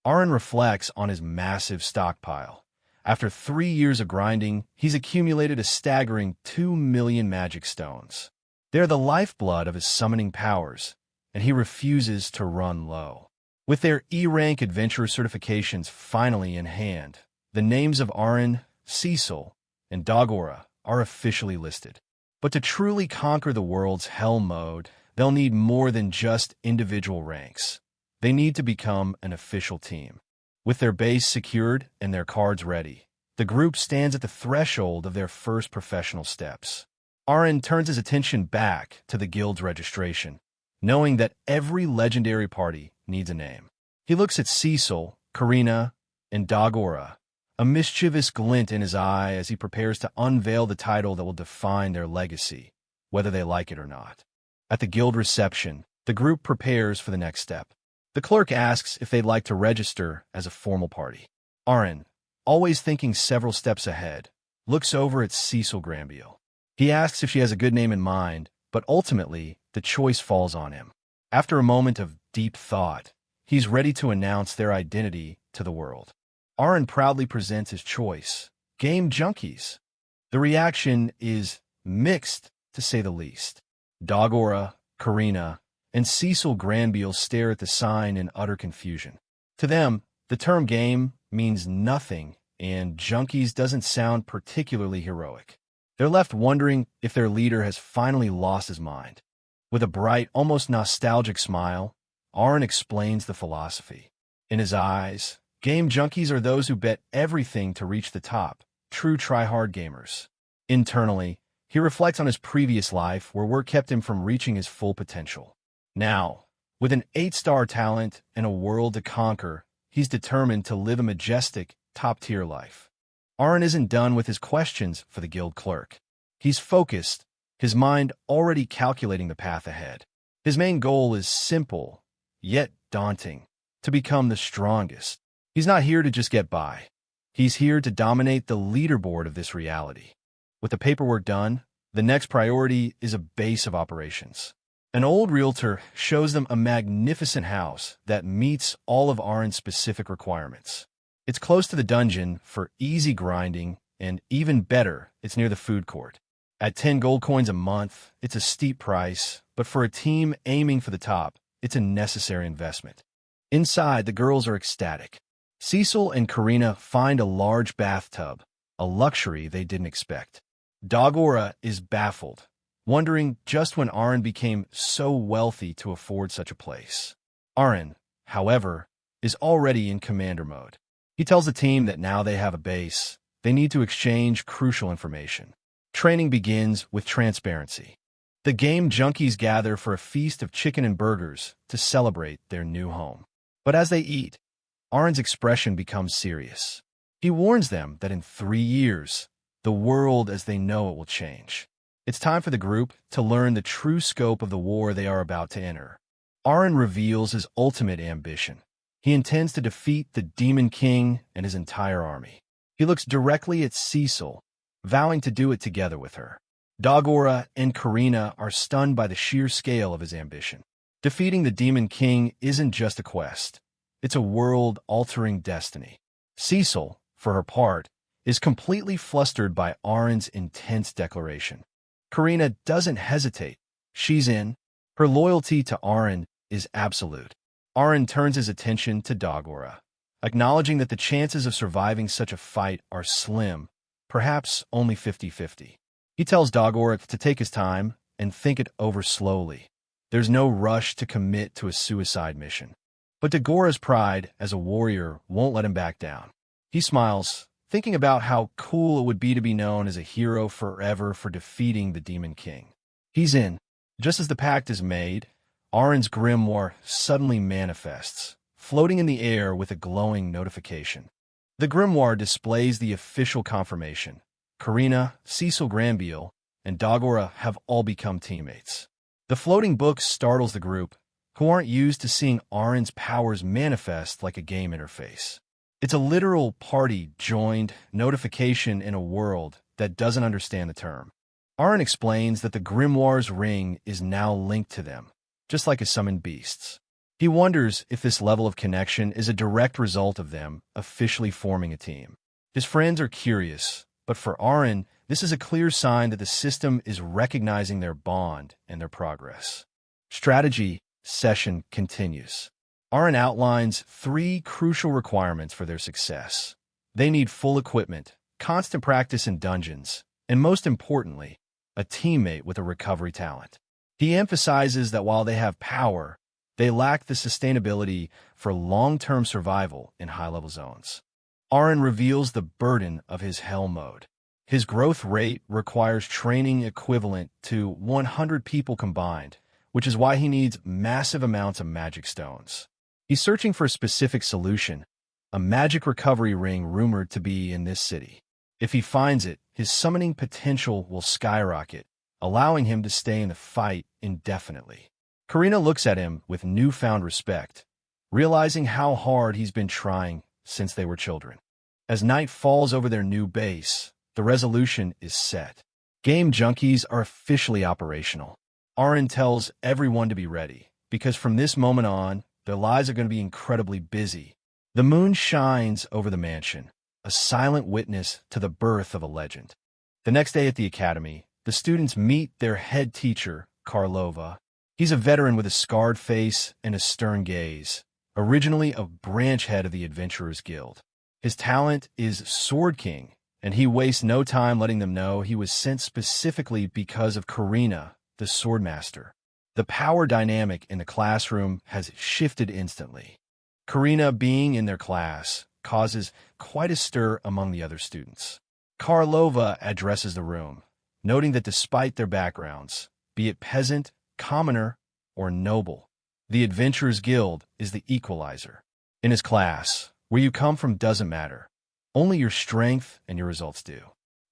Aaron reflects on his massive stockpile. After 3 years of grinding, he's accumulated a staggering 2 million magic stones. They're the lifeblood of his summoning powers, and he refuses to run low. With their E-rank adventurer certifications finally in hand, the names of Aaron, Cecil, and Dagora are officially listed. But to truly conquer the world's hell mode, they'll need more than just individual ranks. They need to become an official team. With their base secured and their cards ready, the group stands at the threshold of their first professional steps. Aaron turns his attention back to the guild's registration, knowing that every legendary party needs a name. He looks at Cecil, Karina, and Dagora, a mischievous glint in his eye as he prepares to unveil the title that will define their legacy, whether they like it or not. At the guild reception, the group prepares for the next step. The clerk asks if they'd like to register as a formal party. Aaron, always thinking several steps ahead, looks over at Cecil Granville. He asks if she has a good name in mind, but ultimately, the choice falls on him. After a moment of deep thought, he's ready to announce their identity to the world. Aaron proudly presents his choice, Game Junkies. The reaction is mixed, to say the least. Dagora, Karina, and Cecil Granville stare at the sign in utter confusion. To them, the term game means nothing, and Junkies doesn't sound particularly heroic. They're left wondering if their leader has finally lost his mind. With a bright, almost nostalgic smile, Aaron explains the philosophy. In his eyes, game junkies are those who bet everything to reach the top, true try-hard gamers. Internally, he reflects on his previous life where work kept him from reaching his full potential. Now, with an 8-star talent and a world to conquer, he's determined to live a majestic, top-tier life. Aaron isn't done with his questions for the guild clerk. He's focused, his mind already calculating the path ahead. His main goal is simple, yet daunting, to become the strongest. He's not here to just get by. He's here to dominate the leaderboard of this reality. With the paperwork done, the next priority is a base of operations. An old realtor shows them a magnificent house that meets all of Aaron's specific requirements. It's close to the dungeon for easy grinding, and even better, it's near the food court. At 10 gold coins a month, it's a steep price, but for a team aiming for the top, it's a necessary investment. Inside, the girls are ecstatic. Cecil and Karina find a large bathtub, a luxury they didn't expect. Dagora is baffled, wondering just when Aaron became so wealthy to afford such a place. Aaron, however, is already in commander mode. He tells the team that now they have a base, they need to exchange crucial information. Training begins with transparency. The game junkies gather for a feast of chicken and burgers to celebrate their new home. But as they eat, Aaron's expression becomes serious. He warns them that in 3 years, the world as they know it will change. It's time for the group to learn the true scope of the war they are about to enter. Aaron reveals his ultimate ambition. He intends to defeat the Demon King and his entire army. He looks directly at Cecil, vowing to do it together with her. Dagora and Karina are stunned by the sheer scale of his ambition. Defeating the Demon King isn't just a quest. It's a world-altering destiny. Cecil, for her part, is completely flustered by Aaron's intense declaration. Karina doesn't hesitate. She's in. Her loyalty to Aaron is absolute. Aaron turns his attention to Dagora, acknowledging that the chances of surviving such a fight are slim, perhaps only 50-50. He tells Dagora to take his time and think it over slowly. There's no rush to commit to a suicide mission. But Dagora's pride as a warrior won't let him back down. He smiles, thinking about how cool it would be to be known as a hero forever for defeating the Demon King. He's in. Just as the pact is made, Aaron's grimoire suddenly manifests, floating in the air with a glowing notification. The grimoire displays the official confirmation. Karina, Cecil Granville, and Dagora have all become teammates. The floating book startles the group, who aren't used to seeing Arin's powers manifest like a game interface. It's a literal party-joined notification in a world that doesn't understand the term. Arin explains that the Grimoire's ring is now linked to them, just like a summoned beast's. He wonders if this level of connection is a direct result of them officially forming a team. His friends are curious, but for Arin, this is a clear sign that the system is recognizing their bond and their progress. Strategy session continues. Arin outlines 3 crucial requirements for their success. They need full equipment, constant practice in dungeons, and most importantly, a teammate with a recovery talent. He emphasizes that while they have power, they lack the sustainability for long-term survival in high-level zones. Arin reveals the burden of his Hell mode. His growth rate requires training equivalent to 100 people combined, which is why he needs massive amounts of magic stones. He's searching for a specific solution, a magic recovery ring rumored to be in this city. If he finds it, his summoning potential will skyrocket, allowing him to stay in the fight indefinitely. Karina looks at him with newfound respect, realizing how hard he's been trying since they were children. As night falls over their new base, the resolution is set. Game junkies are officially operational. Arin tells everyone to be ready, because from this moment on, their lives are going to be incredibly busy. The moon shines over the mansion, a silent witness to the birth of a legend. The next day at the academy, the students meet their head teacher, Karlova. He's a veteran with a scarred face and a stern gaze, originally a branch head of the Adventurers Guild. His talent is Sword King, and he wastes no time letting them know he was sent specifically because of Karina, the Swordmaster. The power dynamic in the classroom has shifted instantly. Karina being in their class causes quite a stir among the other students. Karlova addresses the room, noting that despite their backgrounds, be it peasant, commoner, or noble, the Adventurers Guild is the equalizer. In his class, where you come from doesn't matter. Only your strength and your results do.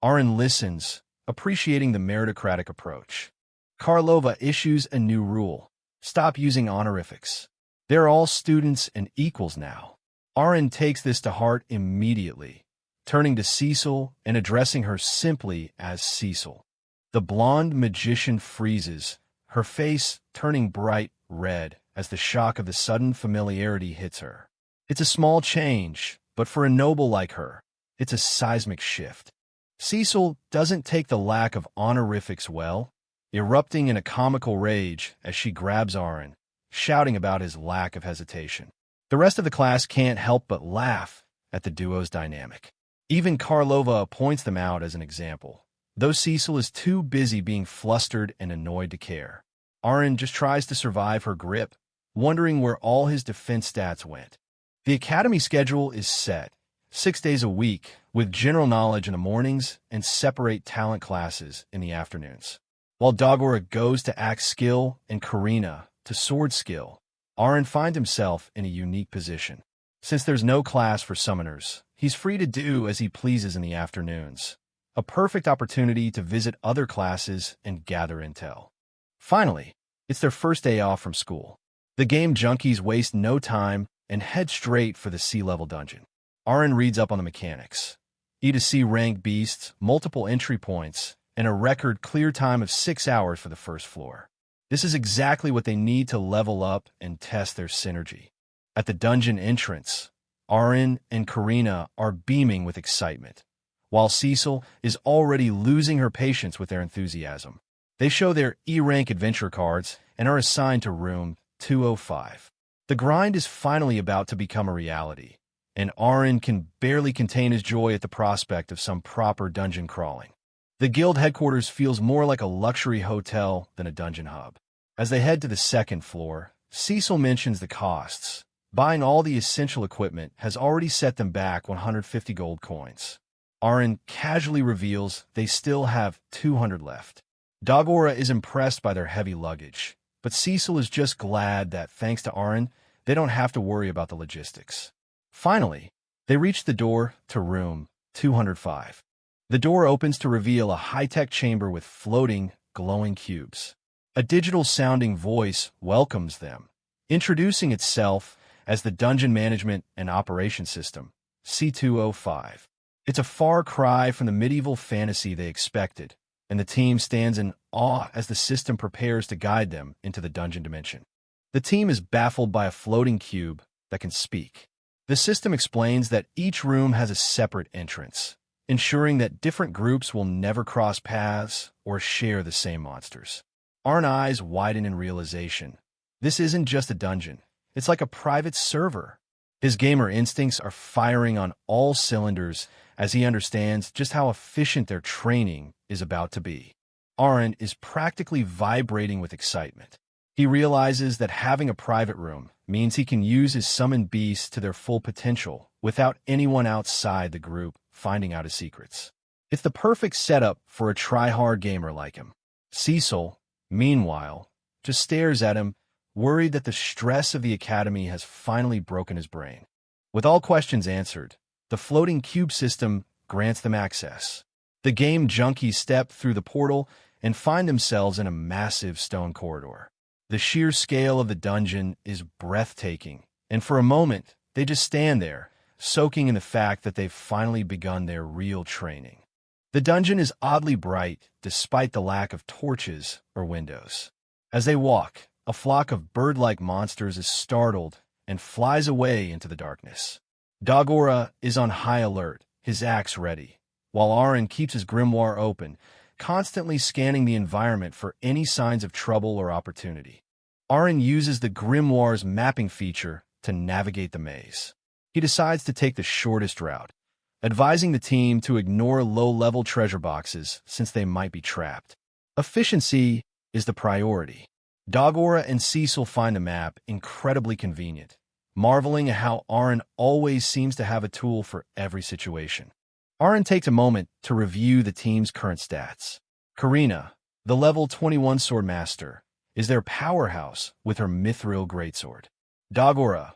Arin listens, appreciating the meritocratic approach. Karlova issues a new rule. Stop using honorifics. They're all students and equals now. Arin takes this to heart immediately, turning to Cecil and addressing her simply as Cecil. The blonde magician freezes, her face turning bright red as the shock of the sudden familiarity hits her. It's a small change, but for a noble like her, it's a seismic shift. Cecil doesn't take the lack of honorifics well, erupting in a comical rage as she grabs Arin, shouting about his lack of hesitation. The rest of the class can't help but laugh at the duo's dynamic. Even Karlova points them out as an example, though Cecil is too busy being flustered and annoyed to care. Arin just tries to survive her grip, wondering where all his defense stats went. The academy schedule is set, 6 days a week, with general knowledge in the mornings and separate talent classes in the afternoons. While Dagora goes to axe skill and Karina to sword skill, Arin finds himself in a unique position. Since there's no class for summoners, he's free to do as he pleases in the afternoons, a perfect opportunity to visit other classes and gather intel. Finally, it's their first day off from school. The game junkies waste no time and head straight for the sea-level dungeon. Arin reads up on the mechanics. E to C ranked beasts, multiple entry points, and a record clear time of 6 hours for the first floor. This is exactly what they need to level up and test their synergy. At the dungeon entrance, Arin and Karina are beaming with excitement, while Cecil is already losing her patience with their enthusiasm. They show their E-rank adventure cards and are assigned to room 205. The grind is finally about to become a reality, and Arin can barely contain his joy at the prospect of some proper dungeon crawling. The guild headquarters feels more like a luxury hotel than a dungeon hub. As they head to the second floor, Cecil mentions the costs. Buying all the essential equipment has already set them back 150 gold coins. Arin casually reveals they still have 200 left. Dagora is impressed by their heavy luggage, but Cecil is just glad that, thanks to Arin, they don't have to worry about the logistics. Finally, they reach the door to room 205. The door opens to reveal a high-tech chamber with floating, glowing cubes. A digital-sounding voice welcomes them, introducing itself as the Dungeon Management and Operations System, C205. It's a far cry from the medieval fantasy they expected, and the team stands in awe as the system prepares to guide them into the dungeon dimension. The team is baffled by a floating cube that can speak. The system explains that each room has a separate entrance, ensuring that different groups will never cross paths or share the same monsters. Our eyes widen in realization. This isn't just a dungeon. It's like a private server. His gamer instincts are firing on all cylinders as he understands just how efficient their training is about to be. Aaron is practically vibrating with excitement. He realizes that having a private room means he can use his summoned beasts to their full potential without anyone outside the group finding out his secrets. It's the perfect setup for a try-hard gamer like him. Cecil, meanwhile, just stares at him, worried that the stress of the academy has finally broken his brain. With all questions answered, the floating cube system grants them access. The game junkies step through the portal and find themselves in a massive stone corridor. The sheer scale of the dungeon is breathtaking, and for a moment, they just stand there, soaking in the fact that they've finally begun their real training. The dungeon is oddly bright, despite the lack of torches or windows. As they walk, a flock of bird-like monsters is startled and flies away into the darkness. Dagora is on high alert, his axe ready, while Aaron keeps his grimoire open, constantly scanning the environment for any signs of trouble or opportunity. Aaron uses the grimoire's mapping feature to navigate the maze. He decides to take the shortest route, advising the team to ignore low-level treasure boxes since they might be trapped. Efficiency is the priority. Dagora and Cecil find the map incredibly convenient, marveling at how Aaron always seems to have a tool for every situation. Aaron takes a moment to review the team's current stats. Karina, the level 21 Swordmaster, is their powerhouse with her Mithril Greatsword. Dagora,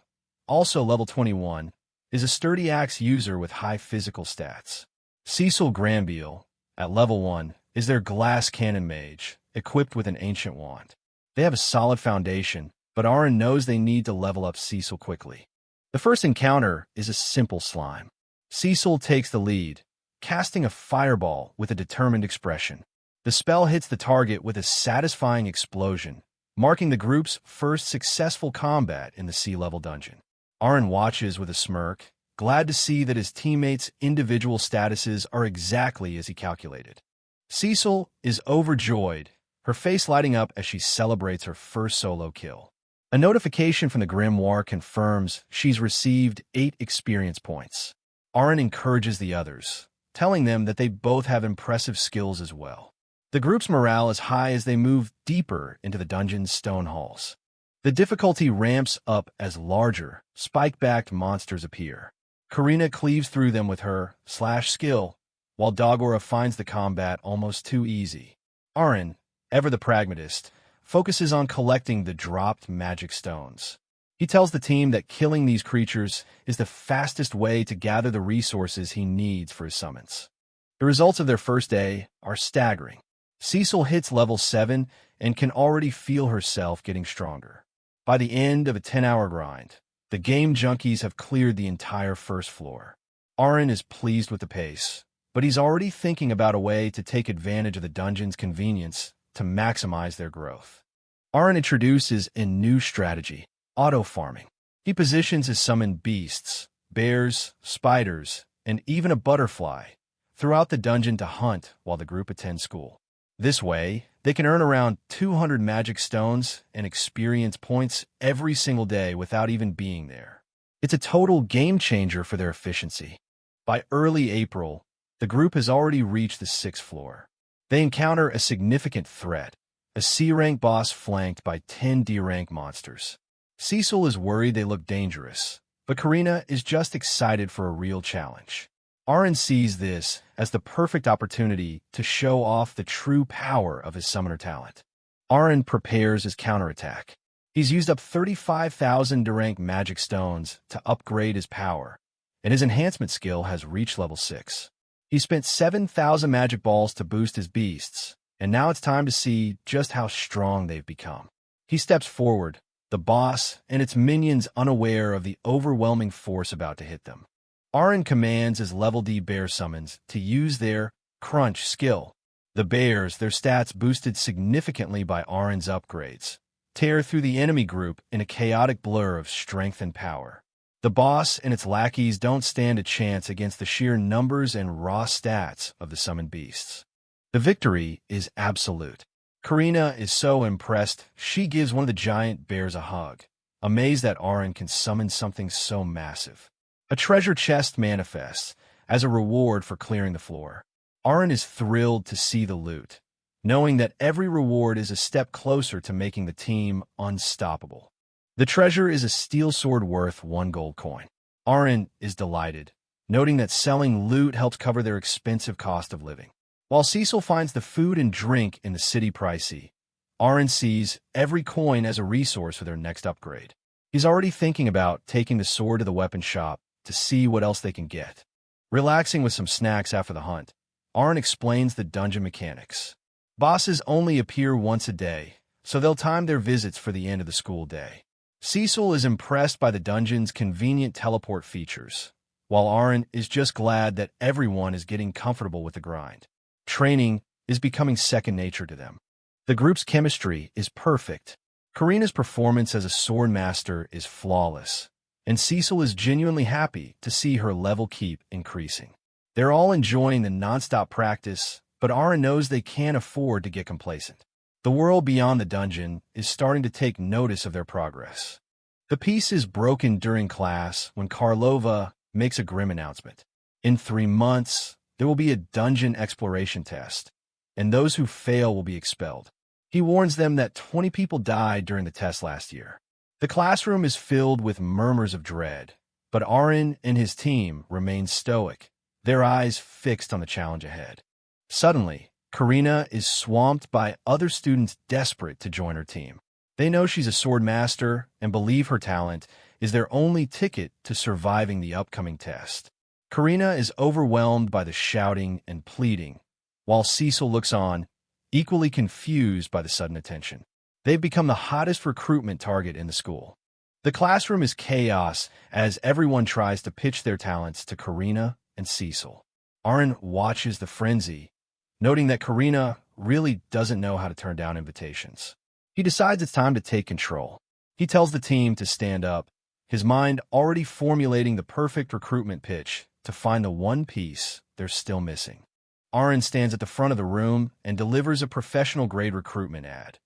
also level 21, is a sturdy axe user with high physical stats. Cecil Granville, at level 1, is their glass cannon mage, equipped with an ancient wand. They have a solid foundation, but Aaron knows they need to level up Cecil quickly. The first encounter is a simple slime. Cecil takes the lead, casting a fireball with a determined expression. The spell hits the target with a satisfying explosion, marking the group's first successful combat in the sea-level dungeon. Aaron watches with a smirk, glad to see that his teammates' individual statuses are exactly as he calculated. Cecil is overjoyed, her face lighting up as she celebrates her first solo kill. A notification from the grimoire confirms she's received 8 experience points. Aaron encourages the others, telling them that they both have impressive skills as well. The group's morale is high as they move deeper into the dungeon's stone halls. The difficulty ramps up as larger, spike-backed monsters appear. Karina cleaves through them with her /skill, while Dagora finds the combat almost too easy. Aaron, ever the pragmatist, focuses on collecting the dropped magic stones. He tells the team that killing these creatures is the fastest way to gather the resources he needs for his summons. The results of their first day are staggering. Cecil hits level 7 and can already feel herself getting stronger. By the end of a 10-hour grind, the game junkies have cleared the entire first floor. Aaron is pleased with the pace, but he's already thinking about a way to take advantage of the dungeon's convenience to maximize their growth. Aaron introduces a new strategy, auto-farming. He positions his summoned beasts, bears, spiders, and even a butterfly, throughout the dungeon to hunt while the group attends school. This way, they can earn around 200 magic stones and experience points every single day without even being there. It's a total game changer for their efficiency. By early April, the group has already reached the 6th floor. They encounter a significant threat, a C-rank boss flanked by 10 D-rank monsters. Cecil is worried they look dangerous, but Karina is just excited for a real challenge. Aaron sees this as the perfect opportunity to show off the true power of his summoner talent. Aaron prepares his counterattack. He's used up 35,000 D-rank magic stones to upgrade his power, and his enhancement skill has reached level 6. He spent 7,000 magic balls to boost his beasts, and now it's time to see just how strong they've become. He steps forward, the boss and its minions unaware of the overwhelming force about to hit them. Arin commands his level D bear summons to use their crunch skill. The bears, their stats boosted significantly by Arin's upgrades, tear through the enemy group in a chaotic blur of strength and power. The boss and its lackeys don't stand a chance against the sheer numbers and raw stats of the summoned beasts. The victory is absolute. Karina is so impressed, she gives one of the giant bears a hug, amazed that Arin can summon something so massive. A treasure chest manifests as a reward for clearing the floor. Arin is thrilled to see the loot, knowing that every reward is a step closer to making the team unstoppable. The treasure is a steel sword worth 1 gold coin. Arin is delighted, noting that selling loot helps cover their expensive cost of living. While Cecil finds the food and drink in the city pricey, Arin sees every coin as a resource for their next upgrade. He's already thinking about taking the sword to the weapon shop to see what else they can get. Relaxing with some snacks after the hunt, Arin explains the dungeon mechanics. Bosses only appear once a day, so they'll time their visits for the end of the school day. Cecil is impressed by the dungeon's convenient teleport features, while Arin is just glad that everyone is getting comfortable with the grind. Training is becoming second nature to them. The group's chemistry is perfect. Karina's performance as a sword master is flawless, and Cecil is genuinely happy to see her level keep increasing. They're all enjoying the nonstop practice, but Arin knows they can't afford to get complacent. The world beyond the dungeon is starting to take notice of their progress. The peace is broken during class when Karlova makes a grim announcement. In 3 months, there will be a dungeon exploration test, and those who fail will be expelled. He warns them that 20 people died during the test last year. The classroom is filled with murmurs of dread, but Arin and his team remain stoic, their eyes fixed on the challenge ahead. Suddenly, Karina is swamped by other students desperate to join her team. They know she's a sword master and believe her talent is their only ticket to surviving the upcoming test. Karina is overwhelmed by the shouting and pleading, while Cecil looks on, equally confused by the sudden attention. They've become the hottest recruitment target in the school. The classroom is chaos as everyone tries to pitch their talents to Karina and Cecil. Arin watches the frenzy, noting that Karina really doesn't know how to turn down invitations. He decides it's time to take control. He tells the team to stand up, his mind already formulating the perfect recruitment pitch to find the one piece they're still missing. Arin stands at the front of the room and delivers a professional-grade recruitment ad.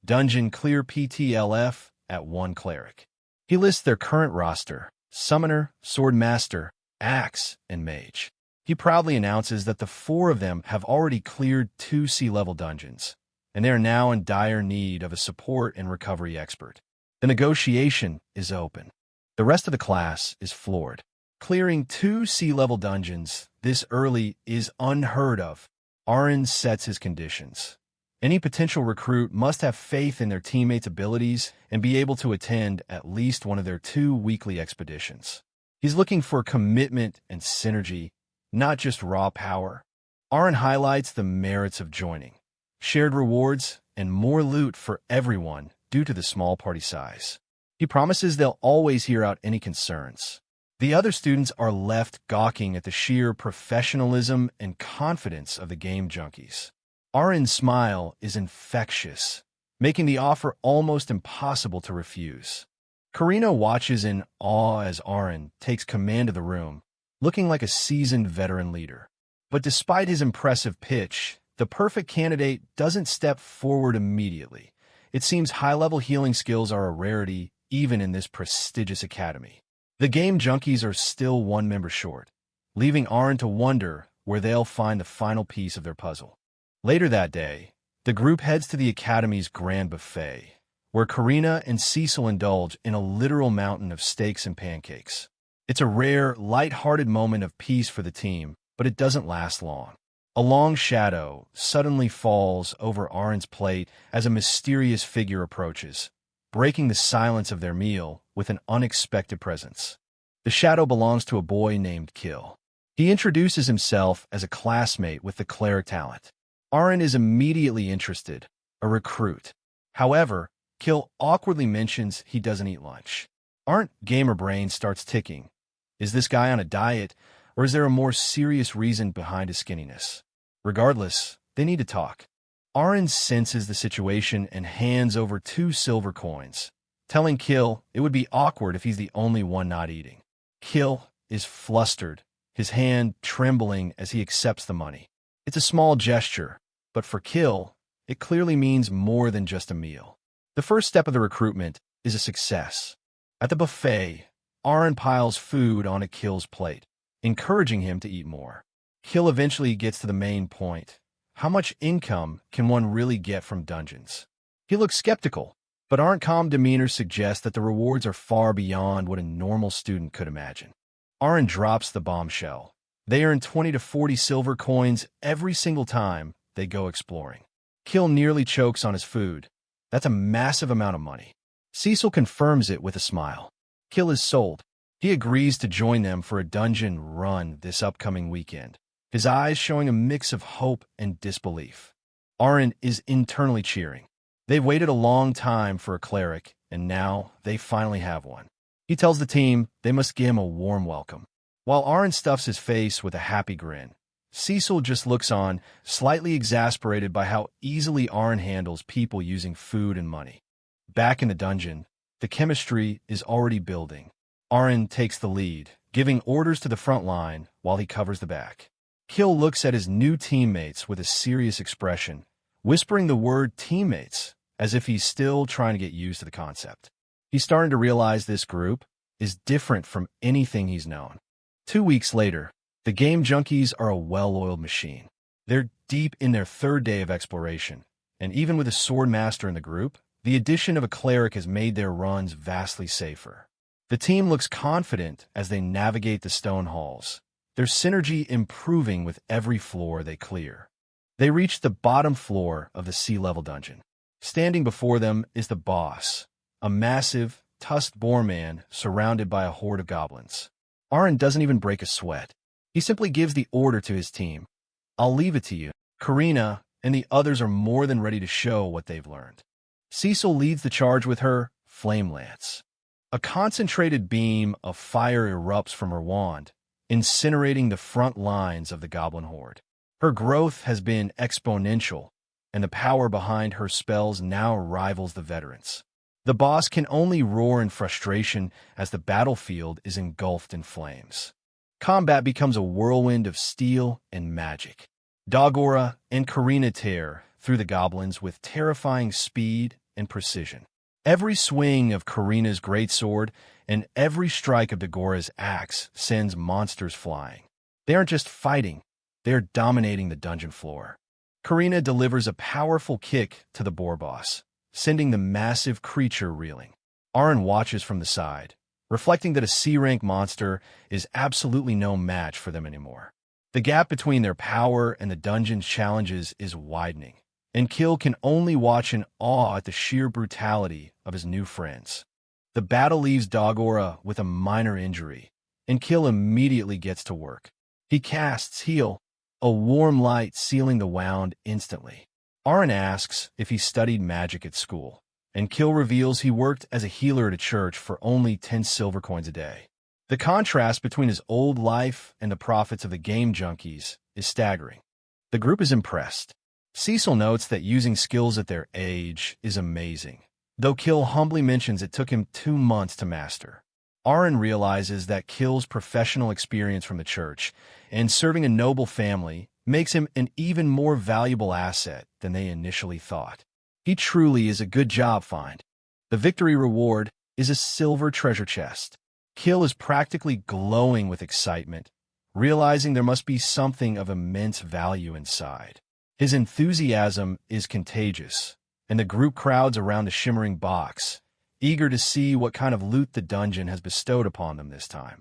Dungeon clear PTLF at 1 cleric. He lists their current roster: Summoner, Sword Master, Axe, and Mage. He proudly announces that the 4 of them have already cleared 2 sea-level dungeons, and they are now in dire need of a support and recovery expert. The negotiation is open. The rest of the class is floored. Clearing 2 sea-level dungeons this early is unheard of. Arin sets his conditions. Any potential recruit must have faith in their teammates' abilities and be able to attend at least one of their 2 weekly expeditions. He's looking for commitment and synergy, not just raw power. Arin highlights the merits of joining: shared rewards and more loot for everyone due to the small party size. He promises they'll always hear out any concerns. The other students are left gawking at the sheer professionalism and confidence of the game junkies. Arin's smile is infectious, making the offer almost impossible to refuse. Karina watches in awe as Arin takes command of the room, looking like a seasoned veteran leader. But despite his impressive pitch, the perfect candidate doesn't step forward immediately. It seems high-level healing skills are a rarity even in this prestigious academy. The game junkies are still 1 member short, leaving Arin to wonder where they'll find the final piece of their puzzle. Later that day, the group heads to the academy's grand buffet, where Karina and Cecil indulge in a literal mountain of steaks and pancakes. It's a rare, light-hearted moment of peace for the team, but it doesn't last long. A long shadow suddenly falls over Arin's plate as a mysterious figure approaches, breaking the silence of their meal with an unexpected presence. The shadow belongs to a boy named Kill. He introduces himself as a classmate with the cleric talent. Aaron is immediately interested, a recruit. However, Kill awkwardly mentions he doesn't eat lunch. Arn's gamer brain starts ticking. Is this guy on a diet, or is there a more serious reason behind his skinniness? Regardless, they need to talk. Aaron senses the situation and hands over 2 silver coins, telling Kill it would be awkward if he's the only one not eating. Kill is flustered, his hand trembling as he accepts the money. It's a small gesture, but for Kill, it clearly means more than just a meal. The first step of the recruitment is a success. At the buffet, Aaron piles food onto Kill's plate, encouraging him to eat more. Kill eventually gets to the main point. How much income can one really get from dungeons? He looks skeptical, but Aaron's calm demeanor suggests that the rewards are far beyond what a normal student could imagine. Aaron drops the bombshell. They earn 20 to 40 silver coins every single time they go exploring. Kill nearly chokes on his food. That's a massive amount of money. Cecil confirms it with a smile. Kill is sold. He agrees to join them for a dungeon run this upcoming weekend, his eyes showing a mix of hope and disbelief. Aaron is internally cheering. They've waited a long time for a cleric, and now they finally have one. He tells the team they must give him a warm welcome. While Aaron stuffs his face with a happy grin, Cecil just looks on, slightly exasperated by how easily Aaron handles people using food and money. Back in the dungeon, the chemistry is already building. Aaron takes the lead, giving orders to the front line while he covers the back. Kill looks at his new teammates with a serious expression, whispering the word teammates as if he's still trying to get used to the concept. He's starting to realize this group is different from anything he's known. 2 weeks later, the game junkies are a well-oiled machine. They're deep in their 3rd day of exploration, and even with a sword master in the group, the addition of a cleric has made their runs vastly safer. The team looks confident as they navigate the stone halls, their synergy improving with every floor they clear. They reach the bottom floor of the sea-level dungeon. Standing before them is the boss, a massive, tusked boar man surrounded by a horde of goblins. Aaron doesn't even break a sweat. He simply gives the order to his team. I'll leave it to you. Karina and the others are more than ready to show what they've learned. Cecil leads the charge with her flame lance. A concentrated beam of fire erupts from her wand, incinerating the front lines of the goblin horde. Her growth has been exponential, and the power behind her spells now rivals the veterans. The boss can only roar in frustration as the battlefield is engulfed in flames. Combat becomes a whirlwind of steel and magic. Dagora and Karina tear through the goblins with terrifying speed and precision. Every swing of Karina's greatsword and every strike of Dagora's axe sends monsters flying. They aren't just fighting, they're dominating the dungeon floor. Karina delivers a powerful kick to the boar boss, sending the massive creature reeling. Aaron watches from the side, reflecting that a C-rank monster is absolutely no match for them anymore. The gap between their power and the dungeon's challenges is widening, and Kill can only watch in awe at the sheer brutality of his new friends. The battle leaves Dagora with a minor injury, and Kill immediately gets to work. He casts Heal, a warm light sealing the wound instantly. Aaron asks if he studied magic at school, and Kill reveals he worked as a healer at a church for only 10 silver coins a day. The contrast between his old life and the profits of the game junkies is staggering. The group is impressed. Cecil notes that using skills at their age is amazing, though Kill humbly mentions it took him 2 months to master. Aaron realizes that Kill's professional experience from the church and serving a noble family makes him an even more valuable asset than they initially thought. He truly is a good job find. The victory reward is a silver treasure chest. Kill is practically glowing with excitement, realizing there must be something of immense value inside. His enthusiasm is contagious, and the group crowds around the shimmering box, eager to see what kind of loot the dungeon has bestowed upon them this time.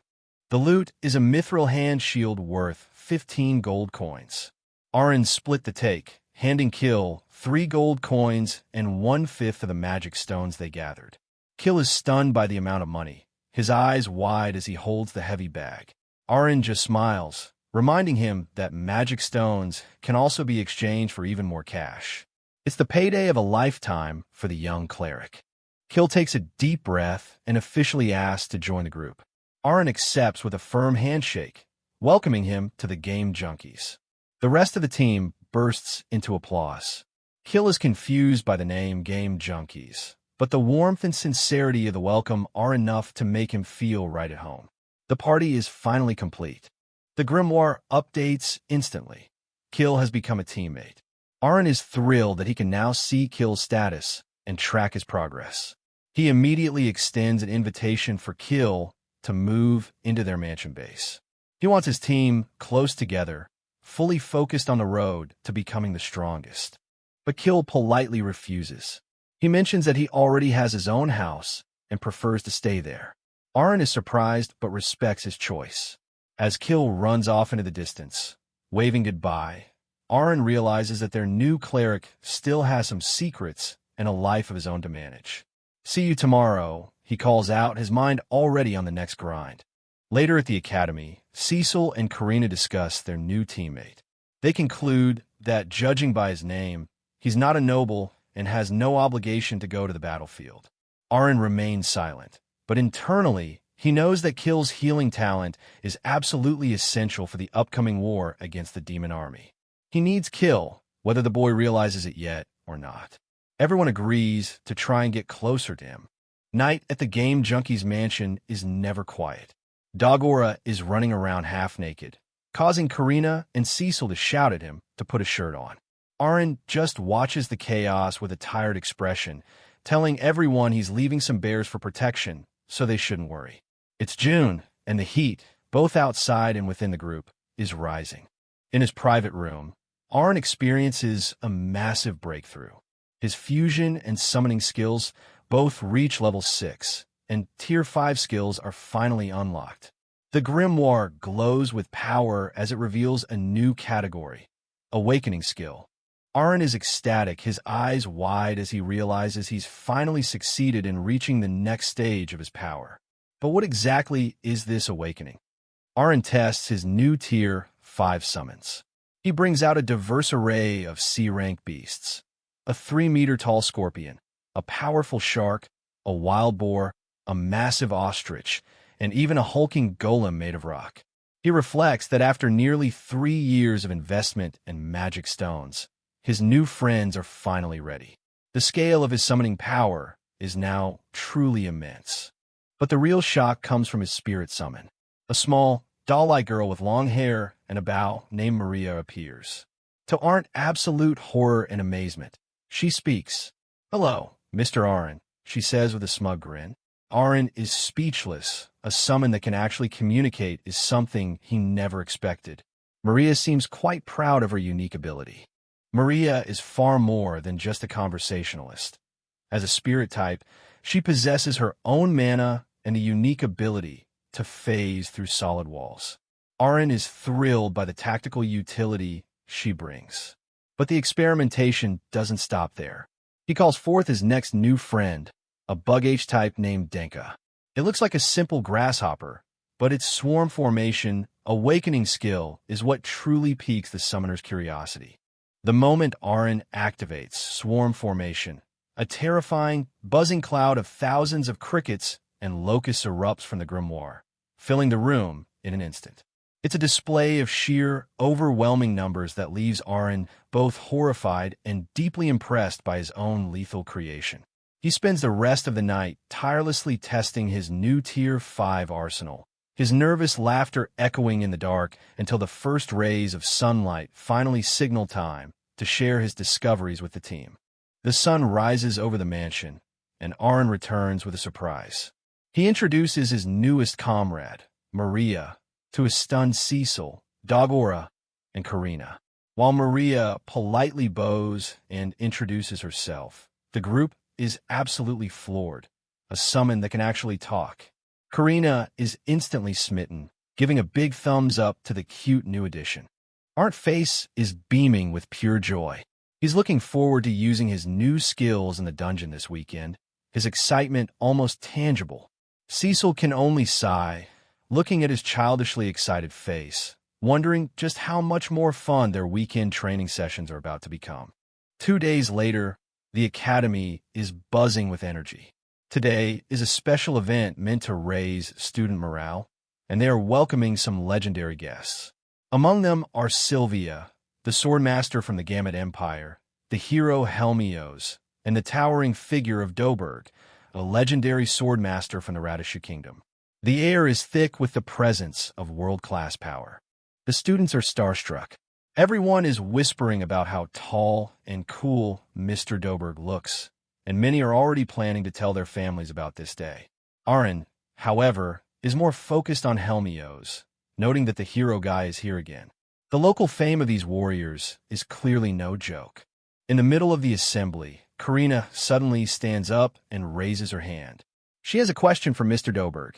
The loot is a mithril hand shield worth 15 gold coins. Aaron split the take, handing Kill 3 gold coins and 1/5 of the magic stones they gathered. Kill is stunned by the amount of money, his eyes wide as he holds the heavy bag. Aaron just smiles, reminding him that magic stones can also be exchanged for even more cash. It's the payday of a lifetime for the young cleric. Kill takes a deep breath and officially asks to join the group. Aaron accepts with a firm handshake, welcoming him to the Game Junkies. The rest of the team bursts into applause. Kill is confused by the name Game Junkies, but the warmth and sincerity of the welcome are enough to make him feel right at home. The party is finally complete. The grimoire updates instantly. Kill has become a teammate. Aaron is thrilled that he can now see Kill's status and track his progress. He immediately extends an invitation for Kill to move into their mansion base. He wants his team close together, fully focused on the road to becoming the strongest. But Kill politely refuses. He mentions that he already has his own house and prefers to stay there. Aaron is surprised but respects his choice. As Kill runs off into the distance, waving goodbye, Aaron realizes that their new cleric still has some secrets and a life of his own to manage. "See you tomorrow," he calls out, his mind already on the next grind. Later at the academy, Cecil and Karina discuss their new teammate. They conclude that, judging by his name, he's not a noble and has no obligation to go to the battlefield. Aaron remains silent, but internally, he knows that Kill's healing talent is absolutely essential for the upcoming war against the demon army. He needs Kill, whether the boy realizes it yet or not. Everyone agrees to try and get closer to him. Night at the Game Junkies mansion is never quiet. Dogora is running around half-naked, causing Karina and Cecil to shout at him to put a shirt on. Aaron just watches the chaos with a tired expression, telling everyone he's leaving some bears for protection, so they shouldn't worry. It's June, and the heat, both outside and within the group, is rising. In his private room, Aaron experiences a massive breakthrough. His fusion and summoning skills both reach level 6, and Tier 5 skills are finally unlocked. The grimoire glows with power as it reveals a new category, Awakening Skill. Aaron is ecstatic, his eyes wide as he realizes he's finally succeeded in reaching the next stage of his power. But what exactly is this awakening? Aaron tests his new Tier 5 summons. He brings out a diverse array of C-rank beasts. A 3-meter-tall scorpion, a powerful shark, a wild boar, a massive ostrich, and even a hulking golem made of rock. He reflects that after nearly 3 years of investment and magic stones, his new friends are finally ready. The scale of his summoning power is now truly immense. But the real shock comes from his spirit summon. A small, doll-like girl with long hair and a bow named Maria appears. To Aaron's absolute horror and amazement, she speaks. "Hello, Mr. Aaron," she says with a smug grin. Aaron is speechless. A summon that can actually communicate is something he never expected. Maria seems quite proud of her unique ability. Maria is far more than just a conversationalist. As a spirit type, she possesses her own mana and a unique ability to phase through solid walls. Aaron is thrilled by the tactical utility she brings. But the experimentation doesn't stop there. He calls forth his next new friend, a bug H-type named Denka. It looks like a simple grasshopper, but its swarm formation, awakening skill, is what truly piques the summoner's curiosity. The moment Aaron activates swarm formation, a terrifying, buzzing cloud of thousands of crickets and locusts erupts from the grimoire, filling the room in an instant. It's a display of sheer, overwhelming numbers that leaves Aaron both horrified and deeply impressed by his own lethal creation. He spends the rest of the night tirelessly testing his new Tier 5 arsenal, his nervous laughter echoing in the dark until the first rays of sunlight finally signal time to share his discoveries with the team. The sun rises over the mansion, and Aaron returns with a surprise. He introduces his newest comrade, Maria, to his stunned Cecil, Dogora, and Karina. While Maria politely bows and introduces herself, the group is absolutely floored, a summon that can actually talk. Karina is instantly smitten, giving a big thumbs up to the cute new addition. Art's face is beaming with pure joy. He's looking forward to using his new skills in the dungeon this weekend, his excitement almost tangible. Cecil can only sigh, looking at his childishly excited face, wondering just how much more fun their weekend training sessions are about to become. 2 days later, the academy is buzzing with energy. Today is a special event meant to raise student morale, and they are welcoming some legendary guests. Among them are Sylvia, the swordmaster from the Gamut Empire, the hero Helmios, and the towering figure of Doberg, a legendary swordmaster from the Radishu Kingdom. The air is thick with the presence of world-class power. The students are starstruck. Everyone is whispering about how tall and cool Mr. Doberg looks, and many are already planning to tell their families about this day. Aaron, however, is more focused on Helmios, noting that the hero guy is here again. The local fame of these warriors is clearly no joke. In the middle of the assembly, Karina suddenly stands up and raises her hand. She has a question for Mr. Doberg.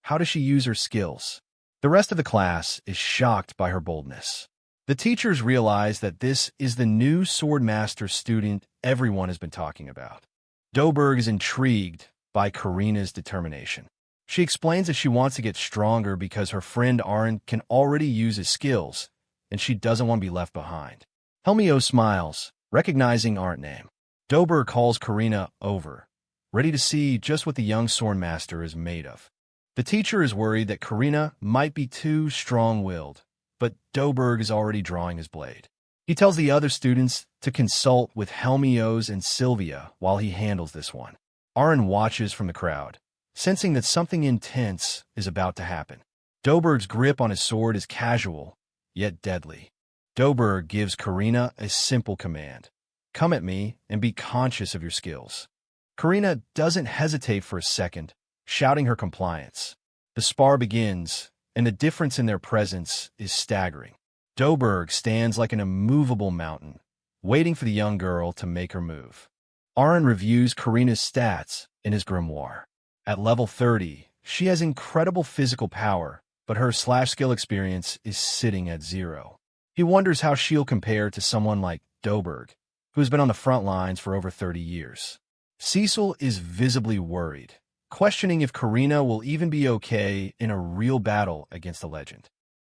How does she use her skills? The rest of the class is shocked by her boldness. The teachers realize that this is the new swordmaster student everyone has been talking about. Doberg is intrigued by Karina's determination. She explains that she wants to get stronger because her friend Aaron can already use his skills, and she doesn't want to be left behind. Helmio smiles, recognizing Aaron's name. Doberg calls Karina over, ready to see just what the young swordmaster is made of. The teacher is worried that Karina might be too strong-willed, but Doberg is already drawing his blade. He tells the other students to consult with Helmios and Sylvia while he handles this one. Aaron watches from the crowd, sensing that something intense is about to happen. Doberg's grip on his sword is casual, yet deadly. Doberg gives Karina a simple command. Come at me and be conscious of your skills. Karina doesn't hesitate for a second, shouting her compliance. The spar begins, and the difference in their presence is staggering. Doberg stands like an immovable mountain, waiting for the young girl to make her move. Aaron reviews Karina's stats in his grimoire. At level 30, she has incredible physical power, but her slash-skill experience is sitting at 0. He wonders how she'll compare to someone like Doberg, who has been on the front lines for over 30 years. Cecil is visibly worried, questioning if Karina will even be okay in a real battle against a legend.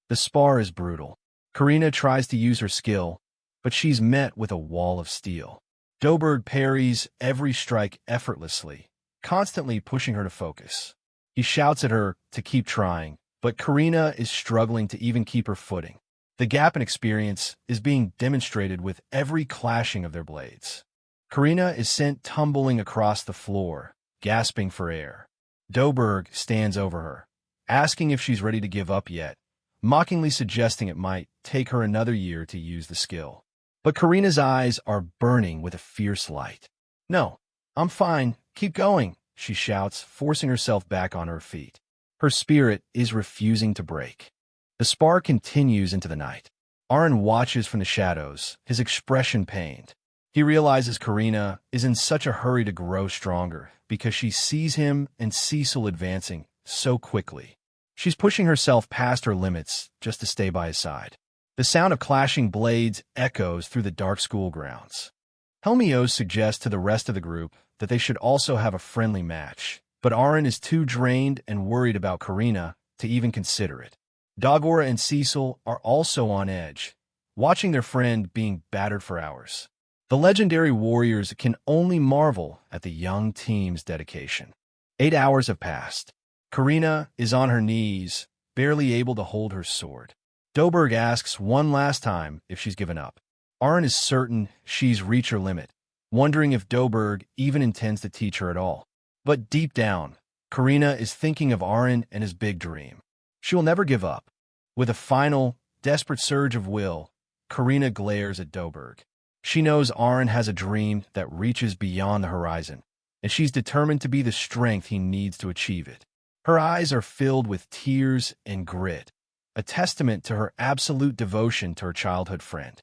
The spar is brutal. Karina tries to use her skill, but she's met with a wall of steel. Doberg parries every strike effortlessly, constantly pushing her to focus. He shouts at her to keep trying, but Karina is struggling to even keep her footing. The gap in experience is being demonstrated with every clashing of their blades. Karina is sent tumbling across the floor, gasping for air. Doberg stands over her, asking if she's ready to give up yet, mockingly suggesting it might take her another year to use the skill. But Karina's eyes are burning with a fierce light. No, I'm fine, keep going, she shouts, forcing herself back on her feet. Her spirit is refusing to break. The spar continues into the night. Aaron watches from the shadows, his expression pained. He realizes Karina is in such a hurry to grow stronger because she sees him and Cecil advancing so quickly. She's pushing herself past her limits just to stay by his side. The sound of clashing blades echoes through the dark school grounds. Helmios suggests to the rest of the group that they should also have a friendly match, but Aaron is too drained and worried about Karina to even consider it. Dagora and Cecil are also on edge, watching their friend being battered for hours. The legendary warriors can only marvel at the young team's dedication. 8 hours have passed. Karina is on her knees, barely able to hold her sword. Doberg asks one last time if she's given up. Aaron is certain she's reached her limit, wondering if Doberg even intends to teach her at all. But deep down, Karina is thinking of Aaron and his big dream. She will never give up. With a final, desperate surge of will, Karina glares at Doberg. She knows Aaron has a dream that reaches beyond the horizon, and she's determined to be the strength he needs to achieve it. Her eyes are filled with tears and grit, a testament to her absolute devotion to her childhood friend.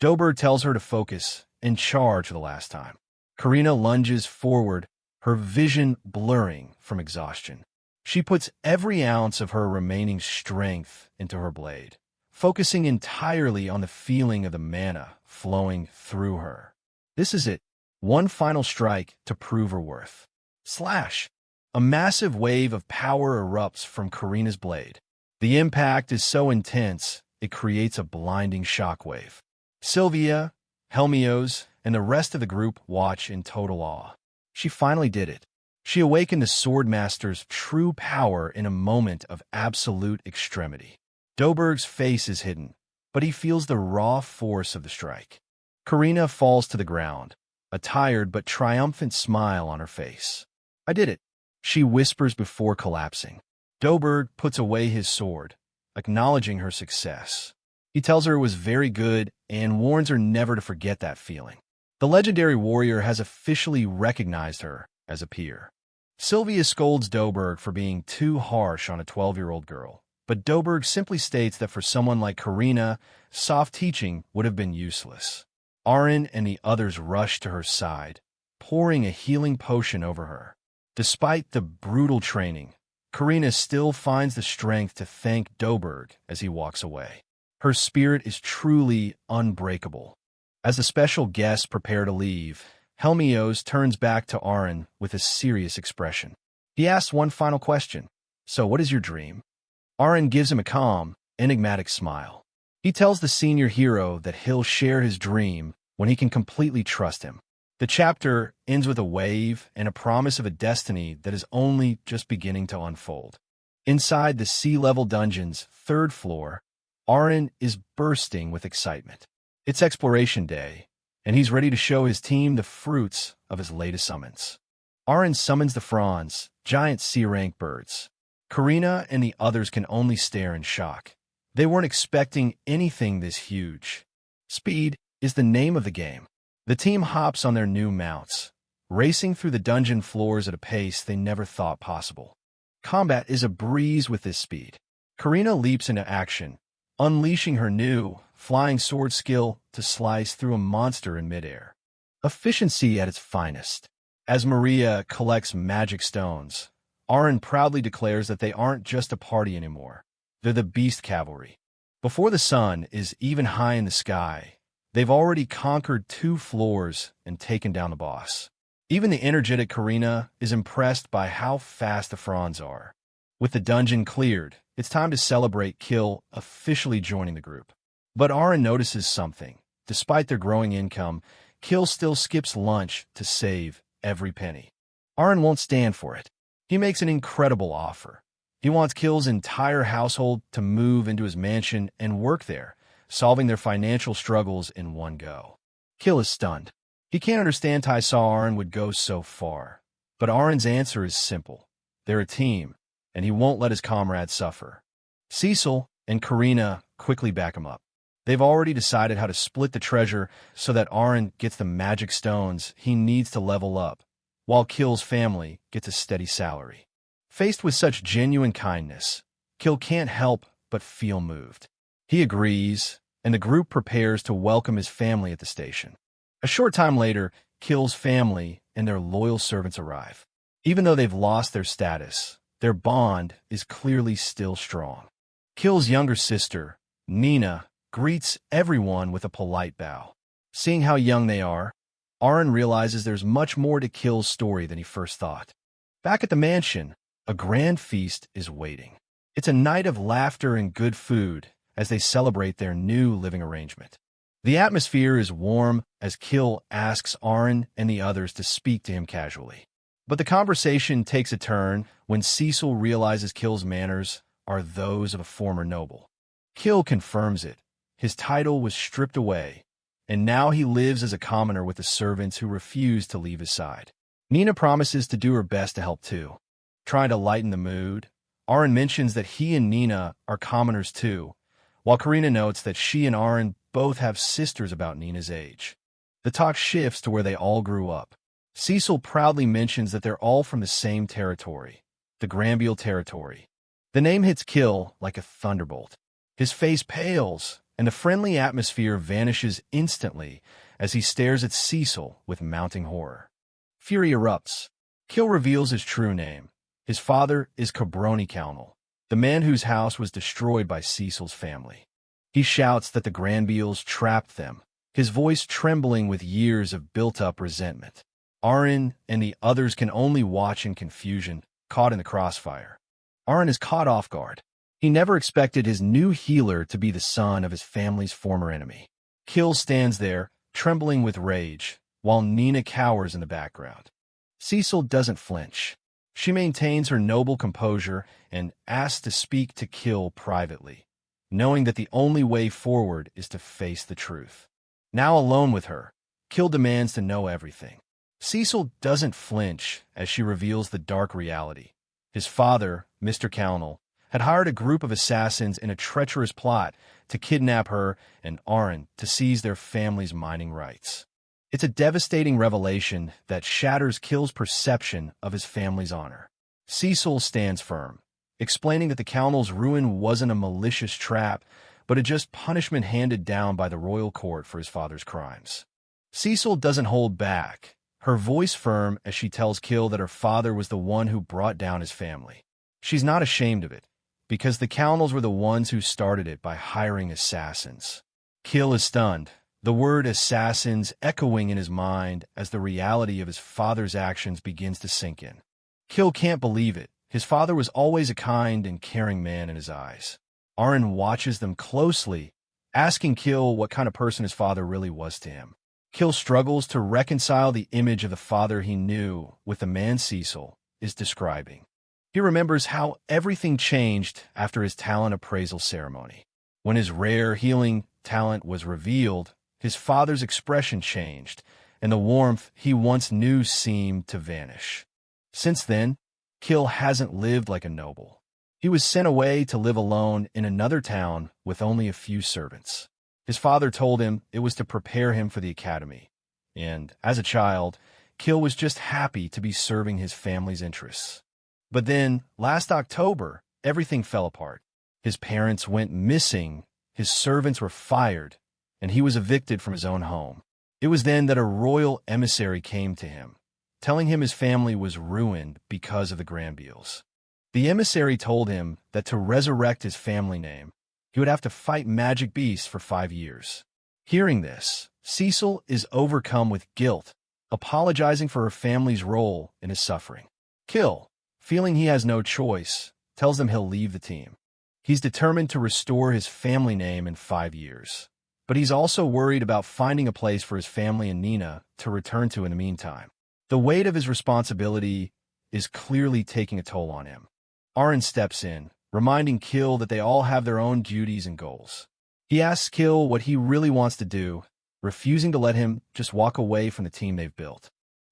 Doberg tells her to focus and charge for the last time. Karina lunges forward, her vision blurring from exhaustion. She puts every ounce of her remaining strength into her blade, focusing entirely on the feeling of the mana flowing through her. This is it, one final strike to prove her worth. Slash! A massive wave of power erupts from Karina's blade. The impact is so intense, it creates a blinding shockwave. Sylvia, Helmios, and the rest of the group watch in total awe. She finally did it. She awakened the Swordmaster's true power in a moment of absolute extremity. Doberg's face is hidden, but he feels the raw force of the strike. Karina falls to the ground, a tired but triumphant smile on her face. "I did it," she whispers before collapsing. Doberg puts away his sword, acknowledging her success. He tells her it was very good and warns her never to forget that feeling. The legendary warrior has officially recognized her as a peer. Sylvia scolds Doberg for being too harsh on a 12-year-old girl, but Doberg simply states that for someone like Karina, soft teaching would have been useless. Aaron and the others rush to her side, pouring a healing potion over her. Despite the brutal training, Karina still finds the strength to thank Doberg as he walks away. Her spirit is truly unbreakable. As the special guests prepare to leave, Helmios turns back to Aaron with a serious expression. He asks one final question. "So what is your dream?" Aaron gives him a calm, enigmatic smile. He tells the senior hero that he'll share his dream when he can completely trust him. The chapter ends with a wave and a promise of a destiny that is only just beginning to unfold. Inside the sea-level dungeon's 3rd floor, Aaron is bursting with excitement. It's exploration day, and he's ready to show his team the fruits of his latest summons. Aaron summons the Franz, giant sea-rank birds. Karina and the others can only stare in shock. They weren't expecting anything this huge. Speed is the name of the game. The team hops on their new mounts, racing through the dungeon floors at a pace they never thought possible. Combat is a breeze with this speed. Karina leaps into action, unleashing her new flying sword skill to slice through a monster in midair. Efficiency at its finest. As Maria collects magic stones, Aaron proudly declares that they aren't just a party anymore. They're the Beast Cavalry. Before the sun is even high in the sky, they've already conquered 2 floors and taken down the boss. Even the energetic Karina is impressed by how fast the Franz are. With the dungeon cleared, it's time to celebrate Kill officially joining the group. But Aaron notices something. Despite their growing income, Kill still skips lunch to save every penny. Aaron won't stand for it. He makes an incredible offer. He wants Kill's entire household to move into his mansion and work there, solving their financial struggles in one go. Kill is stunned. He can't understand how Aaron would go so far. But Aaron's answer is simple. They're a team, and he won't let his comrades suffer. Cecil and Karina quickly back him up. They've already decided how to split the treasure so that Aaron gets the magic stones he needs to level up, while Kill's family gets a steady salary. Faced with such genuine kindness, Kill can't help but feel moved. He agrees, and the group prepares to welcome his family at the station. A short time later, Kill's family and their loyal servants arrive. Even though they've lost their status, their bond is clearly still strong. Kill's younger sister, Nina, greets everyone with a polite bow. Seeing how young they are, Aaron realizes there's much more to Kill's story than he first thought. Back at the mansion, a grand feast is waiting. It's a night of laughter and good food as they celebrate their new living arrangement. The atmosphere is warm as Kill asks Aaron and the others to speak to him casually. But the conversation takes a turn when Cecil realizes Kill's manners are those of a former noble. Kill confirms it. His title was stripped away, and now he lives as a commoner with the servants who refuse to leave his side. Nina promises to do her best to help too. Trying to lighten the mood, Aaron mentions that he and Nina are commoners too, while Karina notes that she and Aaron both have sisters about Nina's age. The talk shifts to where they all grew up. Cecil proudly mentions that they're all from the same territory, the Granville territory. The name hits Kill like a thunderbolt. His face pales, and the friendly atmosphere vanishes instantly as he stares at Cecil with mounting horror. Fury erupts. Kill reveals his true name. His father is Cabroni Cownell, the man whose house was destroyed by Cecil's family. He shouts that the Granvilles trapped them, his voice trembling with years of built-up resentment. Aaron and the others can only watch in confusion, caught in the crossfire. Aaron is caught off guard. He never expected his new healer to be the son of his family's former enemy. Kill stands there, trembling with rage, while Nina cowers in the background. Cecil doesn't flinch. She maintains her noble composure and asks to speak to Kill privately, knowing that the only way forward is to face the truth. Now alone with her, Kill demands to know everything. Cecil doesn't flinch as she reveals the dark reality. His father, Mr. Cownell, had hired a group of assassins in a treacherous plot to kidnap her and Arryn to seize their family's mining rights. It's a devastating revelation that shatters Kill's perception of his family's honor. Cecil stands firm, explaining that the Cownell's ruin wasn't a malicious trap, but a just punishment handed down by the royal court for his father's crimes. Cecil doesn't hold back, her voice firm as she tells Kill that her father was the one who brought down his family. She's not ashamed of it, because the Cownells were the ones who started it by hiring assassins. Kill is stunned, the word assassins echoing in his mind as the reality of his father's actions begins to sink in. Kill can't believe it. His father was always a kind and caring man in his eyes. Arryn watches them closely, asking Kill what kind of person his father really was to him. Kill struggles to reconcile the image of the father he knew with the man Cecil is describing. He remembers how everything changed after his talent appraisal ceremony. When his rare healing talent was revealed, his father's expression changed, and the warmth he once knew seemed to vanish. Since then, Kill hasn't lived like a noble. He was sent away to live alone in another town with only a few servants. His father told him it was to prepare him for the academy, and, as a child, Kill was just happy to be serving his family's interests. But then, last October, everything fell apart. His parents went missing, his servants were fired, and he was evicted from his own home. It was then that a royal emissary came to him, telling him his family was ruined because of the Granbeels. The emissary told him that to resurrect his family name, he would have to fight magic beasts for 5 years. Hearing this, Cecil is overcome with guilt, apologizing for her family's role in his suffering. Kill, feeling he has no choice, tells them he'll leave the team. He's determined to restore his family name in 5 years. But he's also worried about finding a place for his family and Nina to return to in the meantime. The weight of his responsibility is clearly taking a toll on him. Arryn steps in, reminding Kill that they all have their own duties and goals. He asks Kill what he really wants to do, refusing to let him just walk away from the team they've built.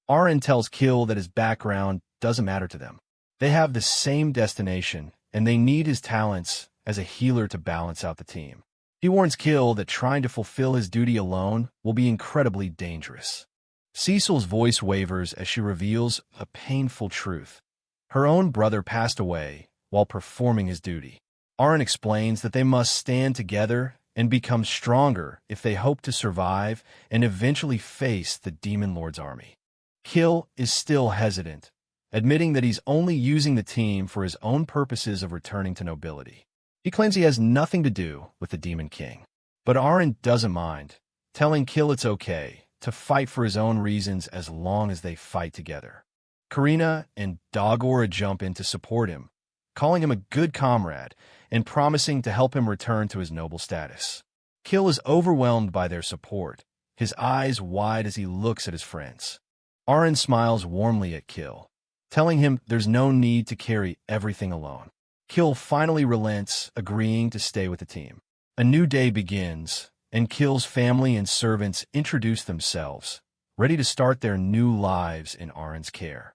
Arryn tells Kill that his background doesn't matter to them. They have the same destination, and they need his talents as a healer to balance out the team. He warns Kill that trying to fulfill his duty alone will be incredibly dangerous. Cecil's voice wavers as she reveals a painful truth. Her own brother passed away while performing his duty. Arryn explains that they must stand together and become stronger if they hope to survive and eventually face the Demon Lord's army. Kill is still hesitant, admitting that he's only using the team for his own purposes of returning to nobility. He claims he has nothing to do with the Demon King. But Arryn doesn't mind, telling Kill it's okay to fight for his own reasons as long as they fight together. Karina and Dagora jump in to support him, calling him a good comrade and promising to help him return to his noble status. Kill is overwhelmed by their support, his eyes wide as he looks at his friends. Arryn smiles warmly at Kill, telling him there's no need to carry everything alone. Kill finally relents, agreeing to stay with the team. A new day begins, and Kill's family and servants introduce themselves, ready to start their new lives in Arryn's care.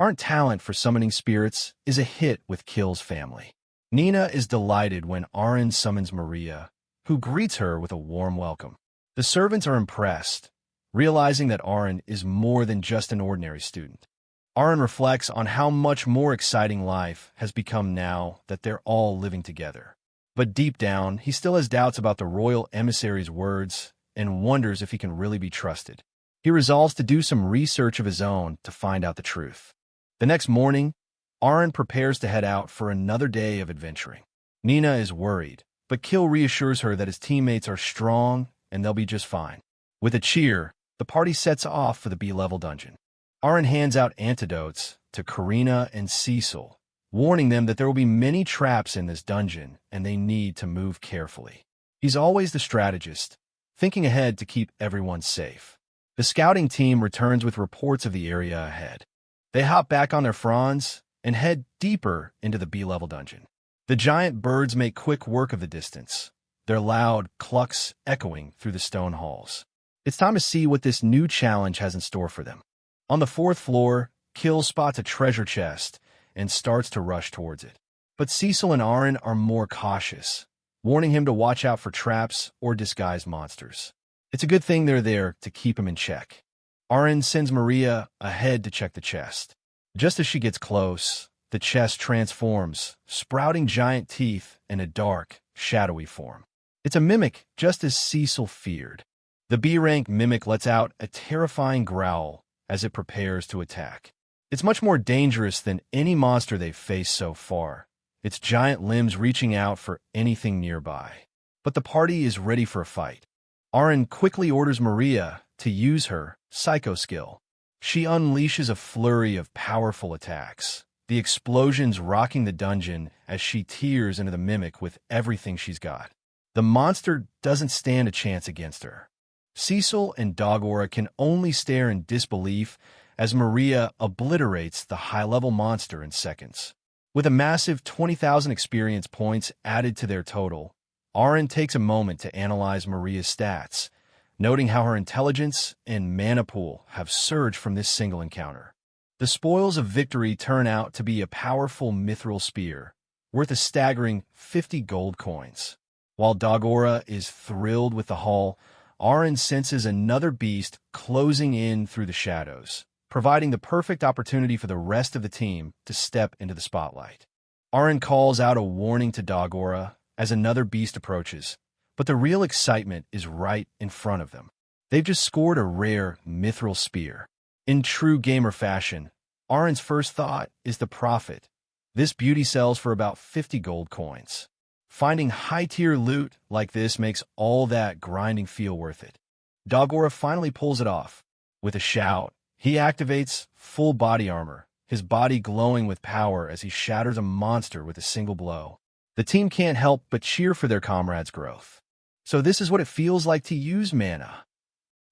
Arryn's talent for summoning spirits is a hit with Kill's family. Nina is delighted when Arryn summons Maria, who greets her with a warm welcome. The servants are impressed, realizing that Arryn is more than just an ordinary student. Arryn reflects on how much more exciting life has become now that they're all living together. But deep down, he still has doubts about the royal emissary's words and wonders if he can really be trusted. He resolves to do some research of his own to find out the truth. The next morning, Arryn prepares to head out for another day of adventuring. Nina is worried, but Kill reassures her that his teammates are strong and they'll be just fine. With a cheer, the party sets off for the B-level dungeon. Arryn hands out antidotes to Karina and Cecil, warning them that there will be many traps in this dungeon and they need to move carefully. He's always the strategist, thinking ahead to keep everyone safe. The scouting team returns with reports of the area ahead. They hop back on their fronds and head deeper into the B-level dungeon. The giant birds make quick work of the distance, their loud clucks echoing through the stone halls. It's time to see what this new challenge has in store for them. On the fourth floor, Kill spots a treasure chest and starts to rush towards it. But Cecil and Aaron are more cautious, warning him to watch out for traps or disguised monsters. It's a good thing they're there to keep him in check. Aaron sends Maria ahead to check the chest. Just as she gets close, the chest transforms, sprouting giant teeth in a dark, shadowy form. It's a mimic, just as Cecil feared. The B-rank mimic lets out a terrifying growl as it prepares to attack. It's much more dangerous than any monster they've faced so far, its giant limbs reaching out for anything nearby. But the party is ready for a fight. Aaron quickly orders Maria to use her psycho skill. She unleashes a flurry of powerful attacks, the explosions rocking the dungeon as she tears into the mimic with everything she's got. The monster doesn't stand a chance against her. Cecil and Dogora can only stare in disbelief as Maria obliterates the high-level monster in seconds. With a massive 20,000 experience points added to their total, Aaron takes a moment to analyze Maria's stats, noting how her intelligence and mana pool have surged from this single encounter. The spoils of victory turn out to be a powerful mithril spear, worth a staggering 50 gold coins. While Dogora is thrilled with the haul, Aaron senses another beast closing in through the shadows, providing the perfect opportunity for the rest of the team to step into the spotlight. Aaron calls out a warning to Dogora as another beast approaches, but the real excitement is right in front of them. They've just scored a rare mithril spear. In true gamer fashion, Aaron's first thought is the profit. This beauty sells for about 50 gold coins. Finding high-tier loot like this makes all that grinding feel worth it. Dogora finally pulls it off. With a shout, he activates full body armor, his body glowing with power as he shatters a monster with a single blow. The team can't help but cheer for their comrades' growth. So this is what it feels like to use mana.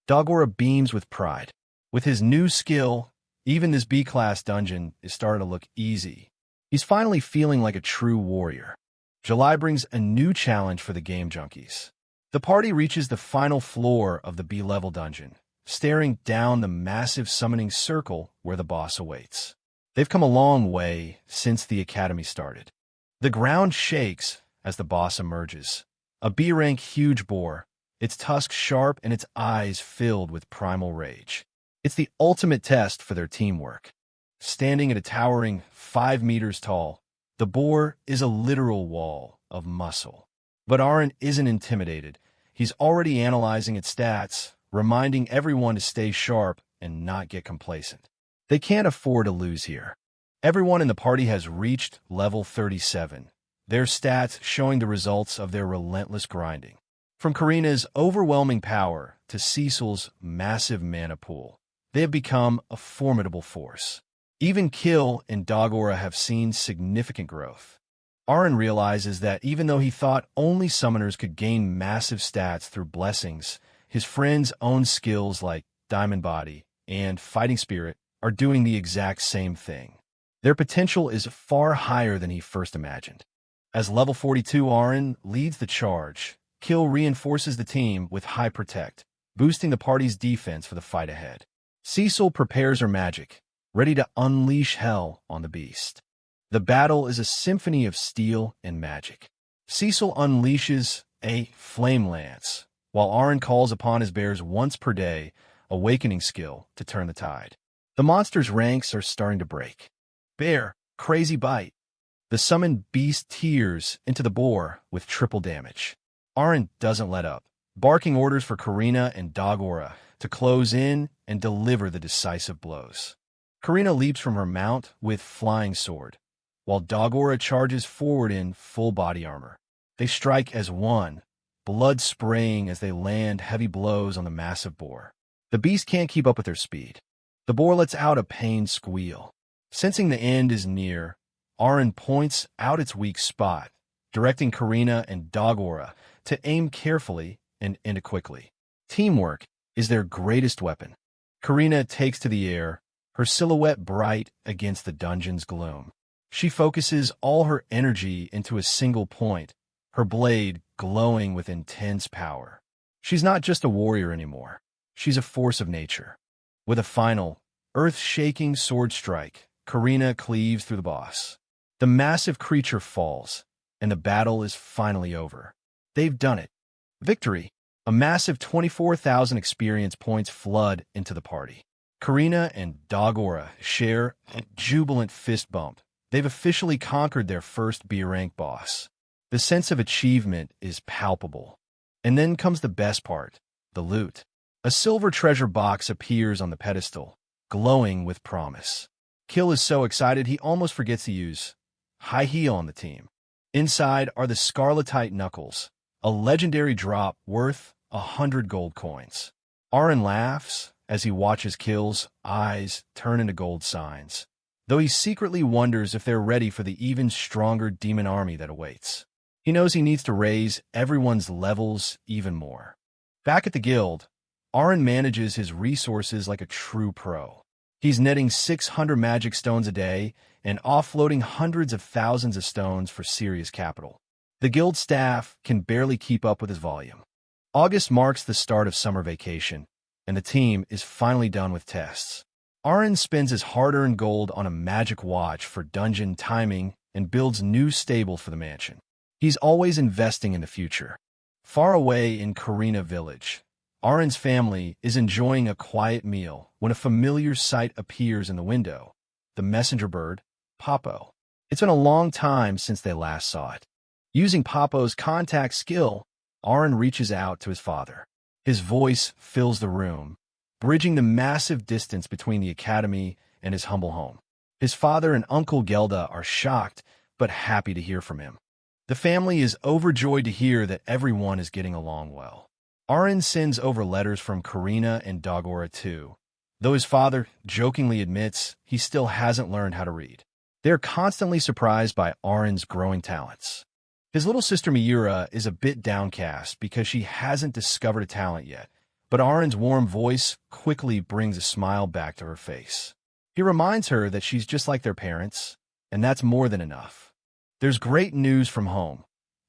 Dogora beams with pride. With his new skill, even this B-class dungeon is starting to look easy. He's finally feeling like a true warrior. July brings a new challenge for the game junkies. The party reaches the final floor of the B-level dungeon, staring down the massive summoning circle where the boss awaits. They've come a long way since the academy started. The ground shakes as the boss emerges. A B-rank huge boar, its tusks sharp and its eyes filled with primal rage. It's the ultimate test for their teamwork. Standing at a towering 5 meters tall, the boar is a literal wall of muscle. But Aaron isn't intimidated. He's already analyzing its stats, reminding everyone to stay sharp and not get complacent. They can't afford to lose here. Everyone in the party has reached level 37, their stats showing the results of their relentless grinding. From Karina's overwhelming power to Cecil's massive mana pool, they have become a formidable force. Even Kill and Dogora have seen significant growth. Aaron realizes that even though he thought only summoners could gain massive stats through blessings, his friends' own skills like Diamond Body and Fighting Spirit are doing the exact same thing. Their potential is far higher than he first imagined. As level 42 Aaron leads the charge, Kill reinforces the team with High Protect, boosting the party's defense for the fight ahead. Cecil prepares her magic, ready to unleash hell on the beast. The battle is a symphony of steel and magic. Cecil unleashes a Flame Lance, while Aaron calls upon his bear's once per day awakening skill to turn the tide. The monster's ranks are starting to break. Bear, Crazy Bite. The summoned beast tears into the boar with triple damage. Aaron doesn't let up, barking orders for Karina and Dogora to close in and deliver the decisive blows. Karina leaps from her mount with Flying Sword, while Dogora charges forward in full body armor. They strike as one, blood spraying as they land heavy blows on the massive boar. The beast can't keep up with their speed. The boar lets out a pained squeal. Sensing the end is near, Aaron points out its weak spot, directing Karina and Dogora to aim carefully and end it quickly. Teamwork is their greatest weapon. Karina takes to the air, her silhouette bright against the dungeon's gloom. She focuses all her energy into a single point, her blade glowing with intense power. She's not just a warrior anymore. She's a force of nature. With a final, earth-shaking sword strike, Karina cleaves through the boss. The massive creature falls, and the battle is finally over. They've done it. Victory! A massive 24,000 experience points flood into the party. Karina and Dogora share a jubilant fist bump. They've officially conquered their first B-rank boss. The sense of achievement is palpable. And then comes the best part, the loot. A silver treasure box appears on the pedestal, glowing with promise. Kill is so excited he almost forgets to use high heel on the team. Inside are the Scarletite Knuckles, a legendary drop worth 100 gold coins. Aaron laughs as he watches Kill's eyes turn into gold signs, though he secretly wonders if they're ready for the even stronger demon army that awaits. He knows he needs to raise everyone's levels even more. Back at the guild, Aaron manages his resources like a true pro. He's netting 600 magic stones a day and offloading hundreds of thousands of stones for serious capital. The guild staff can barely keep up with his volume. August marks the start of summer vacation, and the team is finally done with tests. Aaron spends his hard-earned gold on a magic watch for dungeon timing and builds new stables for the mansion. He's always investing in the future. Far away in Karina Village, Aaron's family is enjoying a quiet meal when a familiar sight appears in the window. The messenger bird, Popo. It's been a long time since they last saw it. Using Popo's contact skill, Aaron reaches out to his father. His voice fills the room, bridging the massive distance between the academy and his humble home. His father and Uncle Gelda are shocked, but happy to hear from him. The family is overjoyed to hear that everyone is getting along well. Aaron sends over letters from Karina and Dogora too, though his father jokingly admits he still hasn't learned how to read. They are constantly surprised by Aaron's growing talents. His little sister Miura is a bit downcast because she hasn't discovered a talent yet, but Aaron's warm voice quickly brings a smile back to her face. He reminds her that she's just like their parents, and that's more than enough. There's great news from home.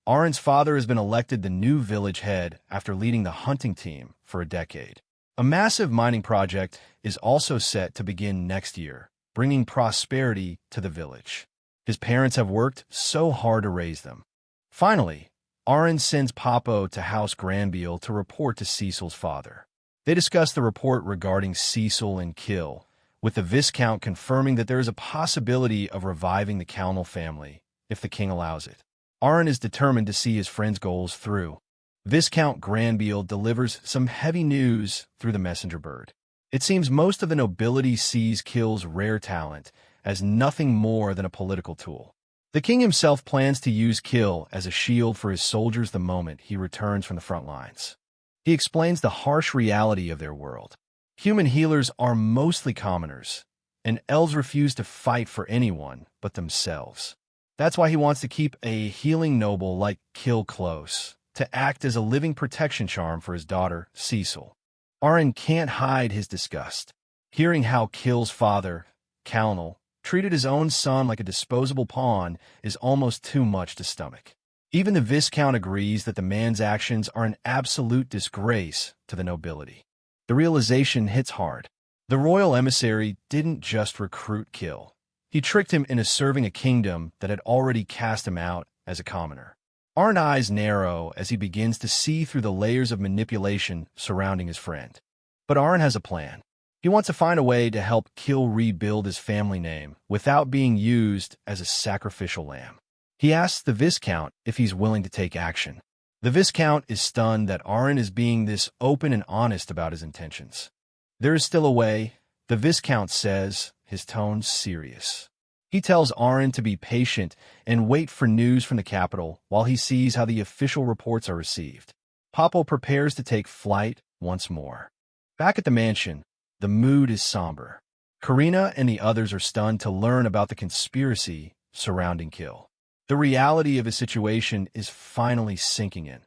Aaron's father has been elected the new village head after leading the hunting team for a decade. A massive mining project is also set to begin next year, bringing prosperity to the village. His parents have worked so hard to raise them. Finally, Aaron sends Popo to House Granville to report to Cecil's father. They discuss the report regarding Cecil and Kill, with the Viscount confirming that there is a possibility of reviving the Calnell family if the king allows it. Aaron is determined to see his friend's goals through. Viscount Granville delivers some heavy news through the messenger bird. It seems most of the nobility sees Kill's rare talent as nothing more than a political tool. The king himself plans to use Kill as a shield for his soldiers the moment he returns from the front lines. He explains the harsh reality of their world. Human healers are mostly commoners, and elves refuse to fight for anyone but themselves. That's why he wants to keep a healing noble like Kill close, to act as a living protection charm for his daughter, Cecil. Aaron can't hide his disgust. Hearing how Kill's father, Calnell, treated his own son like a disposable pawn is almost too much to stomach. Even the Viscount agrees that the man's actions are an absolute disgrace to the nobility. The realization hits hard. The royal emissary didn't just recruit Kill. He tricked him into serving a kingdom that had already cast him out as a commoner. Aaron's eyes narrow as he begins to see through the layers of manipulation surrounding his friend. But Aaron has a plan. He wants to find a way to help Kill rebuild his family name without being used as a sacrificial lamb. He asks the Viscount if he's willing to take action. The Viscount is stunned that Aaron is being this open and honest about his intentions. There is still a way, the Viscount says, his tone serious. He tells Aaron to be patient and wait for news from the capital while he sees how the official reports are received. Popo prepares to take flight once more. Back at the mansion, the mood is somber. Karina and the others are stunned to learn about the conspiracy surrounding Kill. The reality of his situation is finally sinking in.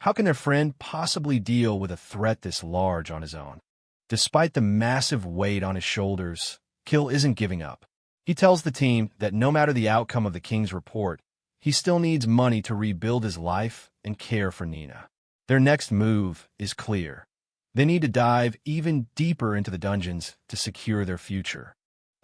How can their friend possibly deal with a threat this large on his own? Despite the massive weight on his shoulders, Kill isn't giving up. He tells the team that no matter the outcome of the king's report, he still needs money to rebuild his life and care for Nina. Their next move is clear. They need to dive even deeper into the dungeons to secure their future.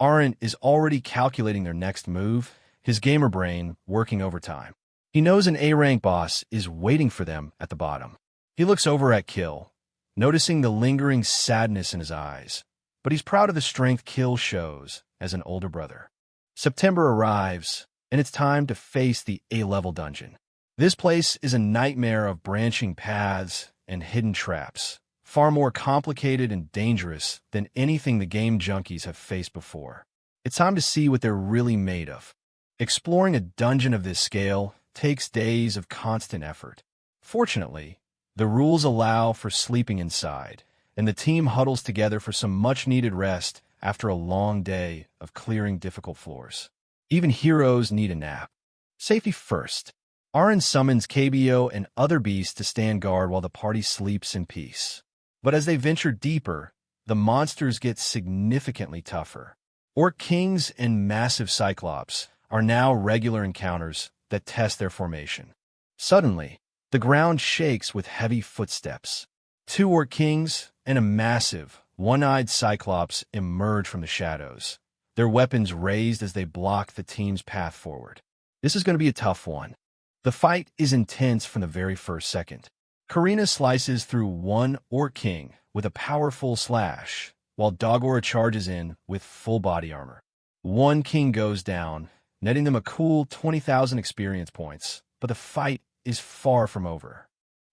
Aaron is already calculating their next move, his gamer brain working overtime. He knows an A-rank boss is waiting for them at the bottom. He looks over at Kill, noticing the lingering sadness in his eyes, but he's proud of the strength Kill shows as an older brother. September arrives, and it's time to face the A-level dungeon. This place is a nightmare of branching paths and hidden traps, far more complicated and dangerous than anything the game junkies have faced before. It's time to see what they're really made of. Exploring a dungeon of this scale takes days of constant effort. Fortunately, the rules allow for sleeping inside, and the team huddles together for some much-needed rest after a long day of clearing difficult floors. Even heroes need a nap. Safety first. Aaron summons KBO and other beasts to stand guard while the party sleeps in peace. But as they venture deeper, the monsters get significantly tougher. Orc kings and massive cyclops are now regular encounters that test their formation. Suddenly, the ground shakes with heavy footsteps. 2 orc kings and a massive, one-eyed cyclops emerge from the shadows, their weapons raised as they block the team's path forward. This is going to be a tough one. The fight is intense from the very first second. Karina slices through one orc king with a powerful slash, while Dogora charges in with full body armor. One king goes down, netting them a cool 20,000 experience points, but the fight is far from over.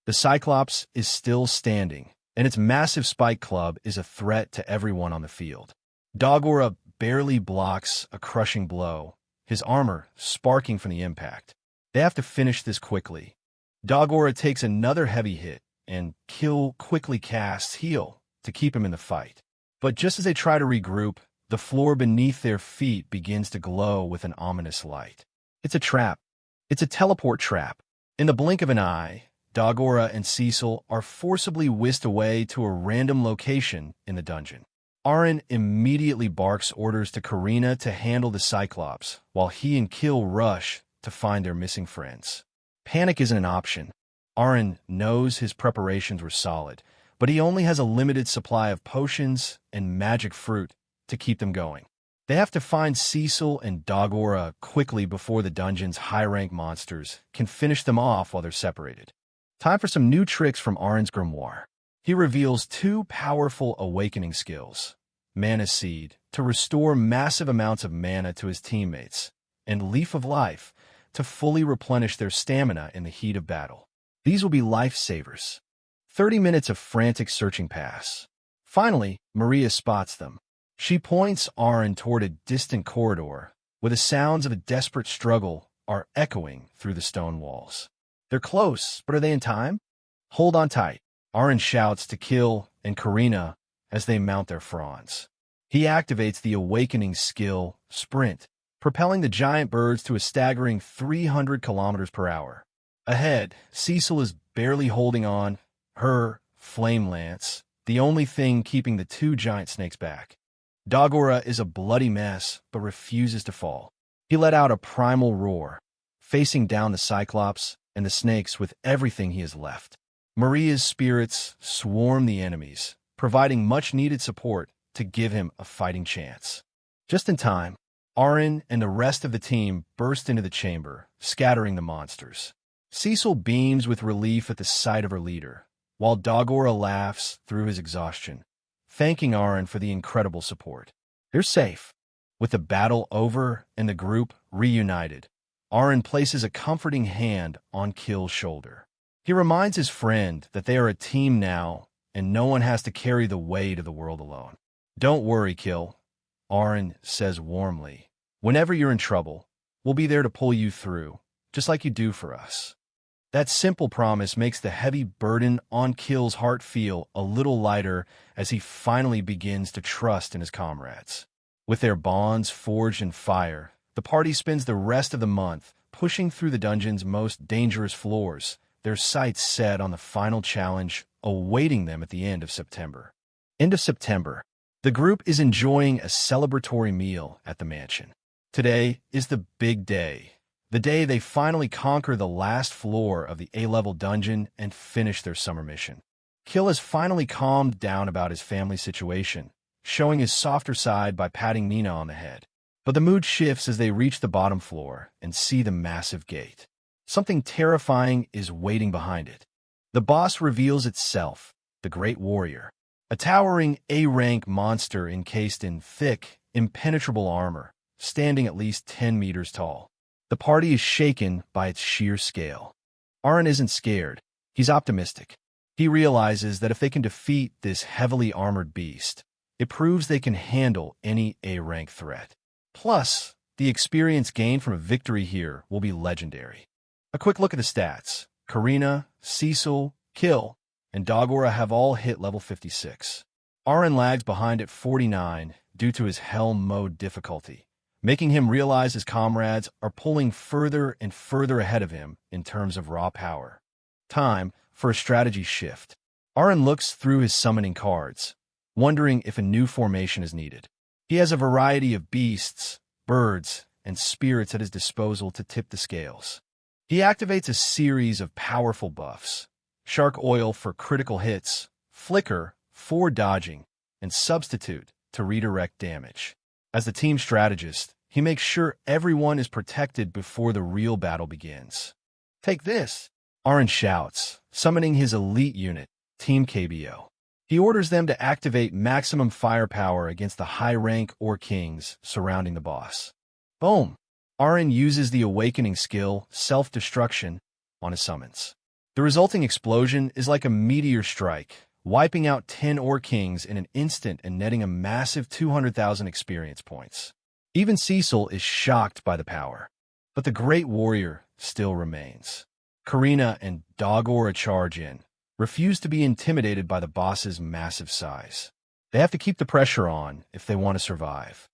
The Cyclops is still standing, and its massive spike club is a threat to everyone on the field. Dogora barely blocks a crushing blow, his armor sparking from the impact. They have to finish this quickly. Dogora takes another heavy hit, and Kill quickly casts Heal to keep him in the fight. But just as they try to regroup, the floor beneath their feet begins to glow with an ominous light. It's a trap. It's a teleport trap. In the blink of an eye, Dogora and Cecil are forcibly whisked away to a random location in the dungeon. Aaron immediately barks orders to Karina to handle the Cyclops, while he and Kill rush to find their missing friends. Panic isn't an option. Aaron knows his preparations were solid, but he only has a limited supply of potions and magic fruit to keep them going. They have to find Cecil and Dogora quickly before the dungeon's high-rank monsters can finish them off while they're separated. Time for some new tricks from Aaron's grimoire. He reveals 2 powerful awakening skills: Mana Seed, to restore massive amounts of mana to his teammates, and Leaf of Life, to fully replenish their stamina in the heat of battle. These will be lifesavers. 30 minutes of frantic searching pass. Finally, Maria spots them. She points Aaron toward a distant corridor, where the sounds of a desperate struggle are echoing through the stone walls. They're close, but are they in time? Hold on tight. Aaron shouts to Kill and Karina as they mount their fronds. He activates the awakening skill, Sprint, propelling the giant birds to a staggering 300 kilometers per hour. Ahead, Cecil is barely holding on, her flame lance, the only thing keeping the 2 giant snakes back. Dogora is a bloody mess, but refuses to fall. He let out a primal roar, facing down the Cyclops and the snakes with everything he has left. Maria's spirits swarm the enemies, providing much-needed support to give him a fighting chance. Just in time, Aaron and the rest of the team burst into the chamber, scattering the monsters. Cecil beams with relief at the sight of her leader, while Dogora laughs through his exhaustion, thanking Aaron for the incredible support. They're safe. With the battle over and the group reunited, Aaron places a comforting hand on Kill's shoulder. He reminds his friend that they are a team now, and no one has to carry the weight of the world alone. "Don't worry, Kill," Aaron says warmly. "Whenever you're in trouble, we'll be there to pull you through, just like you do for us." That simple promise makes the heavy burden on Kill's heart feel a little lighter as he finally begins to trust in his comrades. With their bonds forged in fire, The party spends the rest of the month pushing through the dungeon's most dangerous floors, their sights set on the final challenge awaiting them at the end of September. End of September. The group is enjoying a celebratory meal at the mansion. Today is the big day, the day they finally conquer the last floor of the A-level dungeon and finish their summer mission. Kill has finally calmed down about his family situation, showing his softer side by patting Nina on the head. But the mood shifts as they reach the bottom floor and see the massive gate. Something terrifying is waiting behind it. The boss reveals itself, the Great Warrior, a towering A-rank monster encased in thick, impenetrable armor, standing at least 10 meters tall. The party is shaken by its sheer scale. Aaron isn't scared. He's optimistic. He realizes that if they can defeat this heavily armored beast, it proves they can handle any A-rank threat. Plus, the experience gained from a victory here will be legendary. A quick look at the stats. Karina, Cecil, Kill, and Dogora have all hit level 56. Aaron lags behind at 49 due to his Helm mode difficulty, making him realize his comrades are pulling further and further ahead of him in terms of raw power. Time for a strategy shift. Aaron looks through his summoning cards, wondering if a new formation is needed. He has a variety of beasts, birds, and spirits at his disposal to tip the scales. He activates a series of powerful buffs: Shark Oil for critical hits, Flicker for dodging, and Substitute to redirect damage. As the team strategist, he makes sure everyone is protected before the real battle begins. "Take this!" Aaron shouts, summoning his elite unit, Team KBO. He orders them to activate maximum firepower against the high-rank Or Kings surrounding the boss. Boom! Aaron uses the awakening skill, Self-Destruction, on his summons. The resulting explosion is like a meteor strike, wiping out 10 Or Kings in an instant and netting a massive 200,000 experience points. Even Cecil is shocked by the power, but the Great Warrior still remains. Karina and Dogora charge in, refuse to be intimidated by the boss's massive size. They have to keep the pressure on if they want to survive.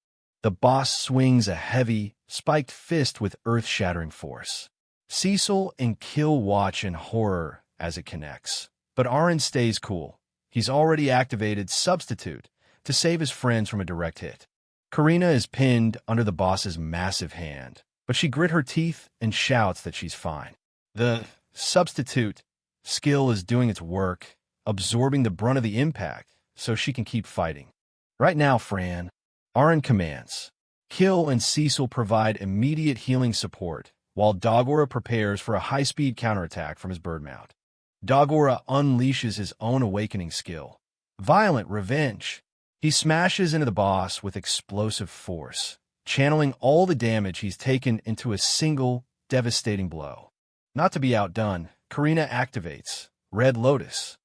The boss swings a heavy, spiked fist with earth-shattering force. Cecil and Kill watch in horror as it connects, but Aaron stays cool. He's already activated Substitute to save his friends from a direct hit. Karina is pinned under the boss's massive hand, but she grits her teeth and shouts that she's fine. The Substitute skill is doing its work, absorbing the brunt of the impact so she can keep fighting. "Right now, Fran," Aaron commands. Kill and Cecil provide immediate healing support, while Dogora prepares for a high-speed counterattack from his bird mount. Dogora unleashes his own awakening skill, Violent Revenge. He smashes into the boss with explosive force, channeling all the damage he's taken into a single, devastating blow. Not to be outdone, Karina activates Red Lotus.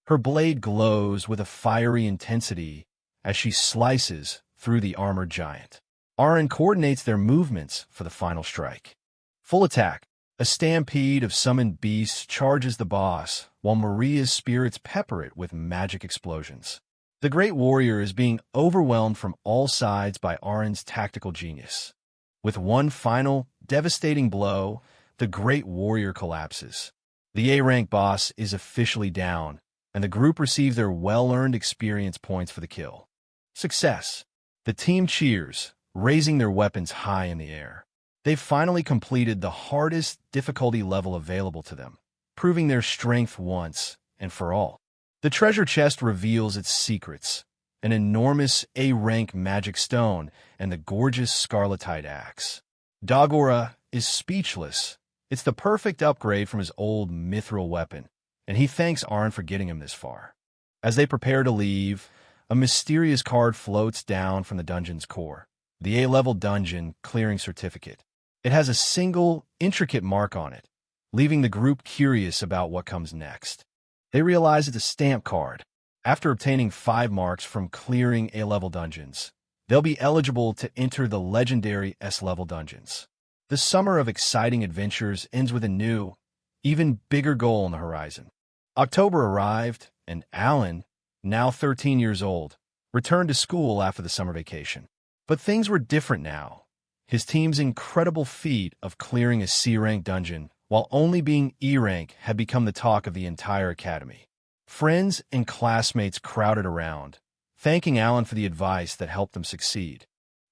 Her blade glows with a fiery intensity as she slices through the armored giant. Aaron coordinates their movements for the final strike. Full attack. A stampede of summoned beasts charges the boss, while Maria's spirits pepper it with magic explosions. The Great Warrior is being overwhelmed from all sides by Aaron's tactical genius. With one final, devastating blow, the Great Warrior collapses. The A-rank boss is officially down, and the group receives their well-earned experience points for the kill. Success. The team cheers, raising their weapons high in the air. They've finally completed the hardest difficulty level available to them, proving their strength once and for all. The treasure chest reveals its secrets: an enormous A-rank magic stone and the gorgeous scarletite axe. Dogora is speechless. It's the perfect upgrade from his old mithril weapon, and he thanks Aaron for getting him this far. As they prepare to leave, a mysterious card floats down from the dungeon's core, the A-level dungeon clearing certificate. It has a single, intricate mark on it, leaving the group curious about what comes next. They realize it's a stamp card. After obtaining 5 marks from clearing A-level dungeons, they'll be eligible to enter the legendary S-level dungeons. The summer of exciting adventures ends with a new, even bigger goal on the horizon. October arrived, and Alan, now 13 years old, returned to school after the summer vacation. But things were different now. his team's incredible feat of clearing a C-rank dungeon while only being E-rank had become the talk of the entire academy. Friends and classmates crowded around, thanking Alan for the advice that helped them succeed.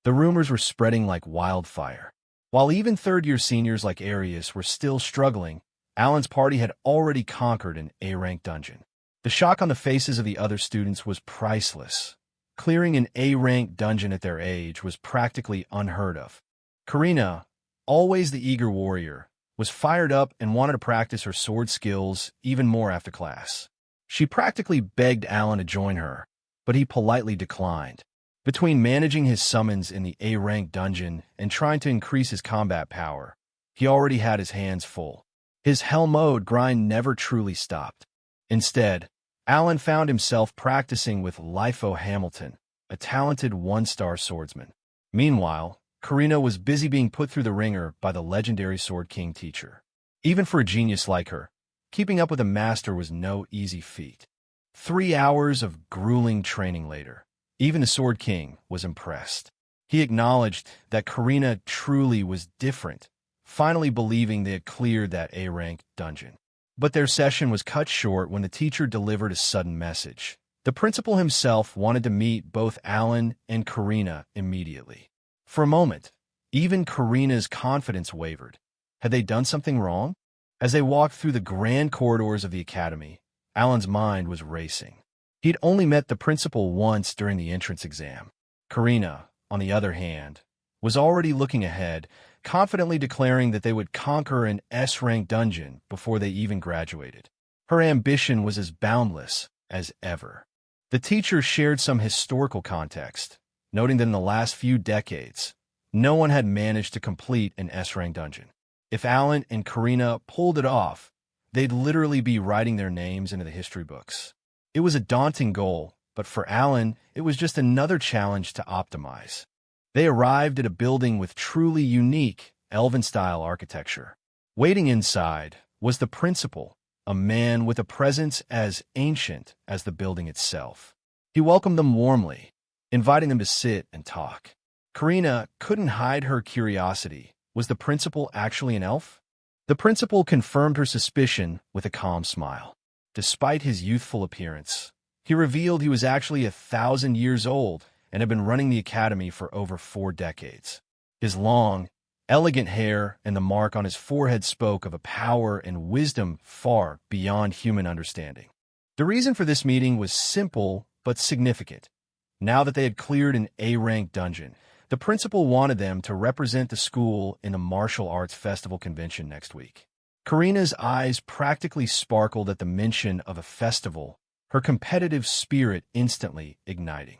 The rumors were spreading like wildfire. While even third-year seniors like Arius were still struggling, Alan's party had already conquered an A-rank dungeon. The shock on the faces of the other students was priceless. Clearing an A-rank dungeon at their age was practically unheard of. Karina, always the eager warrior, was fired up and wanted to practice her sword skills even more after class. She practically begged Alan to join her, but he politely declined. Between managing his summons in the A-rank dungeon and trying to increase his combat power, he already had his hands full. His hell mode grind never truly stopped. Instead, Alan found himself practicing with Lifo Hamilton, a talented one-star swordsman. Meanwhile, Karina was busy being put through the ringer by the legendary Sword King teacher. Even for a genius like her, keeping up with a master was no easy feat. 3 hours of grueling training later, even the Sword King was impressed. He acknowledged that Karina truly was different, finally believing they had cleared that A-rank dungeon. But their session was cut short when the teacher delivered a sudden message. The principal himself wanted to meet both Alan and Karina immediately. For a moment, even Karina's confidence wavered. Had they done something wrong? As they walked through the grand corridors of the academy, Alan's mind was racing. He'd only met the principal once during the entrance exam. Karina, on the other hand, was already looking ahead, confidently declaring that they would conquer an S-rank dungeon before they even graduated. Her ambition was as boundless as ever. The teacher shared some historical context, noting that in the last few decades, no one had managed to complete an S-rank dungeon. If Alan and Karina pulled it off, they'd literally be writing their names into the history books. It was a daunting goal, but for Alan, it was just another challenge to optimize. They arrived at a building with truly unique Elven-style architecture. Waiting inside was the principal, a man with a presence as ancient as the building itself. He welcomed them warmly, inviting them to sit and talk. Karina couldn't hide her curiosity. Was the principal actually an elf? The principal confirmed her suspicion with a calm smile. Despite his youthful appearance, he revealed he was actually 1,000 years old and had been running the academy for over 4 decades. His long, elegant hair and the mark on his forehead spoke of a power and wisdom far beyond human understanding. The reason for this meeting was simple but significant. Now that they had cleared an A-rank dungeon, the principal wanted them to represent the school in the martial arts festival convention next week. Karina's eyes practically sparkled at the mention of a festival, her competitive spirit instantly igniting.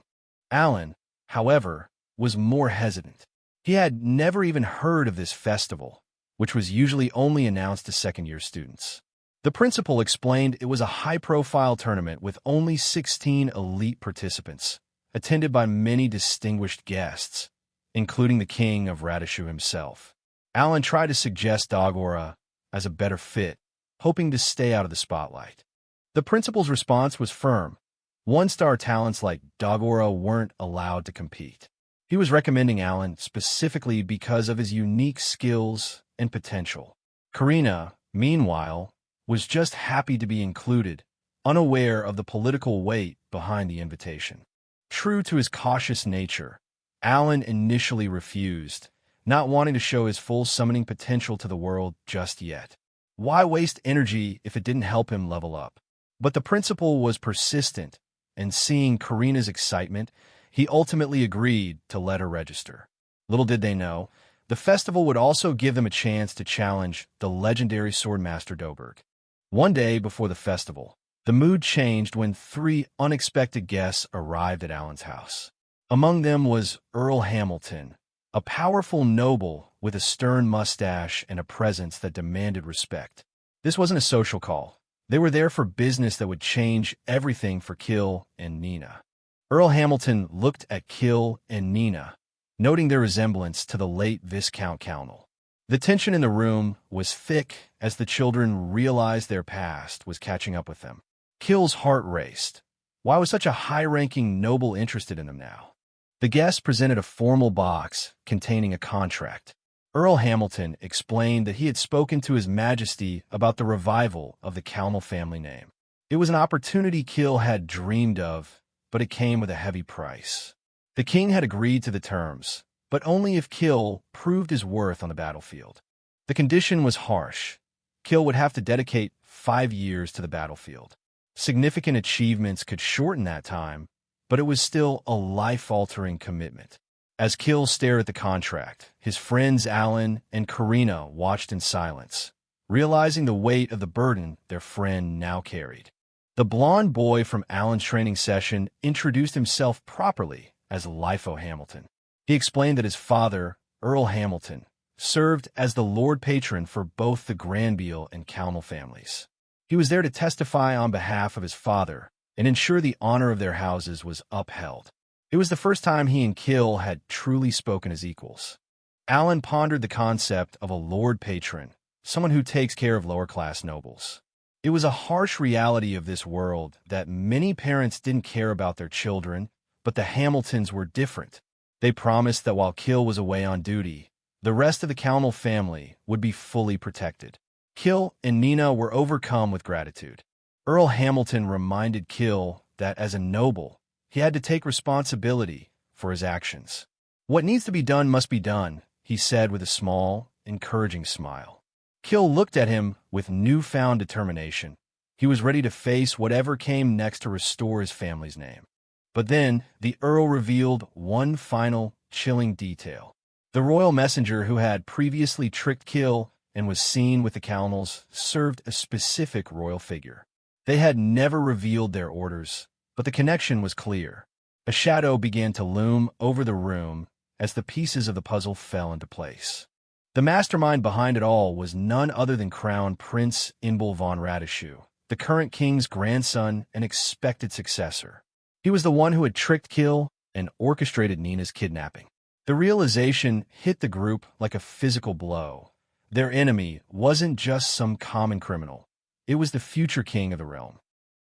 Alan, however, was more hesitant. He had never even heard of this festival, which was usually only announced to second-year students. The principal explained it was a high-profile tournament with only 16 elite participants, attended by many distinguished guests, including the king of Radishu himself. Alan tried to suggest Dagora as a better fit, hoping to stay out of the spotlight. The principal's response was firm. One-star talents like Dagora weren't allowed to compete. He was recommending Alan specifically because of his unique skills and potential. Karina, meanwhile, was just happy to be included, unaware of the political weight behind the invitation. True to his cautious nature, Alan initially refused, not wanting to show his full summoning potential to the world just yet. Why waste energy if it didn't help him level up? But the principal was persistent, and seeing Karina's excitement, he ultimately agreed to let her register. Little did they know, the festival would also give them a chance to challenge the legendary Swordmaster Doberg. One day before the festival, the mood changed when 3 unexpected guests arrived at Alan's house. Among them was Earl Hamilton, a powerful noble with a stern mustache and a presence that demanded respect. This wasn't a social call. They were there for business that would change everything for Kill and Nina. Earl Hamilton looked at Kill and Nina, noting their resemblance to the late Viscount Cownell. The tension in the room was thick as the children realized their past was catching up with them. Kill's heart raced. Why was such a high-ranking noble interested in them now? The guest presented a formal box containing a contract. Earl Hamilton explained that he had spoken to His Majesty about the revival of the Calmel family name. It was an opportunity Kill had dreamed of, but it came with a heavy price. The king had agreed to the terms, but only if Kill proved his worth on the battlefield. The condition was harsh. Kill would have to dedicate 5 years to the battlefield. Significant achievements could shorten that time, but it was still a life-altering commitment. As Kill stared at the contract, his friends Alan and Karina watched in silence, realizing the weight of the burden their friend now carried. The blond boy from Alan's training session introduced himself properly as Lifo Hamilton. He explained that his father, Earl Hamilton, served as the Lord Patron for both the Granville and Calmel families. He was there to testify on behalf of his father and ensure the honor of their houses was upheld. It was the first time he and Kill had truly spoken as equals. Alan pondered the concept of a Lord Patron, someone who takes care of lower-class nobles. It was a harsh reality of this world that many parents didn't care about their children, but the Hamiltons were different. They promised that while Kill was away on duty, the rest of the Calmel family would be fully protected. Kill and Nina were overcome with gratitude. Earl Hamilton reminded Kill that as a noble, he had to take responsibility for his actions. "What needs to be done must be done," he said with a small, encouraging smile. Kill looked at him with newfound determination. He was ready to face whatever came next to restore his family's name. But then, the Earl revealed one final, chilling detail. The royal messenger who had previously tricked Kill and was seen with the Calmels served a specific royal figure. They had never revealed their orders, but the connection was clear. A shadow began to loom over the room as the pieces of the puzzle fell into place. The mastermind behind it all was none other than Crown Prince Inbal von Radishew, the current king's grandson and expected successor. He was the one who had tricked Kill and orchestrated Nina's kidnapping. The realization hit the group like a physical blow. Their enemy wasn't just some common criminal. It was the future king of the realm.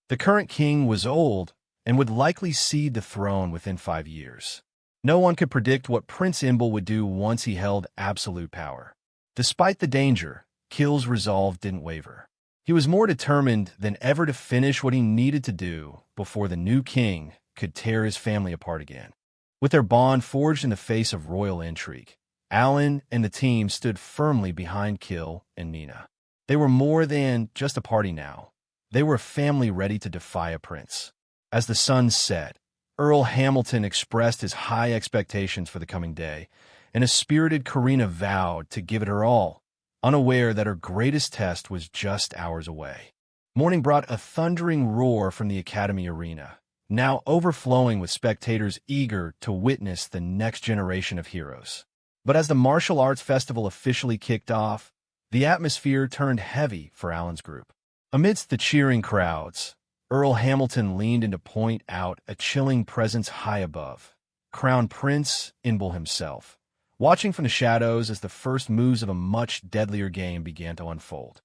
The current king was old and would likely cede the throne within 5 years. No one could predict what Prince Inbal would do once he held absolute power. Despite the danger, Kill's resolve didn't waver. He was more determined than ever to finish what he needed to do before the new king could tear his family apart again. With their bond forged in the face of royal intrigue, Alan and the team stood firmly behind Kill and Nina. They were more than just a party now. They were a family ready to defy a prince. As the sun set, Earl Hamilton expressed his high expectations for the coming day, and a spirited Karina vowed to give it her all, unaware that her greatest test was just hours away. Morning brought a thundering roar from the Academy arena, now overflowing with spectators eager to witness the next generation of heroes. But as the martial arts festival officially kicked off, the atmosphere turned heavy for Alan's group. Amidst the cheering crowds, Earl Hamilton leaned in to point out a chilling presence high above, Crown Prince Inbal himself, watching from the shadows as the first moves of a much deadlier game began to unfold.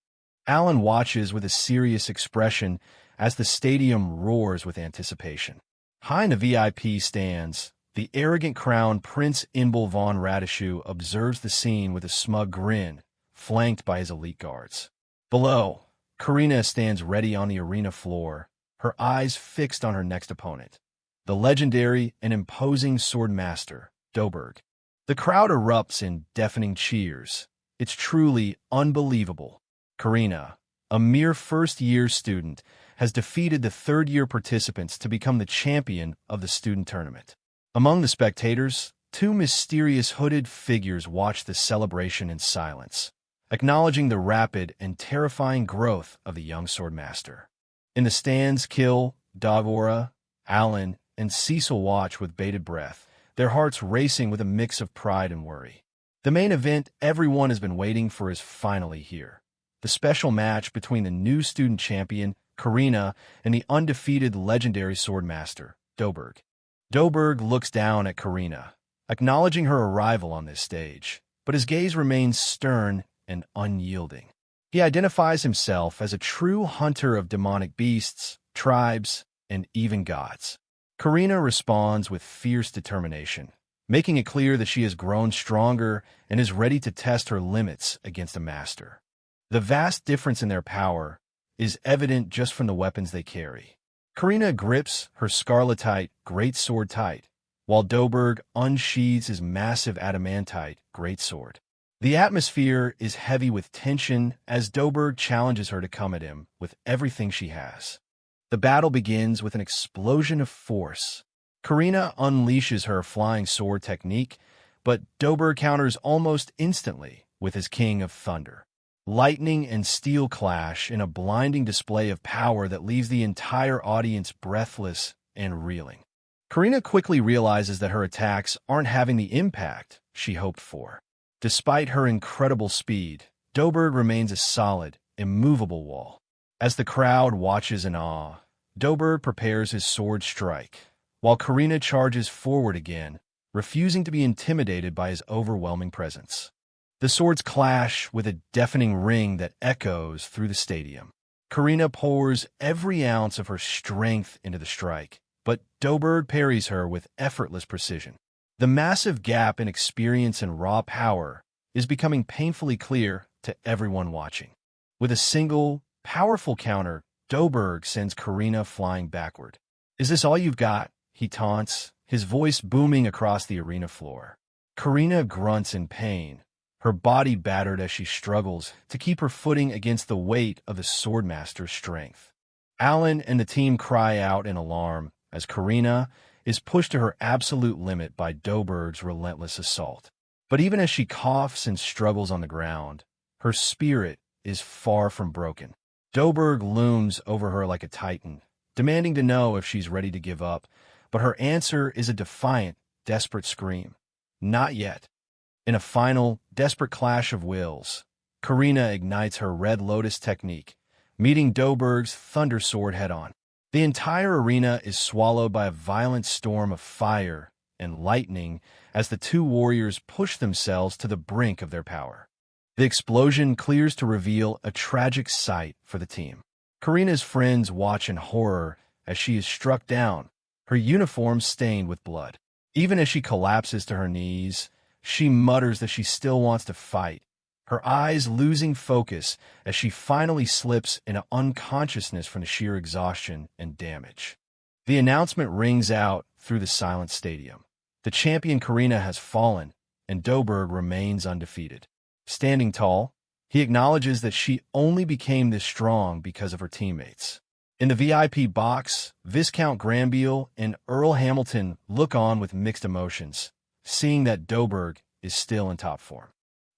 Alan watches with a serious expression as the stadium roars with anticipation. High in the VIP stands, the arrogant Crown Prince Inbal von Radishew observes the scene with a smug grin, flanked by his elite guards. Below, Karina stands ready on the arena floor, her eyes fixed on her next opponent, the legendary and imposing swordmaster, Doberg. The crowd erupts in deafening cheers. It's truly unbelievable. Karina, a mere first-year student, has defeated the third-year participants to become the champion of the student tournament. Among the spectators, two mysterious hooded figures watch the celebration in silence, acknowledging the rapid and terrifying growth of the young swordmaster. In the stands, Kill, Dagora, Alan, and Cecil watch with bated breath, their hearts racing with a mix of pride and worry. The main event everyone has been waiting for is finally here. The special match between the new student champion, Karina, and the undefeated legendary swordmaster, Doberg. Doberg looks down at Karina, acknowledging her arrival on this stage, but his gaze remains stern and unyielding. He identifies himself as a true hunter of demonic beasts, tribes, and even gods. Karina responds with fierce determination, making it clear that she has grown stronger and is ready to test her limits against a master. The vast difference in their power is evident just from the weapons they carry. Karina grips her scarletite greatsword tight, while Doberg unsheathes his massive adamantite greatsword. The atmosphere is heavy with tension as Doberg challenges her to come at him with everything she has. The battle begins with an explosion of force. Karina unleashes her flying sword technique, but Doberg counters almost instantly with his King of Thunder. Lightning and steel clash in a blinding display of power that leaves the entire audience breathless and reeling. Karina quickly realizes that her attacks aren't having the impact she hoped for. Despite her incredible speed, Doberg remains a solid, immovable wall. As the crowd watches in awe, Doberg prepares his sword strike, while Karina charges forward again, refusing to be intimidated by his overwhelming presence. The swords clash with a deafening ring that echoes through the stadium. Karina pours every ounce of her strength into the strike, but Doberg parries her with effortless precision. The massive gap in experience and raw power is becoming painfully clear to everyone watching. With a single, powerful counter, Doberg sends Karina flying backward. "Is this all you've got?" he taunts, his voice booming across the arena floor. Karina grunts in pain, her body battered as she struggles to keep her footing against the weight of the Swordmaster's strength. Alan and the team cry out in alarm as Karina is pushed to her absolute limit by Doberg's relentless assault. But even as she coughs and struggles on the ground, her spirit is far from broken. Doberg looms over her like a titan, demanding to know if she's ready to give up, but her answer is a defiant, desperate scream. Not yet. In a final, desperate clash of wills, Karina ignites her Red Lotus technique, meeting Doberg's Thunder Sword head-on. The entire arena is swallowed by a violent storm of fire and lightning as the two warriors push themselves to the brink of their power. The explosion clears to reveal a tragic sight for the team. Karina's friends watch in horror as she is struck down, her uniform stained with blood. Even as she collapses to her knees, she mutters that she still wants to fight, her eyes losing focus as she finally slips into unconsciousness from the sheer exhaustion and damage. The announcement rings out through the silent stadium. The champion Karina has fallen, and Doberg remains undefeated. Standing tall, he acknowledges that she only became this strong because of her teammates. In the VIP box, Viscount Granville and Earl Hamilton look on with mixed emotions, seeing that Doberg is still in top form.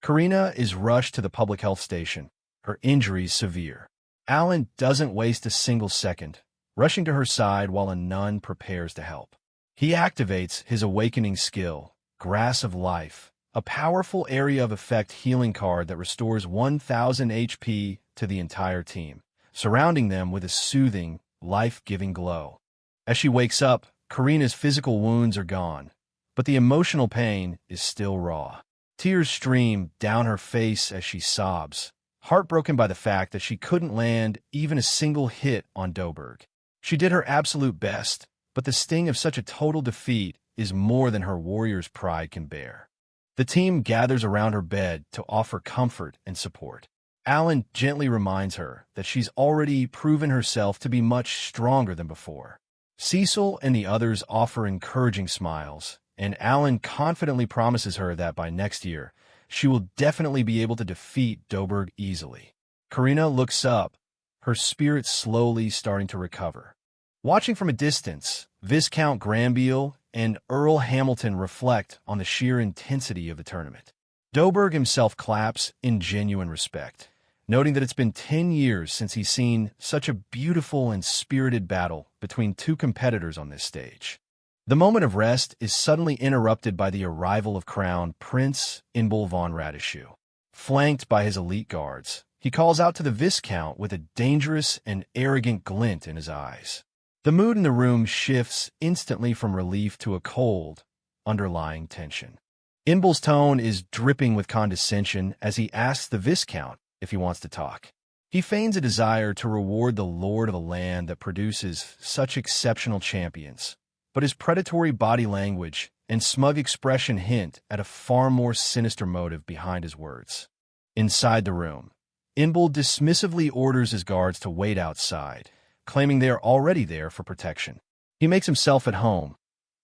Karina is rushed to the public health station, her injuries severe. Alan doesn't waste a single second, rushing to her side while a nun prepares to help. He activates his awakening skill, Grass of Life, a powerful area of effect healing card that restores 1,000 HP to the entire team, surrounding them with a soothing, life-giving glow. As she wakes up, Karina's physical wounds are gone, but the emotional pain is still raw. Tears stream down her face as she sobs, heartbroken by the fact that she couldn't land even a single hit on Doberg. She did her absolute best, but the sting of such a total defeat is more than her warrior's pride can bear. The team gathers around her bed to offer comfort and support. Alan gently reminds her that she's already proven herself to be much stronger than before. Cecil and the others offer encouraging smiles, and Alan confidently promises her that by next year, she will definitely be able to defeat Doberg easily. Karina looks up, her spirit slowly starting to recover. Watching from a distance, Viscount Granville and Earl Hamilton reflect on the sheer intensity of the tournament. Doberg himself claps in genuine respect, noting that it's been 10 years since he's seen such a beautiful and spirited battle between two competitors on this stage. The moment of rest is suddenly interrupted by the arrival of Crown Prince Inbal von Radishew. Flanked by his elite guards, he calls out to the Viscount with a dangerous and arrogant glint in his eyes. The mood in the room shifts instantly from relief to a cold, underlying tension. Inbal's tone is dripping with condescension as he asks the Viscount if he wants to talk. He feigns a desire to reward the lord of a land that produces such exceptional champions, but his predatory body language and smug expression hint at a far more sinister motive behind his words. Inside the room, Inbul dismissively orders his guards to wait outside, claiming they are already there for protection. He makes himself at home,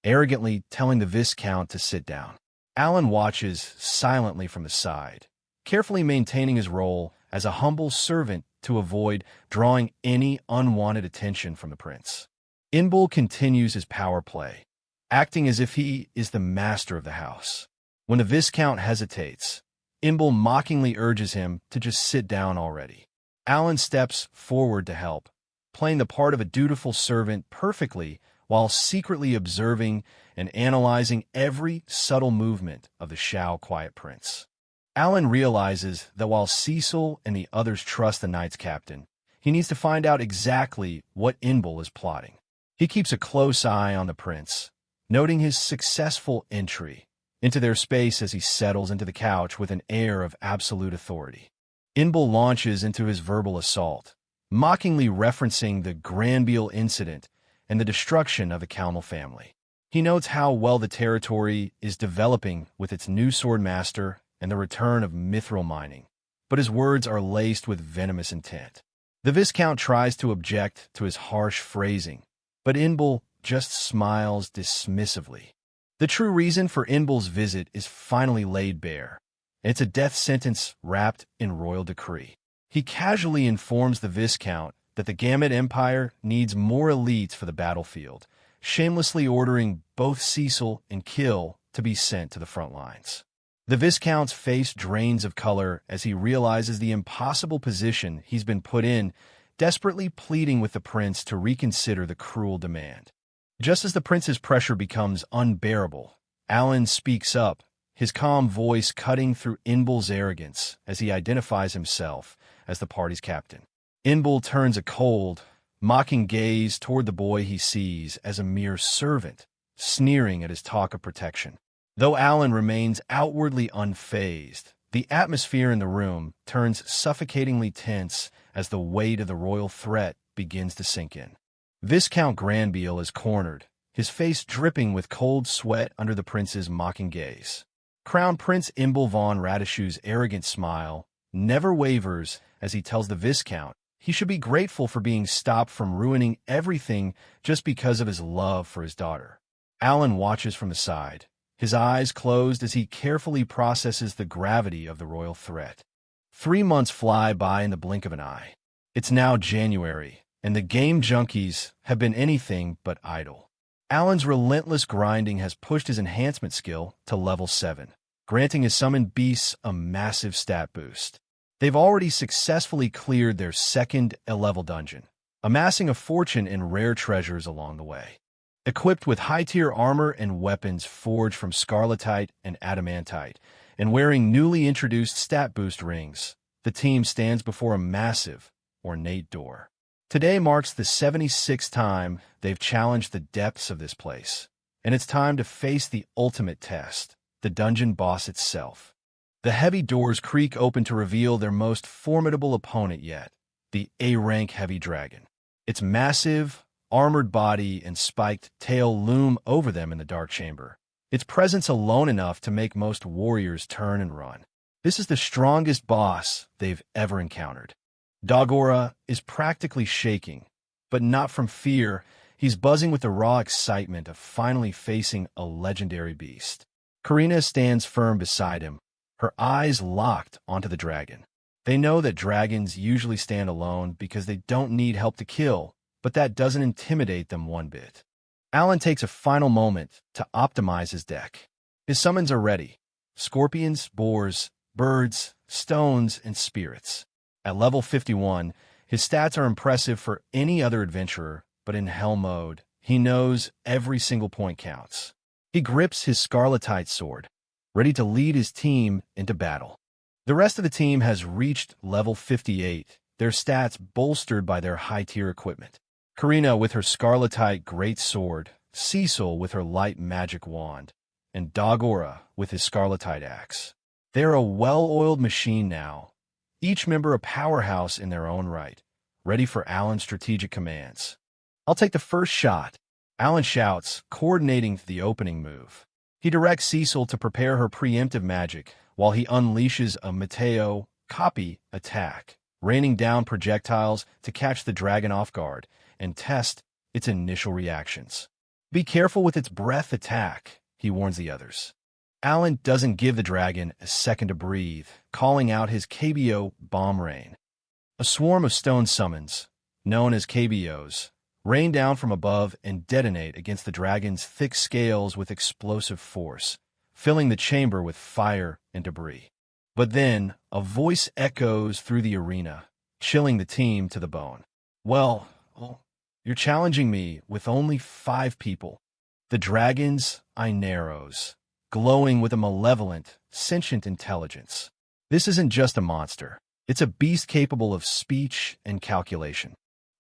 arrogantly telling the Viscount to sit down. Alan watches silently from the side, carefully maintaining his role as a humble servant to avoid drawing any unwanted attention from the prince. Inbul continues his power play, acting as if he is the master of the house. When the Viscount hesitates, Inbul mockingly urges him to just sit down already. Alan steps forward to help, playing the part of a dutiful servant perfectly while secretly observing and analyzing every subtle movement of the Shao quiet prince. Alan realizes that while Cecil and the others trust the Knights Captain, he needs to find out exactly what Inbul is plotting. He keeps a close eye on the prince, noting his successful entry into their space as he settles into the couch with an air of absolute authority. Inbul launches into his verbal assault, mockingly referencing the Granville incident and the destruction of the Calmal family. He notes how well the territory is developing with its new sword master and the return of mithril mining, but his words are laced with venomous intent. The Viscount tries to object to his harsh phrasing, but Inbul just smiles dismissively. The true reason for Inbul's visit is finally laid bare. It's a death sentence wrapped in royal decree. He casually informs the Viscount that the Gamut Empire needs more elites for the battlefield, shamelessly ordering both Cecil and Kill to be sent to the front lines. The Viscount's face drains of color as he realizes the impossible position he's been put in, desperately pleading with the prince to reconsider the cruel demand. Just as the prince's pressure becomes unbearable, Alan speaks up, his calm voice cutting through Inbul's arrogance as he identifies himself as the party's captain. Inbul turns a cold, mocking gaze toward the boy he sees as a mere servant, sneering at his talk of protection. Though Alan remains outwardly unfazed, the atmosphere in the room turns suffocatingly tense as the weight of the royal threat begins to sink in. Viscount Granville is cornered, his face dripping with cold sweat under the prince's mocking gaze. Crown Prince Inbul von Radishu's arrogant smile never wavers as he tells the Viscount he should be grateful for being stopped from ruining everything just because of his love for his daughter. Alan watches from the side, his eyes closed as he carefully processes the gravity of the royal threat. 3 months fly by in the blink of an eye. It's now January, and the game junkies have been anything but idle. Alan's relentless grinding has pushed his enhancement skill to level 7, granting his summoned beasts a massive stat boost. They've already successfully cleared their second level dungeon, amassing a fortune in rare treasures along the way. Equipped with high-tier armor and weapons forged from scarletite and adamantite, and wearing newly introduced stat boost rings, the team stands before a massive, ornate door. Today marks the 76th time they've challenged the depths of this place, and it's time to face the ultimate test, the dungeon boss itself. The heavy doors creak open to reveal their most formidable opponent yet, the A-rank heavy dragon. Its massive, armored body and spiked tail loom over them in the dark chamber, its presence alone enough to make most warriors turn and run. This is the strongest boss they've ever encountered. Dagora is practically shaking, but not from fear. He's buzzing with the raw excitement of finally facing a legendary beast. Karina stands firm beside him, her eyes locked onto the dragon. They know that dragons usually stand alone because they don't need help to kill, but that doesn't intimidate them one bit. Alan takes a final moment to optimize his deck. His summons are ready: scorpions, boars, birds, stones, and spirits. At level 51, his stats are impressive for any other adventurer, but in hell mode, he knows every single point counts. He grips his scarletite sword, ready to lead his team into battle. The rest of the team has reached level 58, their stats bolstered by their high-tier equipment. Karina with her scarletite great sword, Cecil with her light magic wand, and Dagora with his scarletite axe. They're a well-oiled machine now, each member a powerhouse in their own right, ready for Alan's strategic commands. I'll take the first shot, Alan shouts, coordinating the opening move. He directs Cecil to prepare her preemptive magic while he unleashes a Mateo copy attack, raining down projectiles to catch the dragon off guard and test its initial reactions. Be careful with its breath attack, he warns the others. Alan doesn't give the dragon a second to breathe, calling out his KBO bomb rain. A swarm of stone summons, known as KBOs, rain down from above and detonate against the dragon's thick scales with explosive force, filling the chamber with fire and debris. But then, a voice echoes through the arena, chilling the team to the bone. Well, you're challenging me with only 5 people. The dragon's eye narrows, glowing with a malevolent, sentient intelligence. This isn't just a monster. It's a beast capable of speech and calculation.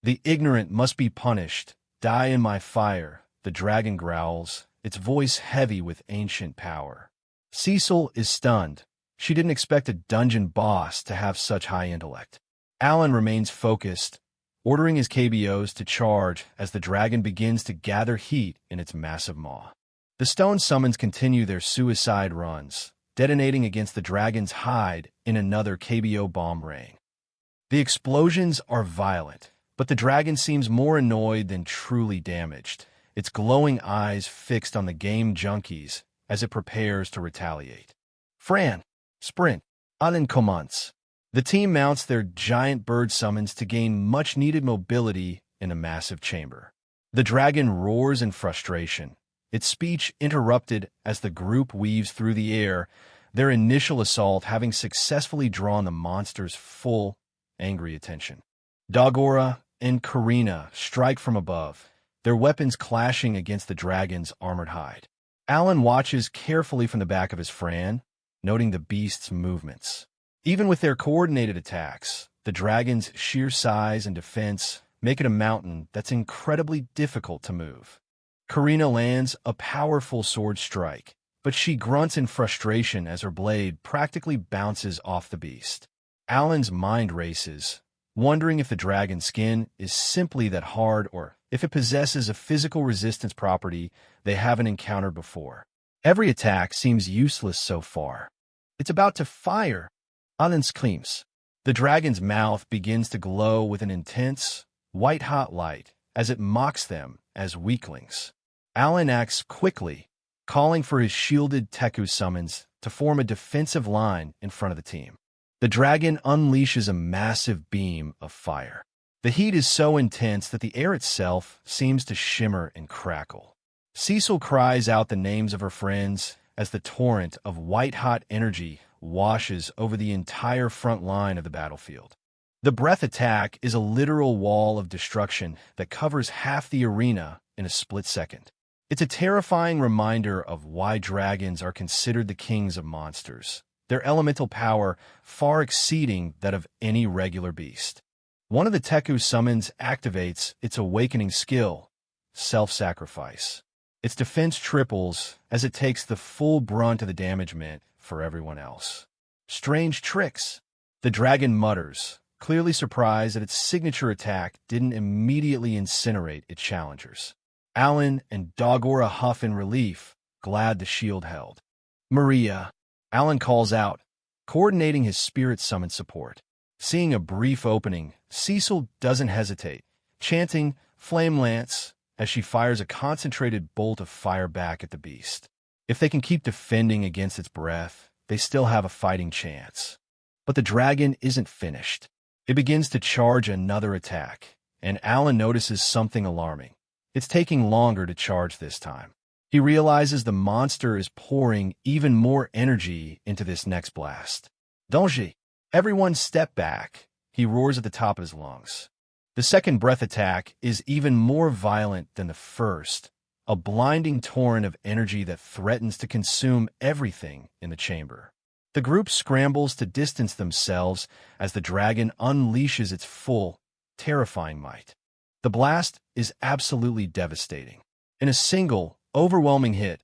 The ignorant must be punished. Die in my fire, the dragon growls, its voice heavy with ancient power. Cecil is stunned. She didn't expect a dungeon boss to have such high intellect. Alan remains focused, ordering his KBOs to charge as the dragon begins to gather heat in its massive maw. The stone summons continue their suicide runs, detonating against the dragon's hide in another KBO bomb rain. The explosions are violent, but the dragon seems more annoyed than truly damaged, its glowing eyes fixed on the game junkies as it prepares to retaliate. Fran, sprint, Alan commands. The team mounts their giant bird summons to gain much-needed mobility in a massive chamber. The dragon roars in frustration, its speech interrupted as the group weaves through the air, their initial assault having successfully drawn the monster's full, angry attention. Dagora and Karina strike from above, their weapons clashing against the dragon's armored hide. Alan watches carefully from the back of his Fran, noting the beast's movements. Even with their coordinated attacks, the dragon's sheer size and defense make it a mountain that's incredibly difficult to move. Karina lands a powerful sword strike, but she grunts in frustration as her blade practically bounces off the beast. Alan's mind races, wondering if the dragon's skin is simply that hard or if it possesses a physical resistance property they haven't encountered before. Every attack seems useless so far. It's about to fire. Alan screams. The dragon's mouth begins to glow with an intense, white-hot light as it mocks them as weaklings. Alan acts quickly, calling for his shielded Teku summons to form a defensive line in front of the team. The dragon unleashes a massive beam of fire. The heat is so intense that the air itself seems to shimmer and crackle. Cecil cries out the names of her friends as the torrent of white-hot energy washes over the entire front line of the battlefield. The breath attack is a literal wall of destruction that covers half the arena in a split second. It's a terrifying reminder of why dragons are considered the kings of monsters, their elemental power far exceeding that of any regular beast. One of the Teku summons activates its awakening skill, self-sacrifice. Its defense triples as it takes the full brunt of the damage meant for everyone else. Strange tricks. The dragon mutters, clearly surprised that its signature attack didn't immediately incinerate its challengers. Alan and Dagora huff in relief, glad the shield held. Maria, Alan calls out, coordinating his spirit summon support. Seeing a brief opening, Cecil doesn't hesitate, chanting Flame Lance as she fires a concentrated bolt of fire back at the beast. If they can keep defending against its breath, they still have a fighting chance. But the dragon isn't finished. It begins to charge another attack, and Alan notices something alarming. It's taking longer to charge this time. He realizes the monster is pouring even more energy into this next blast. Danger! Everyone step back, he roars at the top of his lungs. The second breath attack is even more violent than the first, a blinding torrent of energy that threatens to consume everything in the chamber. The group scrambles to distance themselves as the dragon unleashes its full, terrifying might. The blast is absolutely devastating. In a single, overwhelming hit,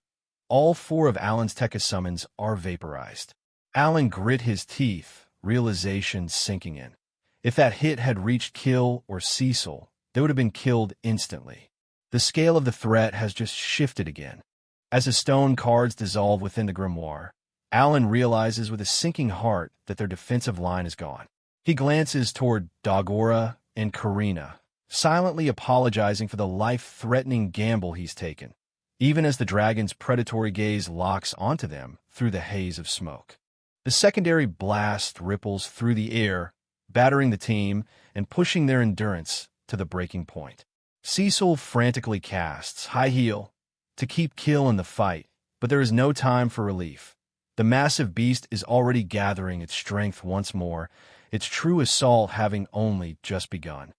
all 4 of Alan's Tekka summons are vaporized. Alan grit his teeth, realization sinking in. If that hit had reached Kill or Cecil, they would have been killed instantly. The scale of the threat has just shifted again. As the stone cards dissolve within the grimoire, Alan realizes with a sinking heart that their defensive line is gone. He glances toward Dagora and Karina, silently apologizing for the life-threatening gamble he's taken, even as the dragon's predatory gaze locks onto them through the haze of smoke. The secondary blast ripples through the air, battering the team and pushing their endurance to the breaking point. Cecil frantically casts High Heel to keep Kill in the fight, but there is no time for relief. The massive beast is already gathering its strength once more, its true assault having only just begun.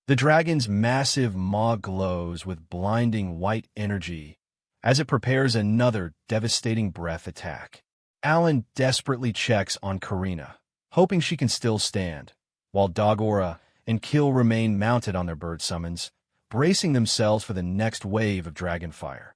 The dragon's massive maw glows with blinding white energy as it prepares another devastating breath attack. Alan desperately checks on Karina, hoping she can still stand, while Dagora and Kill remain mounted on their bird summons, bracing themselves for the next wave of dragon fire.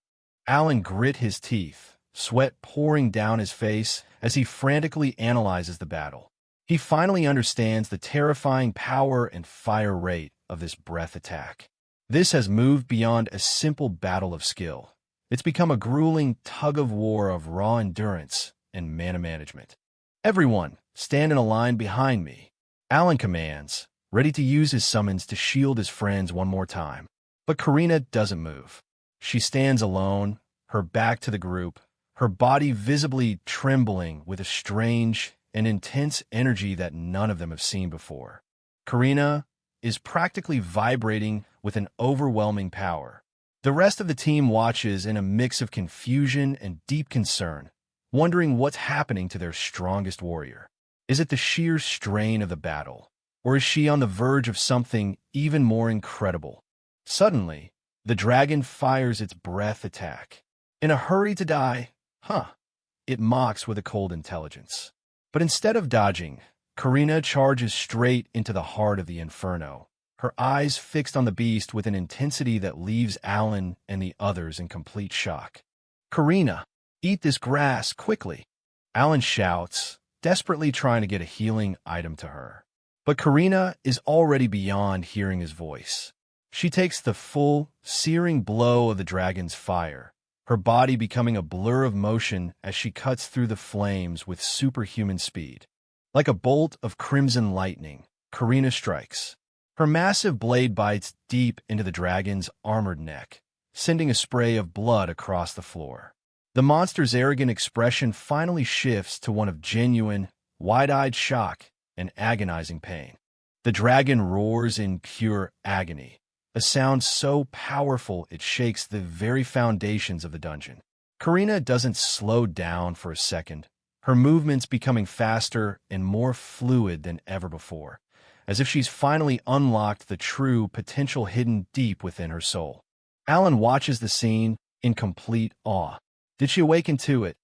Alan grit his teeth, sweat pouring down his face as he frantically analyzes the battle. He finally understands the terrifying power and fire rate of this breath attack. This has moved beyond a simple battle of skill. It's become a grueling tug-of-war of raw endurance and mana management. "Everyone, stand in a line behind me," Alan commands, ready to use his summons to shield his friends one more time. But Karina doesn't move. She stands alone, her back to the group, her body visibly trembling with a strange and intense energy that none of them have seen before. Karina is practically vibrating with an overwhelming power. The rest of the team watches in a mix of confusion and deep concern, wondering what's happening to their strongest warrior. Is it the sheer strain of the battle, or is she on the verge of something even more incredible? Suddenly, the dragon fires its breath attack. In a hurry to die, it mocks with a cold intelligence. But instead of dodging, Karina charges straight into the heart of the inferno, her eyes fixed on the beast with an intensity that leaves Alan and the others in complete shock. "Karina, eat this grass quickly," Alan shouts, desperately trying to get a healing item to her. But Karina is already beyond hearing his voice. She takes the full, searing blow of the dragon's fire, her body becoming a blur of motion as she cuts through the flames with superhuman speed. Like a bolt of crimson lightning, Karina strikes. Her massive blade bites deep into the dragon's armored neck, sending a spray of blood across the floor. The monster's arrogant expression finally shifts to one of genuine, wide-eyed shock and agonizing pain. The dragon roars in pure agony, a sound so powerful it shakes the very foundations of the dungeon. Karina doesn't slow down for a second, her movements becoming faster and more fluid than ever before, as if she's finally unlocked the true potential hidden deep within her soul. Alan watches the scene in complete awe. Did she awaken to it?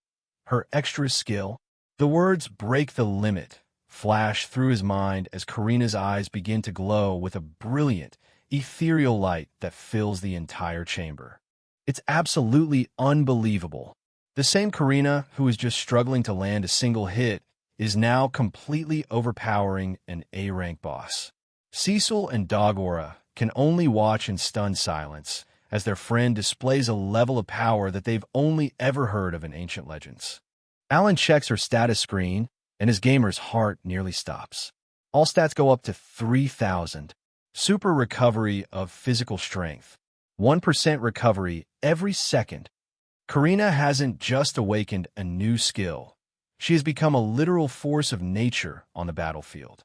Her extra skill? The words "break the limit" flash through his mind as Karina's eyes begin to glow with a brilliant, ethereal light that fills the entire chamber. It's absolutely unbelievable. The same Karina who was just struggling to land a single hit is now completely overpowering an A-rank boss. Cecil and Dagora can only watch in stunned silence as their friend displays a level of power that they've only ever heard of in ancient legends. Alan checks her status screen, and his gamer's heart nearly stops. All stats go up to 3,000. Super recovery of physical strength. 1% recovery every second. Karina hasn't just awakened a new skill. She has become a literal force of nature on the battlefield.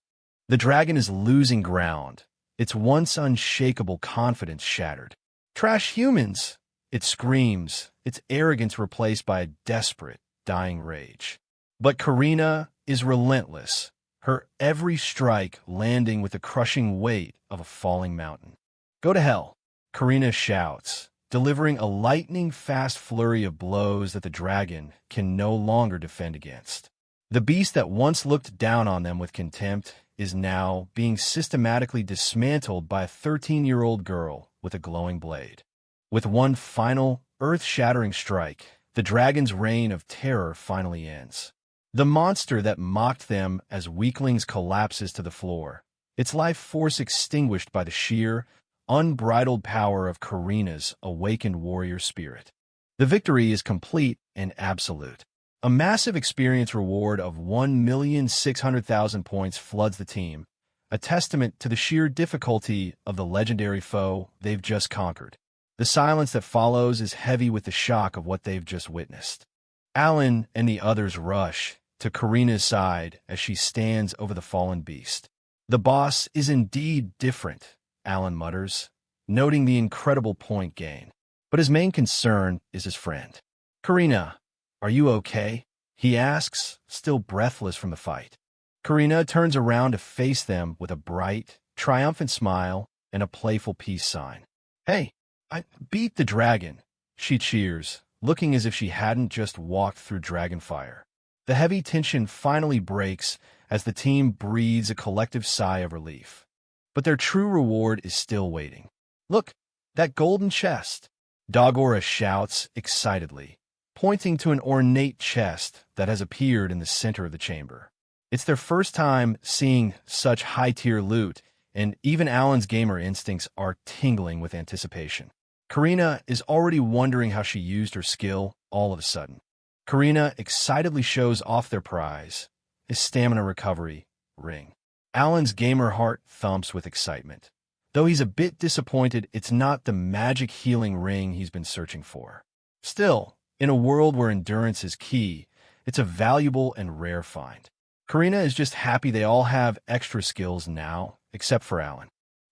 The dragon is losing ground, its once unshakable confidence shattered. "Trash humans!" it screams, its arrogance replaced by a desperate, dying rage. But Karina is relentless, her every strike landing with the crushing weight of a falling mountain. "Go to hell," Karina shouts, delivering a lightning-fast flurry of blows that the dragon can no longer defend against. The beast that once looked down on them with contempt is now being systematically dismantled by a 13-year-old girl with a glowing blade. With one final, earth-shattering strike, the dragon's reign of terror finally ends. The monster that mocked them as weaklings collapses to the floor, its life force extinguished by the sheer, unbridled power of Karina's awakened warrior spirit. The victory is complete and absolute. A massive experience reward of 1,600,000 points floods the team, a testament to the sheer difficulty of the legendary foe they've just conquered. The silence that follows is heavy with the shock of what they've just witnessed. Alan and the others rush to Karina's side as she stands over the fallen beast. "The boss is indeed different," Alan mutters, noting the incredible point gain. But his main concern is his friend. "Karina, are you okay?" he asks, still breathless from the fight. Karina turns around to face them with a bright, triumphant smile and a playful peace sign. "Hey, I beat the dragon," she cheers, looking as if she hadn't just walked through dragon fire. The heavy tension finally breaks as the team breathes a collective sigh of relief. But their true reward is still waiting. "Look, that golden chest!" Dagora shouts excitedly, pointing to an ornate chest that has appeared in the center of the chamber. It's their first time seeing such high-tier loot, and even Alan's gamer instincts are tingling with anticipation. Karina is already wondering how she used her skill all of a sudden. Karina excitedly shows off their prize, his stamina recovery ring. Alan's gamer heart thumps with excitement. Though he's a bit disappointed, it's not the magic healing ring he's been searching for. Still, in a world where endurance is key, it's a valuable and rare find. Karina is just happy they all have extra skills now, except for Alan.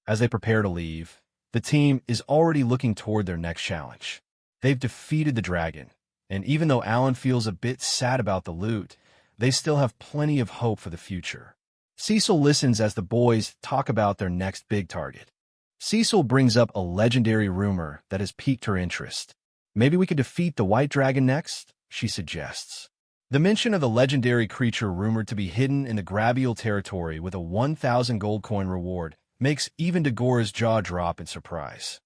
As they prepare to leave, the team is already looking toward their next challenge. They've defeated the dragon, and even though Alan feels a bit sad about the loot, they still have plenty of hope for the future. Cecil listens as the boys talk about their next big target. Cecil brings up a legendary rumor that has piqued her interest. "Maybe we could defeat the white dragon next?" she suggests. The mention of the legendary creature rumored to be hidden in the Grabial territory with a 1,000 gold coin reward makes even Dagora's jaw drop in surprise.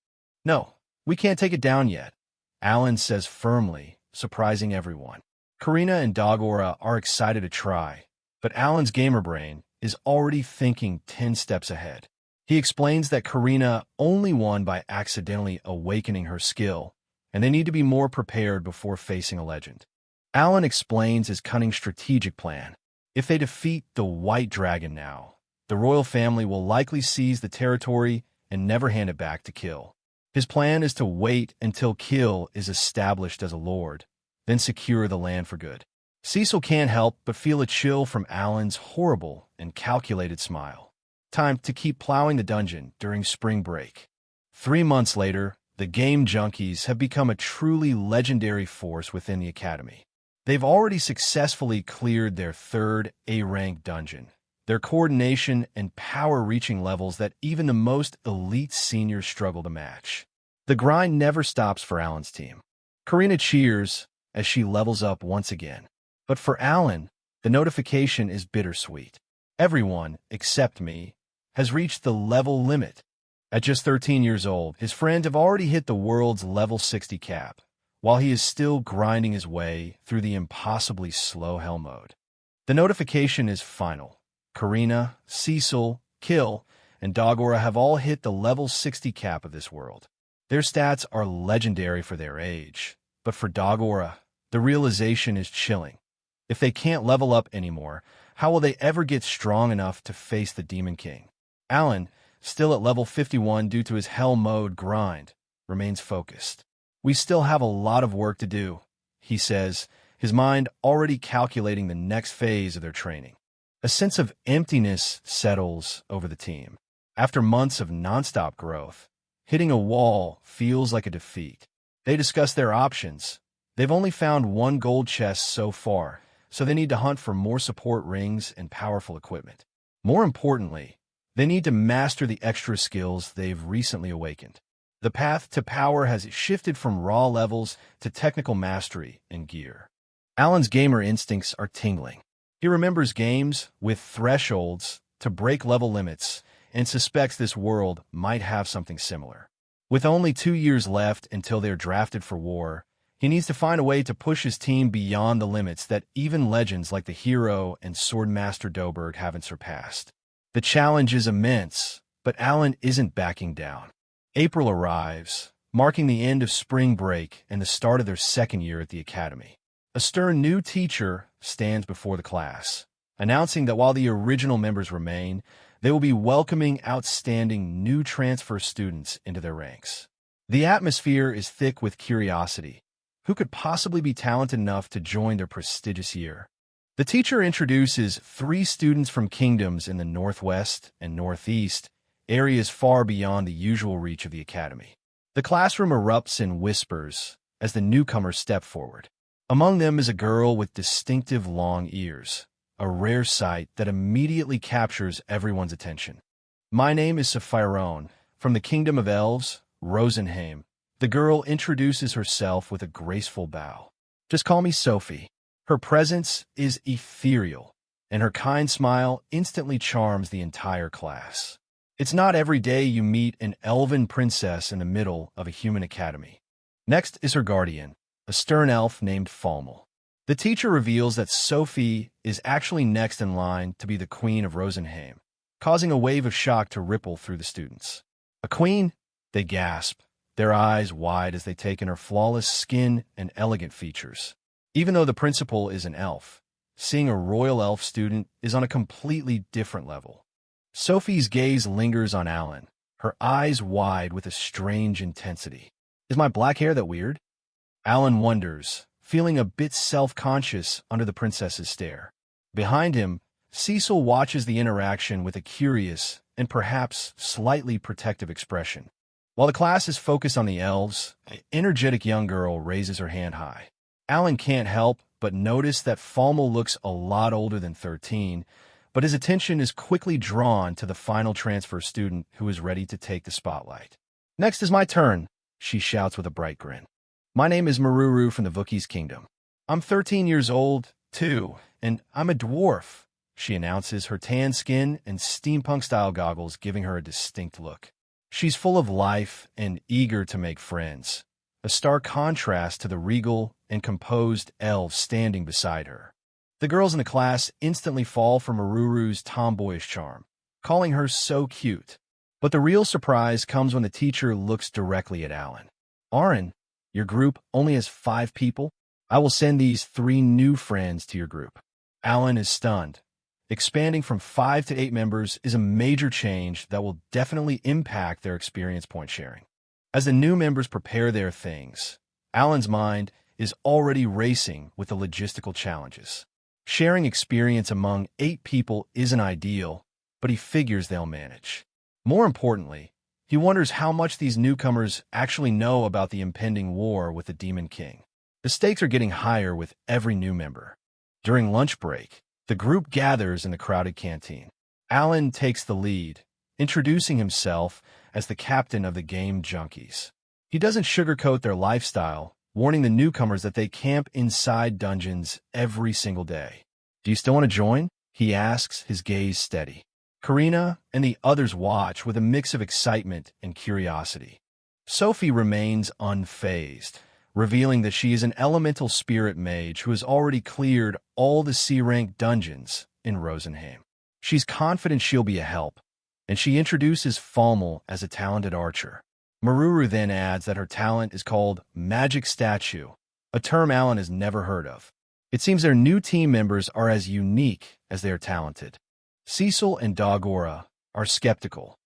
"No, we can't take it down yet," Alan says firmly, surprising everyone. Karina and Dagora are excited to try, but Alan's gamer brain is already thinking 10 steps ahead. He explains that Karina only won by accidentally awakening her skill, and they need to be more prepared before facing a legend. Alan explains his cunning strategic plan. If they defeat the white dragon now, the royal family will likely seize the territory and never hand it back to Kill. His plan is to wait until Kill is established as a lord, then secure the land for good. Cecil can't help but feel a chill from Alan's horrible and calculated smile. Time to keep plowing the dungeon during spring break. 3 months later, the game junkies have become a truly legendary force within the academy. They've already successfully cleared their 3rd A-rank dungeon, their coordination and power reaching levels that even the most elite seniors struggle to match. The grind never stops for Alan's team. Karina cheers as she levels up once again. But for Alan, the notification is bittersweet. Everyone, except me, has reached the level limit. At just 13 years old, his friends have already hit the world's level 60 cap, while he is still grinding his way through the impossibly slow hell mode. The notification is final. Karina, Cecil, Kill, and Dagora have all hit the level 60 cap of this world. Their stats are legendary for their age, but for Dagora, the realization is chilling. If they can't level up anymore, how will they ever get strong enough to face the Demon King? Alan, still at level 51 due to his hell mode grind, remains focused. "We still have a lot of work to do," he says, his mind already calculating the next phase of their training. A sense of emptiness settles over the team. After months of nonstop growth, hitting a wall feels like a defeat. They discuss their options. They've only found 1 gold chest so far, so they need to hunt for more support rings and powerful equipment. More importantly, they need to master the extra skills they've recently awakened. The path to power has shifted from raw levels to technical mastery and gear. Alan's gamer instincts are tingling. He remembers games with thresholds to break level limits and suspects this world might have something similar. With only 2 years left until they're drafted for war, he needs to find a way to push his team beyond the limits that even legends like the hero and Swordmaster Doberg haven't surpassed. The challenge is immense, but Alan isn't backing down. April arrives, marking the end of spring break and the start of their second year at the academy. A stern new teacher stands before the class, announcing that while the original members remain, they will be welcoming outstanding new transfer students into their ranks. The atmosphere is thick with curiosity. Who could possibly be talented enough to join their prestigious year? The teacher introduces 3 students from kingdoms in the northwest and northeast, areas far beyond the usual reach of the academy. The classroom erupts in whispers as the newcomers step forward. Among them is a girl with distinctive long ears, a rare sight that immediately captures everyone's attention. My name is Sapphirone, from the Kingdom of Elves, Rosenheim. The girl introduces herself with a graceful bow. Just call me Sophie. Her presence is ethereal, and her kind smile instantly charms the entire class. It's not every day you meet an elven princess in the middle of a human academy. Next is her guardian, a stern elf named Falmel. The teacher reveals that Sophie is actually next in line to be the Queen of Rosenheim, causing a wave of shock to ripple through the students. A queen? They gasp, their eyes wide as they take in her flawless skin and elegant features. Even though the principal is an elf, seeing a royal elf student is on a completely different level. Sophie's gaze lingers on Alan, her eyes wide with a strange intensity. Is my black hair that weird? Alan wonders, feeling a bit self-conscious under the princess's stare. Behind him, Cecil watches the interaction with a curious and perhaps slightly protective expression. While the class is focused on the elves, an energetic young girl raises her hand high. Alan can't help but notice that Falmel looks a lot older than 13, but his attention is quickly drawn to the final transfer student who is ready to take the spotlight. Next is my turn, she shouts with a bright grin. My name is Maruru from the Wookiees Kingdom. I'm 13 years old, too, and I'm a dwarf, she announces, her tan skin and steampunk-style goggles giving her a distinct look. She's full of life and eager to make friends, a stark contrast to the regal and composed elves standing beside her. The girls in the class instantly fall for Maruru's tomboyish charm, calling her so cute. But the real surprise comes when the teacher looks directly at Alan. Aaron, your group only has 5 people? I will send these 3 new friends to your group. Alan is stunned. Expanding from 5 to 8 members is a major change that will definitely impact their experience point sharing. As the new members prepare their things, Alan's mind is already racing with the logistical challenges. Sharing experience among 8 people isn't ideal, but he figures they'll manage. More importantly, he wonders how much these newcomers actually know about the impending war with the Demon King. The stakes are getting higher with every new member. During lunch break, the group gathers in the crowded canteen. Alan takes the lead, introducing himself as the captain of the Game Junkies. He doesn't sugarcoat their lifestyle, warning the newcomers that they camp inside dungeons every single day. Do you still want to join? He asks, his gaze steady. Karina and the others watch with a mix of excitement and curiosity. Sophie remains unfazed, revealing that she is an elemental spirit mage who has already cleared all the C-rank dungeons in Rosenheim. She's confident she'll be a help, and she introduces Falmel as a talented archer. Maruru then adds that her talent is called Magic Statue, a term Alan has never heard of. It seems their new team members are as unique as they are talented. Cecil and Dogora are skeptical.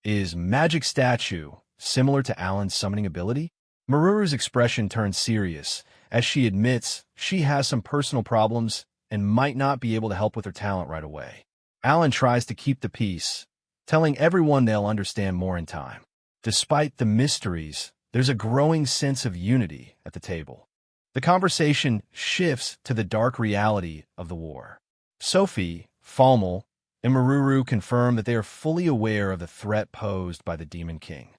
Is Magic Statue similar to Alan's summoning ability? Maruru's expression turns serious as she admits she has some personal problems and might not be able to help with her talent right away. Alan tries to keep the peace, telling everyone they'll understand more in time. Despite the mysteries, there's a growing sense of unity at the table. The conversation shifts to the dark reality of the war. Sophie, Falmel, and Maruru confirm that they are fully aware of the threat posed by the Demon King.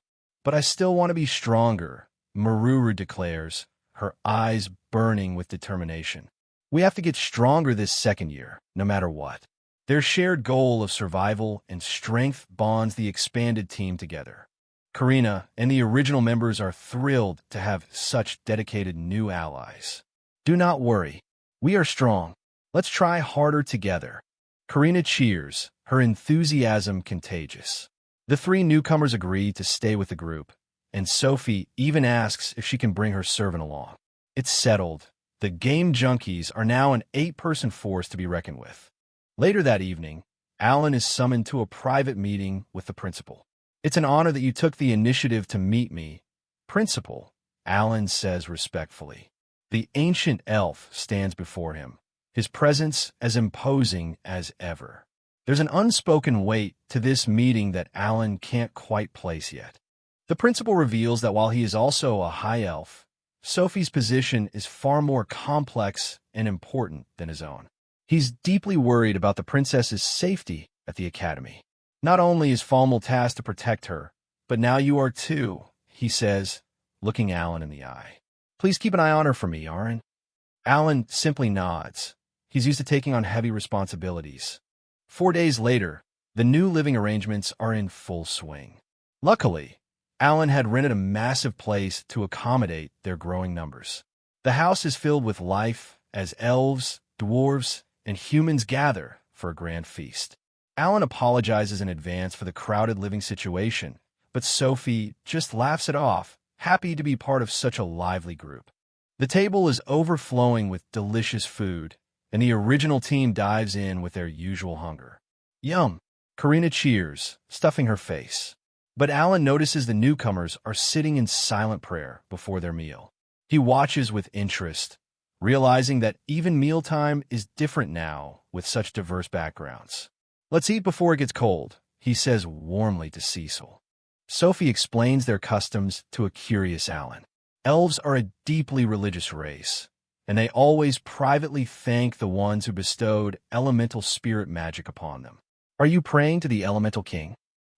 But I still want to be stronger, Maruru declares, her eyes burning with determination. We have to get stronger this second year, no matter what. Their shared goal of survival and strength bonds the expanded team together. Karina and the original members are thrilled to have such dedicated new allies. Do not worry. We are strong. Let's try harder together. Karina cheers, her enthusiasm contagious. The 3 newcomers agree to stay with the group, and Sophie even asks if she can bring her servant along. It's settled. The game junkies are now an 8-person force to be reckoned with. Later that evening, Alan is summoned to a private meeting with the principal. "It's an honor that you took the initiative to meet me, Principal," Alan says respectfully. The ancient elf stands before him, his presence as imposing as ever. There's an unspoken weight to this meeting that Alan can't quite place yet. The principal reveals that while he is also a high elf, Sophie's position is far more complex and important than his own. He's deeply worried about the princess's safety at the academy. "Not only is Falmel tasked to protect her, but now you are too," he says, looking Alan in the eye. "Please keep an eye on her for me, Aaron." Alan simply nods. He's used to taking on heavy responsibilities. 4 days later, the new living arrangements are in full swing. Luckily, Alan had rented a massive place to accommodate their growing numbers. The house is filled with life as elves, dwarves, and humans gather for a grand feast. Alan apologizes in advance for the crowded living situation, but Sophie just laughs it off, happy to be part of such a lively group. The table is overflowing with delicious food, and the original team dives in with their usual hunger. "Yum!" Karina cheers, stuffing her face. But Alan notices the newcomers are sitting in silent prayer before their meal. He watches with interest, realizing that even mealtime is different now with such diverse backgrounds. "Let's eat before it gets cold," he says warmly to Cecil. Sophie explains their customs to a curious Alan. Elves are a deeply religious race, and they always privately thank the ones who bestowed elemental spirit magic upon them. "Are you praying to the elemental king?"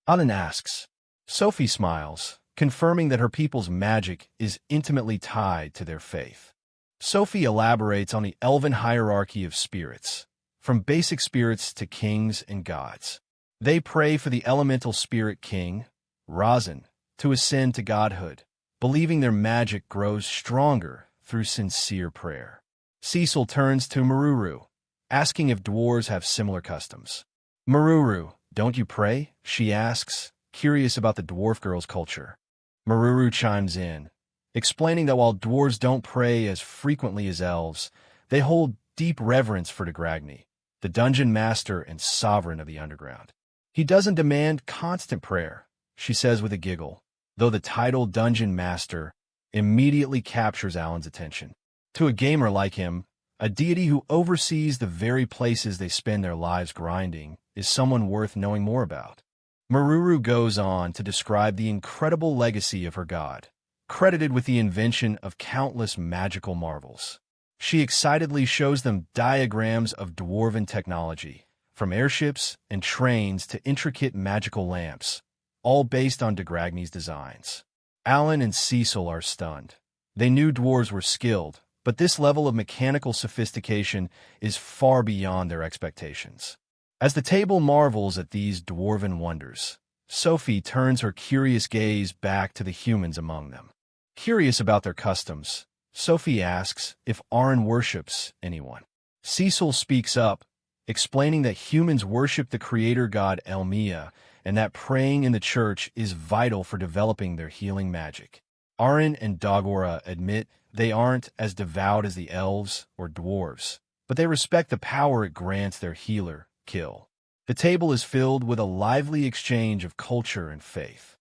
Alan asks. Sophie smiles, confirming that her people's magic is intimately tied to their faith. Sophie elaborates on the elven hierarchy of spirits, from basic spirits to kings and gods. They pray for the elemental spirit king, Razan, to ascend to godhood, believing their magic grows stronger through sincere prayer. Cecil turns to Maruru, asking if dwarves have similar customs. "Maruru, don't you pray?" she asks, curious about the dwarf girl's culture. Maruru chimes in, explaining that while dwarves don't pray as frequently as elves, they hold deep reverence for Degragny, the dungeon master and sovereign of the underground. "He doesn't demand constant prayer," she says with a giggle, though the title Dungeon Master immediately captures Alan's attention. To a gamer like him, a deity who oversees the very places they spend their lives grinding is someone worth knowing more about. Maruru goes on to describe the incredible legacy of her god, credited with the invention of countless magical marvels. She excitedly shows them diagrams of dwarven technology, from airships and trains to intricate magical lamps, all based on Degragny's designs. Alan and Cecil are stunned. They knew dwarves were skilled, but this level of mechanical sophistication is far beyond their expectations. As the table marvels at these dwarven wonders, Sophie turns her curious gaze back to the humans among them. Curious about their customs, Sophie asks if Aaron worships anyone. Cecil speaks up, explaining that humans worship the creator god Elmia and that praying in the church is vital for developing their healing magic. Aaron and Dagora admit they aren't as devout as the elves or dwarves, but they respect the power it grants their healer, Kill. The table is filled with a lively exchange of culture and faith.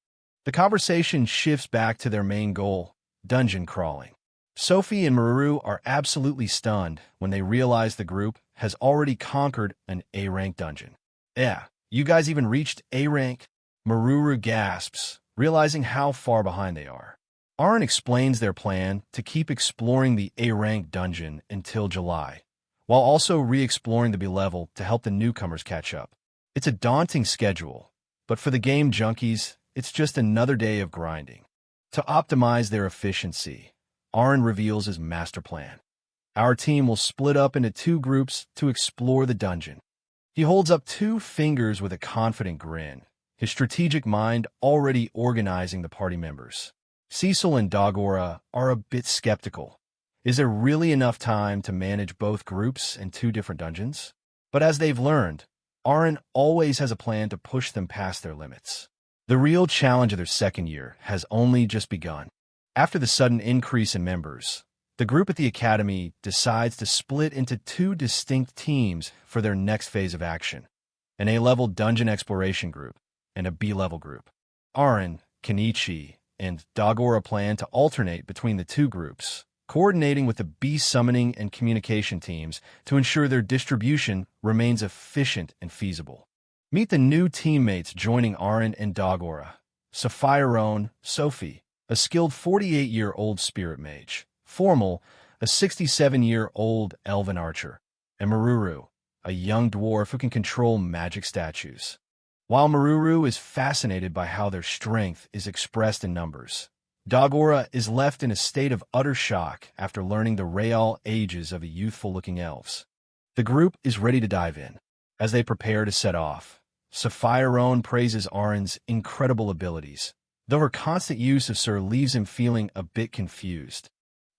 The conversation shifts back to their main goal, dungeon crawling. Sophie and Maruru are absolutely stunned when they realize the group has already conquered an A-rank dungeon. "Yeah, you guys even reached A-rank?" Maruru gasps, realizing how far behind they are. Aaron explains their plan to keep exploring the A-rank dungeon until July, while also re-exploring the B-level to help the newcomers catch up. It's a daunting schedule, but for the game junkies, it's just another day of grinding. To optimize their efficiency, Aaron reveals his master plan. "Our team will split up into 2 groups to explore the dungeon." He holds up 2 fingers with a confident grin, his strategic mind already organizing the party members. Cecil and Dagora are a bit skeptical. Is there really enough time to manage both groups in 2 different dungeons? But as they've learned, Aaron always has a plan to push them past their limits. The real challenge of their second year has only just begun. After the sudden increase in members, the group at the academy decides to split into two distinct teams for their next phase of action: an A-level dungeon exploration group and a B-level group. Aaron, Kenichi, and Dagora plan to alternate between the two groups, coordinating with the beast summoning and communication teams to ensure their distribution remains efficient and feasible. Meet the new teammates joining Aaron and Dagora: Sapphire, Sophie, a skilled 48-year-old spirit mage; Formal, a 67-year-old elven archer; and Maruru, a young dwarf who can control magic statues. While Maruru is fascinated by how their strength is expressed in numbers, Dagora is left in a state of utter shock after learning the real ages of the youthful-looking elves. The group is ready to dive in. As they prepare to set off, Sapphire praises Aaron's incredible abilities, though her constant use of Sir leaves him feeling a bit confused.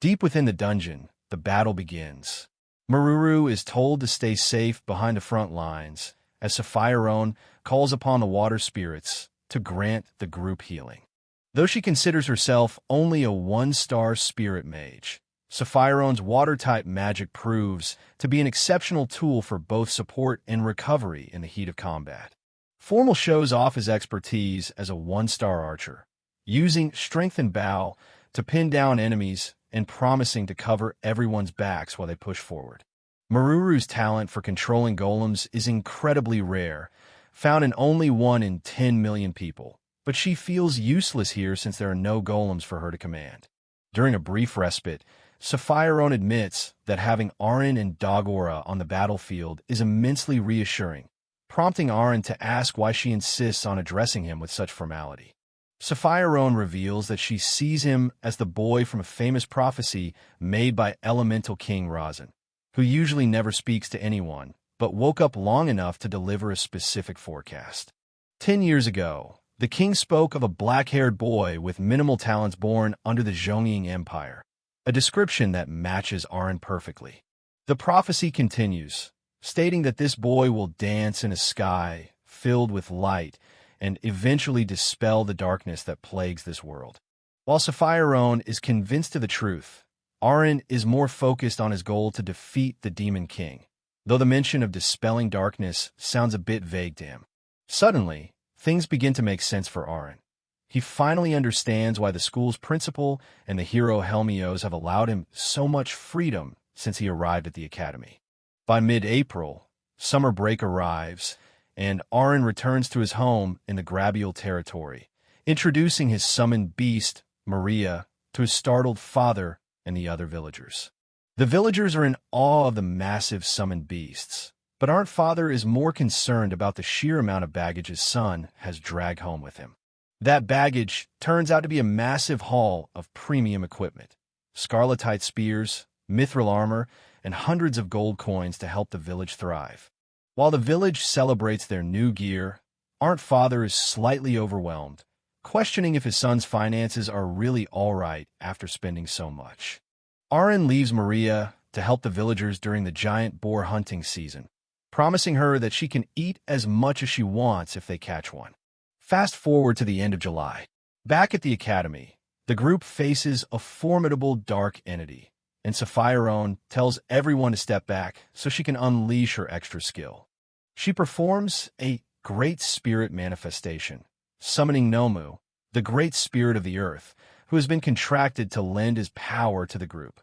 Deep within the dungeon, the battle begins. Maruru is told to stay safe behind the front lines, as Sapphire calls upon the water spirits to grant the group healing. Though she considers herself only a one-star spirit mage, Sapphire's water-type magic proves to be an exceptional tool for both support and recovery in the heat of combat. Formal shows off his expertise as a one-star archer, using strength and bow to pin down enemies and promising to cover everyone's backs while they push forward. Maruru's talent for controlling golems is incredibly rare, found in only 1 in 10 million people, but she feels useless here since there are no golems for her to command. During a brief respite, Sapphire admits that having Aaron and Dagora on the battlefield is immensely reassuring, prompting Aaron to ask why she insists on addressing him with such formality. Sapphire reveals that she sees him as the boy from a famous prophecy made by Elemental King Razan, who usually never speaks to anyone, but woke up long enough to deliver a specific forecast. 10 years ago, the king spoke of a black-haired boy with minimal talents born under the Zhongying Empire, a description that matches Aaron perfectly. The prophecy continues, stating that this boy will dance in a sky filled with light and eventually dispel the darkness that plagues this world. While Sapphire is convinced of the truth, Aaron is more focused on his goal to defeat the Demon King, though the mention of dispelling darkness sounds a bit vague to him. Suddenly, things begin to make sense for Aaron. He finally understands why the school's principal and the hero Helmios have allowed him so much freedom since he arrived at the academy. By mid-April, summer break arrives, and Aaron returns to his home in the Grabial territory, introducing his summoned beast, Maria, to his startled father and the other villagers. The villagers are in awe of the massive summoned beasts, but Arn's father is more concerned about the sheer amount of baggage his son has dragged home with him. That baggage turns out to be a massive haul of premium equipment: scarletite spears, mithril armor, and hundreds of gold coins to help the village thrive. While the village celebrates their new gear, Arn's father is slightly overwhelmed, questioning if his son's finances are really all right after spending so much. Aaron leaves Maria to help the villagers during the giant boar hunting season, promising her that she can eat as much as she wants if they catch one. Fast forward to the end of July. Back at the academy, the group faces a formidable dark entity, and Sapphire tells everyone to step back so she can unleash her extra skill. She performs a great spirit manifestation, summoning Nomu, the great spirit of the earth, who has been contracted to lend his power to the group.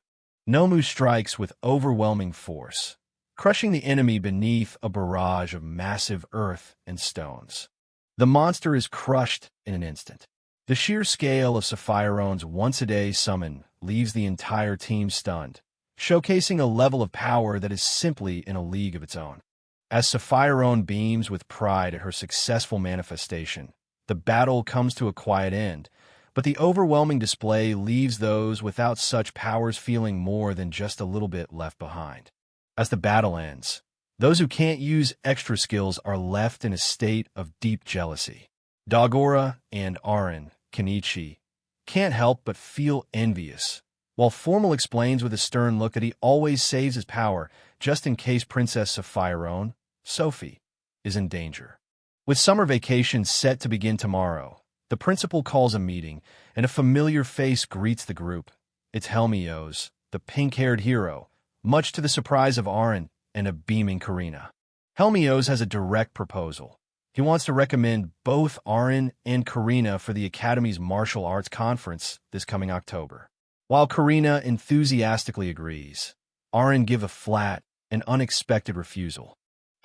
Nomu strikes with overwhelming force, crushing the enemy beneath a barrage of massive earth and stones. The monster is crushed in an instant. The sheer scale of Sapphire's once-a-day summon leaves the entire team stunned, showcasing a level of power that is simply in a league of its own. As Sapphire beams with pride at her successful manifestation, the battle comes to a quiet end, but the overwhelming display leaves those without such powers feeling more than just a little bit left behind. As the battle ends, those who can't use extra skills are left in a state of deep jealousy. Dagora and Aaron, Kenichi, can't help but feel envious, while Formal explains with a stern look that he always saves his power just in case Princess Sapphire, Sophie, is in danger. With summer vacation set to begin tomorrow, the principal calls a meeting, and a familiar face greets the group. It's Helmios, the pink-haired hero, much to the surprise of Aaron and a beaming Karina. Helmios has a direct proposal. He wants to recommend both Aaron and Karina for the Academy's martial arts conference this coming October. While Karina enthusiastically agrees, Aaron gives a flat and unexpected refusal.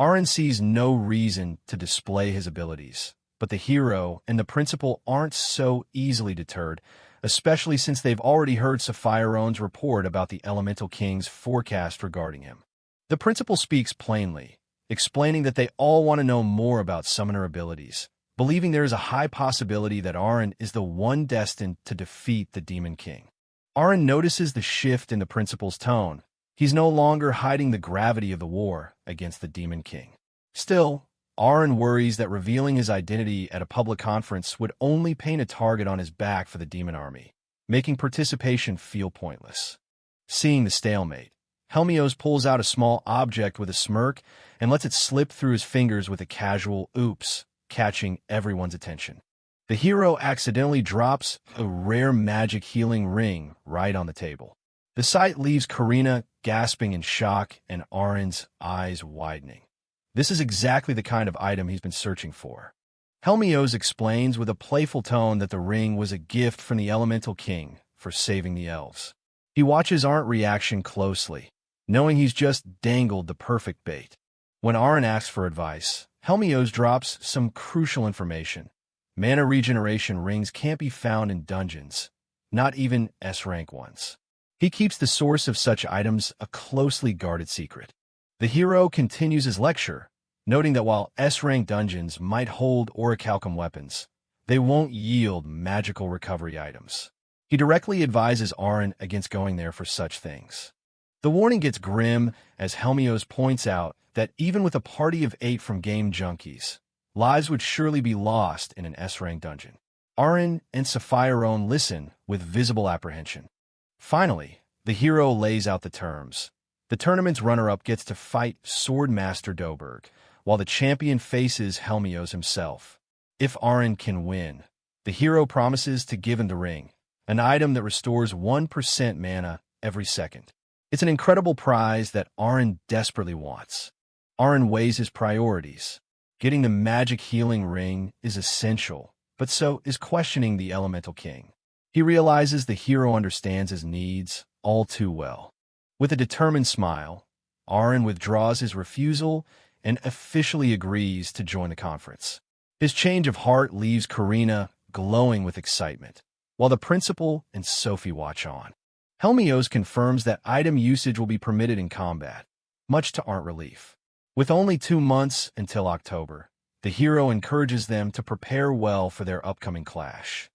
Aaron sees no reason to display his abilities, but the hero and the principal aren't so easily deterred, especially since they've already heard Saphirone's report about the Elemental King's forecast regarding him. The principal speaks plainly, explaining that they all want to know more about summoner abilities, believing there is a high possibility that Aaron is the one destined to defeat the Demon King. Aaron notices the shift in the principal's tone. He's no longer hiding the gravity of the war against the Demon King. Still, Aaron worries that revealing his identity at a public conference would only paint a target on his back for the demon army, making participation feel pointless. Seeing the stalemate, Helmios pulls out a small object with a smirk and lets it slip through his fingers with a casual oops, catching everyone's attention. The hero accidentally drops a rare magic healing ring right on the table. The sight leaves Karina gasping in shock and Aaron's eyes widening. This is exactly the kind of item he's been searching for. Helmios explains with a playful tone that the ring was a gift from the Elemental King for saving the elves. He watches Aaron's reaction closely, knowing he's just dangled the perfect bait. When Aaron asks for advice, Helmios drops some crucial information. Mana regeneration rings can't be found in dungeons, not even S-rank ones. He keeps the source of such items a closely guarded secret. The hero continues his lecture, noting that while S-rank dungeons might hold orichalcum weapons, they won't yield magical recovery items. He directly advises Aaron against going there for such things. The warning gets grim as Helmios points out that even with a party of 8 from game junkies, lives would surely be lost in an S-rank dungeon. Aaron and Saphirone listen with visible apprehension. Finally, the hero lays out the terms. The tournament's runner-up gets to fight Swordmaster Doberg, while the champion faces Helmios himself. If Aaron can win, the hero promises to give him the ring, an item that restores 1% mana every second. It's an incredible prize that Aaron desperately wants. Aaron weighs his priorities. Getting the magic healing ring is essential, but so is questioning the Elemental King. He realizes the hero understands his needs all too well. With a determined smile, Aaron withdraws his refusal and officially agrees to join the conference. His change of heart leaves Karina glowing with excitement, while the principal and Sophie watch on. Helmios confirms that item usage will be permitted in combat, much to Aaron's relief. With only 2 months until October, the hero encourages them to prepare well for their upcoming clash.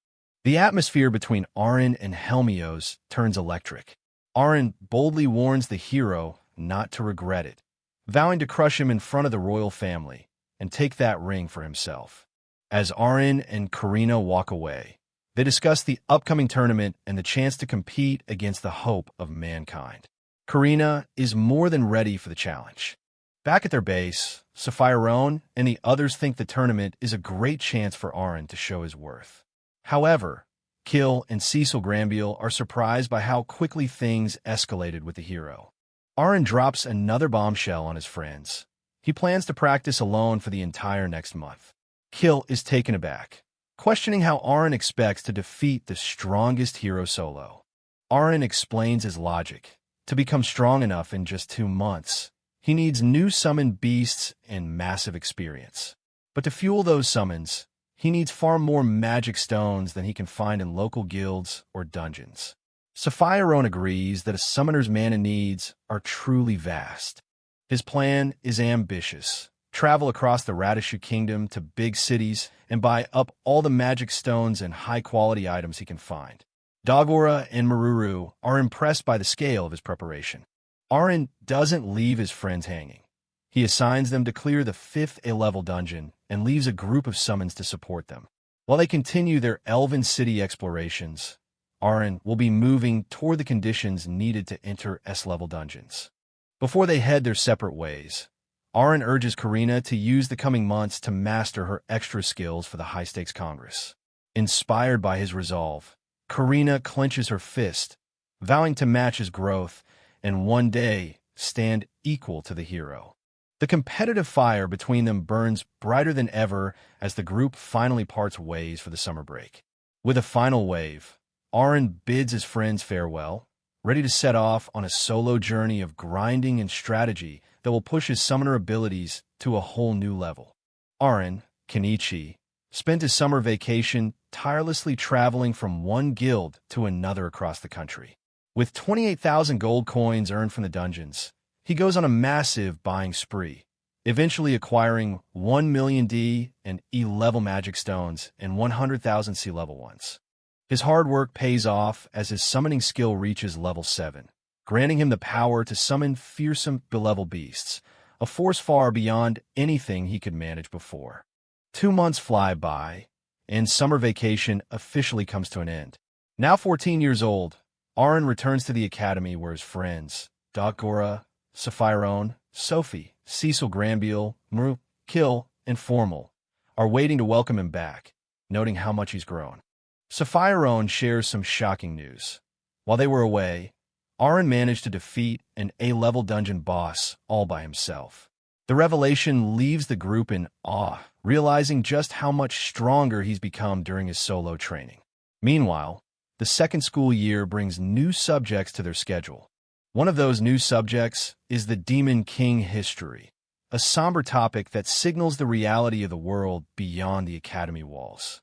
The atmosphere between Aaron and Helmios turns electric. Aaron boldly warns the hero not to regret it, vowing to crush him in front of the royal family and take that ring for himself. As Aaron and Karina walk away, they discuss the upcoming tournament and the chance to compete against the hope of mankind. Karina is more than ready for the challenge. Back at their base, Saphirone and the others think the tournament is a great chance for Aaron to show his worth. However, Kill and Cecil Granville are surprised by how quickly things escalated with the hero. Aaron drops another bombshell on his friends. He plans to practice alone for the entire next month. Kill is taken aback, questioning how Aaron expects to defeat the strongest hero solo. Aaron explains his logic. To become strong enough in just 2 months, he needs new summoned beasts and massive experience. But to fuel those summons, he needs far more magic stones than he can find in local guilds or dungeons. Saphirone agrees that a summoner's mana needs are truly vast. His plan is ambitious. Travel across the Radishu Kingdom to big cities and buy up all the magic stones and high-quality items he can find. Dagora and Maruru are impressed by the scale of his preparation. Aaron doesn't leave his friends hanging. He assigns them to clear the 5th A-level dungeon and leaves a group of summons to support them. While they continue their Elven City explorations, Aaron will be moving toward the conditions needed to enter S-level dungeons. Before they head their separate ways, Arin urges Karina to use the coming months to master her extra skills for the high-stakes Congress. Inspired by his resolve, Karina clenches her fist, vowing to match his growth and one day stand equal to the hero. The competitive fire between them burns brighter than ever as the group finally parts ways for the summer break. With a final wave, Arin bids his friends farewell, ready to set off on a solo journey of grinding and strategy that will push his summoner abilities to a whole new level. Arin, Kenichi, spent his summer vacation tirelessly traveling from one guild to another across the country. With 28,000 gold coins earned from the dungeons, he goes on a massive buying spree, eventually acquiring 1 million D and E-level magic stones and 100,000 C-level ones. His hard work pays off as his summoning skill reaches level 7, granting him the power to summon fearsome be-level beasts, a force far beyond anything he could manage before. 2 months fly by, and summer vacation officially comes to an end. Now 14 years old, Arin returns to the academy where his friends, Dagora, Sapphirone, Sophie, Cecil Granville, Mru, Kill, and Formal, are waiting to welcome him back, noting how much he's grown. Sapphirone shares some shocking news. While they were away, Arin managed to defeat an A-level dungeon boss all by himself. The revelation leaves the group in awe, realizing just how much stronger he's become during his solo training. Meanwhile, the second school year brings new subjects to their schedule. One of those new subjects is the Demon King history, a somber topic that signals the reality of the world beyond the academy walls.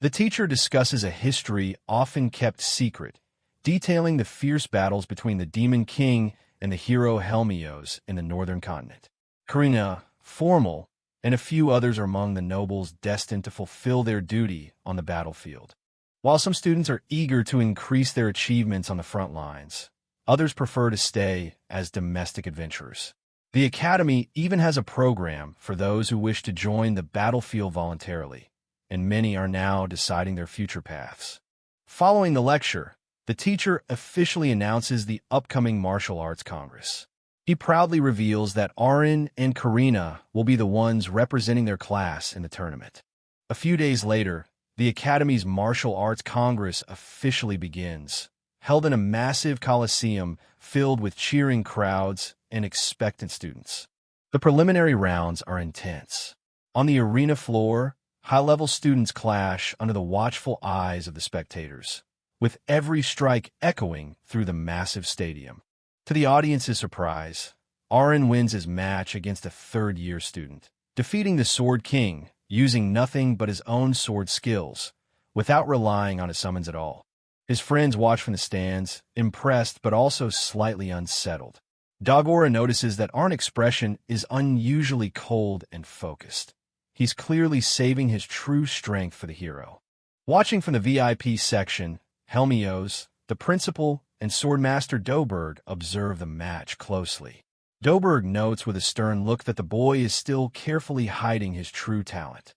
The teacher discusses a history often kept secret, detailing the fierce battles between the Demon King and the hero Helmios in the northern continent. Karina, Formal, and a few others are among the nobles destined to fulfill their duty on the battlefield. While some students are eager to increase their achievements on the front lines, others prefer to stay as domestic adventurers. The academy even has a program for those who wish to join the battlefield voluntarily, and many are now deciding their future paths. Following the lecture, the teacher officially announces the upcoming Martial Arts Congress. He proudly reveals that Arin and Karina will be the ones representing their class in the tournament. A few days later, the Academy's Martial Arts Congress officially begins, held in a massive coliseum filled with cheering crowds and expectant students. The preliminary rounds are intense. On the arena floor, high-level students clash under the watchful eyes of the spectators, with every strike echoing through the massive stadium. To the audience's surprise, Arin wins his match against a third-year student, defeating the Sword King using nothing but his own sword skills, without relying on his summons at all. His friends watch from the stands, impressed but also slightly unsettled. Dagora notices that Arin's expression is unusually cold and focused. He's clearly saving his true strength for the hero. Watching from the VIP section, Helmios, the principal, and Swordmaster Doberg observe the match closely. Doberg notes with a stern look that the boy is still carefully hiding his true talent.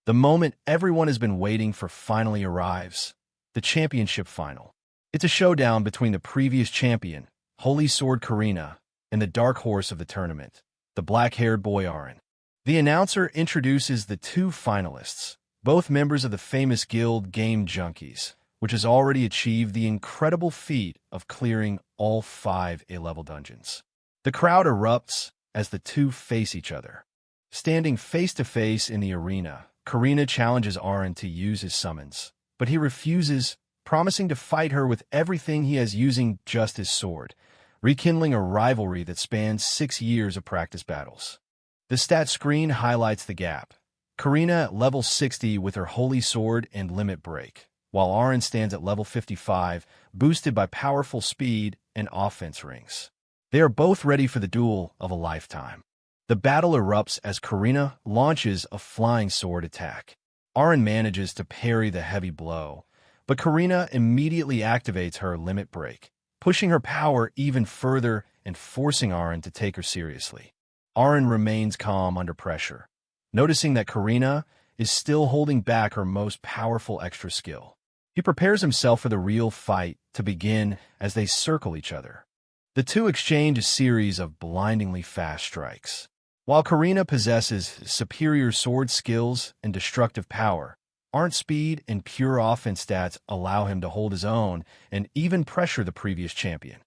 The moment everyone has been waiting for finally arrives, the championship final. It's a showdown between the previous champion, Holy Sword Karina, and the dark horse of the tournament, the black-haired boy Arin. The announcer introduces the two finalists, both members of the famous guild Game Junkies, which has already achieved the incredible feat of clearing all 5 A-level dungeons. The crowd erupts as the two face each other. Standing face-to-face in the arena, Karina challenges Arin to use his summons, but he refuses, promising to fight her with everything he has using just his sword, rekindling a rivalry that spans 6 years of practice battles. The stat screen highlights the gap. Karina at level 60 with her Holy Sword and Limit Break, while Arin stands at level 55, boosted by powerful speed and offense rings. They are both ready for the duel of a lifetime. The battle erupts as Karina launches a flying sword attack. Arin manages to parry the heavy blow, but Karina immediately activates her Limit Break, pushing her power even further and forcing Arin to take her seriously. Arin remains calm under pressure, noticing that Karina is still holding back her most powerful extra skill. He prepares himself for the real fight to begin as they circle each other. The two exchange a series of blindingly fast strikes. While Karina possesses superior sword skills and destructive power, Arn's speed and pure offense stats allow him to hold his own and even pressure the previous champion.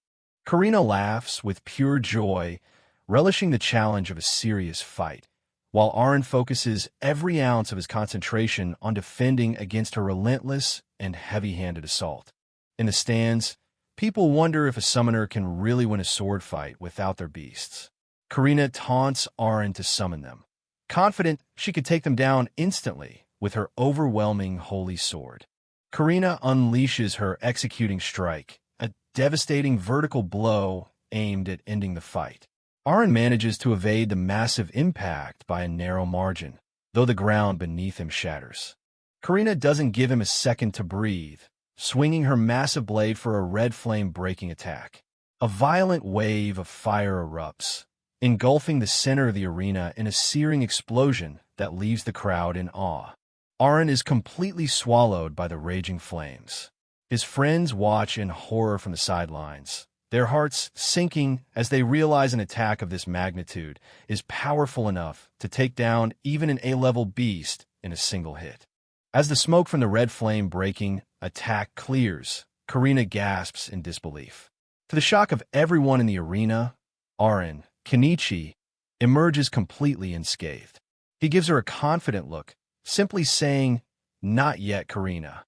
Karina laughs with pure joy, relishing the challenge of a serious fight, while Arn focuses every ounce of his concentration on defending against her relentless and heavy-handed assault. In the stands, people wonder if a summoner can really win a sword fight without their beasts. Karina taunts Arn to summon them, confident she could take them down instantly with her overwhelming holy sword. Karina unleashes her executing strike, a devastating vertical blow aimed at ending the fight. Arn manages to evade the massive impact by a narrow margin, though the ground beneath him shatters. Karina doesn't give him a second to breathe, swinging her massive blade for a red flame-breaking attack. A violent wave of fire erupts, engulfing the center of the arena in a searing explosion that leaves the crowd in awe. Arn is completely swallowed by the raging flames. His friends watch in horror from the sidelines, their hearts sinking as they realize an attack of this magnitude is powerful enough to take down even an A-level beast in a single hit. As the smoke from the red flame-breaking attack clears, Karina gasps in disbelief. To the shock of everyone in the arena, Arn, Kenichi, emerges completely unscathed. He gives her a confident look, simply saying, "Not yet, Karina."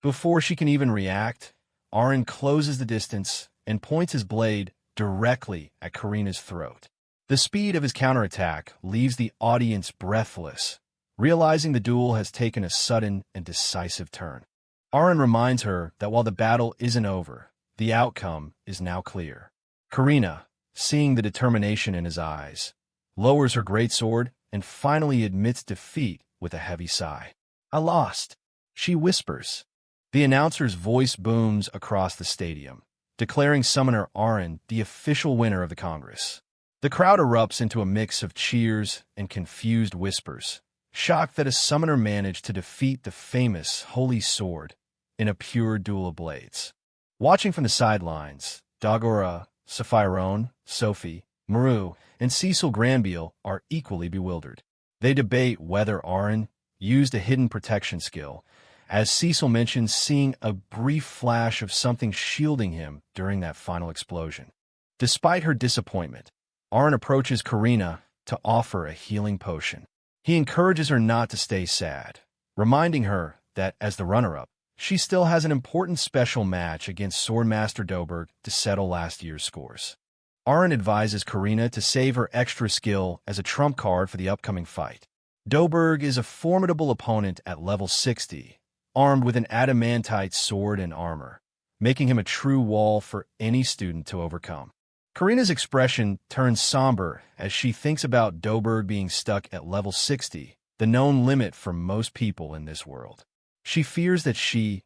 Before she can even react, Arn closes the distance and points his blade directly at Karina's throat. The speed of his counterattack leaves the audience breathless, realizing the duel has taken a sudden and decisive turn. Arn reminds her that while the battle isn't over, the outcome is now clear. Karina, seeing the determination in his eyes, lowers her greatsword and finally admits defeat with a heavy sigh. "I lost," she whispers. The announcer's voice booms across the stadium, declaring Summoner Arn the official winner of the Congress. The crowd erupts into a mix of cheers and confused whispers, shocked that a summoner managed to defeat the famous Holy Sword in a pure duel of blades. Watching from the sidelines, Dagora, Sapphirone, Sophie, Maru, and Cecil Granville are equally bewildered. They debate whether Arn used a hidden protection skill, as Cecil mentions seeing a brief flash of something shielding him during that final explosion. Despite her disappointment, Arn approaches Karina to offer a healing potion. He encourages her not to stay sad, reminding her that, as the runner-up, she still has an important special match against Swordmaster Doberg to settle last year's scores. Arn advises Karina to save her extra skill as a trump card for the upcoming fight. Doberg is a formidable opponent at level 60, armed with an adamantite sword and armor, making him a true wall for any student to overcome. Karina's expression turns somber as she thinks about Doberg being stuck at level 60, the known limit for most people in this world. She fears that she,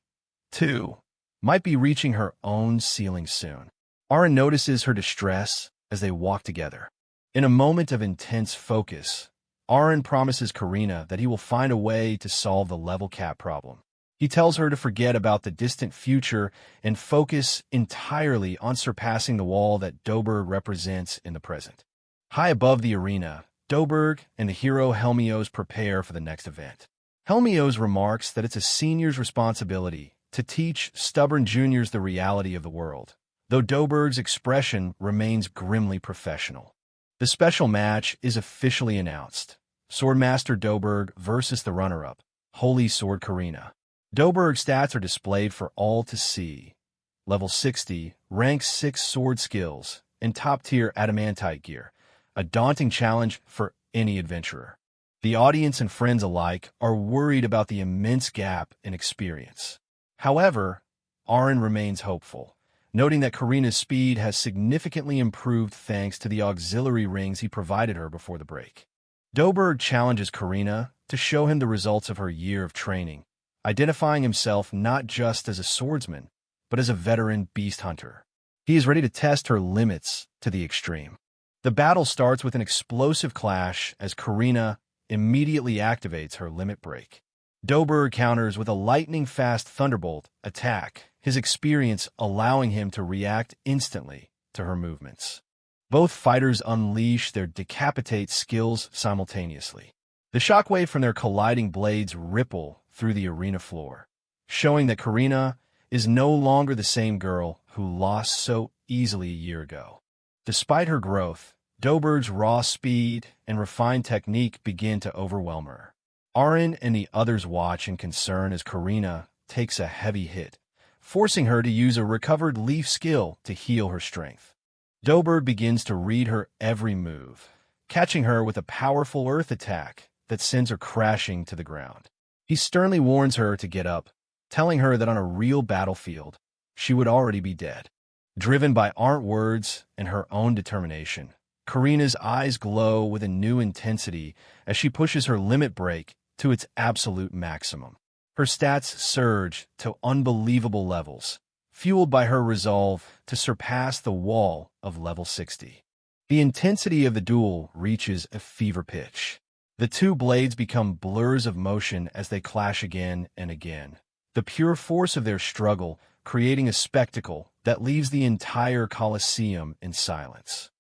too, might be reaching her own ceiling soon. Arn notices her distress as they walk together. In a moment of intense focus, Arn promises Karina that he will find a way to solve the level cap problem. He tells her to forget about the distant future and focus entirely on surpassing the wall that Doberg represents in the present. High above the arena, Doberg and the hero Helmios prepare for the next event. Helmios remarks that it's a senior's responsibility to teach stubborn juniors the reality of the world, though Doberg's expression remains grimly professional. The special match is officially announced: Swordmaster Doberg versus the runner-up, Holy Sword Karina. Doberg's stats are displayed for all to see. Level 60, rank 6 sword skills, and top-tier adamantite gear, a daunting challenge for any adventurer. The audience and friends alike are worried about the immense gap in experience. However, Arn remains hopeful, noting that Karina's speed has significantly improved thanks to the auxiliary rings he provided her before the break. Doberg challenges Karina to show him the results of her year of training, identifying himself not just as a swordsman, but as a veteran beast hunter. He is ready to test her limits to the extreme. The battle starts with an explosive clash as Karina immediately activates her limit break. Doberg counters with a lightning-fast thunderbolt attack, his experience allowing him to react instantly to her movements. Both fighters unleash their decapitate skills simultaneously. The shockwave from their colliding blades ripple through the arena floor, showing that Karina is no longer the same girl who lost so easily a year ago. Despite her growth, Doberg's raw speed and refined technique begin to overwhelm her. Aaron and the others watch in concern as Karina takes a heavy hit, forcing her to use a recovered leaf skill to heal her strength. Doberg begins to read her every move, catching her with a powerful earth attack that sends her crashing to the ground. He sternly warns her to get up, telling her that on a real battlefield, she would already be dead. Driven by Arndt words and her own determination, Karina's eyes glow with a new intensity as she pushes her limit break to its absolute maximum. Her stats surge to unbelievable levels, fueled by her resolve to surpass the wall of level 60. The intensity of the duel reaches a fever pitch. The two blades become blurs of motion as they clash again and again, the pure force of their struggle creating a spectacle that leaves the entire Colosseum in silence.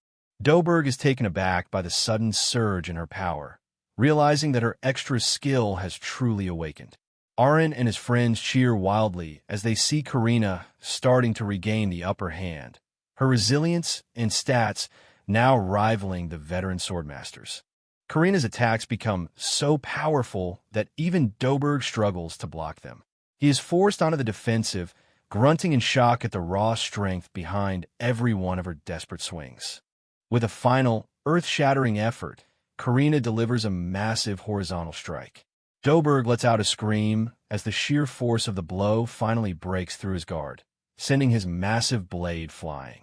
Doberg is taken aback by the sudden surge in her power, realizing that her extra skill has truly awakened. Aaron and his friends cheer wildly as they see Karina starting to regain the upper hand, her resilience and stats now rivaling the veteran swordmasters. Karina's attacks become so powerful that even Doberg struggles to block them. He is forced onto the defensive, grunting in shock at the raw strength behind every one of her desperate swings. With a final, earth-shattering effort, Karina delivers a massive horizontal strike. Doberg lets out a scream as the sheer force of the blow finally breaks through his guard, sending his massive blade flying.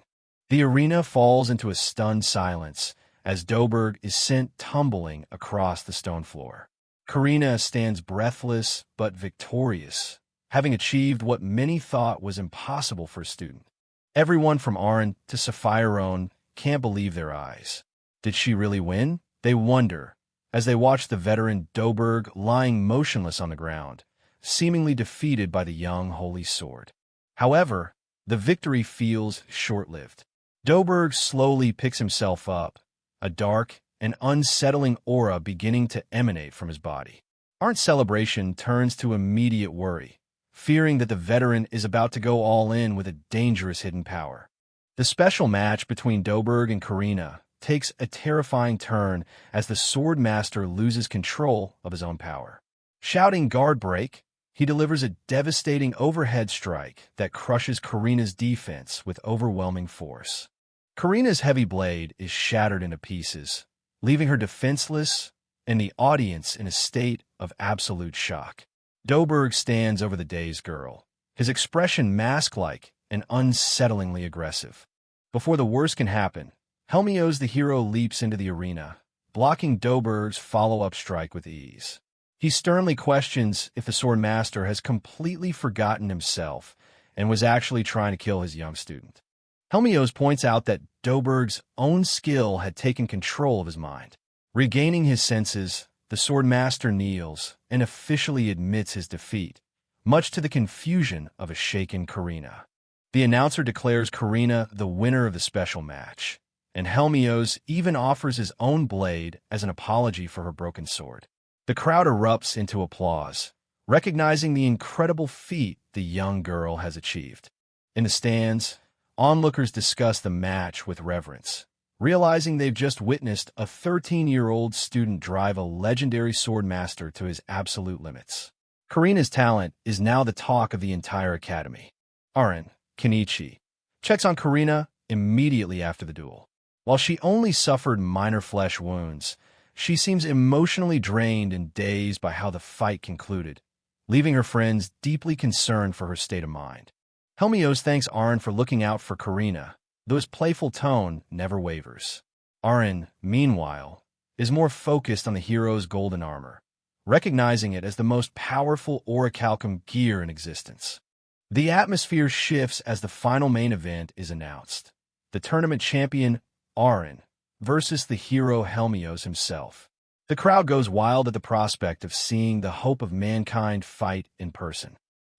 The arena falls into a stunned silence as Doberg is sent tumbling across the stone floor. Karina stands breathless but victorious, having achieved what many thought was impossible for a student. Everyone from Aaron to Sapphire can't believe their eyes. Did she really win? They wonder, as they watch the veteran Doberg lying motionless on the ground, seemingly defeated by the young holy sword. However, the victory feels short-lived. Doberg slowly picks himself up, a dark and unsettling aura beginning to emanate from his body. Arndt's celebration turns to immediate worry, fearing that the veteran is about to go all in with a dangerous hidden power. The special match between Doberg and Karina takes a terrifying turn as the Swordmaster loses control of his own power. Shouting guard break, he delivers a devastating overhead strike that crushes Karina's defense with overwhelming force. Karina's heavy blade is shattered into pieces, leaving her defenseless and the audience in a state of absolute shock. Doberg stands over the dazed girl, his expression mask-like and unsettlingly aggressive. Before the worst can happen, Helmios the hero leaps into the arena, blocking Doberg's follow-up strike with ease. He sternly questions if the Swordmaster has completely forgotten himself and was actually trying to kill his young student. Helmios points out that Doberg's own skill had taken control of his mind. Regaining his senses, the Swordmaster kneels and officially admits his defeat, much to the confusion of a shaken Karina. The announcer declares Karina the winner of the special match, and Helmios even offers his own blade as an apology for her broken sword. The crowd erupts into applause, recognizing the incredible feat the young girl has achieved. In the stands, onlookers discuss the match with reverence, realizing they've just witnessed a 13-year-old student drive a legendary swordmaster to his absolute limits. Karina's talent is now the talk of the entire academy. Aaron, Kenichi, checks on Karina immediately after the duel. While she only suffered minor flesh wounds, she seems emotionally drained and dazed by how the fight concluded, leaving her friends deeply concerned for her state of mind. Helmios thanks Aaron for looking out for Karina, though his playful tone never wavers. Aaron, meanwhile, is more focused on the hero's golden armor, recognizing it as the most powerful orichalcum gear in existence. The atmosphere shifts as the final main event is announced. The tournament champion, Aaron, versus the hero Helmios himself. The crowd goes wild at the prospect of seeing the hope of mankind fight in person.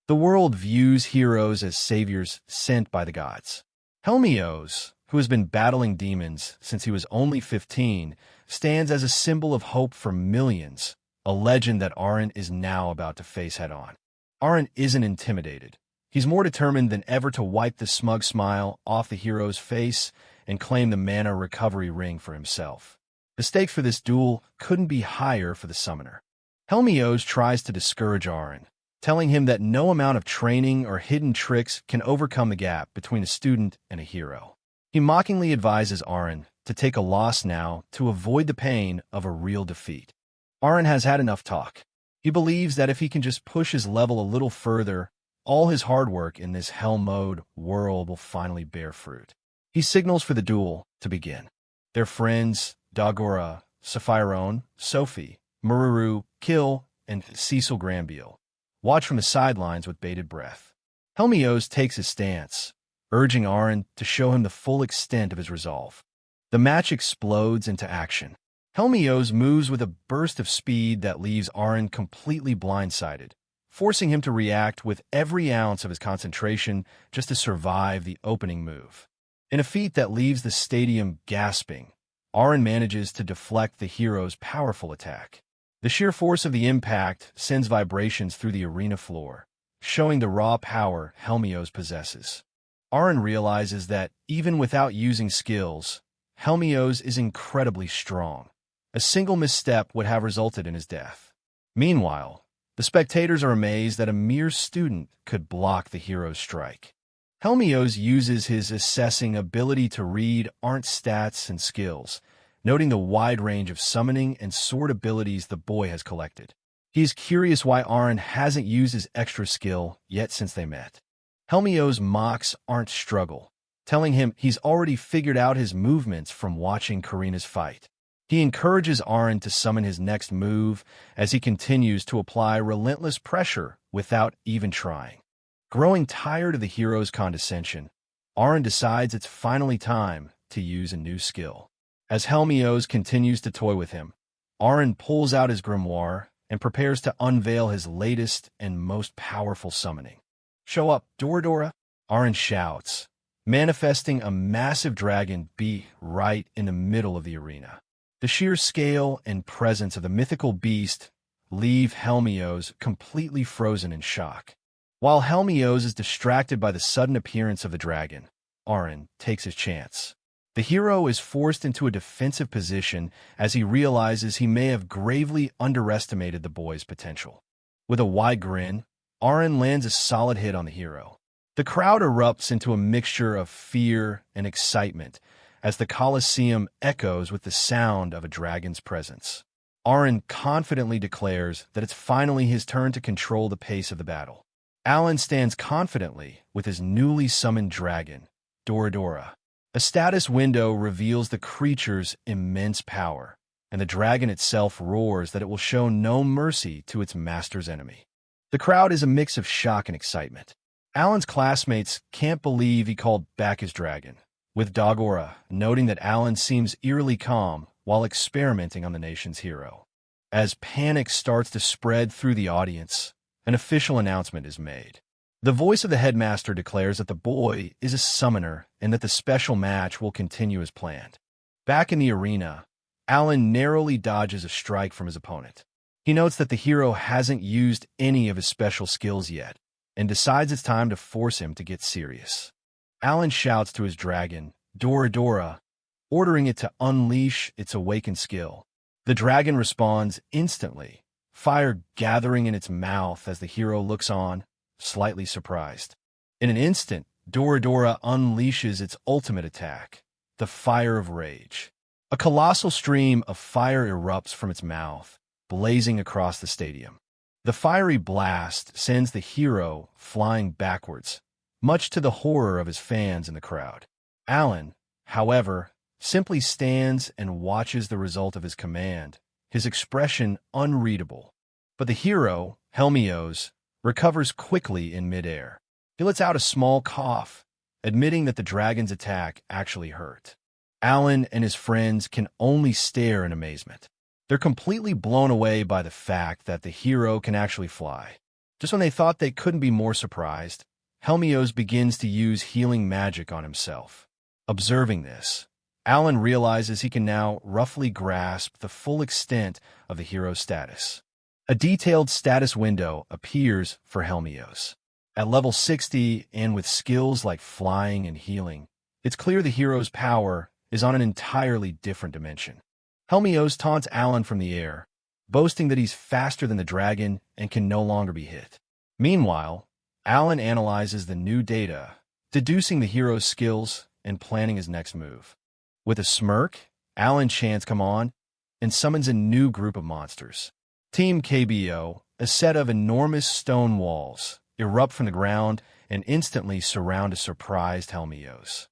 The world views heroes as saviors sent by the gods. Helmios, who has been battling demons since he was only 15, stands as a symbol of hope for millions, a legend that Aren is now about to face head-on. Aren isn't intimidated. He's more determined than ever to wipe the smug smile off the hero's face and claim the mana recovery ring for himself. The stakes for this duel couldn't be higher for the summoner. Helmios tries to discourage Aren, telling him that no amount of training or hidden tricks can overcome the gap between a student and a hero. He mockingly advises Aren to take a loss now to avoid the pain of a real defeat. Aren has had enough talk. He believes that if he can just push his level a little further, all his hard work in this hell mode world will finally bear fruit. He signals for the duel to begin. Their friends, Dagora, Sapphirone, Sophie, Maruru, Kill, and Cecil Granbeal watch from the sidelines with bated breath. Helmios takes his stance, urging Aren to show him the full extent of his resolve. The match explodes into action. Helmios moves with a burst of speed that leaves Aren completely blindsided, forcing him to react with every ounce of his concentration just to survive the opening move. In a feat that leaves the stadium gasping, Aren manages to deflect the hero's powerful attack. The sheer force of the impact sends vibrations through the arena floor, showing the raw power Helmios possesses. Aren realizes that, even without using skills, Helmios is incredibly strong. A single misstep would have resulted in his death. Meanwhile, the spectators are amazed that a mere student could block the hero's strike. Helmios uses his assessing ability to read Arnt's stats and skills, noting the wide range of summoning and sword abilities the boy has collected. He is curious why Aren hasn't used his extra skill yet since they met. Helmios mocks Arnt's struggle, telling him he's already figured out his movements from watching Karina's fight. He encourages Aren to summon his next move as he continues to apply relentless pressure without even trying. Growing tired of the hero's condescension, Aren decides it's finally time to use a new skill. As Helmios continues to toy with him, Aren pulls out his grimoire and prepares to unveil his latest and most powerful summoning. "Show up, Dora!" Aren shouts, manifesting a massive dragon right in the middle of the arena. The sheer scale and presence of the mythical beast leave Helmios completely frozen in shock. While Helmios is distracted by the sudden appearance of the dragon, Aren takes his chance. The hero is forced into a defensive position as he realizes he may have gravely underestimated the boy's potential. With a wide grin, Aren lands a solid hit on the hero. The crowd erupts into a mixture of fear and excitement as the Colosseum echoes with the sound of a dragon's presence. Aren confidently declares that it's finally his turn to control the pace of the battle. Alan stands confidently with his newly summoned dragon, Dora. A status window reveals the creature's immense power, and the dragon itself roars that it will show no mercy to its master's enemy. The crowd is a mix of shock and excitement. Alan's classmates can't believe he called back his dragon, with Dagora noting that Alan seems eerily calm while experimenting on the nation's hero. As panic starts to spread through the audience, an official announcement is made. The voice of the headmaster declares that the boy is a summoner and that the special match will continue as planned. Back in the arena, Alan narrowly dodges a strike from his opponent. He notes that the hero hasn't used any of his special skills yet, and decides it's time to force him to get serious. Alan shouts to his dragon, Dora, ordering it to unleash its awakened skill. The dragon responds instantly, fire gathering in its mouth as the hero looks on, slightly surprised. In an instant, Dora unleashes its ultimate attack, the Fire of Rage. A colossal stream of fire erupts from its mouth, blazing across the stadium. The fiery blast sends the hero flying backwards, much to the horror of his fans in the crowd. Alan, however, simply stands and watches the result of his command, his expression unreadable. But the hero, Helmios, recovers quickly in midair. He lets out a small cough, admitting that the dragon's attack actually hurt. Alan and his friends can only stare in amazement. They're completely blown away by the fact that the hero can actually fly. Just when they thought they couldn't be more surprised, Helmios begins to use healing magic on himself. Observing this, Alan realizes he can now roughly grasp the full extent of the hero's status. A detailed status window appears for Helmios. At level 60 and with skills like flying and healing, it's clear the hero's power is on an entirely different dimension. Helmios taunts Alan from the air, boasting that he's faster than the dragon and can no longer be hit. Meanwhile, Alan analyzes the new data, deducing the hero's skills and planning his next move. With a smirk, Alan chants "Come on," and summons a new group of monsters. Team KBO, a set of enormous stone walls, erupt from the ground and instantly surround a surprised Helmios.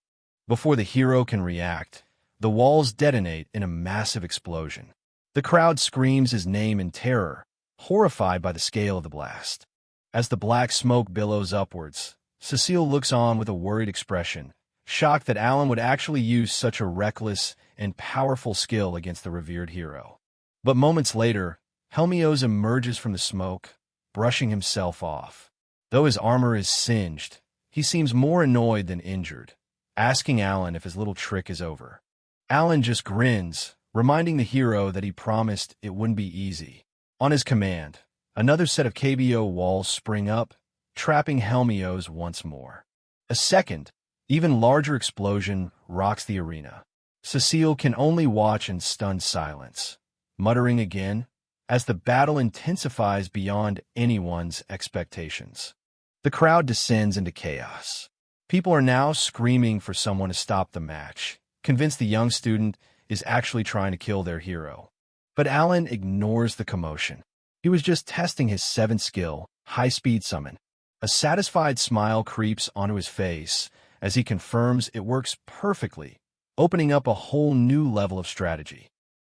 Before the hero can react, the walls detonate in a massive explosion. The crowd screams his name in terror, horrified by the scale of the blast. As the black smoke billows upwards, Cecile looks on with a worried expression, shocked that Alan would actually use such a reckless and powerful skill against the revered hero. But moments later, Helmios emerges from the smoke, brushing himself off. Though his armor is singed, he seems more annoyed than injured, asking Alan if his little trick is over. Alan just grins, reminding the hero that he promised it wouldn't be easy. On his command, another set of KBO walls spring up, trapping Helmios once more. A second, even larger explosion rocks the arena. Cecile can only watch in stunned silence, muttering again as the battle intensifies beyond anyone's expectations. The crowd descends into chaos. People are now screaming for someone to stop the match, convinced the young student is actually trying to kill their hero. But Alan ignores the commotion. He was just testing his 7th skill, high-speed summon. A satisfied smile creeps onto his face as he confirms it works perfectly, opening up a whole new level of strategy.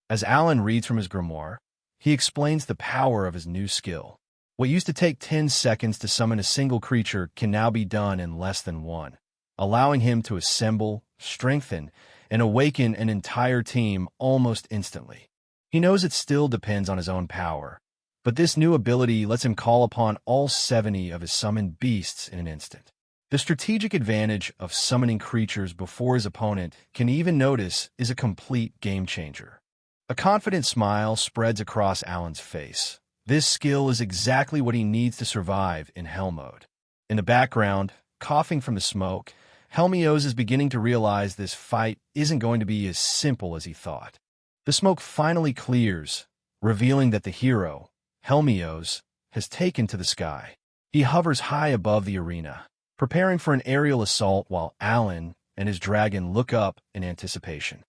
As Alan reads from his grimoire, he explains the power of his new skill. What used to take 10 seconds to summon a single creature can now be done in less than 1, allowing him to assemble, strengthen, and awaken an entire team almost instantly. He knows it still depends on his own power, but this new ability lets him call upon all 70 of his summoned beasts in an instant. The strategic advantage of summoning creatures before his opponent can even notice is a complete game-changer. A confident smile spreads across Alan's face. This skill is exactly what he needs to survive in Hell mode. In the background, coughing from the smoke, Helmios is beginning to realize this fight isn't going to be as simple as he thought. The smoke finally clears, revealing that the hero, Helmios, has taken to the sky. He hovers high above the arena, preparing for an aerial assault while Alan and his dragon look up in anticipation.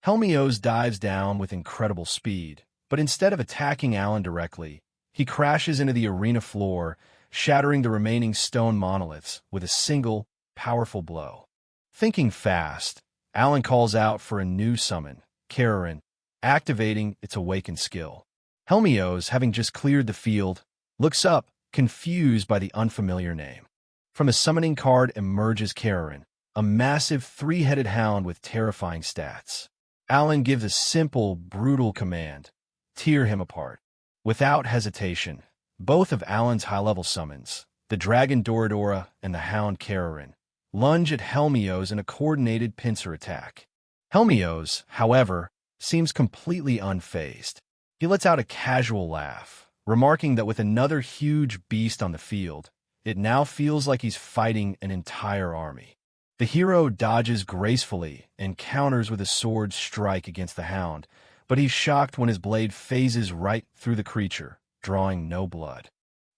Helmios dives down with incredible speed, but instead of attacking Alan directly, he crashes into the arena floor, shattering the remaining stone monoliths with a single, powerful blow. Thinking fast, Alan calls out for a new summon, Kararin, activating its awakened skill. Helmios, having just cleared the field, looks up, confused by the unfamiliar name. From a summoning card emerges Kararin, a massive 3-headed hound with terrifying stats. Alan gives a simple, brutal command: tear him apart. Without hesitation, both of Alan's high-level summons, the dragon Doradora and the hound Kararin, lunge at Helmios in a coordinated pincer attack. Helmios, however, seems completely unfazed. He lets out a casual laugh, remarking that with another huge beast on the field, it now feels like he's fighting an entire army. The hero dodges gracefully and counters with a sword strike against the hound, but he's shocked when his blade phases right through the creature, drawing no blood.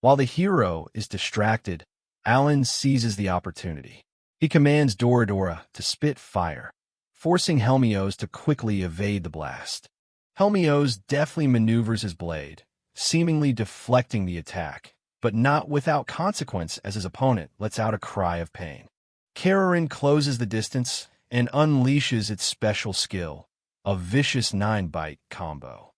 While the hero is distracted, Alan seizes the opportunity. He commands Doradora to spit fire, forcing Helmios to quickly evade the blast. Helmios deftly maneuvers his blade, seemingly deflecting the attack, but not without consequence as his opponent lets out a cry of pain. Kararin closes the distance and unleashes its special skill, a vicious 9-bite combo.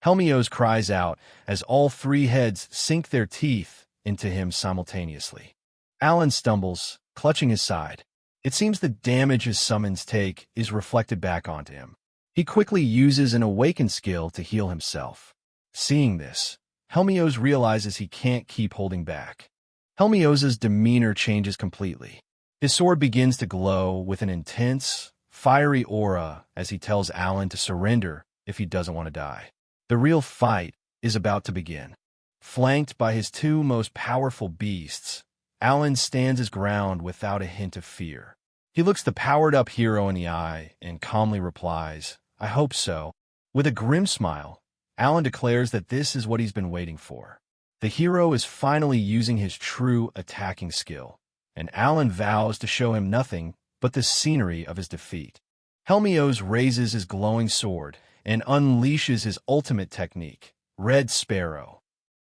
Helmios cries out as all 3 heads sink their teeth into him simultaneously. Alan stumbles, clutching his side. It seems the damage his summons take is reflected back onto him. He quickly uses an awakened skill to heal himself. Seeing this, Helmios realizes he can't keep holding back. Helmios' demeanor changes completely. His sword begins to glow with an intense, fiery aura as he tells Alan to surrender if he doesn't want to die. The real fight is about to begin. Flanked by his two most powerful beasts, Alan stands his ground without a hint of fear. He looks the powered-up hero in the eye and calmly replies, "I hope so." With a grim smile, Alan declares that this is what he's been waiting for. The hero is finally using his true attacking skill, and Alan vows to show him nothing but the scenery of his defeat. Helmios raises his glowing sword and unleashes his ultimate technique, Red Sparrow.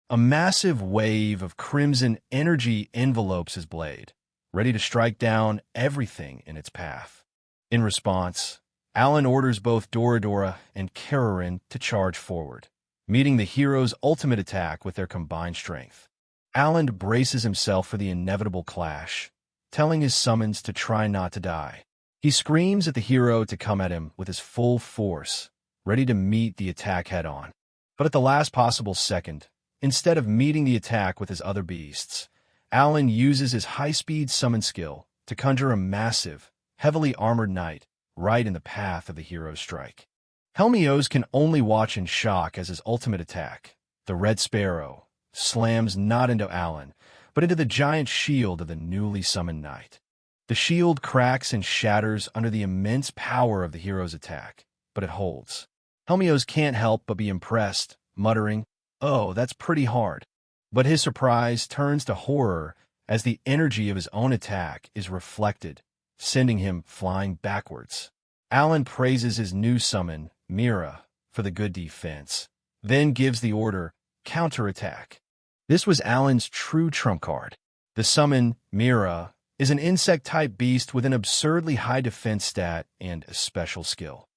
A massive wave of crimson energy envelopes his blade, ready to strike down everything in its path. In response, Alan orders both Doradora and Kararin to charge forward, meeting the hero's ultimate attack with their combined strength. Alan braces himself for the inevitable clash, telling his summons to try not to die. He screams at the hero to come at him with his full force, ready to meet the attack head-on. But at the last possible second, instead of meeting the attack with his other beasts, Alan uses his high-speed summon skill to conjure a massive, heavily armored knight right in the path of the hero's strike. Helmios can only watch in shock as his ultimate attack, the Red Sparrow, slams not into Alan, but into the giant shield of the newly summoned knight. The shield cracks and shatters under the immense power of the hero's attack, but it holds. Helmios can't help but be impressed, muttering, "Oh, that's pretty hard." But his surprise turns to horror as the energy of his own attack is reflected, sending him flying backwards. Alan praises his new summon, Mira, for the good defense, then gives the order, counterattack. This was Alan's true trump card. The summon, Mira, is an insect-type beast with an absurdly high defense stat and a special skill,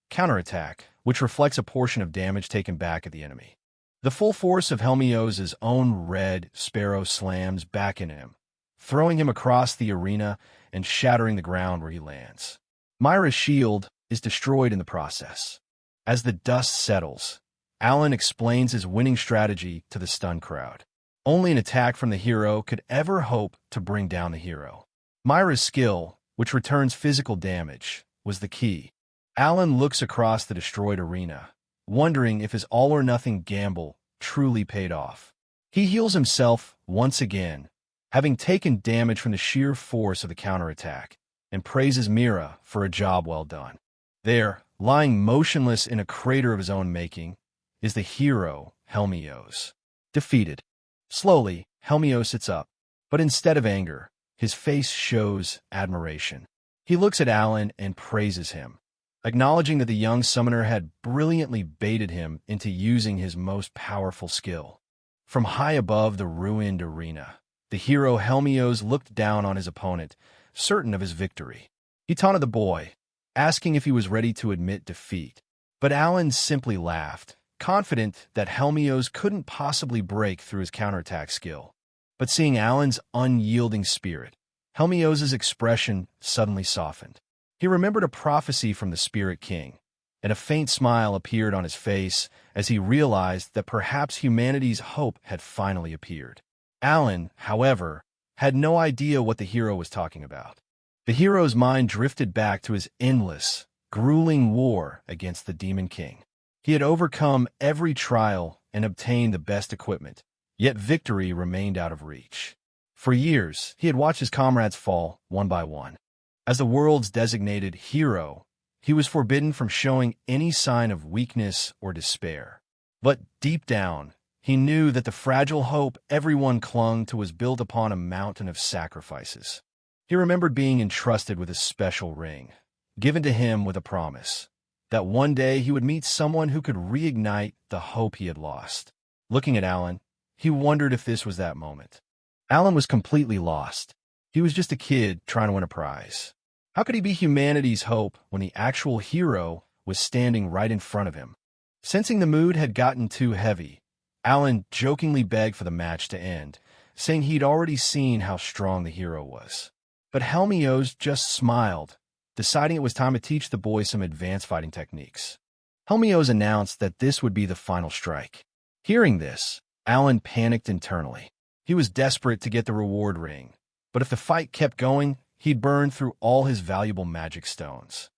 counterattack, which reflects a portion of damage taken back at the enemy. The full force of Helmios' own Red Sparrow slams back in him, throwing him across the arena and shattering the ground where he lands. Mira's shield is destroyed in the process. As the dust settles, Alan explains his winning strategy to the stunned crowd. Only an attack from the hero could ever hope to bring down the hero. Mira's skill, which returns physical damage, was the key. Alan looks across the destroyed arena, wondering if his all-or-nothing gamble truly paid off. He heals himself once again, having taken damage from the sheer force of the counterattack, and praises Mira for a job well done. There, lying motionless in a crater of his own making, is the hero, Helmios. Defeated. Slowly, Helmios sits up, but instead of anger, his face shows admiration. He looks at Alan and praises him, acknowledging that the young summoner had brilliantly baited him into using his most powerful skill. From high above the ruined arena, the hero Helmios looked down on his opponent, certain of his victory. He taunted the boy, asking if he was ready to admit defeat. But Alan simply laughed, confident that Helmios couldn't possibly break through his counterattack skill. But seeing Alan's unyielding spirit, Helmios' expression suddenly softened. He remembered a prophecy from the Spirit King, and a faint smile appeared on his face as he realized that perhaps humanity's hope had finally appeared. Alan, however, had no idea what the hero was talking about. The hero's mind drifted back to his endless, grueling war against the Demon King. He had overcome every trial and obtained the best equipment, yet victory remained out of reach. For years, he had watched his comrades fall, one by one. As the world's designated hero, he was forbidden from showing any sign of weakness or despair. But deep down, he knew that the fragile hope everyone clung to was built upon a mountain of sacrifices. He remembered being entrusted with a special ring, given to him with a promise that one day he would meet someone who could reignite the hope he had lost. Looking at Alan, he wondered if this was that moment. Alan was completely lost. He was just a kid trying to win a prize. How could he be humanity's hope when the actual hero was standing right in front of him? Sensing the mood had gotten too heavy, Alan jokingly begged for the match to end, saying he'd already seen how strong the hero was. But Helmios just smiled, deciding it was time to teach the boy some advanced fighting techniques. Helmios announced that this would be the final strike. Hearing this, Alan panicked internally. He was desperate to get the reward ring, but if the fight kept going, he'd burn through all his valuable magic stones.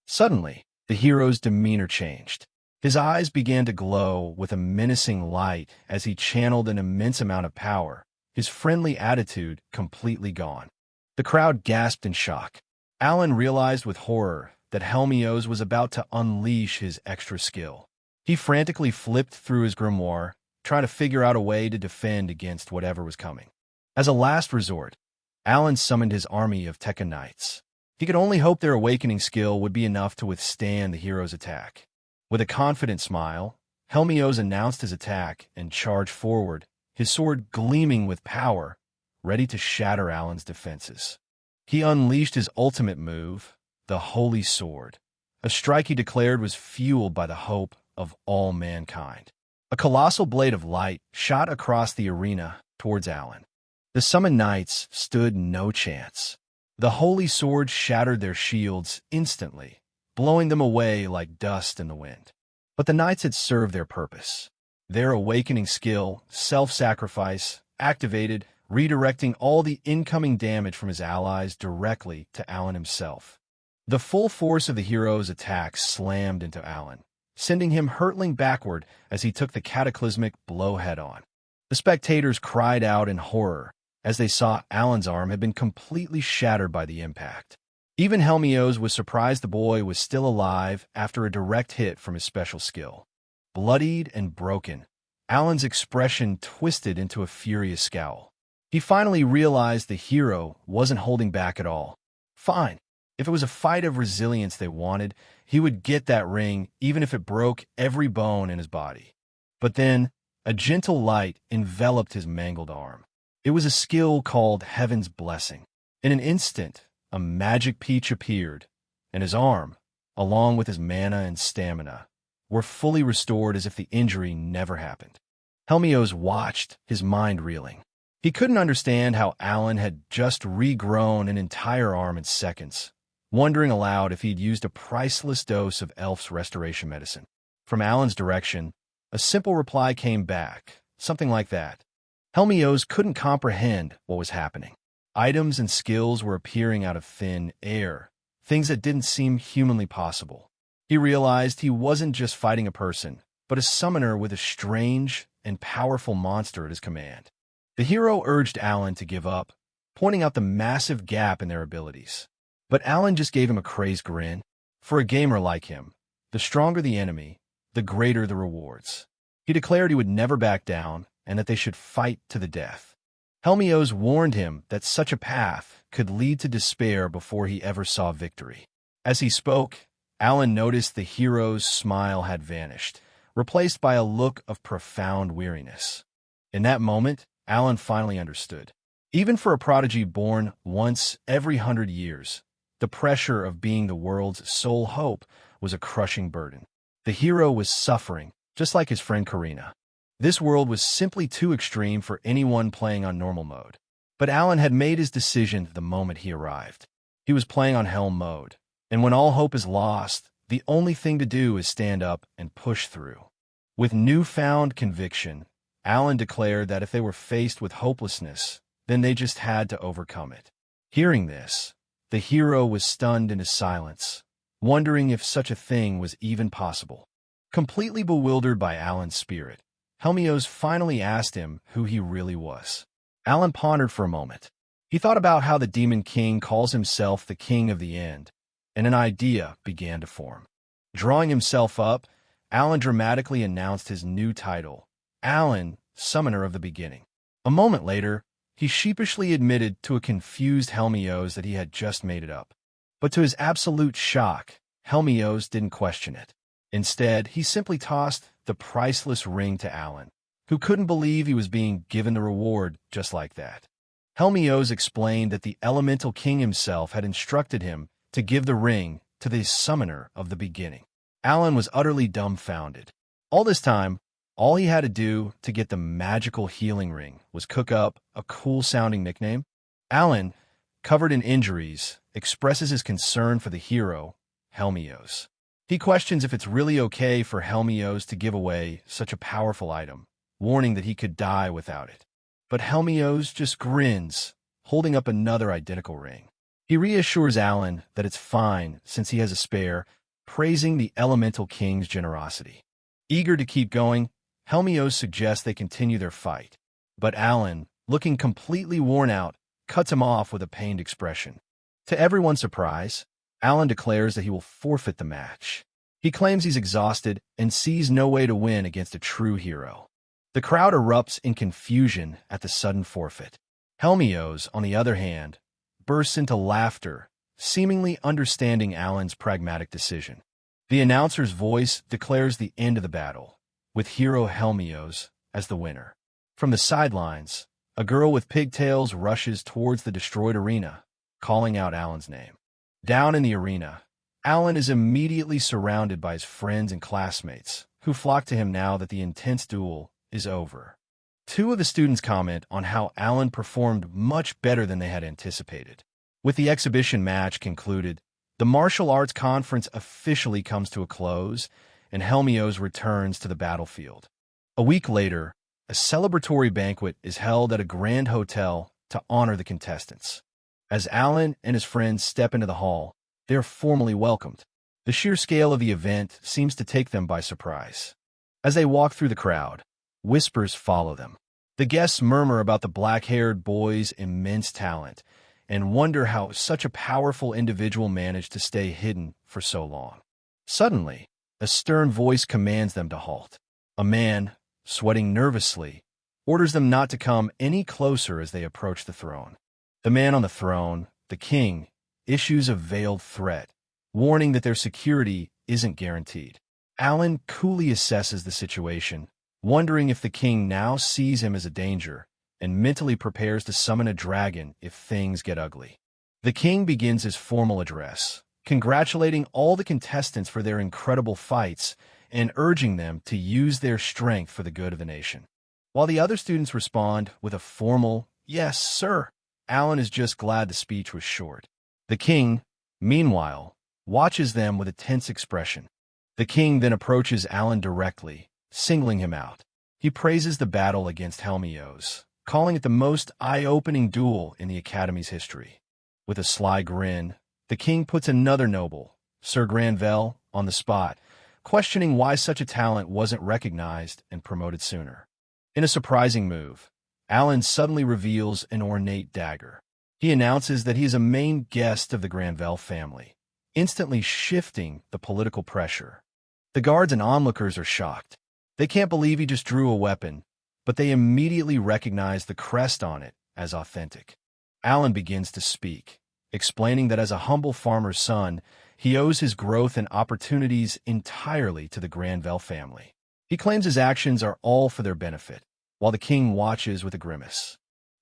Suddenly, the hero's demeanor changed. His eyes began to glow with a menacing light as he channeled an immense amount of power, his friendly attitude completely gone. The crowd gasped in shock. Alan realized with horror that Helmios was about to unleash his extra skill. He frantically flipped through his grimoire, trying to figure out a way to defend against whatever was coming. As a last resort, Alan summoned his army of Tekka Knights. He could only hope their awakening skill would be enough to withstand the hero's attack. With a confident smile, Helmios announced his attack and charged forward, his sword gleaming with power, ready to shatter Alan's defenses. He unleashed his ultimate move, the Holy Sword, a strike he declared was fueled by the hope of all mankind. A colossal blade of light shot across the arena towards Alan. The summoned knights stood no chance. The Holy Sword shattered their shields instantly, blowing them away like dust in the wind. But the knights had served their purpose. Their awakening skill, self-sacrifice, activated, redirecting all the incoming damage from his allies directly to Alan himself. The full force of the hero's attack slammed into Alan, sending him hurtling backward as he took the cataclysmic blow head-on. The spectators cried out in horror as they saw Alan's arm had been completely shattered by the impact. Even Helmios was surprised the boy was still alive after a direct hit from his special skill. Bloodied and broken, Alan's expression twisted into a furious scowl. He finally realized the hero wasn't holding back at all. Fine. If it was a fight of resilience they wanted, he would get that ring even if it broke every bone in his body. But then, a gentle light enveloped his mangled arm. It was a skill called Heaven's Blessing. In an instant, a magic peach appeared, and his arm, along with his mana and stamina, were fully restored as if the injury never happened. Helmios watched, his mind reeling. He couldn't understand how Alan had just regrown an entire arm in seconds, wondering aloud if he'd used a priceless dose of Elf's restoration medicine. From Alan's direction, a simple reply came back, something like that. Helmios couldn't comprehend what was happening. Items and skills were appearing out of thin air, things that didn't seem humanly possible. He realized he wasn't just fighting a person, but a summoner with a strange and powerful monster at his command. The hero urged Alan to give up, pointing out the massive gap in their abilities. But Alan just gave him a crazed grin. For a gamer like him, the stronger the enemy, the greater the rewards. He declared he would never back down and that they should fight to the death. Helmios warned him that such a path could lead to despair before he ever saw victory. As he spoke, Alan noticed the hero's smile had vanished, replaced by a look of profound weariness. In that moment, Alan finally understood. Even for a prodigy born once every 100 years, the pressure of being the world's sole hope was a crushing burden. The hero was suffering, just like his friend Karina. This world was simply too extreme for anyone playing on normal mode. But Alan had made his decision the moment he arrived. He was playing on Helm mode, and when all hope is lost, the only thing to do is stand up and push through. With newfound conviction, Alan declared that if they were faced with hopelessness, then they just had to overcome it. Hearing this, the hero was stunned into silence, wondering if such a thing was even possible. Completely bewildered by Alan's spirit, Helmios finally asked him who he really was. Alan pondered for a moment. He thought about how the Demon King calls himself the King of the End, and an idea began to form. Drawing himself up, Alan dramatically announced his new title, Alan, Summoner of the Beginning. A moment later, he sheepishly admitted to a confused Helmios that he had just made it up. But to his absolute shock, Helmios didn't question it. Instead, he simply tossed the priceless ring to Alan, who couldn't believe he was being given the reward just like that. Helmios explained that the Elemental King himself had instructed him to give the ring to the Summoner of the Beginning. Alan was utterly dumbfounded. All this time, all he had to do to get the magical healing ring was cook up a cool-sounding nickname. Alan, covered in injuries, expresses his concern for the hero, Helmios. He questions if it's really okay for Helmios to give away such a powerful item, warning that he could die without it. But Helmios just grins, holding up another identical ring. He reassures Alan that it's fine since he has a spare, praising the Elemental King's generosity. Eager to keep going, Helmios suggests they continue their fight. But Alan, looking completely worn out, cuts him off with a pained expression. To everyone's surprise, Alan declares that he will forfeit the match. He claims he's exhausted and sees no way to win against a true hero. The crowd erupts in confusion at the sudden forfeit. Helmios, on the other hand, bursts into laughter, seemingly understanding Alan's pragmatic decision. The announcer's voice declares the end of the battle, with hero Helmios as the winner. From the sidelines, a girl with pigtails rushes towards the destroyed arena, calling out Alan's name. Down in the arena, Alan is immediately surrounded by his friends and classmates, who flock to him now that the intense duel is over. Two of the students comment on how Alan performed much better than they had anticipated. With the exhibition match concluded, the martial arts conference officially comes to a close, and Helmios returns to the battlefield. A week later, a celebratory banquet is held at a grand hotel to honor the contestants. As Alan and his friends step into the hall, they are formally welcomed. The sheer scale of the event seems to take them by surprise. As they walk through the crowd, whispers follow them. The guests murmur about the black-haired boy's immense talent and wonder how such a powerful individual managed to stay hidden for so long. Suddenly, a stern voice commands them to halt. A man, sweating nervously, orders them not to come any closer as they approach the throne. The man on the throne, the king, issues a veiled threat, warning that their security isn't guaranteed. Alan coolly assesses the situation, wondering if the king now sees him as a danger, and mentally prepares to summon a dragon if things get ugly. The king begins his formal address, congratulating all the contestants for their incredible fights and urging them to use their strength for the good of the nation. While the other students respond with a formal, "Yes, sir," Alan is just glad the speech was short. The king, meanwhile, watches them with a tense expression. The king then approaches Alan directly, singling him out. He praises the battle against Helmios, calling it the most eye-opening duel in the Academy's history. With a sly grin, the king puts another noble, Sir Granvelle, on the spot, questioning why such a talent wasn't recognized and promoted sooner. In a surprising move, Alan suddenly reveals an ornate dagger. He announces that he is a main guest of the Granvelle family, instantly shifting the political pressure. The guards and onlookers are shocked. They can't believe he just drew a weapon, but they immediately recognize the crest on it as authentic. Alan begins to speak, explaining that as a humble farmer's son, he owes his growth and opportunities entirely to the Granvelle family. He claims his actions are all for their benefit, while the king watches with a grimace.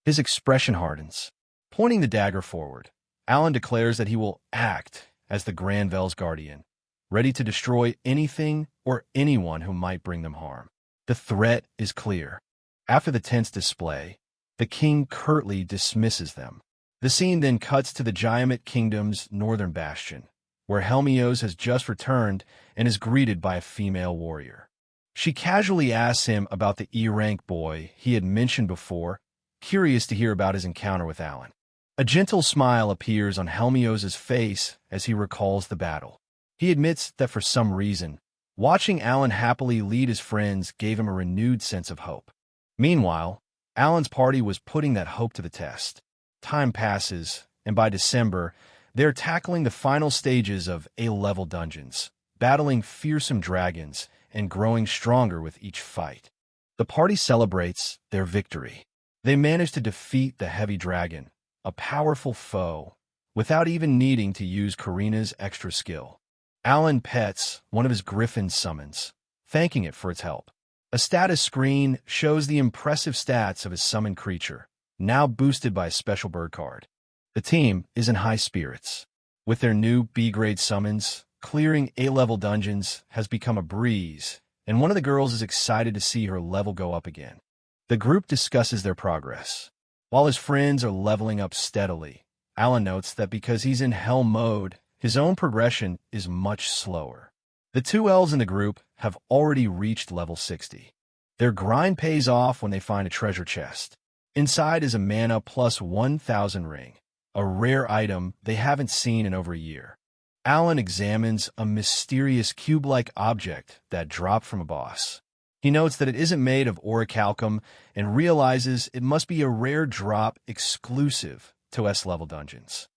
His expression hardens. Pointing the dagger forward, Alan declares that he will act as the Granvelle's guardian, ready to destroy anything or anyone who might bring them harm. The threat is clear. After the tense display, the king curtly dismisses them. The scene then cuts to the Giant Kingdom's northern bastion, where Helmios has just returned and is greeted by a female warrior. She casually asks him about the E-rank boy he had mentioned before, curious to hear about his encounter with Alan. A gentle smile appears on Helmios' face as he recalls the battle. He admits that for some reason, watching Alan happily lead his friends gave him a renewed sense of hope. Meanwhile, Alan's party was putting that hope to the test. Time passes, and by December, they're tackling the final stages of A-level dungeons, battling fearsome dragons, and growing stronger with each fight. The party celebrates their victory. They manage to defeat the heavy dragon, a powerful foe, without even needing to use Karina's extra skill. Alan pets one of his griffin summons, thanking it for its help. A status screen shows the impressive stats of his summoned creature, now boosted by a special bird card. The team is in high spirits. With their new B-grade summons, clearing A-level dungeons has become a breeze, and one of the girls is excited to see her level go up again. The group discusses their progress. While his friends are leveling up steadily, Alan notes that because he's in hell mode, his own progression is much slower. The two elves in the group have already reached level 60. Their grind pays off when they find a treasure chest. Inside is a mana plus 1,000 ring. a rare item they haven't seen in over a year. Alan examines a mysterious cube-like object that dropped from a boss. He notes that it isn't made of orichalcum and realizes it must be a rare drop exclusive to S-level dungeons.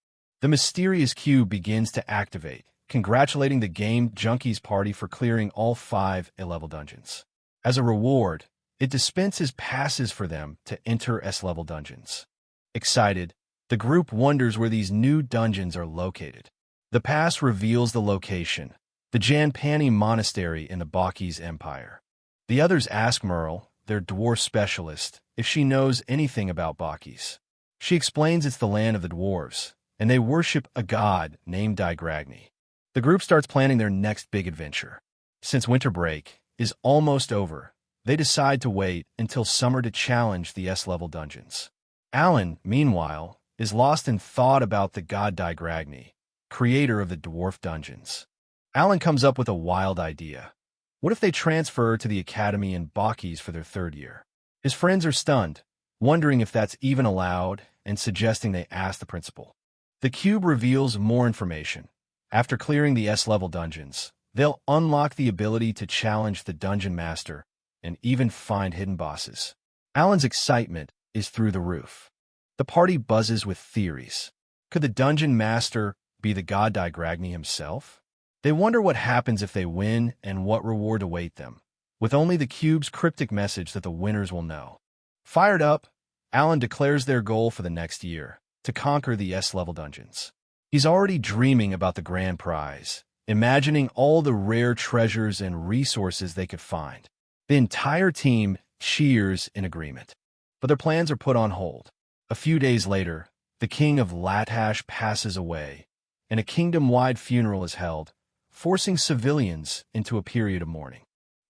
The mysterious cube begins to activate, congratulating the Game Junkies party for clearing all 5 A-level dungeons. As a reward, it dispenses passes for them to enter S-level dungeons. Excited, the group wonders where these new dungeons are located. The pass reveals the location, the Janpani Monastery in the Bakis Empire. The others ask Merle, their dwarf specialist, if she knows anything about Bakis. She explains it's the land of the dwarves, and they worship a god named Digragni. The group starts planning their next big adventure. Since winter break is almost over, they decide to wait until summer to challenge the S-level dungeons. Alan, meanwhile, is lost in thought about the god Digragni, creator of the dwarf dungeons. Alan comes up with a wild idea. What if they transfer to the academy in Bakis for their 3rd year? His friends are stunned, wondering if that's even allowed and suggesting they ask the principal. The cube reveals more information. After clearing the S-level dungeons, they'll unlock the ability to challenge the dungeon master and even find hidden bosses. Alan's excitement is through the roof. The party buzzes with theories. Could the dungeon master be the god Digragni himself? They wonder what happens if they win and what reward await them, with only the cube's cryptic message that the winners will know. Fired up, Alan declares their goal for the next year, to conquer the S-level dungeons. He's already dreaming about the grand prize, imagining all the rare treasures and resources they could find. The entire team cheers in agreement. But their plans are put on hold. A few days later, the king of Lathash passes away, and a kingdom-wide funeral is held, forcing civilians into a period of mourning.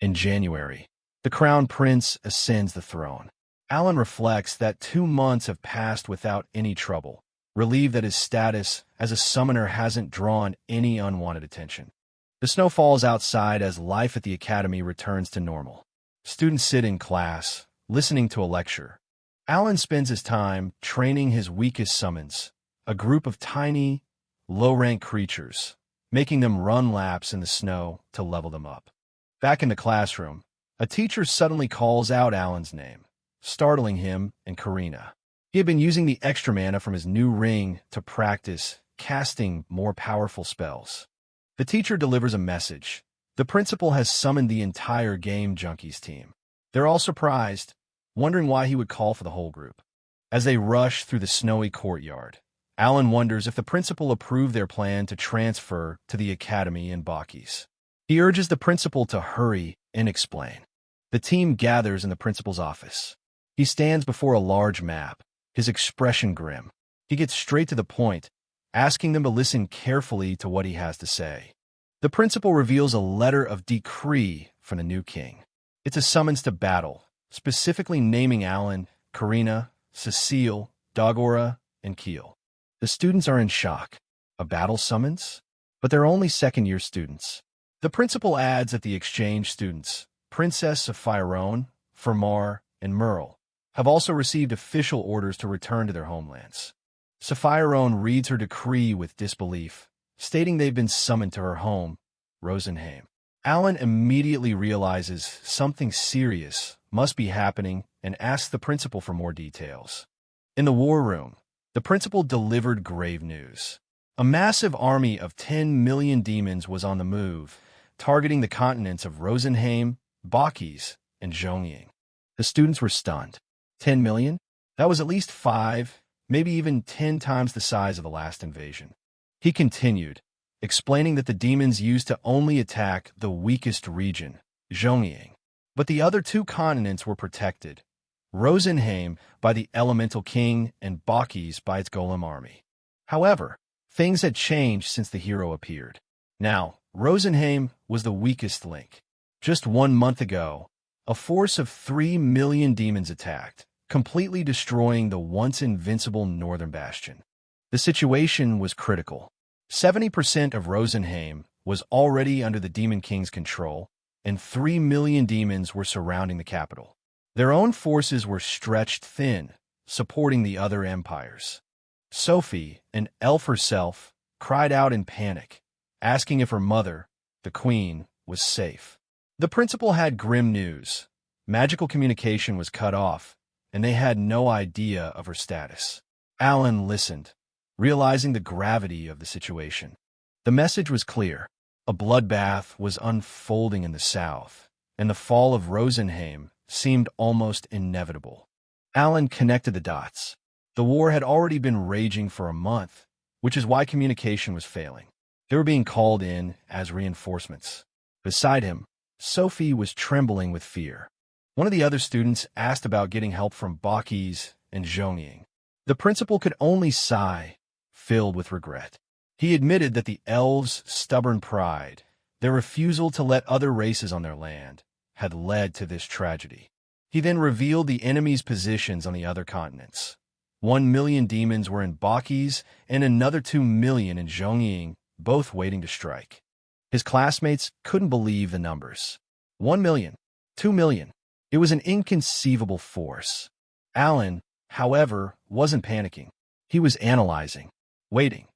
In January, the crown prince ascends the throne. Alan reflects that 2 months have passed without any trouble, relieved that his status as a summoner hasn't drawn any unwanted attention. The snow falls outside as life at the academy returns to normal. Students sit in class, listening to a lecture. Alan spends his time training his weakest summons, a group of tiny, low-rank creatures, making them run laps in the snow to level them up. Back in the classroom, a teacher suddenly calls out Alan's name, startling him and Karina. He had been using the extra mana from his new ring to practice casting more powerful spells. The teacher delivers a message. The principal has summoned the entire Game Junkies team. They're all surprised, wondering why he would call for the whole group. As they rush through the snowy courtyard, Alan wonders if the principal approved their plan to transfer to the academy in Bakis. He urges the principal to hurry and explain. The team gathers in the principal's office. He stands before a large map, his expression grim. He gets straight to the point, asking them to listen carefully to what he has to say. The principal reveals a letter of decree from the new king. It's a summons to battle, specifically naming Alan, Karina, Cecile, Dagora, and Keel. The students are in shock. A battle summons? But they're only second-year students. The principal adds that the exchange students, Princess of Fyrone, Fermar, and Merle, have also received official orders to return to their homelands. Sapphireone reads her decree with disbelief, stating they've been summoned to her home, Rosenheim. Alan immediately realizes something serious must be happening and asks the principal for more details. In the war room, the principal delivered grave news. A massive army of 10 million demons was on the move, targeting the continents of Rosenheim, Bakis, and Zhongying. The students were stunned. 10 million? That was at least 5, maybe even 10 times the size of the last invasion. He continued, explaining that the demons used to only attack the weakest region, Zhongying. But the other 2 continents were protected, Rosenheim by the Elemental King and Bakis by its Golem army. However, things had changed since the hero appeared. Now, Rosenheim was the weakest link. Just 1 month ago, a force of 3 million demons attacked, completely destroying the once invincible northern bastion. The situation was critical. 70% of Rosenheim was already under the Demon King's control, and 3 million demons were surrounding the capital. Their own forces were stretched thin, supporting the other empires. Sophie, an elf herself, cried out in panic, asking if her mother, the queen, was safe. The principal had grim news. Magical communication was cut off, and they had no idea of her status. Alan listened, realizing the gravity of the situation. The message was clear. A bloodbath was unfolding in the south, and the fall of Rosenheim seemed almost inevitable. Alan connected the dots. The war had already been raging for a month, which is why communication was failing. They were being called in as reinforcements. Beside him, Sophie was trembling with fear. One of the other students asked about getting help from Bakis and Zhongying. The principal could only sigh, filled with regret. He admitted that the elves' stubborn pride, their refusal to let other races on their land, had led to this tragedy. He then revealed the enemy's positions on the other continents. 1 million demons were in Bakis and another 2 million in Zhongying, both waiting to strike. His classmates couldn't believe the numbers. 1 million, 2 million. It was an inconceivable force. Alan, however, wasn't panicking. He was analyzing, waiting.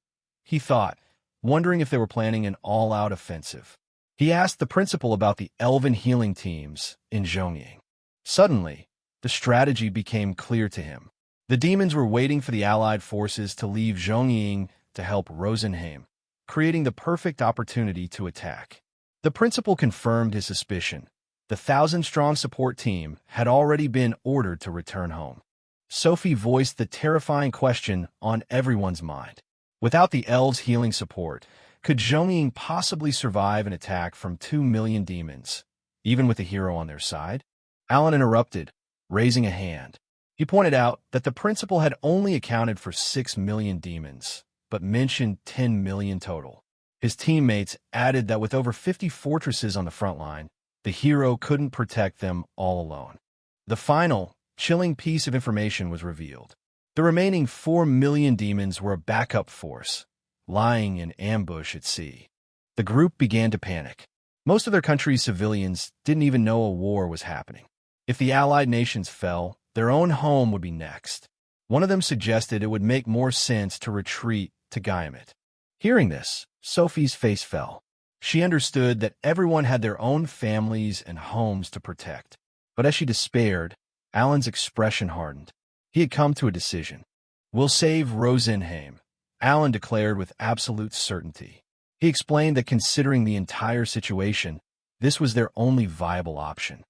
He thought, wondering if they were planning an all-out offensive. He asked the principal about the elven healing teams in Zhongying. Suddenly, the strategy became clear to him. The demons were waiting for the allied forces to leave Zhongying to help Rosenheim, creating the perfect opportunity to attack. The principal confirmed his suspicion. The 1,000-strong support team had already been ordered to return home. Sophie voiced the terrifying question on everyone's mind. Without the elves' healing support, could Zhongying possibly survive an attack from 2 million demons, even with a hero on their side? Alan interrupted, raising a hand. He pointed out that the principal had only accounted for 6 million demons, but mentioned 10 million total. His teammates added that with over 50 fortresses on the front line, the hero couldn't protect them all alone. The final, chilling piece of information was revealed. The remaining 4 million demons were a backup force, lying in ambush at sea. The group began to panic. Most of their country's civilians didn't even know a war was happening. If the allied nations fell, their own home would be next. One of them suggested it would make more sense to retreat to Guyamit. Hearing this, Sophie's face fell. She understood that everyone had their own families and homes to protect. But as she despaired, Alan's expression hardened. He had come to a decision. "We'll save Rosenheim," Alan declared with absolute certainty. He explained that considering the entire situation, this was their only viable option.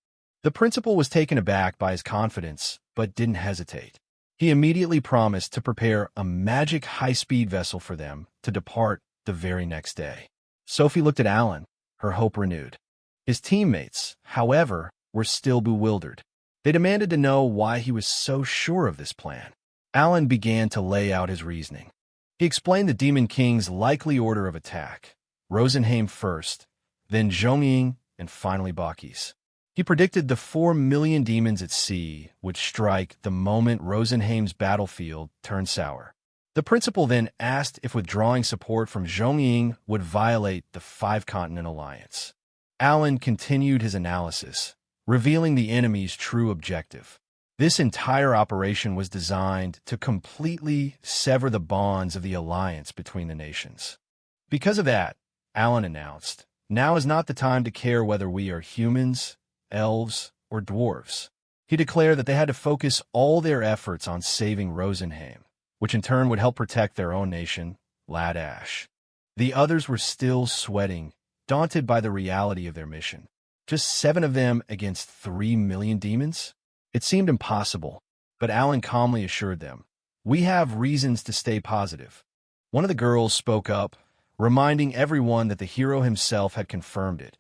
The principal was taken aback by his confidence, but didn't hesitate. He immediately promised to prepare a magic high-speed vessel for them to depart the very next day. Sophie looked at Alan, her hope renewed. His teammates, however, were still bewildered. They demanded to know why he was so sure of this plan. Alan began to lay out his reasoning. He explained the Demon King's likely order of attack: Rosenheim first, then Zhongying, and finally Bakis. He predicted the 4 million demons at sea would strike the moment Rosenheim's battlefield turned sour. The principal then asked if withdrawing support from Zhongying would violate the 5-continent alliance. Alan continued his analysis, revealing the enemy's true objective. This entire operation was designed to completely sever the bonds of the alliance between the nations. Because of that, Alan announced, now is not the time to care whether we are humans, elves, or dwarves. He declared that they had to focus all their efforts on saving Rosenheim, which in turn would help protect their own nation, Ladash. The others were still sweating, daunted by the reality of their mission. Just 7 of them against 3 million demons? It seemed impossible, but Alan calmly assured them, "We have reasons to stay positive." One of the girls spoke up, reminding everyone that the hero himself had confirmed it.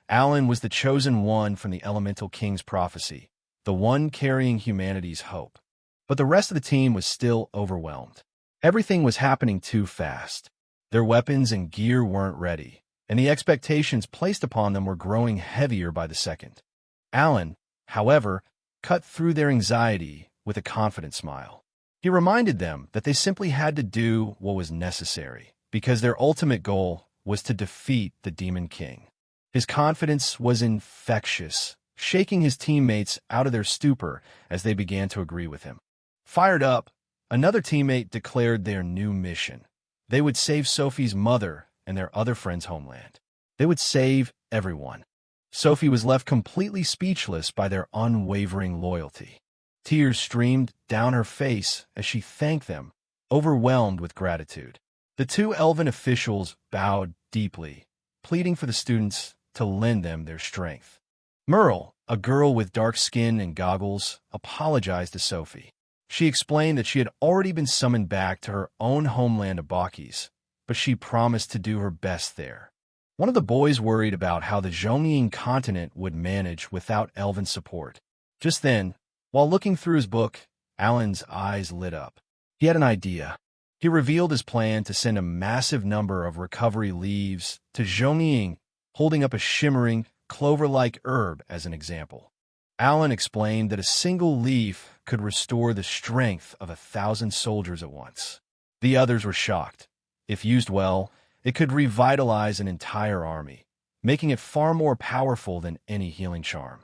Alan was the chosen one from the Elemental King's prophecy, the one carrying humanity's hope. But the rest of the team was still overwhelmed. Everything was happening too fast. Their weapons and gear weren't ready, and the expectations placed upon them were growing heavier by the second. Alan, however, cut through their anxiety with a confident smile. He reminded them that they simply had to do what was necessary, because their ultimate goal was to defeat the Demon King. His confidence was infectious, shaking his teammates out of their stupor as they began to agree with him. Fired up, Another teammate declared their new mission. They would save Sophie's mother and their other friends' homeland. They would save everyone. Sophie was left completely speechless by their unwavering loyalty. Tears streamed down her face as she thanked them, overwhelmed with gratitude. The two elven officials bowed deeply, pleading for the students to lend them their strength. Merle, a girl with dark skin and goggles, apologized to Sophie. She explained that she had already been summoned back to her own homeland of Bakis, but she promised to do her best there. One of the boys worried about how the Zhongying continent would manage without elven support. Just then, while looking through his book, Alan's eyes lit up. He had an idea. He revealed his plan to send a massive number of recovery leaves to Zhongying, holding up a shimmering, clover-like herb as an example. Alan explained that a single leaf could restore the strength of 1,000 soldiers at once. The others were shocked. If used well, it could revitalize an entire army, making it far more powerful than any healing charm.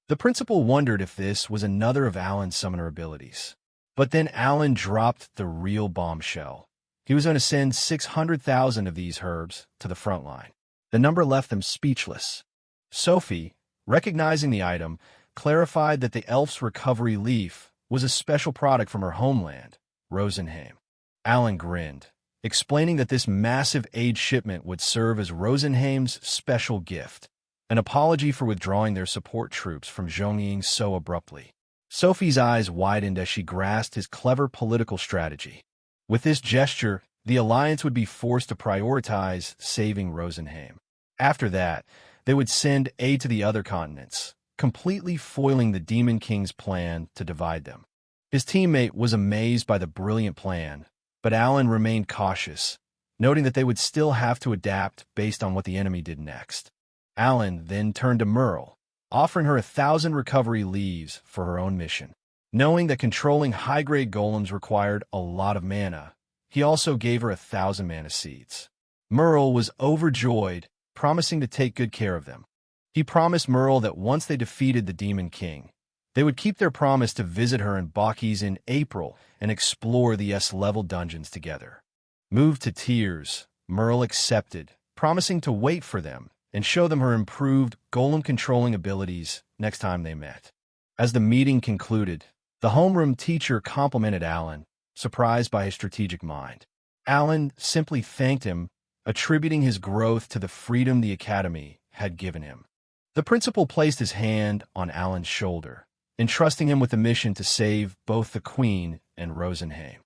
The principal wondered if this was another of Alan's summoner abilities. But then Alan dropped the real bombshell. He was going to send 600,000 of these herbs to the front line. The number left them speechless. Sophie, recognizing the item, clarified that the elf's recovery leaf was a special product from her homeland, Rosenheim. Alan grinned, explaining that this massive aid shipment would serve as Rosenheim's special gift, an apology for withdrawing their support troops from Zhongying so abruptly. Sophie's eyes widened as she grasped his clever political strategy. With this gesture, the alliance would be forced to prioritize saving Rosenheim. After that, they would send aid to the other continents, completely foiling the Demon King's plan to divide them. His teammate was amazed by the brilliant plan, but Alan remained cautious, noting that they would still have to adapt based on what the enemy did next. Alan then turned to Merle, offering her 1,000 recovery leaves for her own mission. Knowing that controlling high-grade golems required a lot of mana, he also gave her 1,000 mana seeds. Merle was overjoyed, promising to take good care of them. He promised Merle that once they defeated the Demon King, they would keep their promise to visit her in Bakis in April and explore the S-level dungeons together. Moved to tears, Merle accepted, promising to wait for them and show them her improved golem-controlling abilities next time they met. As the meeting concluded, the homeroom teacher complimented Alan, surprised by his strategic mind. Alan simply thanked him, attributing his growth to the freedom the academy had given him. The principal placed his hand on Alan's shoulder, entrusting him with the mission to save both the Queen and Rosenheim.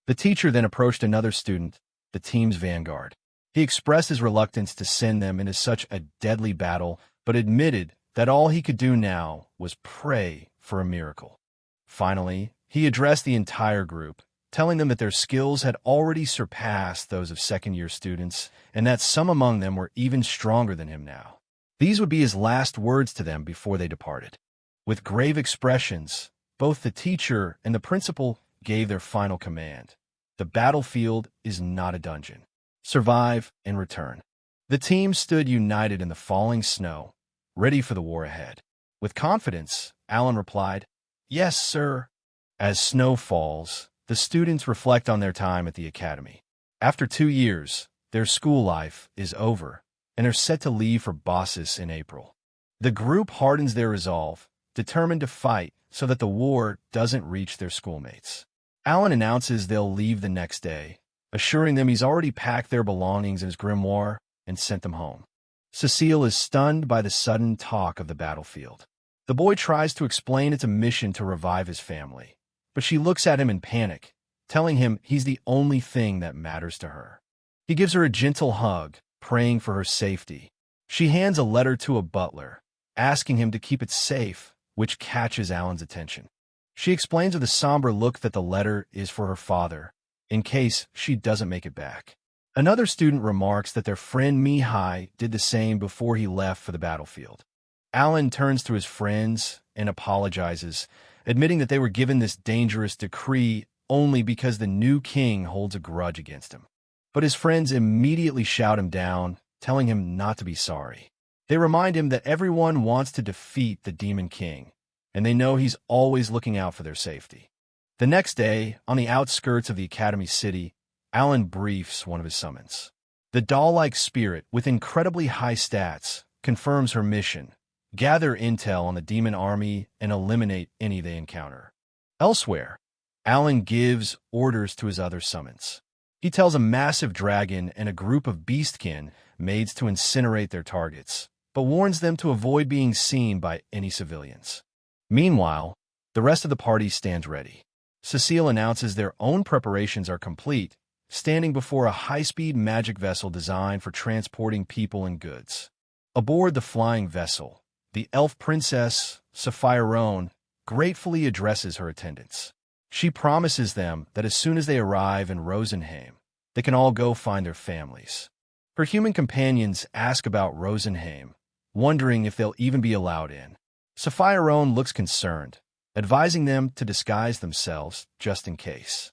The teacher then approached another student, the team's vanguard. He expressed his reluctance to send them into such a deadly battle, but admitted that all he could do now was pray for a miracle. Finally, he addressed the entire group, telling them that their skills had already surpassed those of second-year students, and that some among them were even stronger than him now. These would be his last words to them before they departed. With grave expressions, both the teacher and the principal gave their final command. The battlefield is not a dungeon. Survive and return. The team stood united in the falling snow, ready for the war ahead. With confidence, Alan replied, "Yes, sir." As snow falls, the students reflect on their time at the academy. After 2 years, their school life is over, and are set to leave for Bossis in April. The group hardens their resolve, determined to fight so that the war doesn't reach their schoolmates. Alan announces they'll leave the next day, assuring them he's already packed their belongings in his grimoire and sent them home. Cecile is stunned by the sudden talk of the battlefield. The boy tries to explain it's a mission to revive his family, but she looks at him in panic, telling him he's the only thing that matters to her. He gives her a gentle hug, praying for her safety. She hands a letter to a butler, asking him to keep it safe, which catches Alan's attention. She explains with a somber look that the letter is for her father, in case she doesn't make it back. Another student remarks that their friend Mihai did the same before he left for the battlefield. Alan turns to his friends and apologizes, admitting that they were given this dangerous decree only because the new king holds a grudge against him. But his friends immediately shout him down, telling him not to be sorry. They remind him that everyone wants to defeat the Demon King, and they know he's always looking out for their safety. The next day, on the outskirts of the Academy City, Alan briefs one of his summons. The doll-like spirit, with incredibly high stats, confirms her mission: gather intel on the demon army and eliminate any they encounter. Elsewhere, Alan gives orders to his other summons. He tells a massive dragon and a group of beastkin maids to incinerate their targets, but warns them to avoid being seen by any civilians. Meanwhile, the rest of the party stands ready. Cecile announces their own preparations are complete, standing before a high-speed magic vessel designed for transporting people and goods. Aboard the flying vessel, the elf princess, Sapphire gratefully addresses her attendants. She promises them that as soon as they arrive in Rosenheim, they can all go find their families. Her human companions ask about Rosenheim, wondering if they'll even be allowed in. Sapphire looks concerned, advising them to disguise themselves just in case.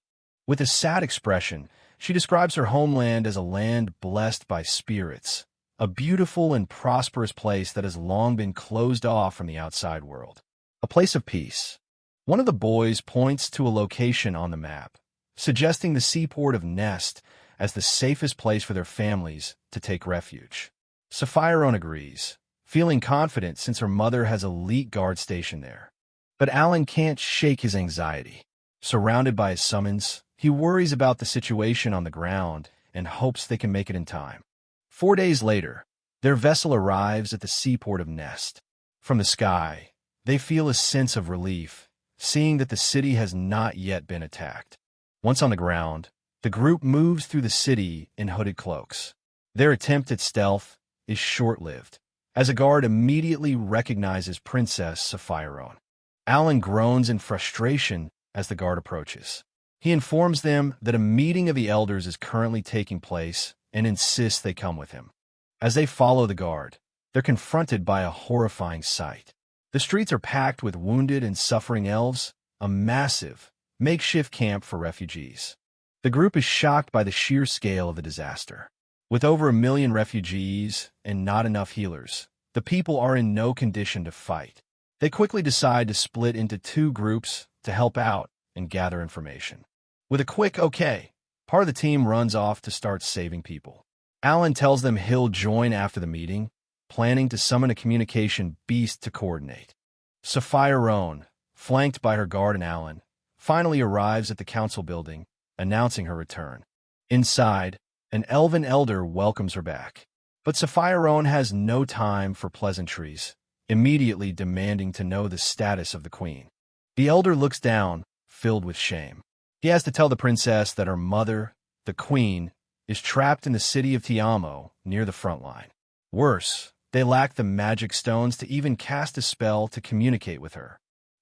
With a sad expression, she describes her homeland as a land blessed by spirits, a beautiful and prosperous place that has long been closed off from the outside world. A place of peace. One of the boys points to a location on the map, suggesting the seaport of Nest as the safest place for their families to take refuge. Sapphire agrees, feeling confident since her mother has elite guard stationed there. But Alan can't shake his anxiety. Surrounded by his summons, he worries about the situation on the ground and hopes they can make it in time. 4 days later, their vessel arrives at the seaport of Nest. From the sky, they feel a sense of relief, seeing that the city has not yet been attacked. Once on the ground, the group moves through the city in hooded cloaks. Their attempt at stealth is short-lived, as a guard immediately recognizes Princess Sapphire. Alan groans in frustration as the guard approaches. He informs them that a meeting of the elders is currently taking place and insists they come with him. As they follow the guard, they're confronted by a horrifying sight. The streets are packed with wounded and suffering elves, a massive, makeshift camp for refugees. The group is shocked by the sheer scale of the disaster. With over 1 million refugees and not enough healers, the people are in no condition to fight. They quickly decide to split into 2 groups to help out and gather information. With a quick okay, part of the team runs off to start saving people. Alan tells them he'll join after the meeting, planning to summon a communication beast to coordinate. Sapphire, flanked by her guard and Alan, finally arrives at the council building, announcing her return. Inside, an elven elder welcomes her back. But Sapphire has no time for pleasantries, immediately demanding to know the status of the queen. The elder looks down, filled with shame. He has to tell the princess that her mother, the queen, is trapped in the city of Tiamo, near the front line. Worse, they lack the magic stones to even cast a spell to communicate with her.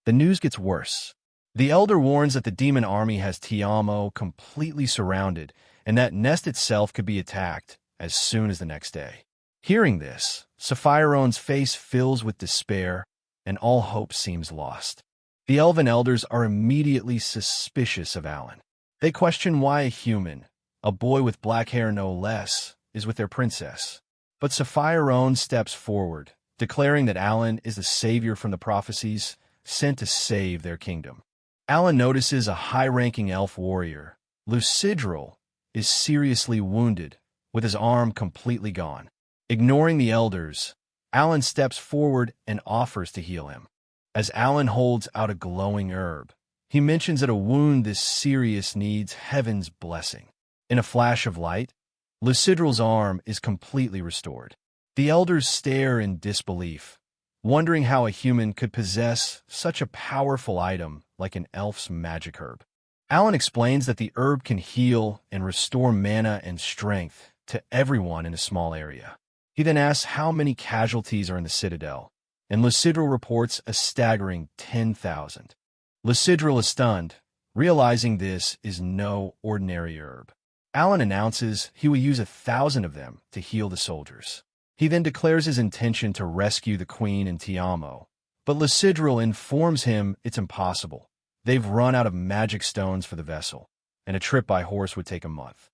The news gets worse. The elder warns that the demon army has Tiamo completely surrounded and that Nest itself could be attacked as soon as the next day. Hearing this, Sapphire's face fills with despair and all hope seems lost. The elven elders are immediately suspicious of Alan. They question why a human, a boy with black hair no less, is with their princess. But Sapphire steps forward, declaring that Alan is the savior from the prophecies, sent to save their kingdom. Alan notices a high-ranking elf warrior, Lucidril, is seriously wounded, with his arm completely gone. Ignoring the elders, Alan steps forward and offers to heal him. As Alan holds out a glowing herb, he mentions that a wound this serious needs heaven's blessing. In a flash of light, Lucidril's arm is completely restored. The elders stare in disbelief, wondering how a human could possess such a powerful item like an elf's magic herb. Alan explains that the herb can heal and restore mana and strength to everyone in a small area. He then asks how many casualties are in the citadel, and Lucidril reports a staggering 10,000. Lucidril is stunned, realizing this is no ordinary herb. Alan announces he will use 1,000 of them to heal the soldiers. He then declares his intention to rescue the queen in Tiamo, but Lucidril informs him it's impossible. They've run out of magic stones for the vessel, and a trip by horse would take a month.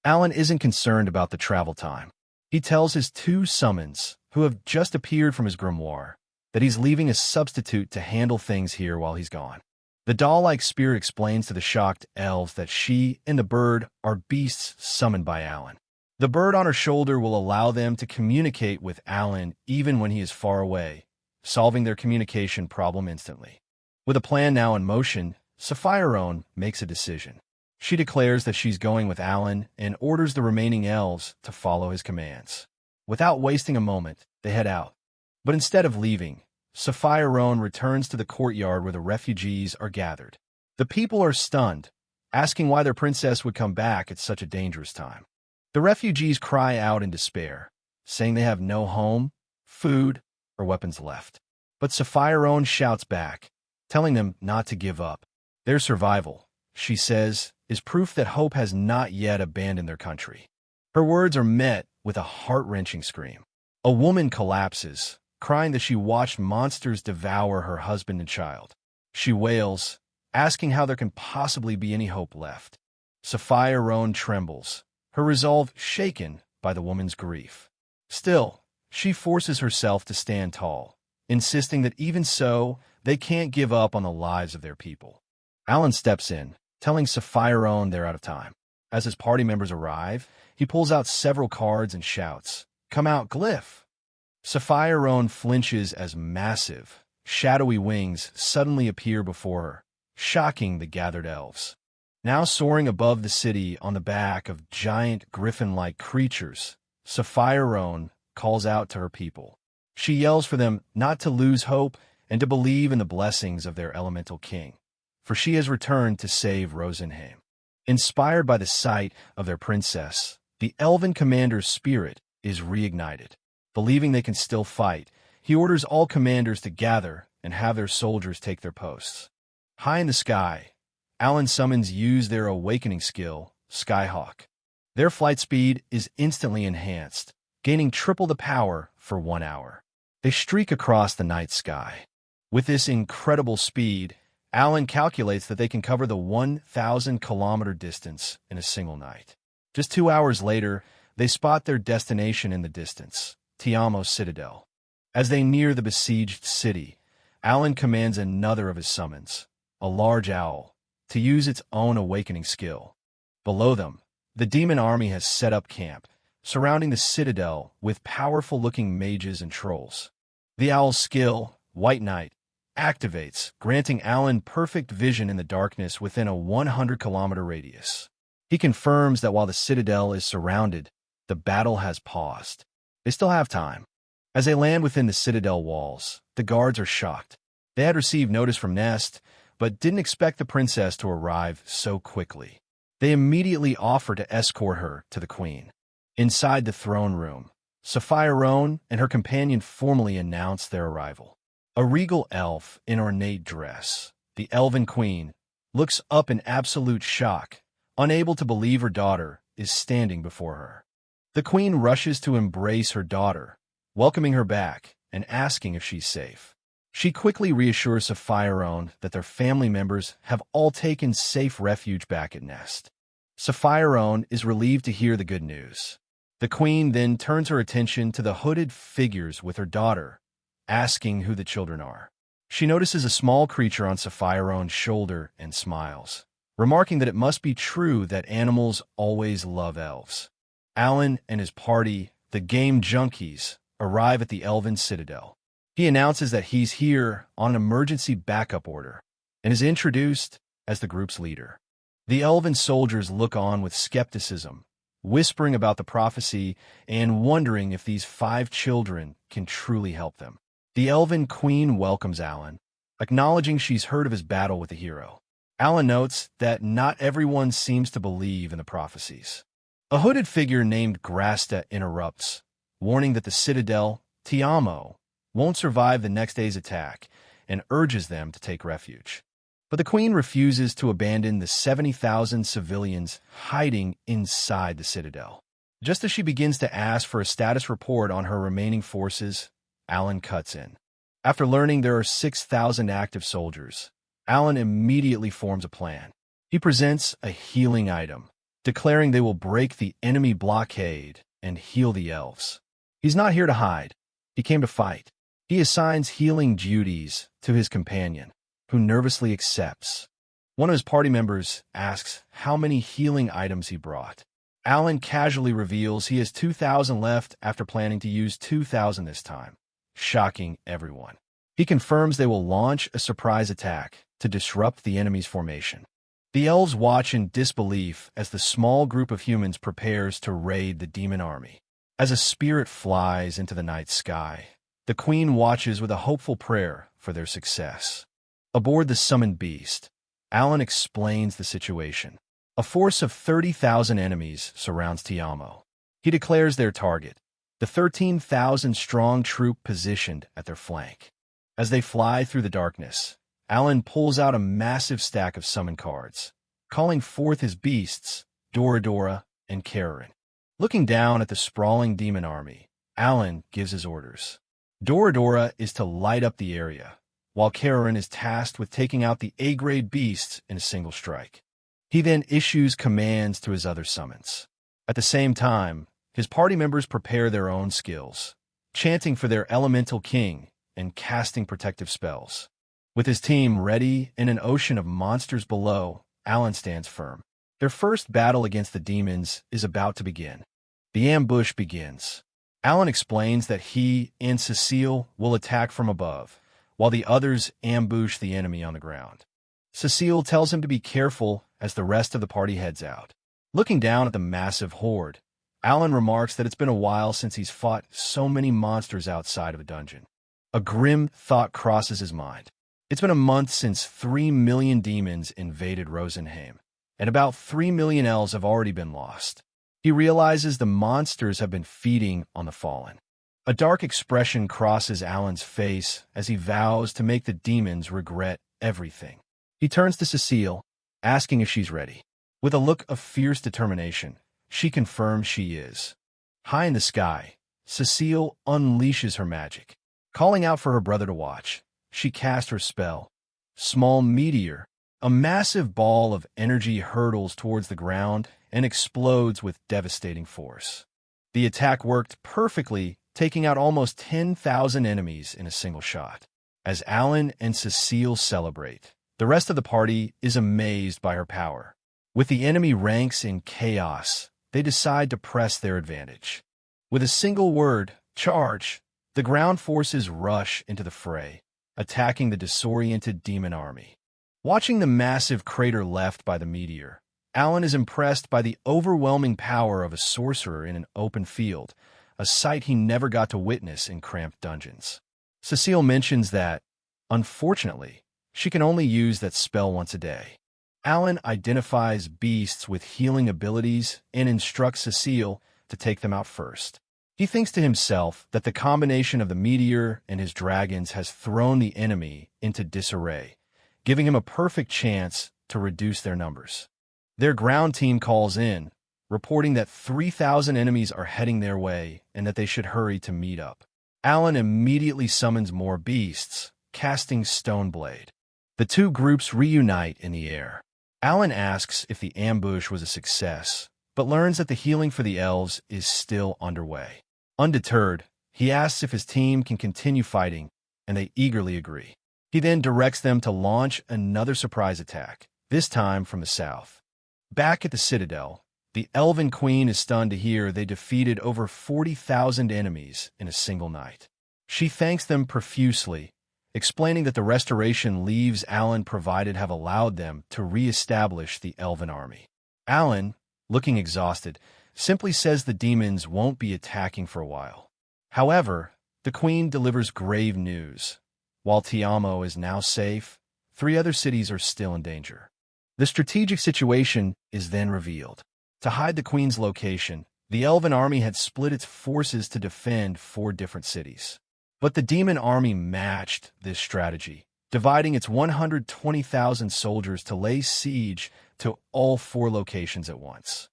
Alan isn't concerned about the travel time. He tells his 2 summons, who have just appeared from his grimoire, that he's leaving a substitute to handle things here while he's gone. The doll-like spirit explains to the shocked elves that she and the bird are beasts summoned by Alan. The bird on her shoulder will allow them to communicate with Alan even when he is far away, solving their communication problem instantly. With a plan now in motion, Sapphire makes a decision. She declares that she's going with Alan and orders the remaining elves to follow his commands. Without wasting a moment, they head out. But instead of leaving, Sapphire returns to the courtyard where the refugees are gathered. The people are stunned, asking why their princess would come back at such a dangerous time. The refugees cry out in despair, saying they have no home, food, or weapons left. But Sapphire shouts back, telling them not to give up. Their survival, she says, is proof that hope has not yet abandoned their country. Her words are met with a heart-wrenching scream. A woman collapses, crying that she watched monsters devour her husband and child. She wails, asking how there can possibly be any hope left. Sapphire trembles, her resolve shaken by the woman's grief. Still, she forces herself to stand tall, insisting that even so, they can't give up on the lives of their people. Alan steps in, telling Sapphire they're out of time. As his party members arrive, he pulls out several cards and shouts, "Come out, Glyph!" Sapphire flinches as massive, shadowy wings suddenly appear before her, shocking the gathered elves. Now soaring above the city on the back of giant griffin-like creatures, Sapphire calls out to her people. She yells for them not to lose hope and to believe in the blessings of their elemental king, for she has returned to save Rosenheim. Inspired by the sight of their princess, the elven commander's spirit is reignited. Believing they can still fight, he orders all commanders to gather and have their soldiers take their posts. High in the sky, Alan summons use their awakening skill, Skyhawk. Their flight speed is instantly enhanced, gaining triple the power for 1 hour. They streak across the night sky. With this incredible speed, Alan calculates that they can cover the 1,000-kilometer distance in a single night. Just 2 hours later, they spot their destination in the distance, Tiamo's citadel. As they near the besieged city, Alan commands another of his summons, a large owl, to use its own awakening skill. Below them, the demon army has set up camp, surrounding the citadel with powerful-looking mages and trolls. The owl's skill, White Knight, activates, granting Alan perfect vision in the darkness within a 100-kilometer radius. He confirms that while the citadel is surrounded, the battle has paused. They still have time. As they land within the citadel walls, the guards are shocked. They had received notice from Nest, but didn't expect the princess to arrive so quickly. They immediately offer to escort her to the queen. Inside the throne room, Sapphire and her companion formally announce their arrival. A regal elf in ornate dress, the elven queen, looks up in absolute shock, unable to believe her daughter is standing before her. The queen rushes to embrace her daughter, welcoming her back and asking if she's safe. She quickly reassures Sapphire that their family members have all taken safe refuge back at Nest. Sapphire is relieved to hear the good news. The queen then turns her attention to the hooded figures with her daughter, asking who the children are. She notices a small creature on Sapphire's shoulder and smiles, remarking that it must be true that animals always love elves. Alan and his party, the Game Junkies, arrive at the Elven Citadel. He announces that he's here on an emergency backup order and is introduced as the group's leader. The Elven soldiers look on with skepticism, whispering about the prophecy and wondering if these 5 children can truly help them. The Elven Queen welcomes Alan, acknowledging she's heard of his battle with the hero. Alan notes that not everyone seems to believe in the prophecies. A hooded figure named Grasta interrupts, warning that the citadel, Tiamo, won't survive the next day's attack and urges them to take refuge. But the queen refuses to abandon the 70,000 civilians hiding inside the citadel. Just as she begins to ask for a status report on her remaining forces, Alan cuts in. After learning there are 6,000 active soldiers, Alan immediately forms a plan. He presents a healing item, declaring they will break the enemy blockade and heal the elves. He's not here to hide. He came to fight. He assigns healing duties to his companion, who nervously accepts. One of his party members asks how many healing items he brought. Alan casually reveals he has 2,000 left after planning to use 2,000 this time, shocking everyone. He confirms they will launch a surprise attack to disrupt the enemy's formation. The elves watch in disbelief as the small group of humans prepares to raid the demon army. As a spirit flies into the night sky, the queen watches with a hopeful prayer for their success. Aboard the summoned beast, Alan explains the situation. A force of 30,000 enemies surrounds Tiamo. He declares their target, the 13,000-strong troop positioned at their flank. As they fly through the darkness, Alan pulls out a massive stack of summon cards, calling forth his beasts, Doradora and Karen. Looking down at the sprawling demon army, Alan gives his orders. Doradora is to light up the area, while Karen is tasked with taking out the A-grade beasts in a single strike. He then issues commands to his other summons. At the same time, his party members prepare their own skills, chanting for their elemental king and casting protective spells. With his team ready in an ocean of monsters below, Alan stands firm. Their first battle against the demons is about to begin. The ambush begins. Alan explains that he and Cecile will attack from above, while the others ambush the enemy on the ground. Cecile tells him to be careful as the rest of the party heads out. Looking down at the massive horde, Alan remarks that it's been a while since he's fought so many monsters outside of a dungeon. A grim thought crosses his mind. It's been a month since 3 million demons invaded Rosenheim, and about 3 million elves have already been lost. He realizes the monsters have been feeding on the fallen. A dark expression crosses Alan's face as he vows to make the demons regret everything. He turns to Cecile, asking if she's ready. With a look of fierce determination, she confirms she is. High in the sky, Cecile unleashes her magic. Calling out for her brother to watch, she casts her spell. Small meteor, a massive ball of energy hurtles towards the ground and explodes with devastating force. The attack worked perfectly, taking out almost 10,000 enemies in a single shot. As Alan and Cecile celebrate, the rest of the party is amazed by her power. With the enemy ranks in chaos, they decide to press their advantage. With a single word, charge, the ground forces rush into the fray, attacking the disoriented demon army. Watching the massive crater left by the meteor, Alan is impressed by the overwhelming power of a sorcerer in an open field, a sight he never got to witness in cramped dungeons. Cecile mentions that, unfortunately, she can only use that spell once a day. Alan identifies beasts with healing abilities and instructs Cecile to take them out first. He thinks to himself that the combination of the meteor and his dragons has thrown the enemy into disarray, giving him a perfect chance to reduce their numbers. Their ground team calls in, reporting that 3,000 enemies are heading their way and that they should hurry to meet up. Alan immediately summons more beasts, casting Stoneblade. The two groups reunite in the air. Alan asks if the ambush was a success, but learns that the healing for the elves is still underway. Undeterred, he asks if his team can continue fighting, and they eagerly agree. He then directs them to launch another surprise attack, this time from the south. Back at the Citadel, the Elven Queen is stunned to hear they defeated over 40,000 enemies in a single night. She thanks them profusely, explaining that the restoration leaves Alan provided have allowed them to re-establish the Elven army. Alan, looking exhausted, simply says the demons won't be attacking for a while. However, the Queen delivers grave news. While Tiamo is now safe, 3 other cities are still in danger. The strategic situation is then revealed. To hide the Queen's location, the Elven army had split its forces to defend 4 different cities. But the demon army matched this strategy, dividing its 120,000 soldiers to lay siege to all 4 locations at once.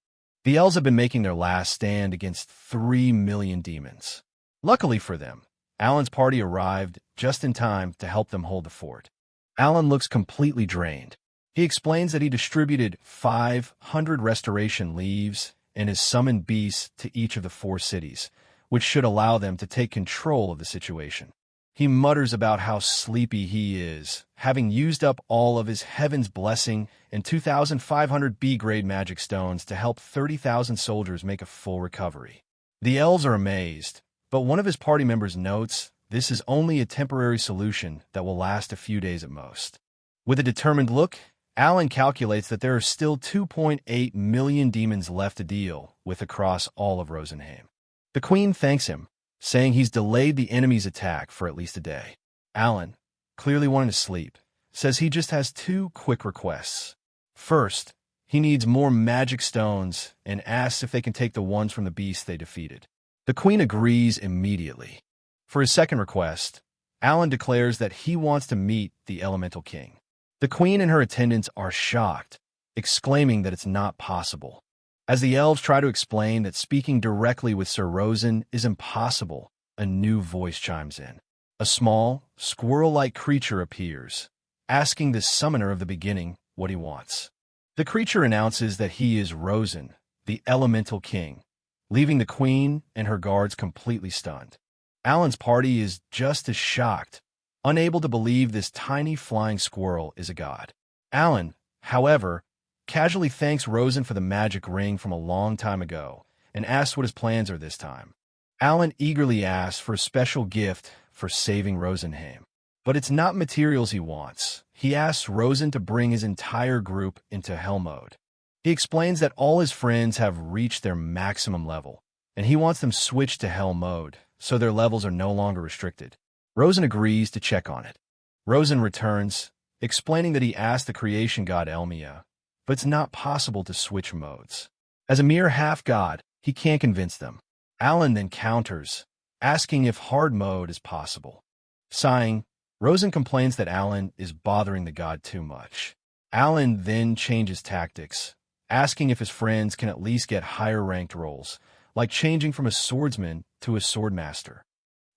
The elves have been making their last stand against 3 million demons. Luckily for them, Alan's party arrived just in time to help them hold the fort. Alan looks completely drained. He explains that he distributed 500 restoration leaves and has summoned beasts to each of the 4 cities, which should allow them to take control of the situation. He mutters about how sleepy he is, having used up all of his heaven's blessing and 2,500 B-grade magic stones to help 30,000 soldiers make a full recovery. The elves are amazed, but one of his party members notes this is only a temporary solution that will last a few days at most. With a determined look, Alan calculates that there are still 2.8 million demons left to deal with across all of Rosenheim. The Queen thanks him, saying he's delayed the enemy's attack for at least a day. Alan, clearly wanting to sleep, says he just has two quick requests. First, he needs more magic stones and asks if they can take the ones from the beast they defeated. The Queen agrees immediately. For his second request, Alan declares that he wants to meet the Elemental King. The Queen and her attendants are shocked, exclaiming that it's not possible. As the elves try to explain that speaking directly with Sir Rosen is impossible, a new voice chimes in. A small, squirrel-like creature appears, asking the summoner of the beginning what he wants. The creature announces that he is Rosen, the Elemental King, leaving the Queen and her guards completely stunned. Alan's party is just as shocked, unable to believe this tiny flying squirrel is a god. Alan, however, casually thanks Rosen for the magic ring from a long time ago and asks what his plans are this time. Alan eagerly asks for a special gift for saving Rosenheim. But it's not materials he wants. He asks Rosen to bring his entire group into hell mode. He explains that all his friends have reached their maximum level, and he wants them switched to hell mode so their levels are no longer restricted. Rosen agrees to check on it. Rosen returns, explaining that he asked the creation god Elmia, but it's not possible to switch modes. As a mere half-god, he can't convince them. Alan then counters, asking if hard mode is possible. Sighing, Rosen complains that Alan is bothering the god too much. Alan then changes tactics, asking if his friends can at least get higher-ranked roles, like changing from a swordsman to a swordmaster.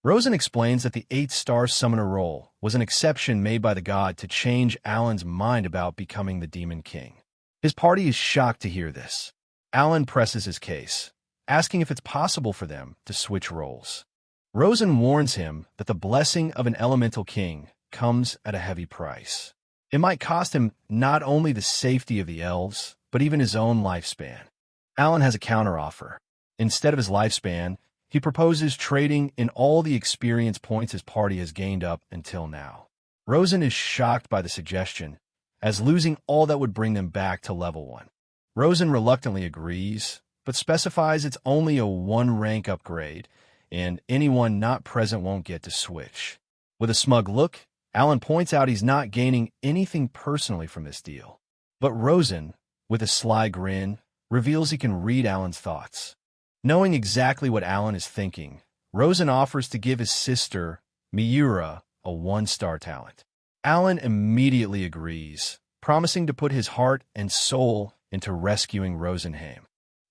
Rosen explains that the 8-star summoner role was an exception made by the god to change Alan's mind about becoming the Demon King. His party is shocked to hear this. Alan presses his case, asking if it's possible for them to switch roles. Rosen warns him that the blessing of an Elemental King comes at a heavy price. It might cost him not only the safety of the elves, but even his own lifespan. Alan has a counteroffer. Instead of his lifespan, he proposes trading in all the experience points his party has gained up until now. Rosen is shocked by the suggestion, as losing all that would bring them back to level 1. Rosen reluctantly agrees, but specifies it's only a 1-rank upgrade, and anyone not present won't get to switch. With a smug look, Alan points out he's not gaining anything personally from this deal. But Rosen, with a sly grin, reveals he can read Alan's thoughts. Knowing exactly what Alan is thinking, Rosen offers to give his sister, Miura, a 1-star talent. Alan immediately agrees, promising to put his heart and soul into rescuing Rosenheim.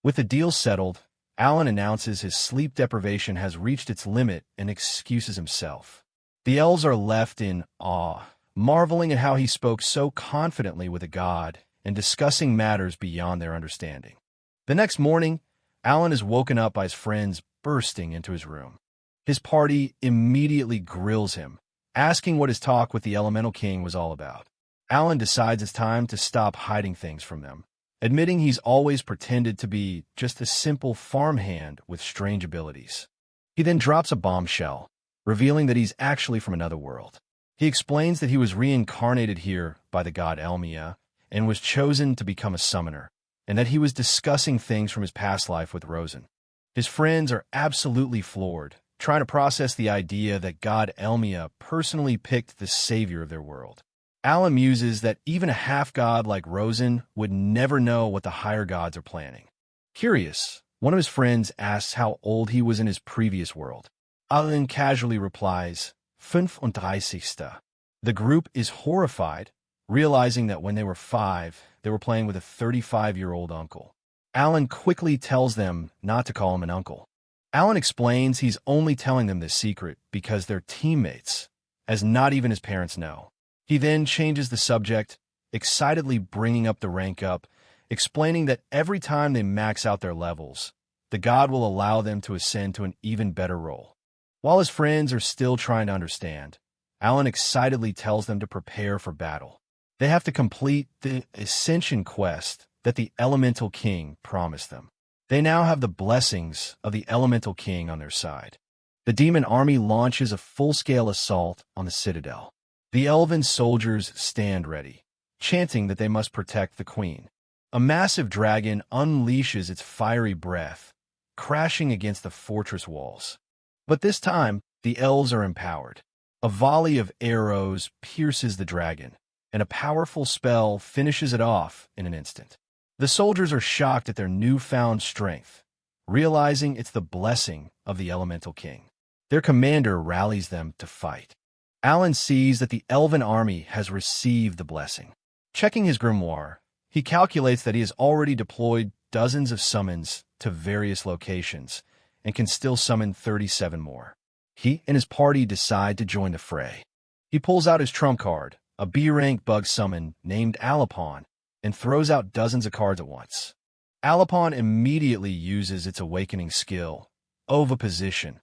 With the deal settled, Alan announces his sleep deprivation has reached its limit and excuses himself. The elves are left in awe, marveling at how he spoke so confidently with a god and discussing matters beyond their understanding. The next morning, Alan is woken up by his friends bursting into his room. His party immediately grills him, asking what his talk with the Elemental King was all about. Alan decides it's time to stop hiding things from them, admitting he's always pretended to be just a simple farmhand with strange abilities. He then drops a bombshell, revealing that he's actually from another world. He explains that he was reincarnated here by the god Elmia and was chosen to become a summoner, and that he was discussing things from his past life with Rosen. His friends are absolutely floored, trying to process the idea that god Elmia personally picked the savior of their world. Alan muses that even a half-god like Rosen would never know what the higher gods are planning. Curious, one of his friends asks how old he was in his previous world. Alan casually replies, 35. The group is horrified, realizing that when they were 5, they were playing with a 35-year-old uncle. Alan quickly tells them not to call him an uncle. Alan explains he's only telling them this secret because they're teammates, as not even his parents know. He then changes the subject, excitedly bringing up the rank up, explaining that every time they max out their levels, the god will allow them to ascend to an even better role. While his friends are still trying to understand, Alan excitedly tells them to prepare for battle. They have to complete the Ascension quest that the Elemental King promised them. They now have the blessings of the Elemental King on their side. The demon army launches a full-scale assault on the citadel. The elven soldiers stand ready, chanting that they must protect the queen. A massive dragon unleashes its fiery breath, crashing against the fortress walls. But this time, the elves are empowered. A volley of arrows pierces the dragon, and a powerful spell finishes it off in an instant. The soldiers are shocked at their newfound strength, realizing it's the blessing of the Elemental King. Their commander rallies them to fight. Alan sees that the elven army has received the blessing. Checking his grimoire, he calculates that he has already deployed dozens of summons to various locations and can still summon 37 more. He and his party decide to join the fray. He pulls out his trump card, a B-rank bug summon named Alapon, and throws out dozens of cards at once. Alapon immediately uses its awakening skill, Oviposition,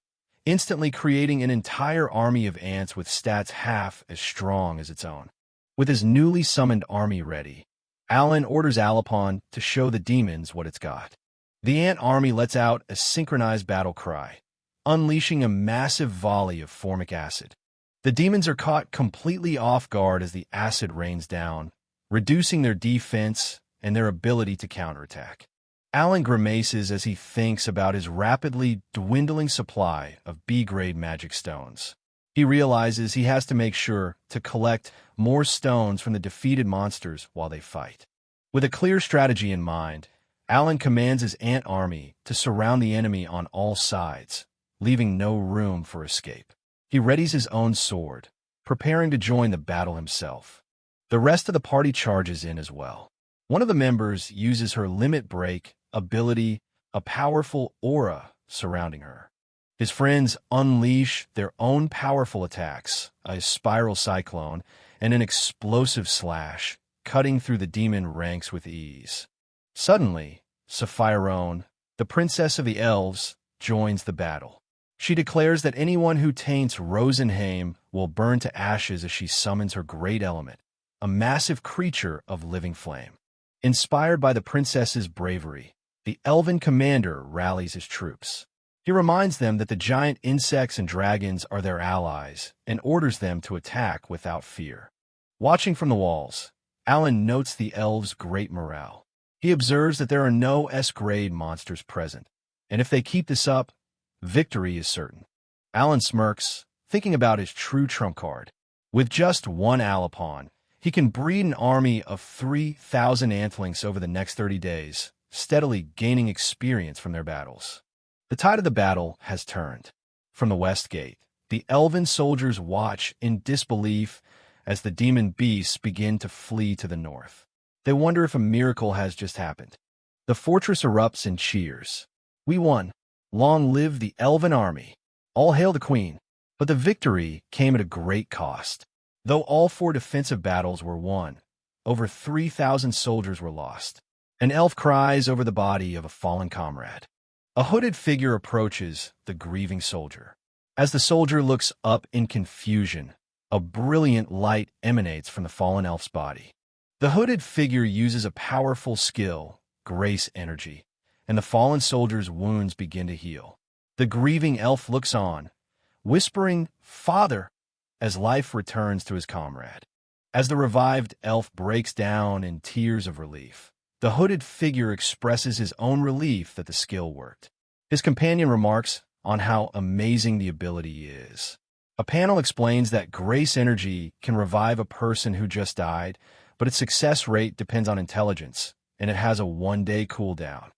instantly creating an entire army of ants with stats half as strong as its own. With his newly summoned army ready, Alan orders Alapon to show the demons what it's got. The ant army lets out a synchronized battle cry, unleashing a massive volley of formic acid. The demons are caught completely off guard as the acid rains down, reducing their defense and their ability to counterattack. Alan grimaces as he thinks about his rapidly dwindling supply of B-grade magic stones. He realizes he has to make sure to collect more stones from the defeated monsters while they fight. With a clear strategy in mind, Alan commands his ant army to surround the enemy on all sides, leaving no room for escape. He readies his own sword, preparing to join the battle himself. The rest of the party charges in as well. One of the members uses her limit break ability, a powerful aura surrounding her. His friends unleash their own powerful attacks, a spiral cyclone and an explosive slash, cutting through the demon ranks with ease. Suddenly, Sapphireone, the princess of the elves, joins the battle. She declares that anyone who taints Rosenheim will burn to ashes as she summons her great element, a massive creature of living flame. Inspired by the princess's bravery, the elven commander rallies his troops. He reminds them that the giant insects and dragons are their allies and orders them to attack without fear. Watching from the walls, Alan notes the elves' great morale. He observes that there are no S-grade monsters present, and if they keep this up, victory is certain. Alan smirks, thinking about his true trump card. With just one Alapon, he can breed an army of 3,000 antlings over the next 30 days, steadily gaining experience from their battles. The tide of the battle has turned. From the west gate, the elven soldiers watch in disbelief as the demon beasts begin to flee to the north. They wonder if a miracle has just happened. The fortress erupts in cheers. We won. Long live the elven army. All hail the queen. But the victory came at a great cost. Though all 4 defensive battles were won, over 3,000 soldiers were lost. An elf cries over the body of a fallen comrade. A hooded figure approaches the grieving soldier. As the soldier looks up in confusion, a brilliant light emanates from the fallen elf's body. The hooded figure uses a powerful skill, Grace Energy, and the fallen soldier's wounds begin to heal. The grieving elf looks on, whispering, "Father," as life returns to his comrade. As the revived elf breaks down in tears of relief, the hooded figure expresses his own relief that the skill worked. His companion remarks on how amazing the ability is. A panel explains that Grace Energy can revive a person who just died, but its success rate depends on intelligence, and it has a 1-day cooldown.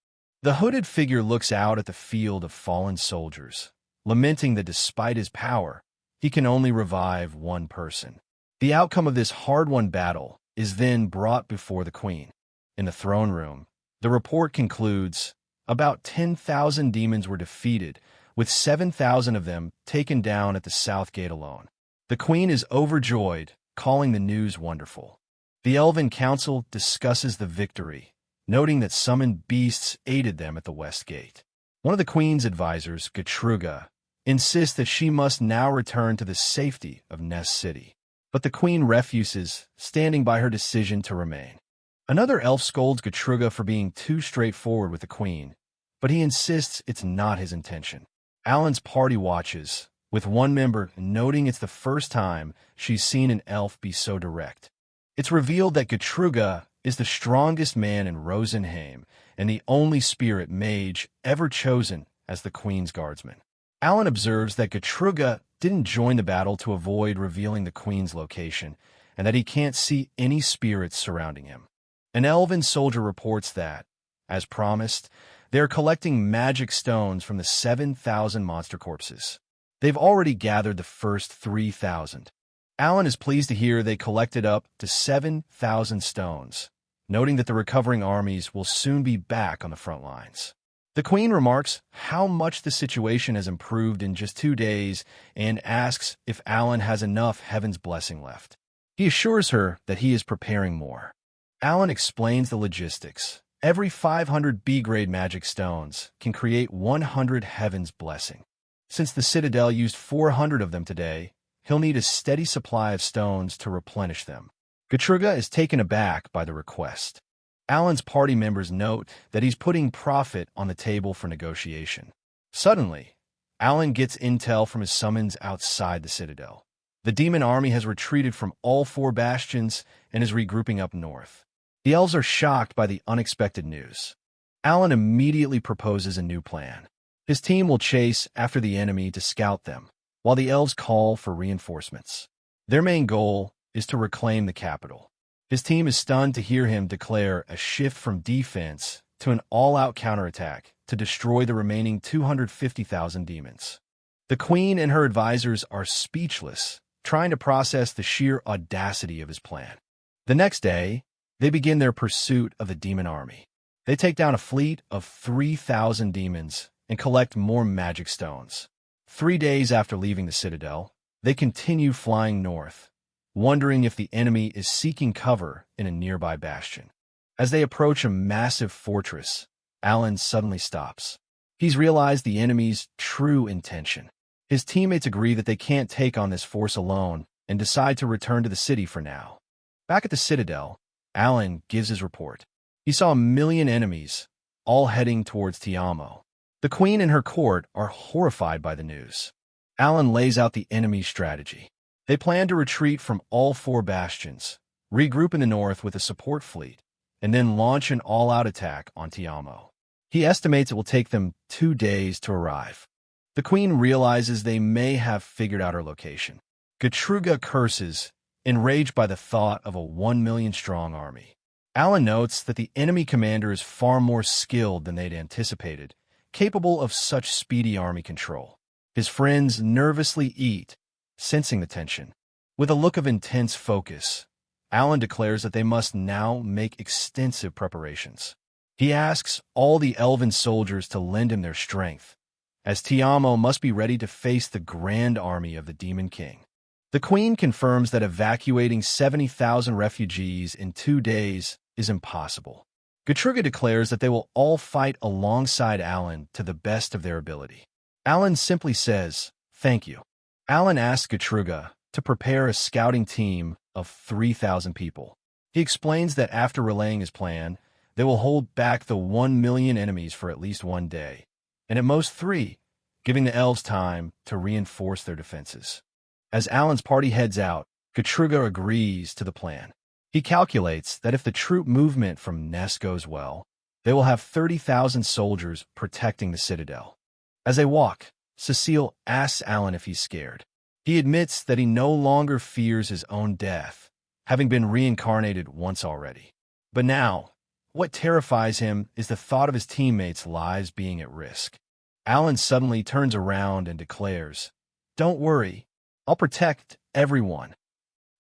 The hooded figure looks out at the field of fallen soldiers, lamenting that despite his power, he can only revive one person. The outcome of this hard-won battle is then brought before the queen. In the throne room, the report concludes, about 10,000 demons were defeated, with 7,000 of them taken down at the south gate alone. The queen is overjoyed, calling the news wonderful. The Elven Council discusses the victory, noting that summoned beasts aided them at the west gate. One of the queen's advisors, Gatruga, insists that she must now return to the safety of Nest City. But the queen refuses, standing by her decision to remain. Another elf scolds Gertrude for being too straightforward with the queen, but he insists it's not his intention. Alan's party watches, with one member noting it's the first time she's seen an elf be so direct. It's revealed that Gertrude is the strongest man in Rosenheim and the only spirit mage ever chosen as the queen's guardsman. Alan observes that Gertrude didn't join the battle to avoid revealing the queen's location, and that he can't see any spirits surrounding him. An elven soldier reports that, as promised, they are collecting magic stones from the 7,000 monster corpses. They've already gathered the first 3,000. Alan is pleased to hear they collected up to 7,000 stones, noting that the recovering armies will soon be back on the front lines. The queen remarks how much the situation has improved in just 2 days and asks if Alan has enough Heaven's blessing left. He assures her that he is preparing more. Alan explains the logistics. Every 500 B-grade magic stones can create 100 Heaven's blessing. Since the Citadel used 400 of them today, he'll need a steady supply of stones to replenish them. Gertrude is taken aback by the request. Alan's party members note that he's putting profit on the table for negotiation. Suddenly, Alan gets intel from his summons outside the Citadel. The demon army has retreated from all 4 bastions and is regrouping up north. The elves are shocked by the unexpected news. Alan immediately proposes a new plan. His team will chase after the enemy to scout them, while the elves call for reinforcements. Their main goal is to reclaim the capital. His team is stunned to hear him declare a shift from defense to an all-out counterattack to destroy the remaining 250,000 demons. The queen and her advisors are speechless, trying to process the sheer audacity of his plan. The next day, they begin their pursuit of the demon army. They take down a fleet of 3,000 demons and collect more magic stones. 3 days after leaving the Citadel, they continue flying north, wondering if the enemy is seeking cover in a nearby bastion. As they approach a massive fortress, Alan suddenly stops. He's realized the enemy's true intention. His teammates agree that they can't take on this force alone and decide to return to the city for now. Back at the Citadel, Alan gives his report. He saw 1 million enemies, all heading towards Tiamo. The queen and her court are horrified by the news. Alan lays out the enemy's strategy. They plan to retreat from all 4 bastions, regroup in the north with a support fleet, and then launch an all-out attack on Tiamo. He estimates it will take them 2 days to arrive. The queen realizes they may have figured out her location. Gertrude curses, enraged by the thought of a 1 million-strong army. Alan notes that the enemy commander is far more skilled than they'd anticipated, capable of such speedy army control. His friends nervously eat, sensing the tension. With a look of intense focus, Alan declares that they must now make extensive preparations. He asks all the elven soldiers to lend him their strength, as Tiamo must be ready to face the grand army of the Demon King. The queen confirms that evacuating 70,000 refugees in 2 days is impossible. Gertrude declares that they will all fight alongside Alan to the best of their ability. Alan simply says, "Thank you." Alan asks Gertrude to prepare a scouting team of 3,000 people. He explains that after relaying his plan, they will hold back the 1 million enemies for at least 1 day, and at most 3, giving the elves time to reinforce their defenses. As Alan's party heads out, Gertrude agrees to the plan. He calculates that if the troop movement from Ness goes well, they will have 30,000 soldiers protecting the Citadel. As they walk, Cecile asks Alan if he's scared. He admits that he no longer fears his own death, having been reincarnated once already. But now, what terrifies him is the thought of his teammates' lives being at risk. Alan suddenly turns around and declares, "Don't worry, I'll protect everyone."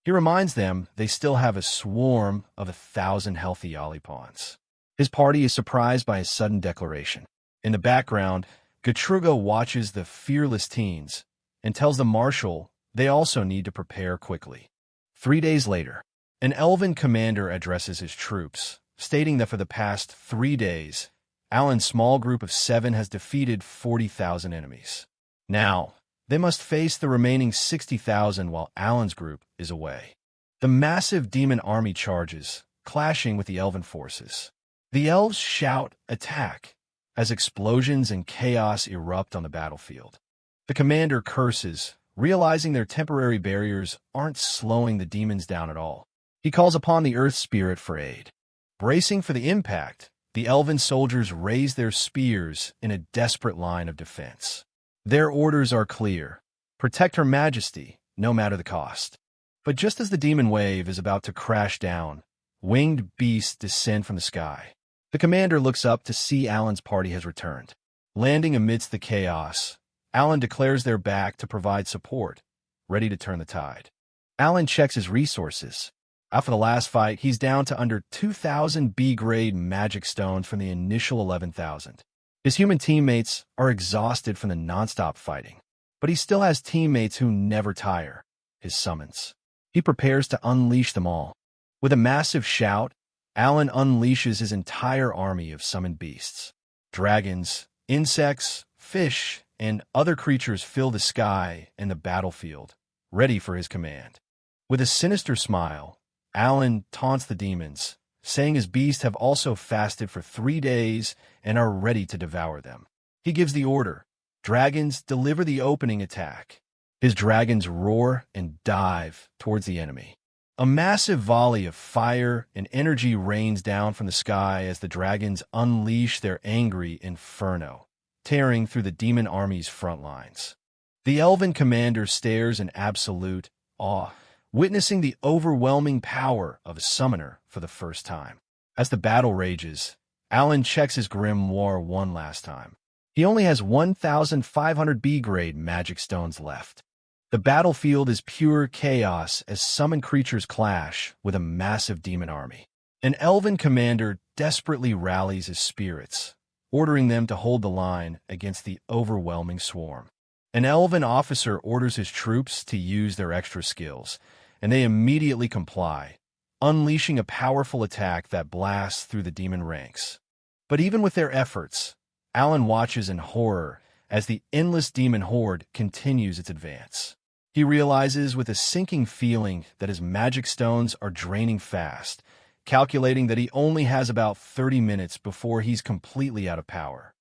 He reminds them they still have a swarm of 1,000 healthy Olipons. His party is surprised by his sudden declaration. In the background, Gertrude watches the fearless teens and tells the marshal they also need to prepare quickly. 3 days later, an elven commander addresses his troops, stating that for the past 3 days, Alan's small group of 7 has defeated 40,000 enemies. Now, they must face the remaining 60,000 while Alan's group is away. The massive demon army charges, clashing with the elven forces. The elves shout, "Attack!" as explosions and chaos erupt on the battlefield. The commander curses, realizing their temporary barriers aren't slowing the demons down at all. He calls upon the Earth Spirit for aid. Bracing for the impact, the elven soldiers raise their spears in a desperate line of defense. Their orders are clear: protect Her Majesty, no matter the cost. But just as the demon wave is about to crash down, winged beasts descend from the sky. The commander looks up to see Alan's party has returned. Landing amidst the chaos, Alan declares they're back to provide support, ready to turn the tide. Alan checks his resources. After the last fight, he's down to under 2,000 B-grade magic stones from the initial 11,000. His human teammates are exhausted from the non-stop fighting, but he still has teammates who never tire, his summons. He prepares to unleash them all. With a massive shout, Alan unleashes his entire army of summoned beasts. Dragons, insects, fish, and other creatures fill the sky and the battlefield, ready for his command. With a sinister smile, Alan taunts the demons, saying his beasts have also fasted for 3 days and are ready to devour them. He gives the order: dragons, deliver the opening attack. His dragons roar and dive towards the enemy. A massive volley of fire and energy rains down from the sky as the dragons unleash their angry inferno, tearing through the demon army's front lines. The elven commander stares in absolute awe, witnessing the overwhelming power of a summoner for the first time. As the battle rages, Alan checks his grimoire one last time. He only has 1,500 B-grade magic stones left. The battlefield is pure chaos as summoned creatures clash with a massive demon army. An elven commander desperately rallies his spirits, ordering them to hold the line against the overwhelming swarm. An elven officer orders his troops to use their extra skills, and they immediately comply, unleashing a powerful attack that blasts through the demon ranks. But even with their efforts, Alan watches in horror as the endless demon horde continues its advance. He realizes with a sinking feeling that his magic stones are draining fast, calculating that he only has about 30 minutes before he's completely out of power.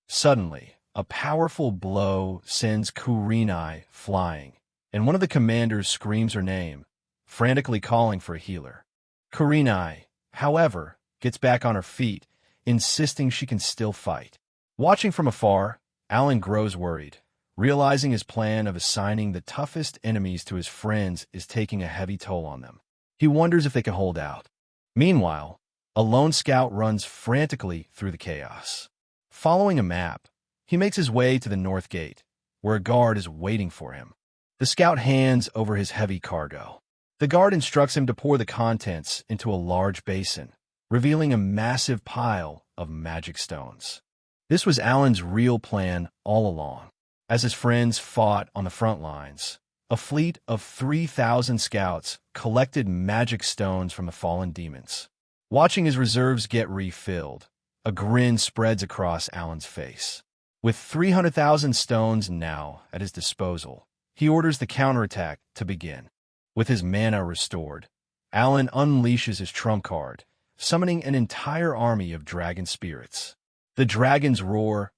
Suddenly, a powerful blow sends Kurenai flying, and one of the commanders screams her name, frantically calling for a healer. Kurenai, however, gets back on her feet, insisting she can still fight. Watching from afar, Alan grows worried, realizing his plan of assigning the toughest enemies to his friends is taking a heavy toll on them. He wonders if they can hold out. Meanwhile, a lone scout runs frantically through the chaos. Following a map, he makes his way to the north gate, where a guard is waiting for him. The scout hands over his heavy cargo. The guard instructs him to pour the contents into a large basin, revealing a massive pile of magic stones. This was Alan's real plan all along. As his friends fought on the front lines, a fleet of 3,000 scouts collected magic stones from the fallen demons. Watching his reserves get refilled, a grin spreads across Alan's face. With 300,000 stones now at his disposal, he orders the counterattack to begin. With his mana restored, Alan unleashes his trump card, summoning an entire army of dragon spirits. The dragons roar,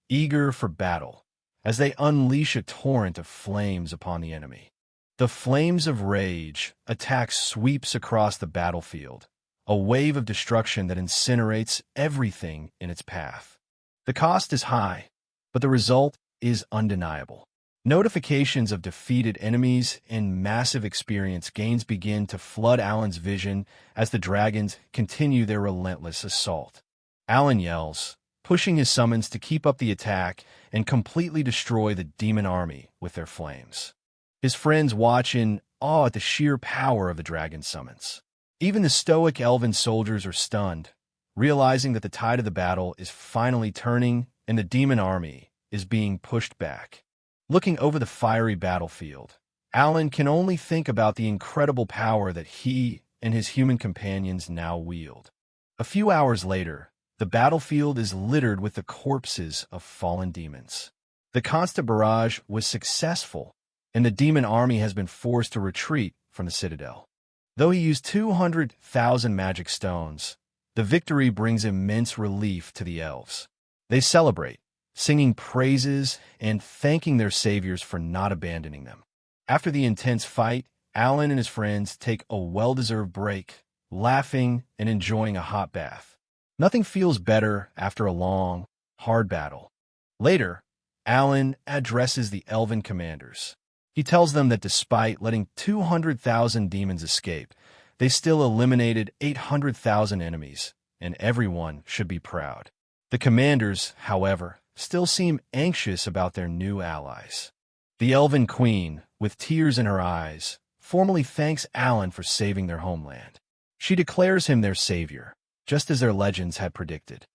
eager for battle, as they unleash a torrent of flames upon the enemy. The flames of rage attack sweeps across the battlefield, a wave of destruction that incinerates everything in its path. The cost is high, but the result is undeniable. Notifications of defeated enemies and massive experience gains begin to flood Alan's vision as the dragons continue their relentless assault. Alan yells, pushing his summons to keep up the attack and completely destroy the demon army with their flames. His friends watch in awe at the sheer power of the dragon summons. Even the stoic elven soldiers are stunned, realizing that the tide of the battle is finally turning and the demon army is being pushed back. Looking over the fiery battlefield, Alan can only think about the incredible power that he and his human companions now wield. A few hours later, the battlefield is littered with the corpses of fallen demons. The constant barrage was successful, and the demon army has been forced to retreat from the citadel. Though he used 200,000 magic stones, the victory brings immense relief to the elves. They celebrate, singing praises and thanking their saviors for not abandoning them. After the intense fight, Alan and his friends take a well-deserved break, laughing and enjoying a hot bath. Nothing feels better after a long, hard battle. Later, Alan addresses the elven commanders. He tells them that despite letting 200,000 demons escape, they still eliminated 800,000 enemies, and everyone should be proud. The commanders, however, still seem anxious about their new allies. The elven queen, with tears in her eyes, formally thanks Alan for saving their homeland. She declares him their savior, just as their legends had predicted.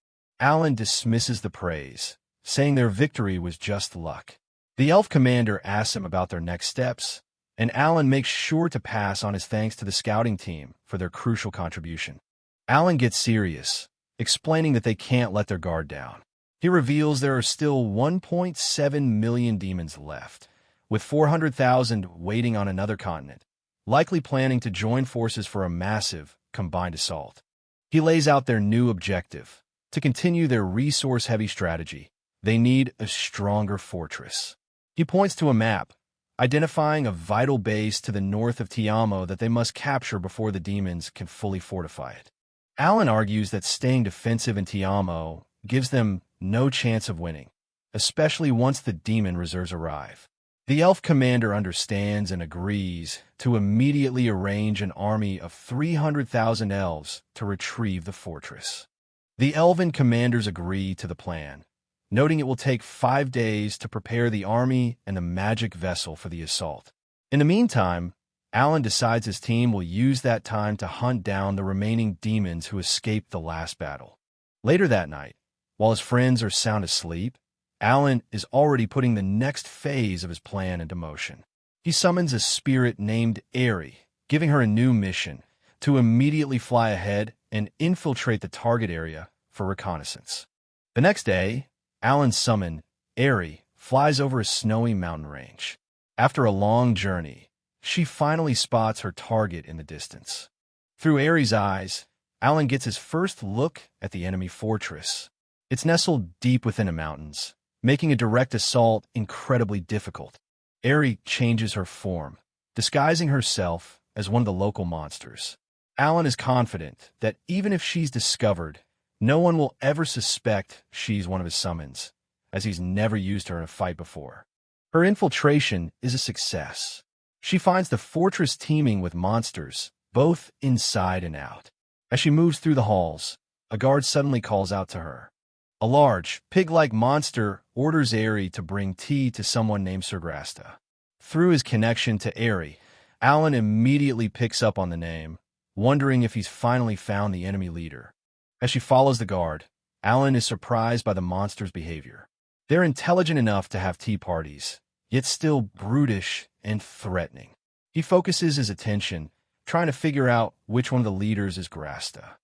Alan dismisses the praise, saying their victory was just luck. The elf commander asks him about their next steps, and Alan makes sure to pass on his thanks to the scouting team for their crucial contribution. Alan gets serious, explaining that they can't let their guard down. He reveals there are still 1.7 million demons left, with 400,000 waiting on another continent, likely planning to join forces for a massive, combined assault. He lays out their new objective. To continue their resource-heavy strategy, they need a stronger fortress. He points to a map, identifying a vital base to the north of Tiamo that they must capture before the demons can fully fortify it. Alan argues that staying defensive in Tiamo gives them no chance of winning, especially once the demon reserves arrive. The elf commander understands and agrees to immediately arrange an army of 300,000 elves to retrieve the fortress. The elven commanders agree to the plan, noting it will take 5 days to prepare the army and the magic vessel for the assault. In the meantime, Alan decides his team will use that time to hunt down the remaining demons who escaped the last battle. Later that night, while his friends are sound asleep, Alan is already putting the next phase of his plan into motion. He summons a spirit named Eri, giving her a new mission to immediately fly ahead and infiltrate the target area for reconnaissance. The next day, Alan's summon, Eri, flies over a snowy mountain range. After a long journey, she finally spots her target in the distance. Through Eri's eyes, Alan gets his first look at the enemy fortress. It's nestled deep within the mountains, making a direct assault incredibly difficult. Eri changes her form, disguising herself as one of the local monsters. Alan is confident that even if she's discovered, no one will ever suspect she's one of his summons, as he's never used her in a fight before. Her infiltration is a success. She finds the fortress teeming with monsters, both inside and out. As she moves through the halls, a guard suddenly calls out to her. A large, pig-like monster orders Eri to bring tea to someone named Sir Grasta. Through his connection to Eri, Alan immediately picks up on the name, wondering if he's finally found the enemy leader. As she follows the guard, Alan is surprised by the monster's behavior. They're intelligent enough to have tea parties, yet still brutish and threatening. He focuses his attention, trying to figure out which one of the leaders is Grasta.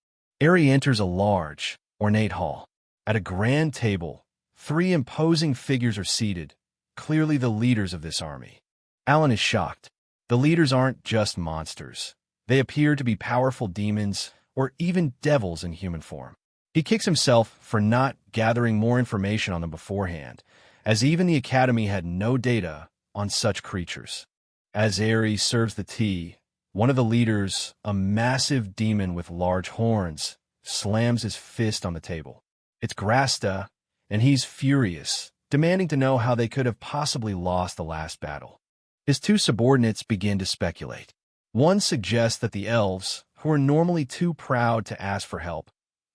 Eri enters a large, ornate hall. At a grand table, 3 imposing figures are seated, clearly the leaders of this army. Alan is shocked. The leaders aren't just monsters. They appear to be powerful demons or even devils in human form. He kicks himself for not gathering more information on them beforehand, as even the Academy had no data on such creatures. As Eri serves the tea, one of the leaders, a massive demon with large horns, slams his fist on the table. It's Grasta, and he's furious, demanding to know how they could have possibly lost the last battle. His 2 subordinates begin to speculate. One suggests that the elves, who are normally too proud to ask for help,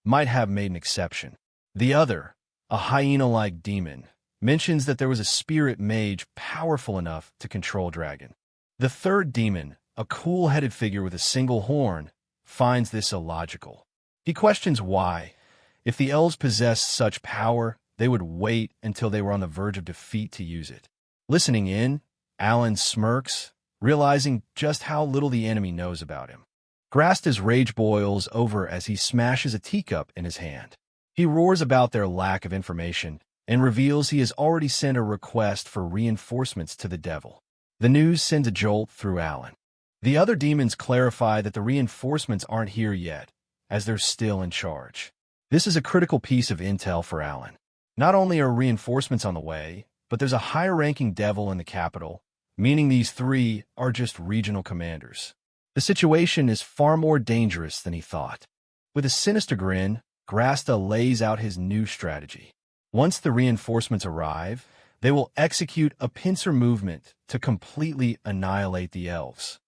might have made an exception. The other, a hyena-like demon, mentions that there was a spirit mage powerful enough to control dragon. The third demon, a cool-headed figure with a single horn, finds this illogical. He questions why. If the elves possessed such power, they would wait until they were on the verge of defeat to use it. Listening in, Alan smirks, realizing just how little the enemy knows about him. Grasta's rage boils over as he smashes a teacup in his hand. He roars about their lack of information, and reveals he has already sent a request for reinforcements to the devil. The news sends a jolt through Alan. The other demons clarify that the reinforcements aren't here yet, as they're still in charge. This is a critical piece of intel for Alan. Not only are reinforcements on the way, but there's a higher-ranking devil in the capital, meaning these three are just regional commanders. The situation is far more dangerous than he thought. With a sinister grin, Grasta lays out his new strategy. Once the reinforcements arrive, they will execute a pincer movement to completely annihilate the elves.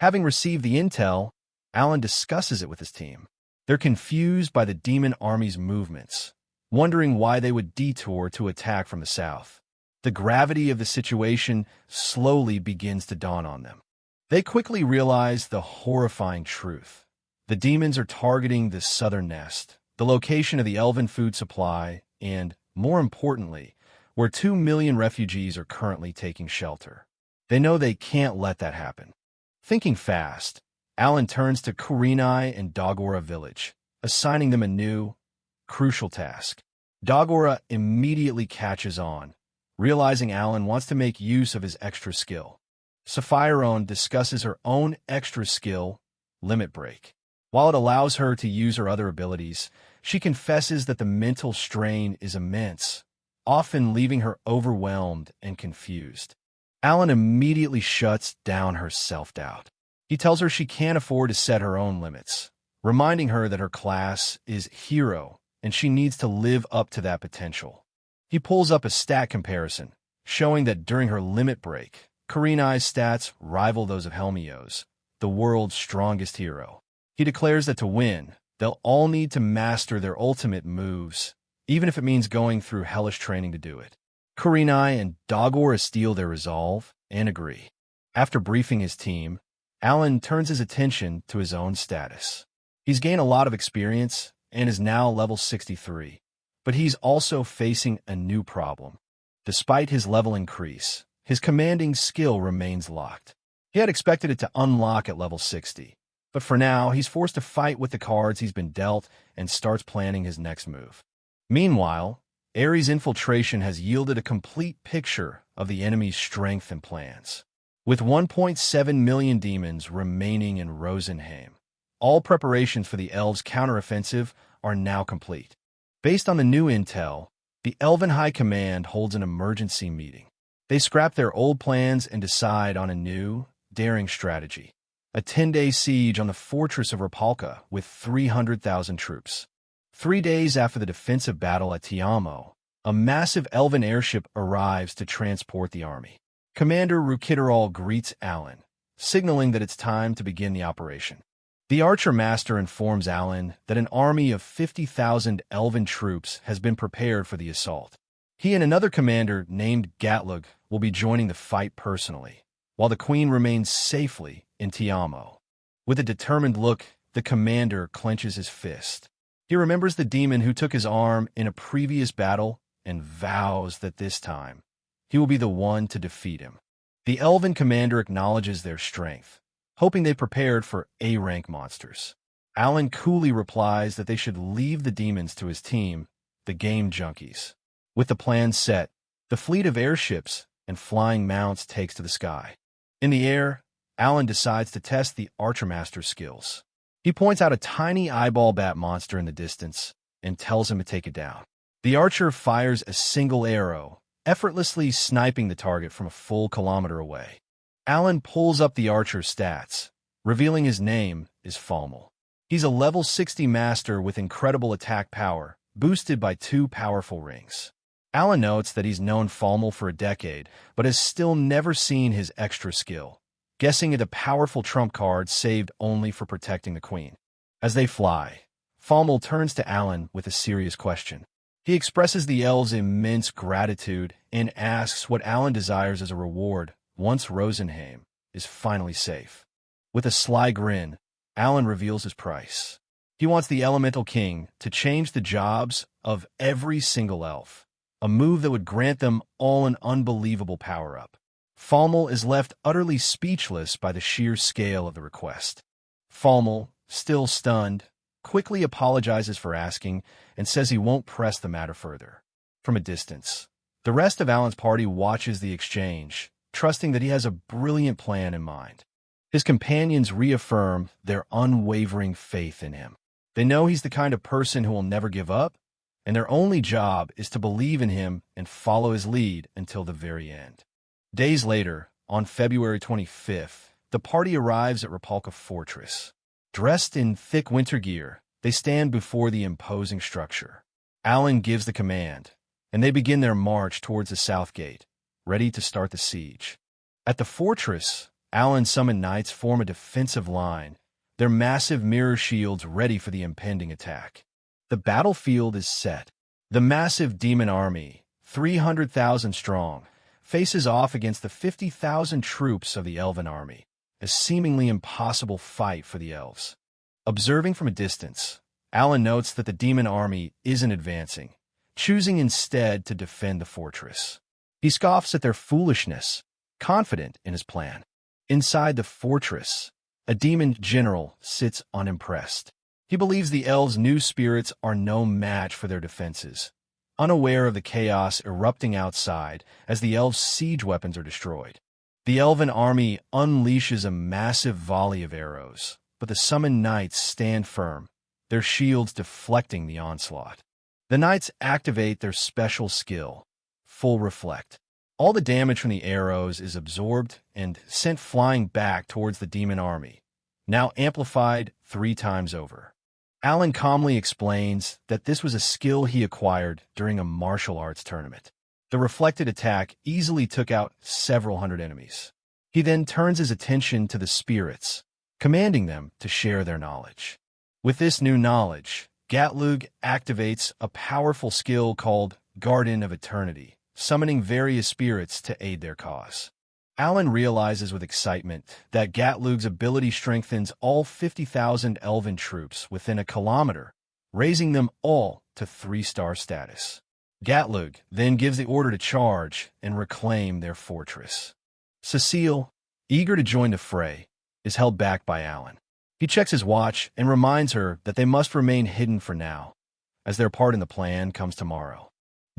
Having received the intel, Alan discusses it with his team. They're confused by the demon army's movements, wondering why they would detour to attack from the south. The gravity of the situation slowly begins to dawn on them. They quickly realize the horrifying truth. The demons are targeting the southern nest, the location of the elven food supply, and, more importantly, where 2 million refugees are currently taking shelter. They know they can't let that happen. Thinking fast, Alan turns to Kurenai and Dagora village, assigning them a new, crucial task. Dagora immediately catches on, realizing Alan wants to make use of his extra skill. Sapphirone discusses her own extra skill, Limit Break. While it allows her to use her other abilities, she confesses that the mental strain is immense, often leaving her overwhelmed and confused. Alan immediately shuts down her self-doubt. He tells her she can't afford to set her own limits, reminding her that her class is hero and she needs to live up to that potential. He pulls up a stat comparison, showing that during her limit break, Kurenai's stats rival those of Helmio's, the world's strongest hero. He declares that to win, they'll all need to master their ultimate moves, even if it means going through hellish training to do it. Kurenai and Dagora steel their resolve and agree. After briefing his team, Alan turns his attention to his own status. He's gained a lot of experience and is now level 63, but he's also facing a new problem. Despite his level increase, his commanding skill remains locked. He had expected it to unlock at level 60, but for now, he's forced to fight with the cards he's been dealt and starts planning his next move. Meanwhile, Ares' infiltration has yielded a complete picture of the enemy's strength and plans. With 1.7 million demons remaining in Rosenheim, all preparations for the elves' counteroffensive are now complete. Based on the new intel, the Elven High Command holds an emergency meeting. They scrap their old plans and decide on a new, daring strategy. A 10-day siege on the fortress of Rapalka with 300,000 troops. 3 days after the defensive battle at Tiamo, a massive elven airship arrives to transport the army. Commander Rukitaral greets Alan, signaling that it's time to begin the operation. The Archer Master informs Alan that an army of 50,000 elven troops has been prepared for the assault. He and another commander named Gatlug will be joining the fight personally, while the Queen remains safely in Tiamo. With a determined look, the commander clenches his fist. He remembers the demon who took his arm in a previous battle and vows that this time, he will be the one to defeat him. The elven commander acknowledges their strength, hoping they prepared for A-rank monsters. Alan coolly replies that they should leave the demons to his team, the Game Junkies. With the plan set, the fleet of airships and flying mounts takes to the sky. In the air, Alan decides to test the Archermaster's skills. He points out a tiny eyeball bat monster in the distance and tells him to take it down. The archer fires a single arrow, effortlessly sniping the target from a full kilometer away. Alan pulls up the archer's stats, revealing his name is Falmel. He's a level 60 master with incredible attack power, boosted by 2 powerful rings. Alan notes that he's known Falmel for a decade, but has still never seen his extra skill, guessing at a powerful trump card saved only for protecting the Queen. As they fly, Falmel turns to Alan with a serious question. He expresses the elves' immense gratitude and asks what Alan desires as a reward once Rosenheim is finally safe. With a sly grin, Alan reveals his price. He wants the Elemental King to change the jobs of every single elf, a move that would grant them all an unbelievable power-up. Falmel is left utterly speechless by the sheer scale of the request. Falmel, still stunned, quickly apologizes for asking and says he won't press the matter further. from a distance. The rest of Alan's party watches the exchange, trusting that he has a brilliant plan in mind. His companions reaffirm their unwavering faith in him. They know he's the kind of person who will never give up, and their only job is to believe in him and follow his lead until the very end. Days later, on February 25th, the party arrives at Rapalka Fortress. Dressed in thick winter gear, they stand before the imposing structure. Alan gives the command, and they begin their march towards the south gate, ready to start the siege. At the fortress, Alan's summoned knights form a defensive line, their massive mirror shields ready for the impending attack. The battlefield is set. The massive demon army, 300,000 strong, faces off against the 50,000 troops of the elven army, a seemingly impossible fight for the elves. Observing from a distance, Alan notes that the demon army isn't advancing, choosing instead to defend the fortress. He scoffs at their foolishness, confident in his plan. Inside the fortress, a demon general sits unimpressed. He believes the elves' new spirits are no match for their defenses, unaware of the chaos erupting outside as the elves' siege weapons are destroyed. The elven army unleashes a massive volley of arrows, but the summoned knights stand firm, their shields deflecting the onslaught. The knights activate their special skill, Full Reflect. All the damage from the arrows is absorbed and sent flying back towards the demon army, now amplified 3 times over. Alan calmly explains that this was a skill he acquired during a martial arts tournament. The reflected attack easily took out several hundred enemies. He then turns his attention to the spirits, commanding them to share their knowledge. With this new knowledge, Gatlug activates a powerful skill called Garden of Eternity, summoning various spirits to aid their cause. Alan realizes with excitement that Gatlug's ability strengthens all 50,000 elven troops within a kilometer, raising them all to 3-star status. Gatlug then gives the order to charge and reclaim their fortress. Cecile, eager to join the fray, is held back by Alan. He checks his watch and reminds her that they must remain hidden for now, as their part in the plan comes tomorrow.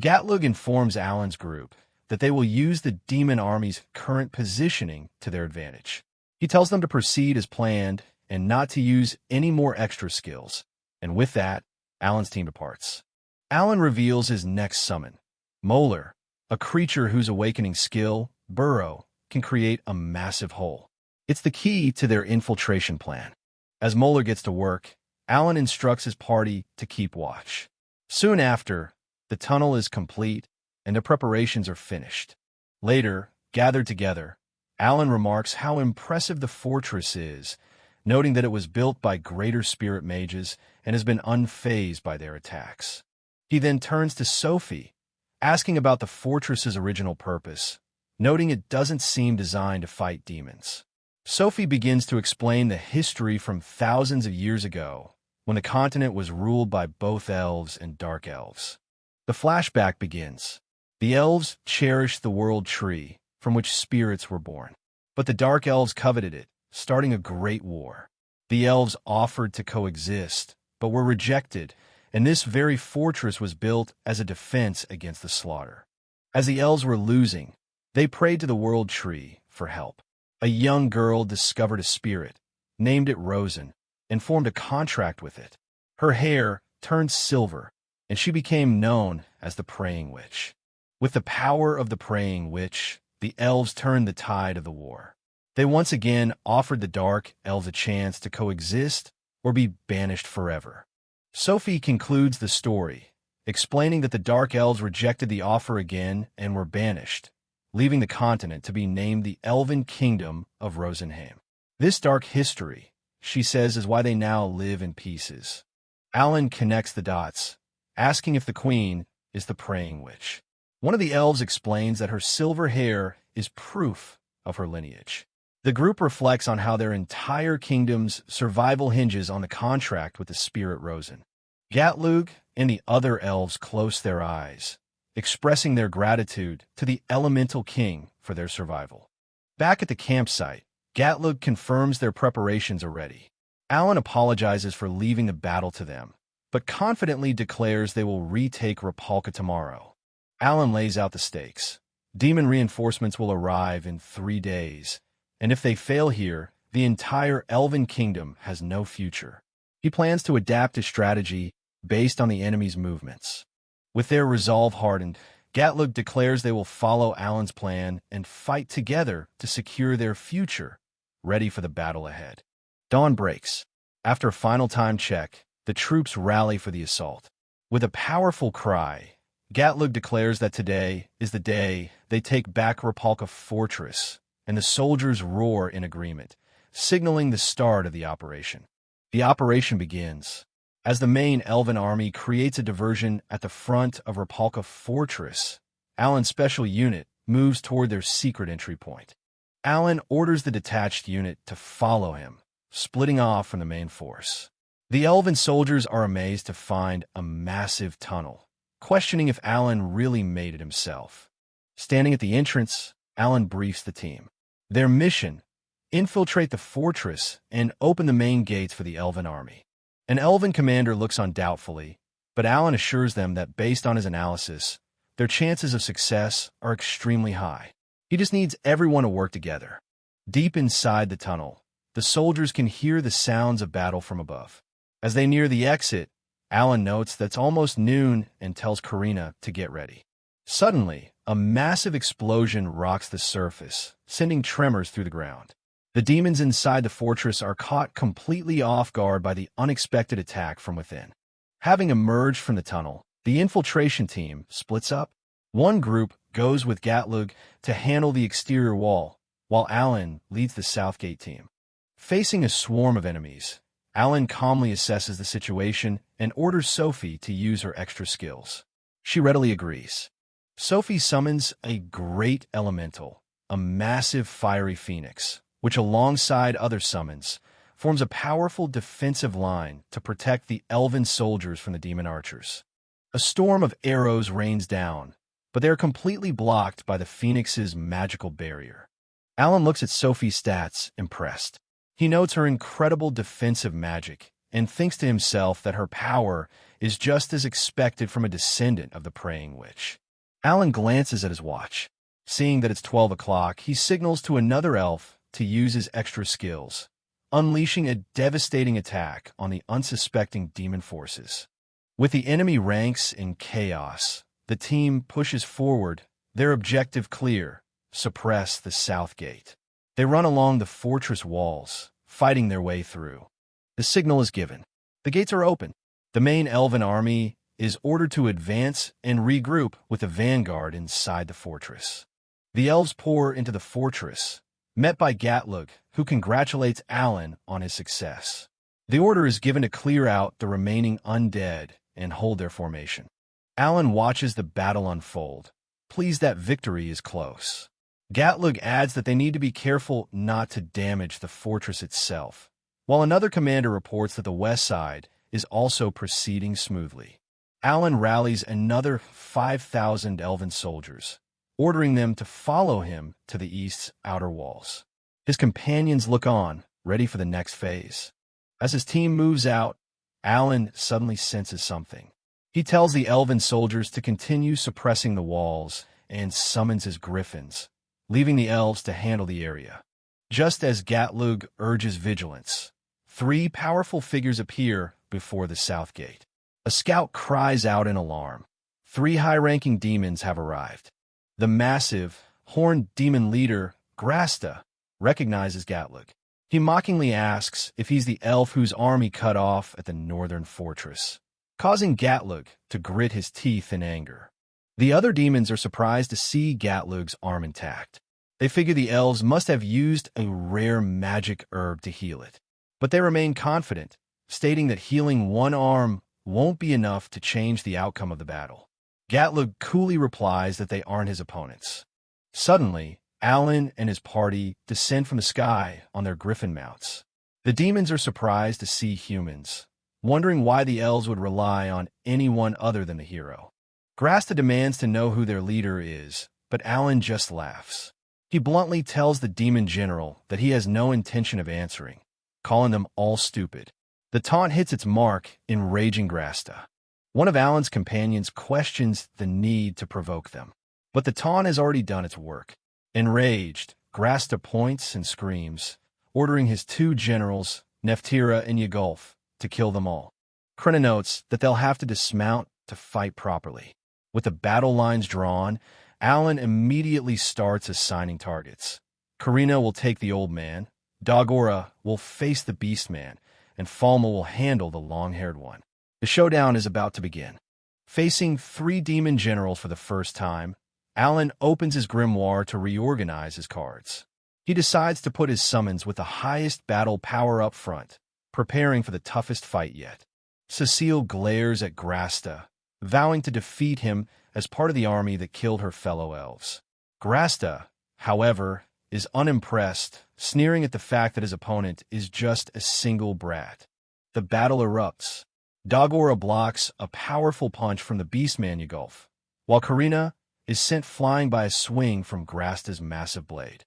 Gatlug informs Alan's group that they will use the demon army's current positioning to their advantage. He tells them to proceed as planned and not to use any more extra skills, and with that, Alan's team departs. Alan reveals his next summon, Molar, a creature whose awakening skill, Burrow, can create a massive hole. It's the key to their infiltration plan. As Molar gets to work, Alan instructs his party to keep watch. Soon after, the tunnel is complete and the preparations are finished. Later, gathered together, Alan remarks how impressive the fortress is, noting that it was built by greater spirit mages and has been unfazed by their attacks. He then turns to Sophie, asking about the fortress's original purpose, noting it doesn't seem designed to fight demons. Sophie begins to explain the history from thousands of years ago, when the continent was ruled by both elves and dark elves. The flashback begins. The elves cherished the world tree, from which spirits were born. But the dark elves coveted it, starting a great war. The elves offered to coexist, but were rejected, and this very fortress was built as a defense against the slaughter. As the elves were losing, they prayed to the world tree for help. A young girl discovered a spirit, named it Rosen, and formed a contract with it. Her hair turned silver, and she became known as the Praying Witch. With the power of the Praying Witch, the elves turned the tide of the war. They once again offered the dark elves a chance to coexist or be banished forever. Sophie concludes the story, explaining that the dark elves rejected the offer again and were banished, leaving the continent to be named the Elven Kingdom of Rosenheim. This dark history, she says, is why they now live in pieces. Alan connects the dots, asking if the queen is the Praying Witch. One of the elves explains that her silver hair is proof of her lineage. The group reflects on how their entire kingdom's survival hinges on the contract with the spirit Rosen. Gatlug and the other elves close their eyes, expressing their gratitude to the elemental king for their survival. Back at the campsite, Gatlug confirms their preparations are ready. Alan apologizes for leaving the battle to them, but confidently declares they will retake Rapalka tomorrow. Alan lays out the stakes. Demon reinforcements will arrive in 3 days, and if they fail here, the entire Elven Kingdom has no future. He plans to adapt his strategy based on the enemy's movements. With their resolve hardened, Gatlug declares they will follow Alan's plan and fight together to secure their future, ready for the battle ahead. Dawn breaks. After a final time check, the troops rally for the assault. With a powerful cry, Gatlug declares that today is the day they take back Rapalka Fortress, and the soldiers roar in agreement, signaling the start of the operation. The operation begins. As the main Elven army creates a diversion at the front of Rapalka Fortress, Alan's special unit moves toward their secret entry point. Alan orders the detached unit to follow him, splitting off from the main force. The Elven soldiers are amazed to find a massive tunnel, questioning if Alan really made it himself. Standing at the entrance, Alan briefs the team. Their mission: infiltrate the fortress and open the main gates for the Elven army. An Elven commander looks on doubtfully, but Alan assures them that based on his analysis, their chances of success are extremely high. He just needs everyone to work together. Deep inside the tunnel, the soldiers can hear the sounds of battle from above. As they near the exit, Alan notes that it's almost noon and tells Karina to get ready. Suddenly, a massive explosion rocks the surface, sending tremors through the ground. The demons inside the fortress are caught completely off guard by the unexpected attack from within. Having emerged from the tunnel, the infiltration team splits up. One group goes with Gatlug to handle the exterior wall, while Alan leads the Southgate team. Facing a swarm of enemies, Alan calmly assesses the situation and orders Sophie to use her extra skills. She readily agrees. Sophie summons a great elemental, a massive fiery phoenix, which alongside other summons, forms a powerful defensive line to protect the Elven soldiers from the demon archers. A storm of arrows rains down, but they are completely blocked by the Phoenix's magical barrier. Alan looks at Sophie's stats, impressed. He notes her incredible defensive magic and thinks to himself that her power is just as expected from a descendant of the Praying Witch. Alan glances at his watch. Seeing that it's 12 o'clock, he signals to another elf to use his extra skills, unleashing a devastating attack on the unsuspecting demon forces. With the enemy ranks in chaos, the team pushes forward, their objective clear: suppress the South Gate. They run along the fortress walls, fighting their way through. The signal is given. The gates are open. The main Elven army is ordered to advance and regroup with the vanguard inside the fortress. The elves pour into the fortress, met by Gatlug, who congratulates Alan on his success. The order is given to clear out the remaining undead and hold their formation. Alan watches the battle unfold, pleased that victory is close. Gatlug adds that they need to be careful not to damage the fortress itself, while another commander reports that the west side is also proceeding smoothly. Alan rallies another 5,000 Elven soldiers, ordering them to follow him to the east's outer walls. His companions look on, ready for the next phase. As his team moves out, Alan suddenly senses something. He tells the Elven soldiers to continue suppressing the walls and summons his griffins, leaving the elves to handle the area. Just as Gatlug urges vigilance, 3 powerful figures appear before the South Gate. A scout cries out in alarm. 3 high-ranking demons have arrived. The massive, horned demon leader, Grasta, recognizes Gatlug. He mockingly asks if he's the elf whose army cut off at the northern fortress, causing Gatlug to grit his teeth in anger. The other demons are surprised to see Gatlug's arm intact. They figure the elves must have used a rare magic herb to heal it, but they remain confident, stating that healing one arm won't be enough to change the outcome of the battle. Gatlug coolly replies that they aren't his opponents. Suddenly, Alan and his party descend from the sky on their griffin mounts. The demons are surprised to see humans, wondering why the elves would rely on anyone other than the hero. Grasta demands to know who their leader is, but Alan just laughs. He bluntly tells the demon general that he has no intention of answering, calling them all stupid. The taunt hits its mark, enraging Grasta. One of Alan's companions questions the need to provoke them, but the taunt has already done its work. Enraged, Grasta points and screams, ordering his two generals, Neftira and Yagulf, to kill them all. Krina notes that they'll have to dismount to fight properly. With the battle lines drawn, Alan immediately starts assigning targets. Karina will take the old man, Dagora will face the beast man, and Falma will handle the long-haired one. The showdown is about to begin. Facing three demon generals for the first time, Alan opens his grimoire to reorganize his cards. He decides to put his summons with the highest battle power up front, preparing for the toughest fight yet. Cecile glares at Grasta, vowing to defeat him as part of the army that killed her fellow elves. Grasta, however, is unimpressed, sneering at the fact that his opponent is just a single brat. The battle erupts. Dagora blocks a powerful punch from the beastman Yagulf, while Karina is sent flying by a swing from Grasta's massive blade.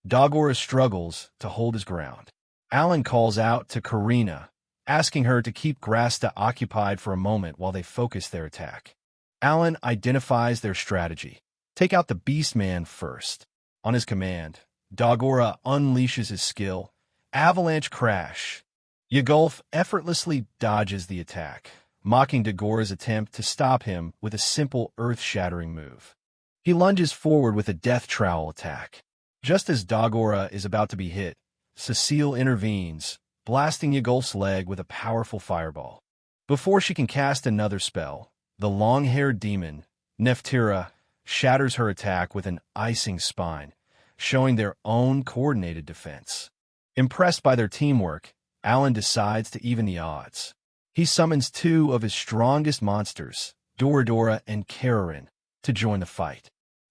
Dagora struggles to hold his ground. Alan calls out to Karina, asking her to keep Grasta occupied for a moment while they focus their attack. Alan identifies their strategy. Take out the beastman first. On his command, Dagora unleashes his skill, Avalanche Crash. Yagulf effortlessly dodges the attack, mocking Dagora's attempt to stop him with a simple earth-shattering move. He lunges forward with a death trowel attack. Just as Dagora is about to be hit, Cecile intervenes, blasting Yagulf's leg with a powerful fireball. Before she can cast another spell, the long-haired demon, Neftira, shatters her attack with an icing spine, showing their own coordinated defense. Impressed by their teamwork, Alan decides to even the odds. He summons two of his strongest monsters, Doradora and Kararin, to join the fight.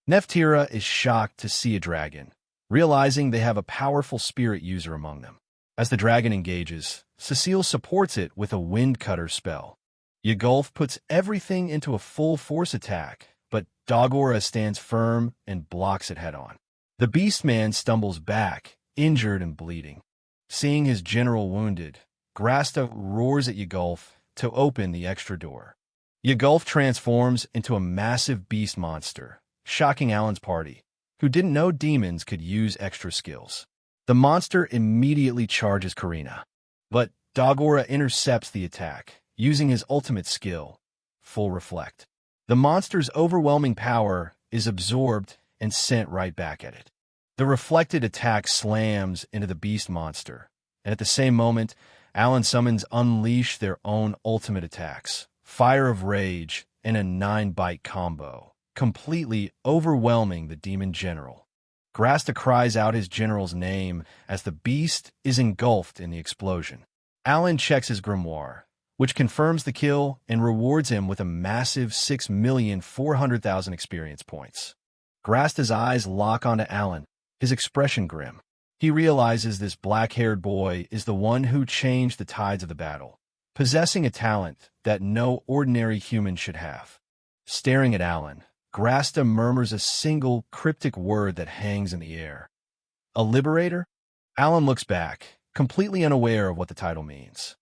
Neftira is shocked to see a dragon, realizing they have a powerful spirit user among them. As the dragon engages, Cecile supports it with a wind cutter spell. Yagulf puts everything into a full force attack, but Dagora stands firm and blocks it head-on. The beastman stumbles back, injured and bleeding. Seeing his general wounded, Grasta roars at Yagulf to open the extra door. Yagulf transforms into a massive beast monster, shocking Alan's party, who didn't know demons could use extra skills. The monster immediately charges Karina, but Dagora intercepts the attack, using his ultimate skill, Full Reflect. The monster's overwhelming power is absorbed and sent right back at it. The reflected attack slams into the beast monster, and at the same moment, Alan summons Unleash their own ultimate attacks, Fire of Rage, and a 9-bite combo, completely overwhelming the demon general. Grasta cries out his general's name as the beast is engulfed in the explosion. Alan checks his grimoire, which confirms the kill and rewards him with a massive 6,400,000 experience points. Grasta's eyes lock onto Alan, his expression grim. He realizes this black-haired boy is the one who changed the tides of the battle, possessing a talent that no ordinary human should have. Staring at Alan, Grasta murmurs a single cryptic word that hangs in the air. A liberator? Alan looks back, completely unaware of what the title means.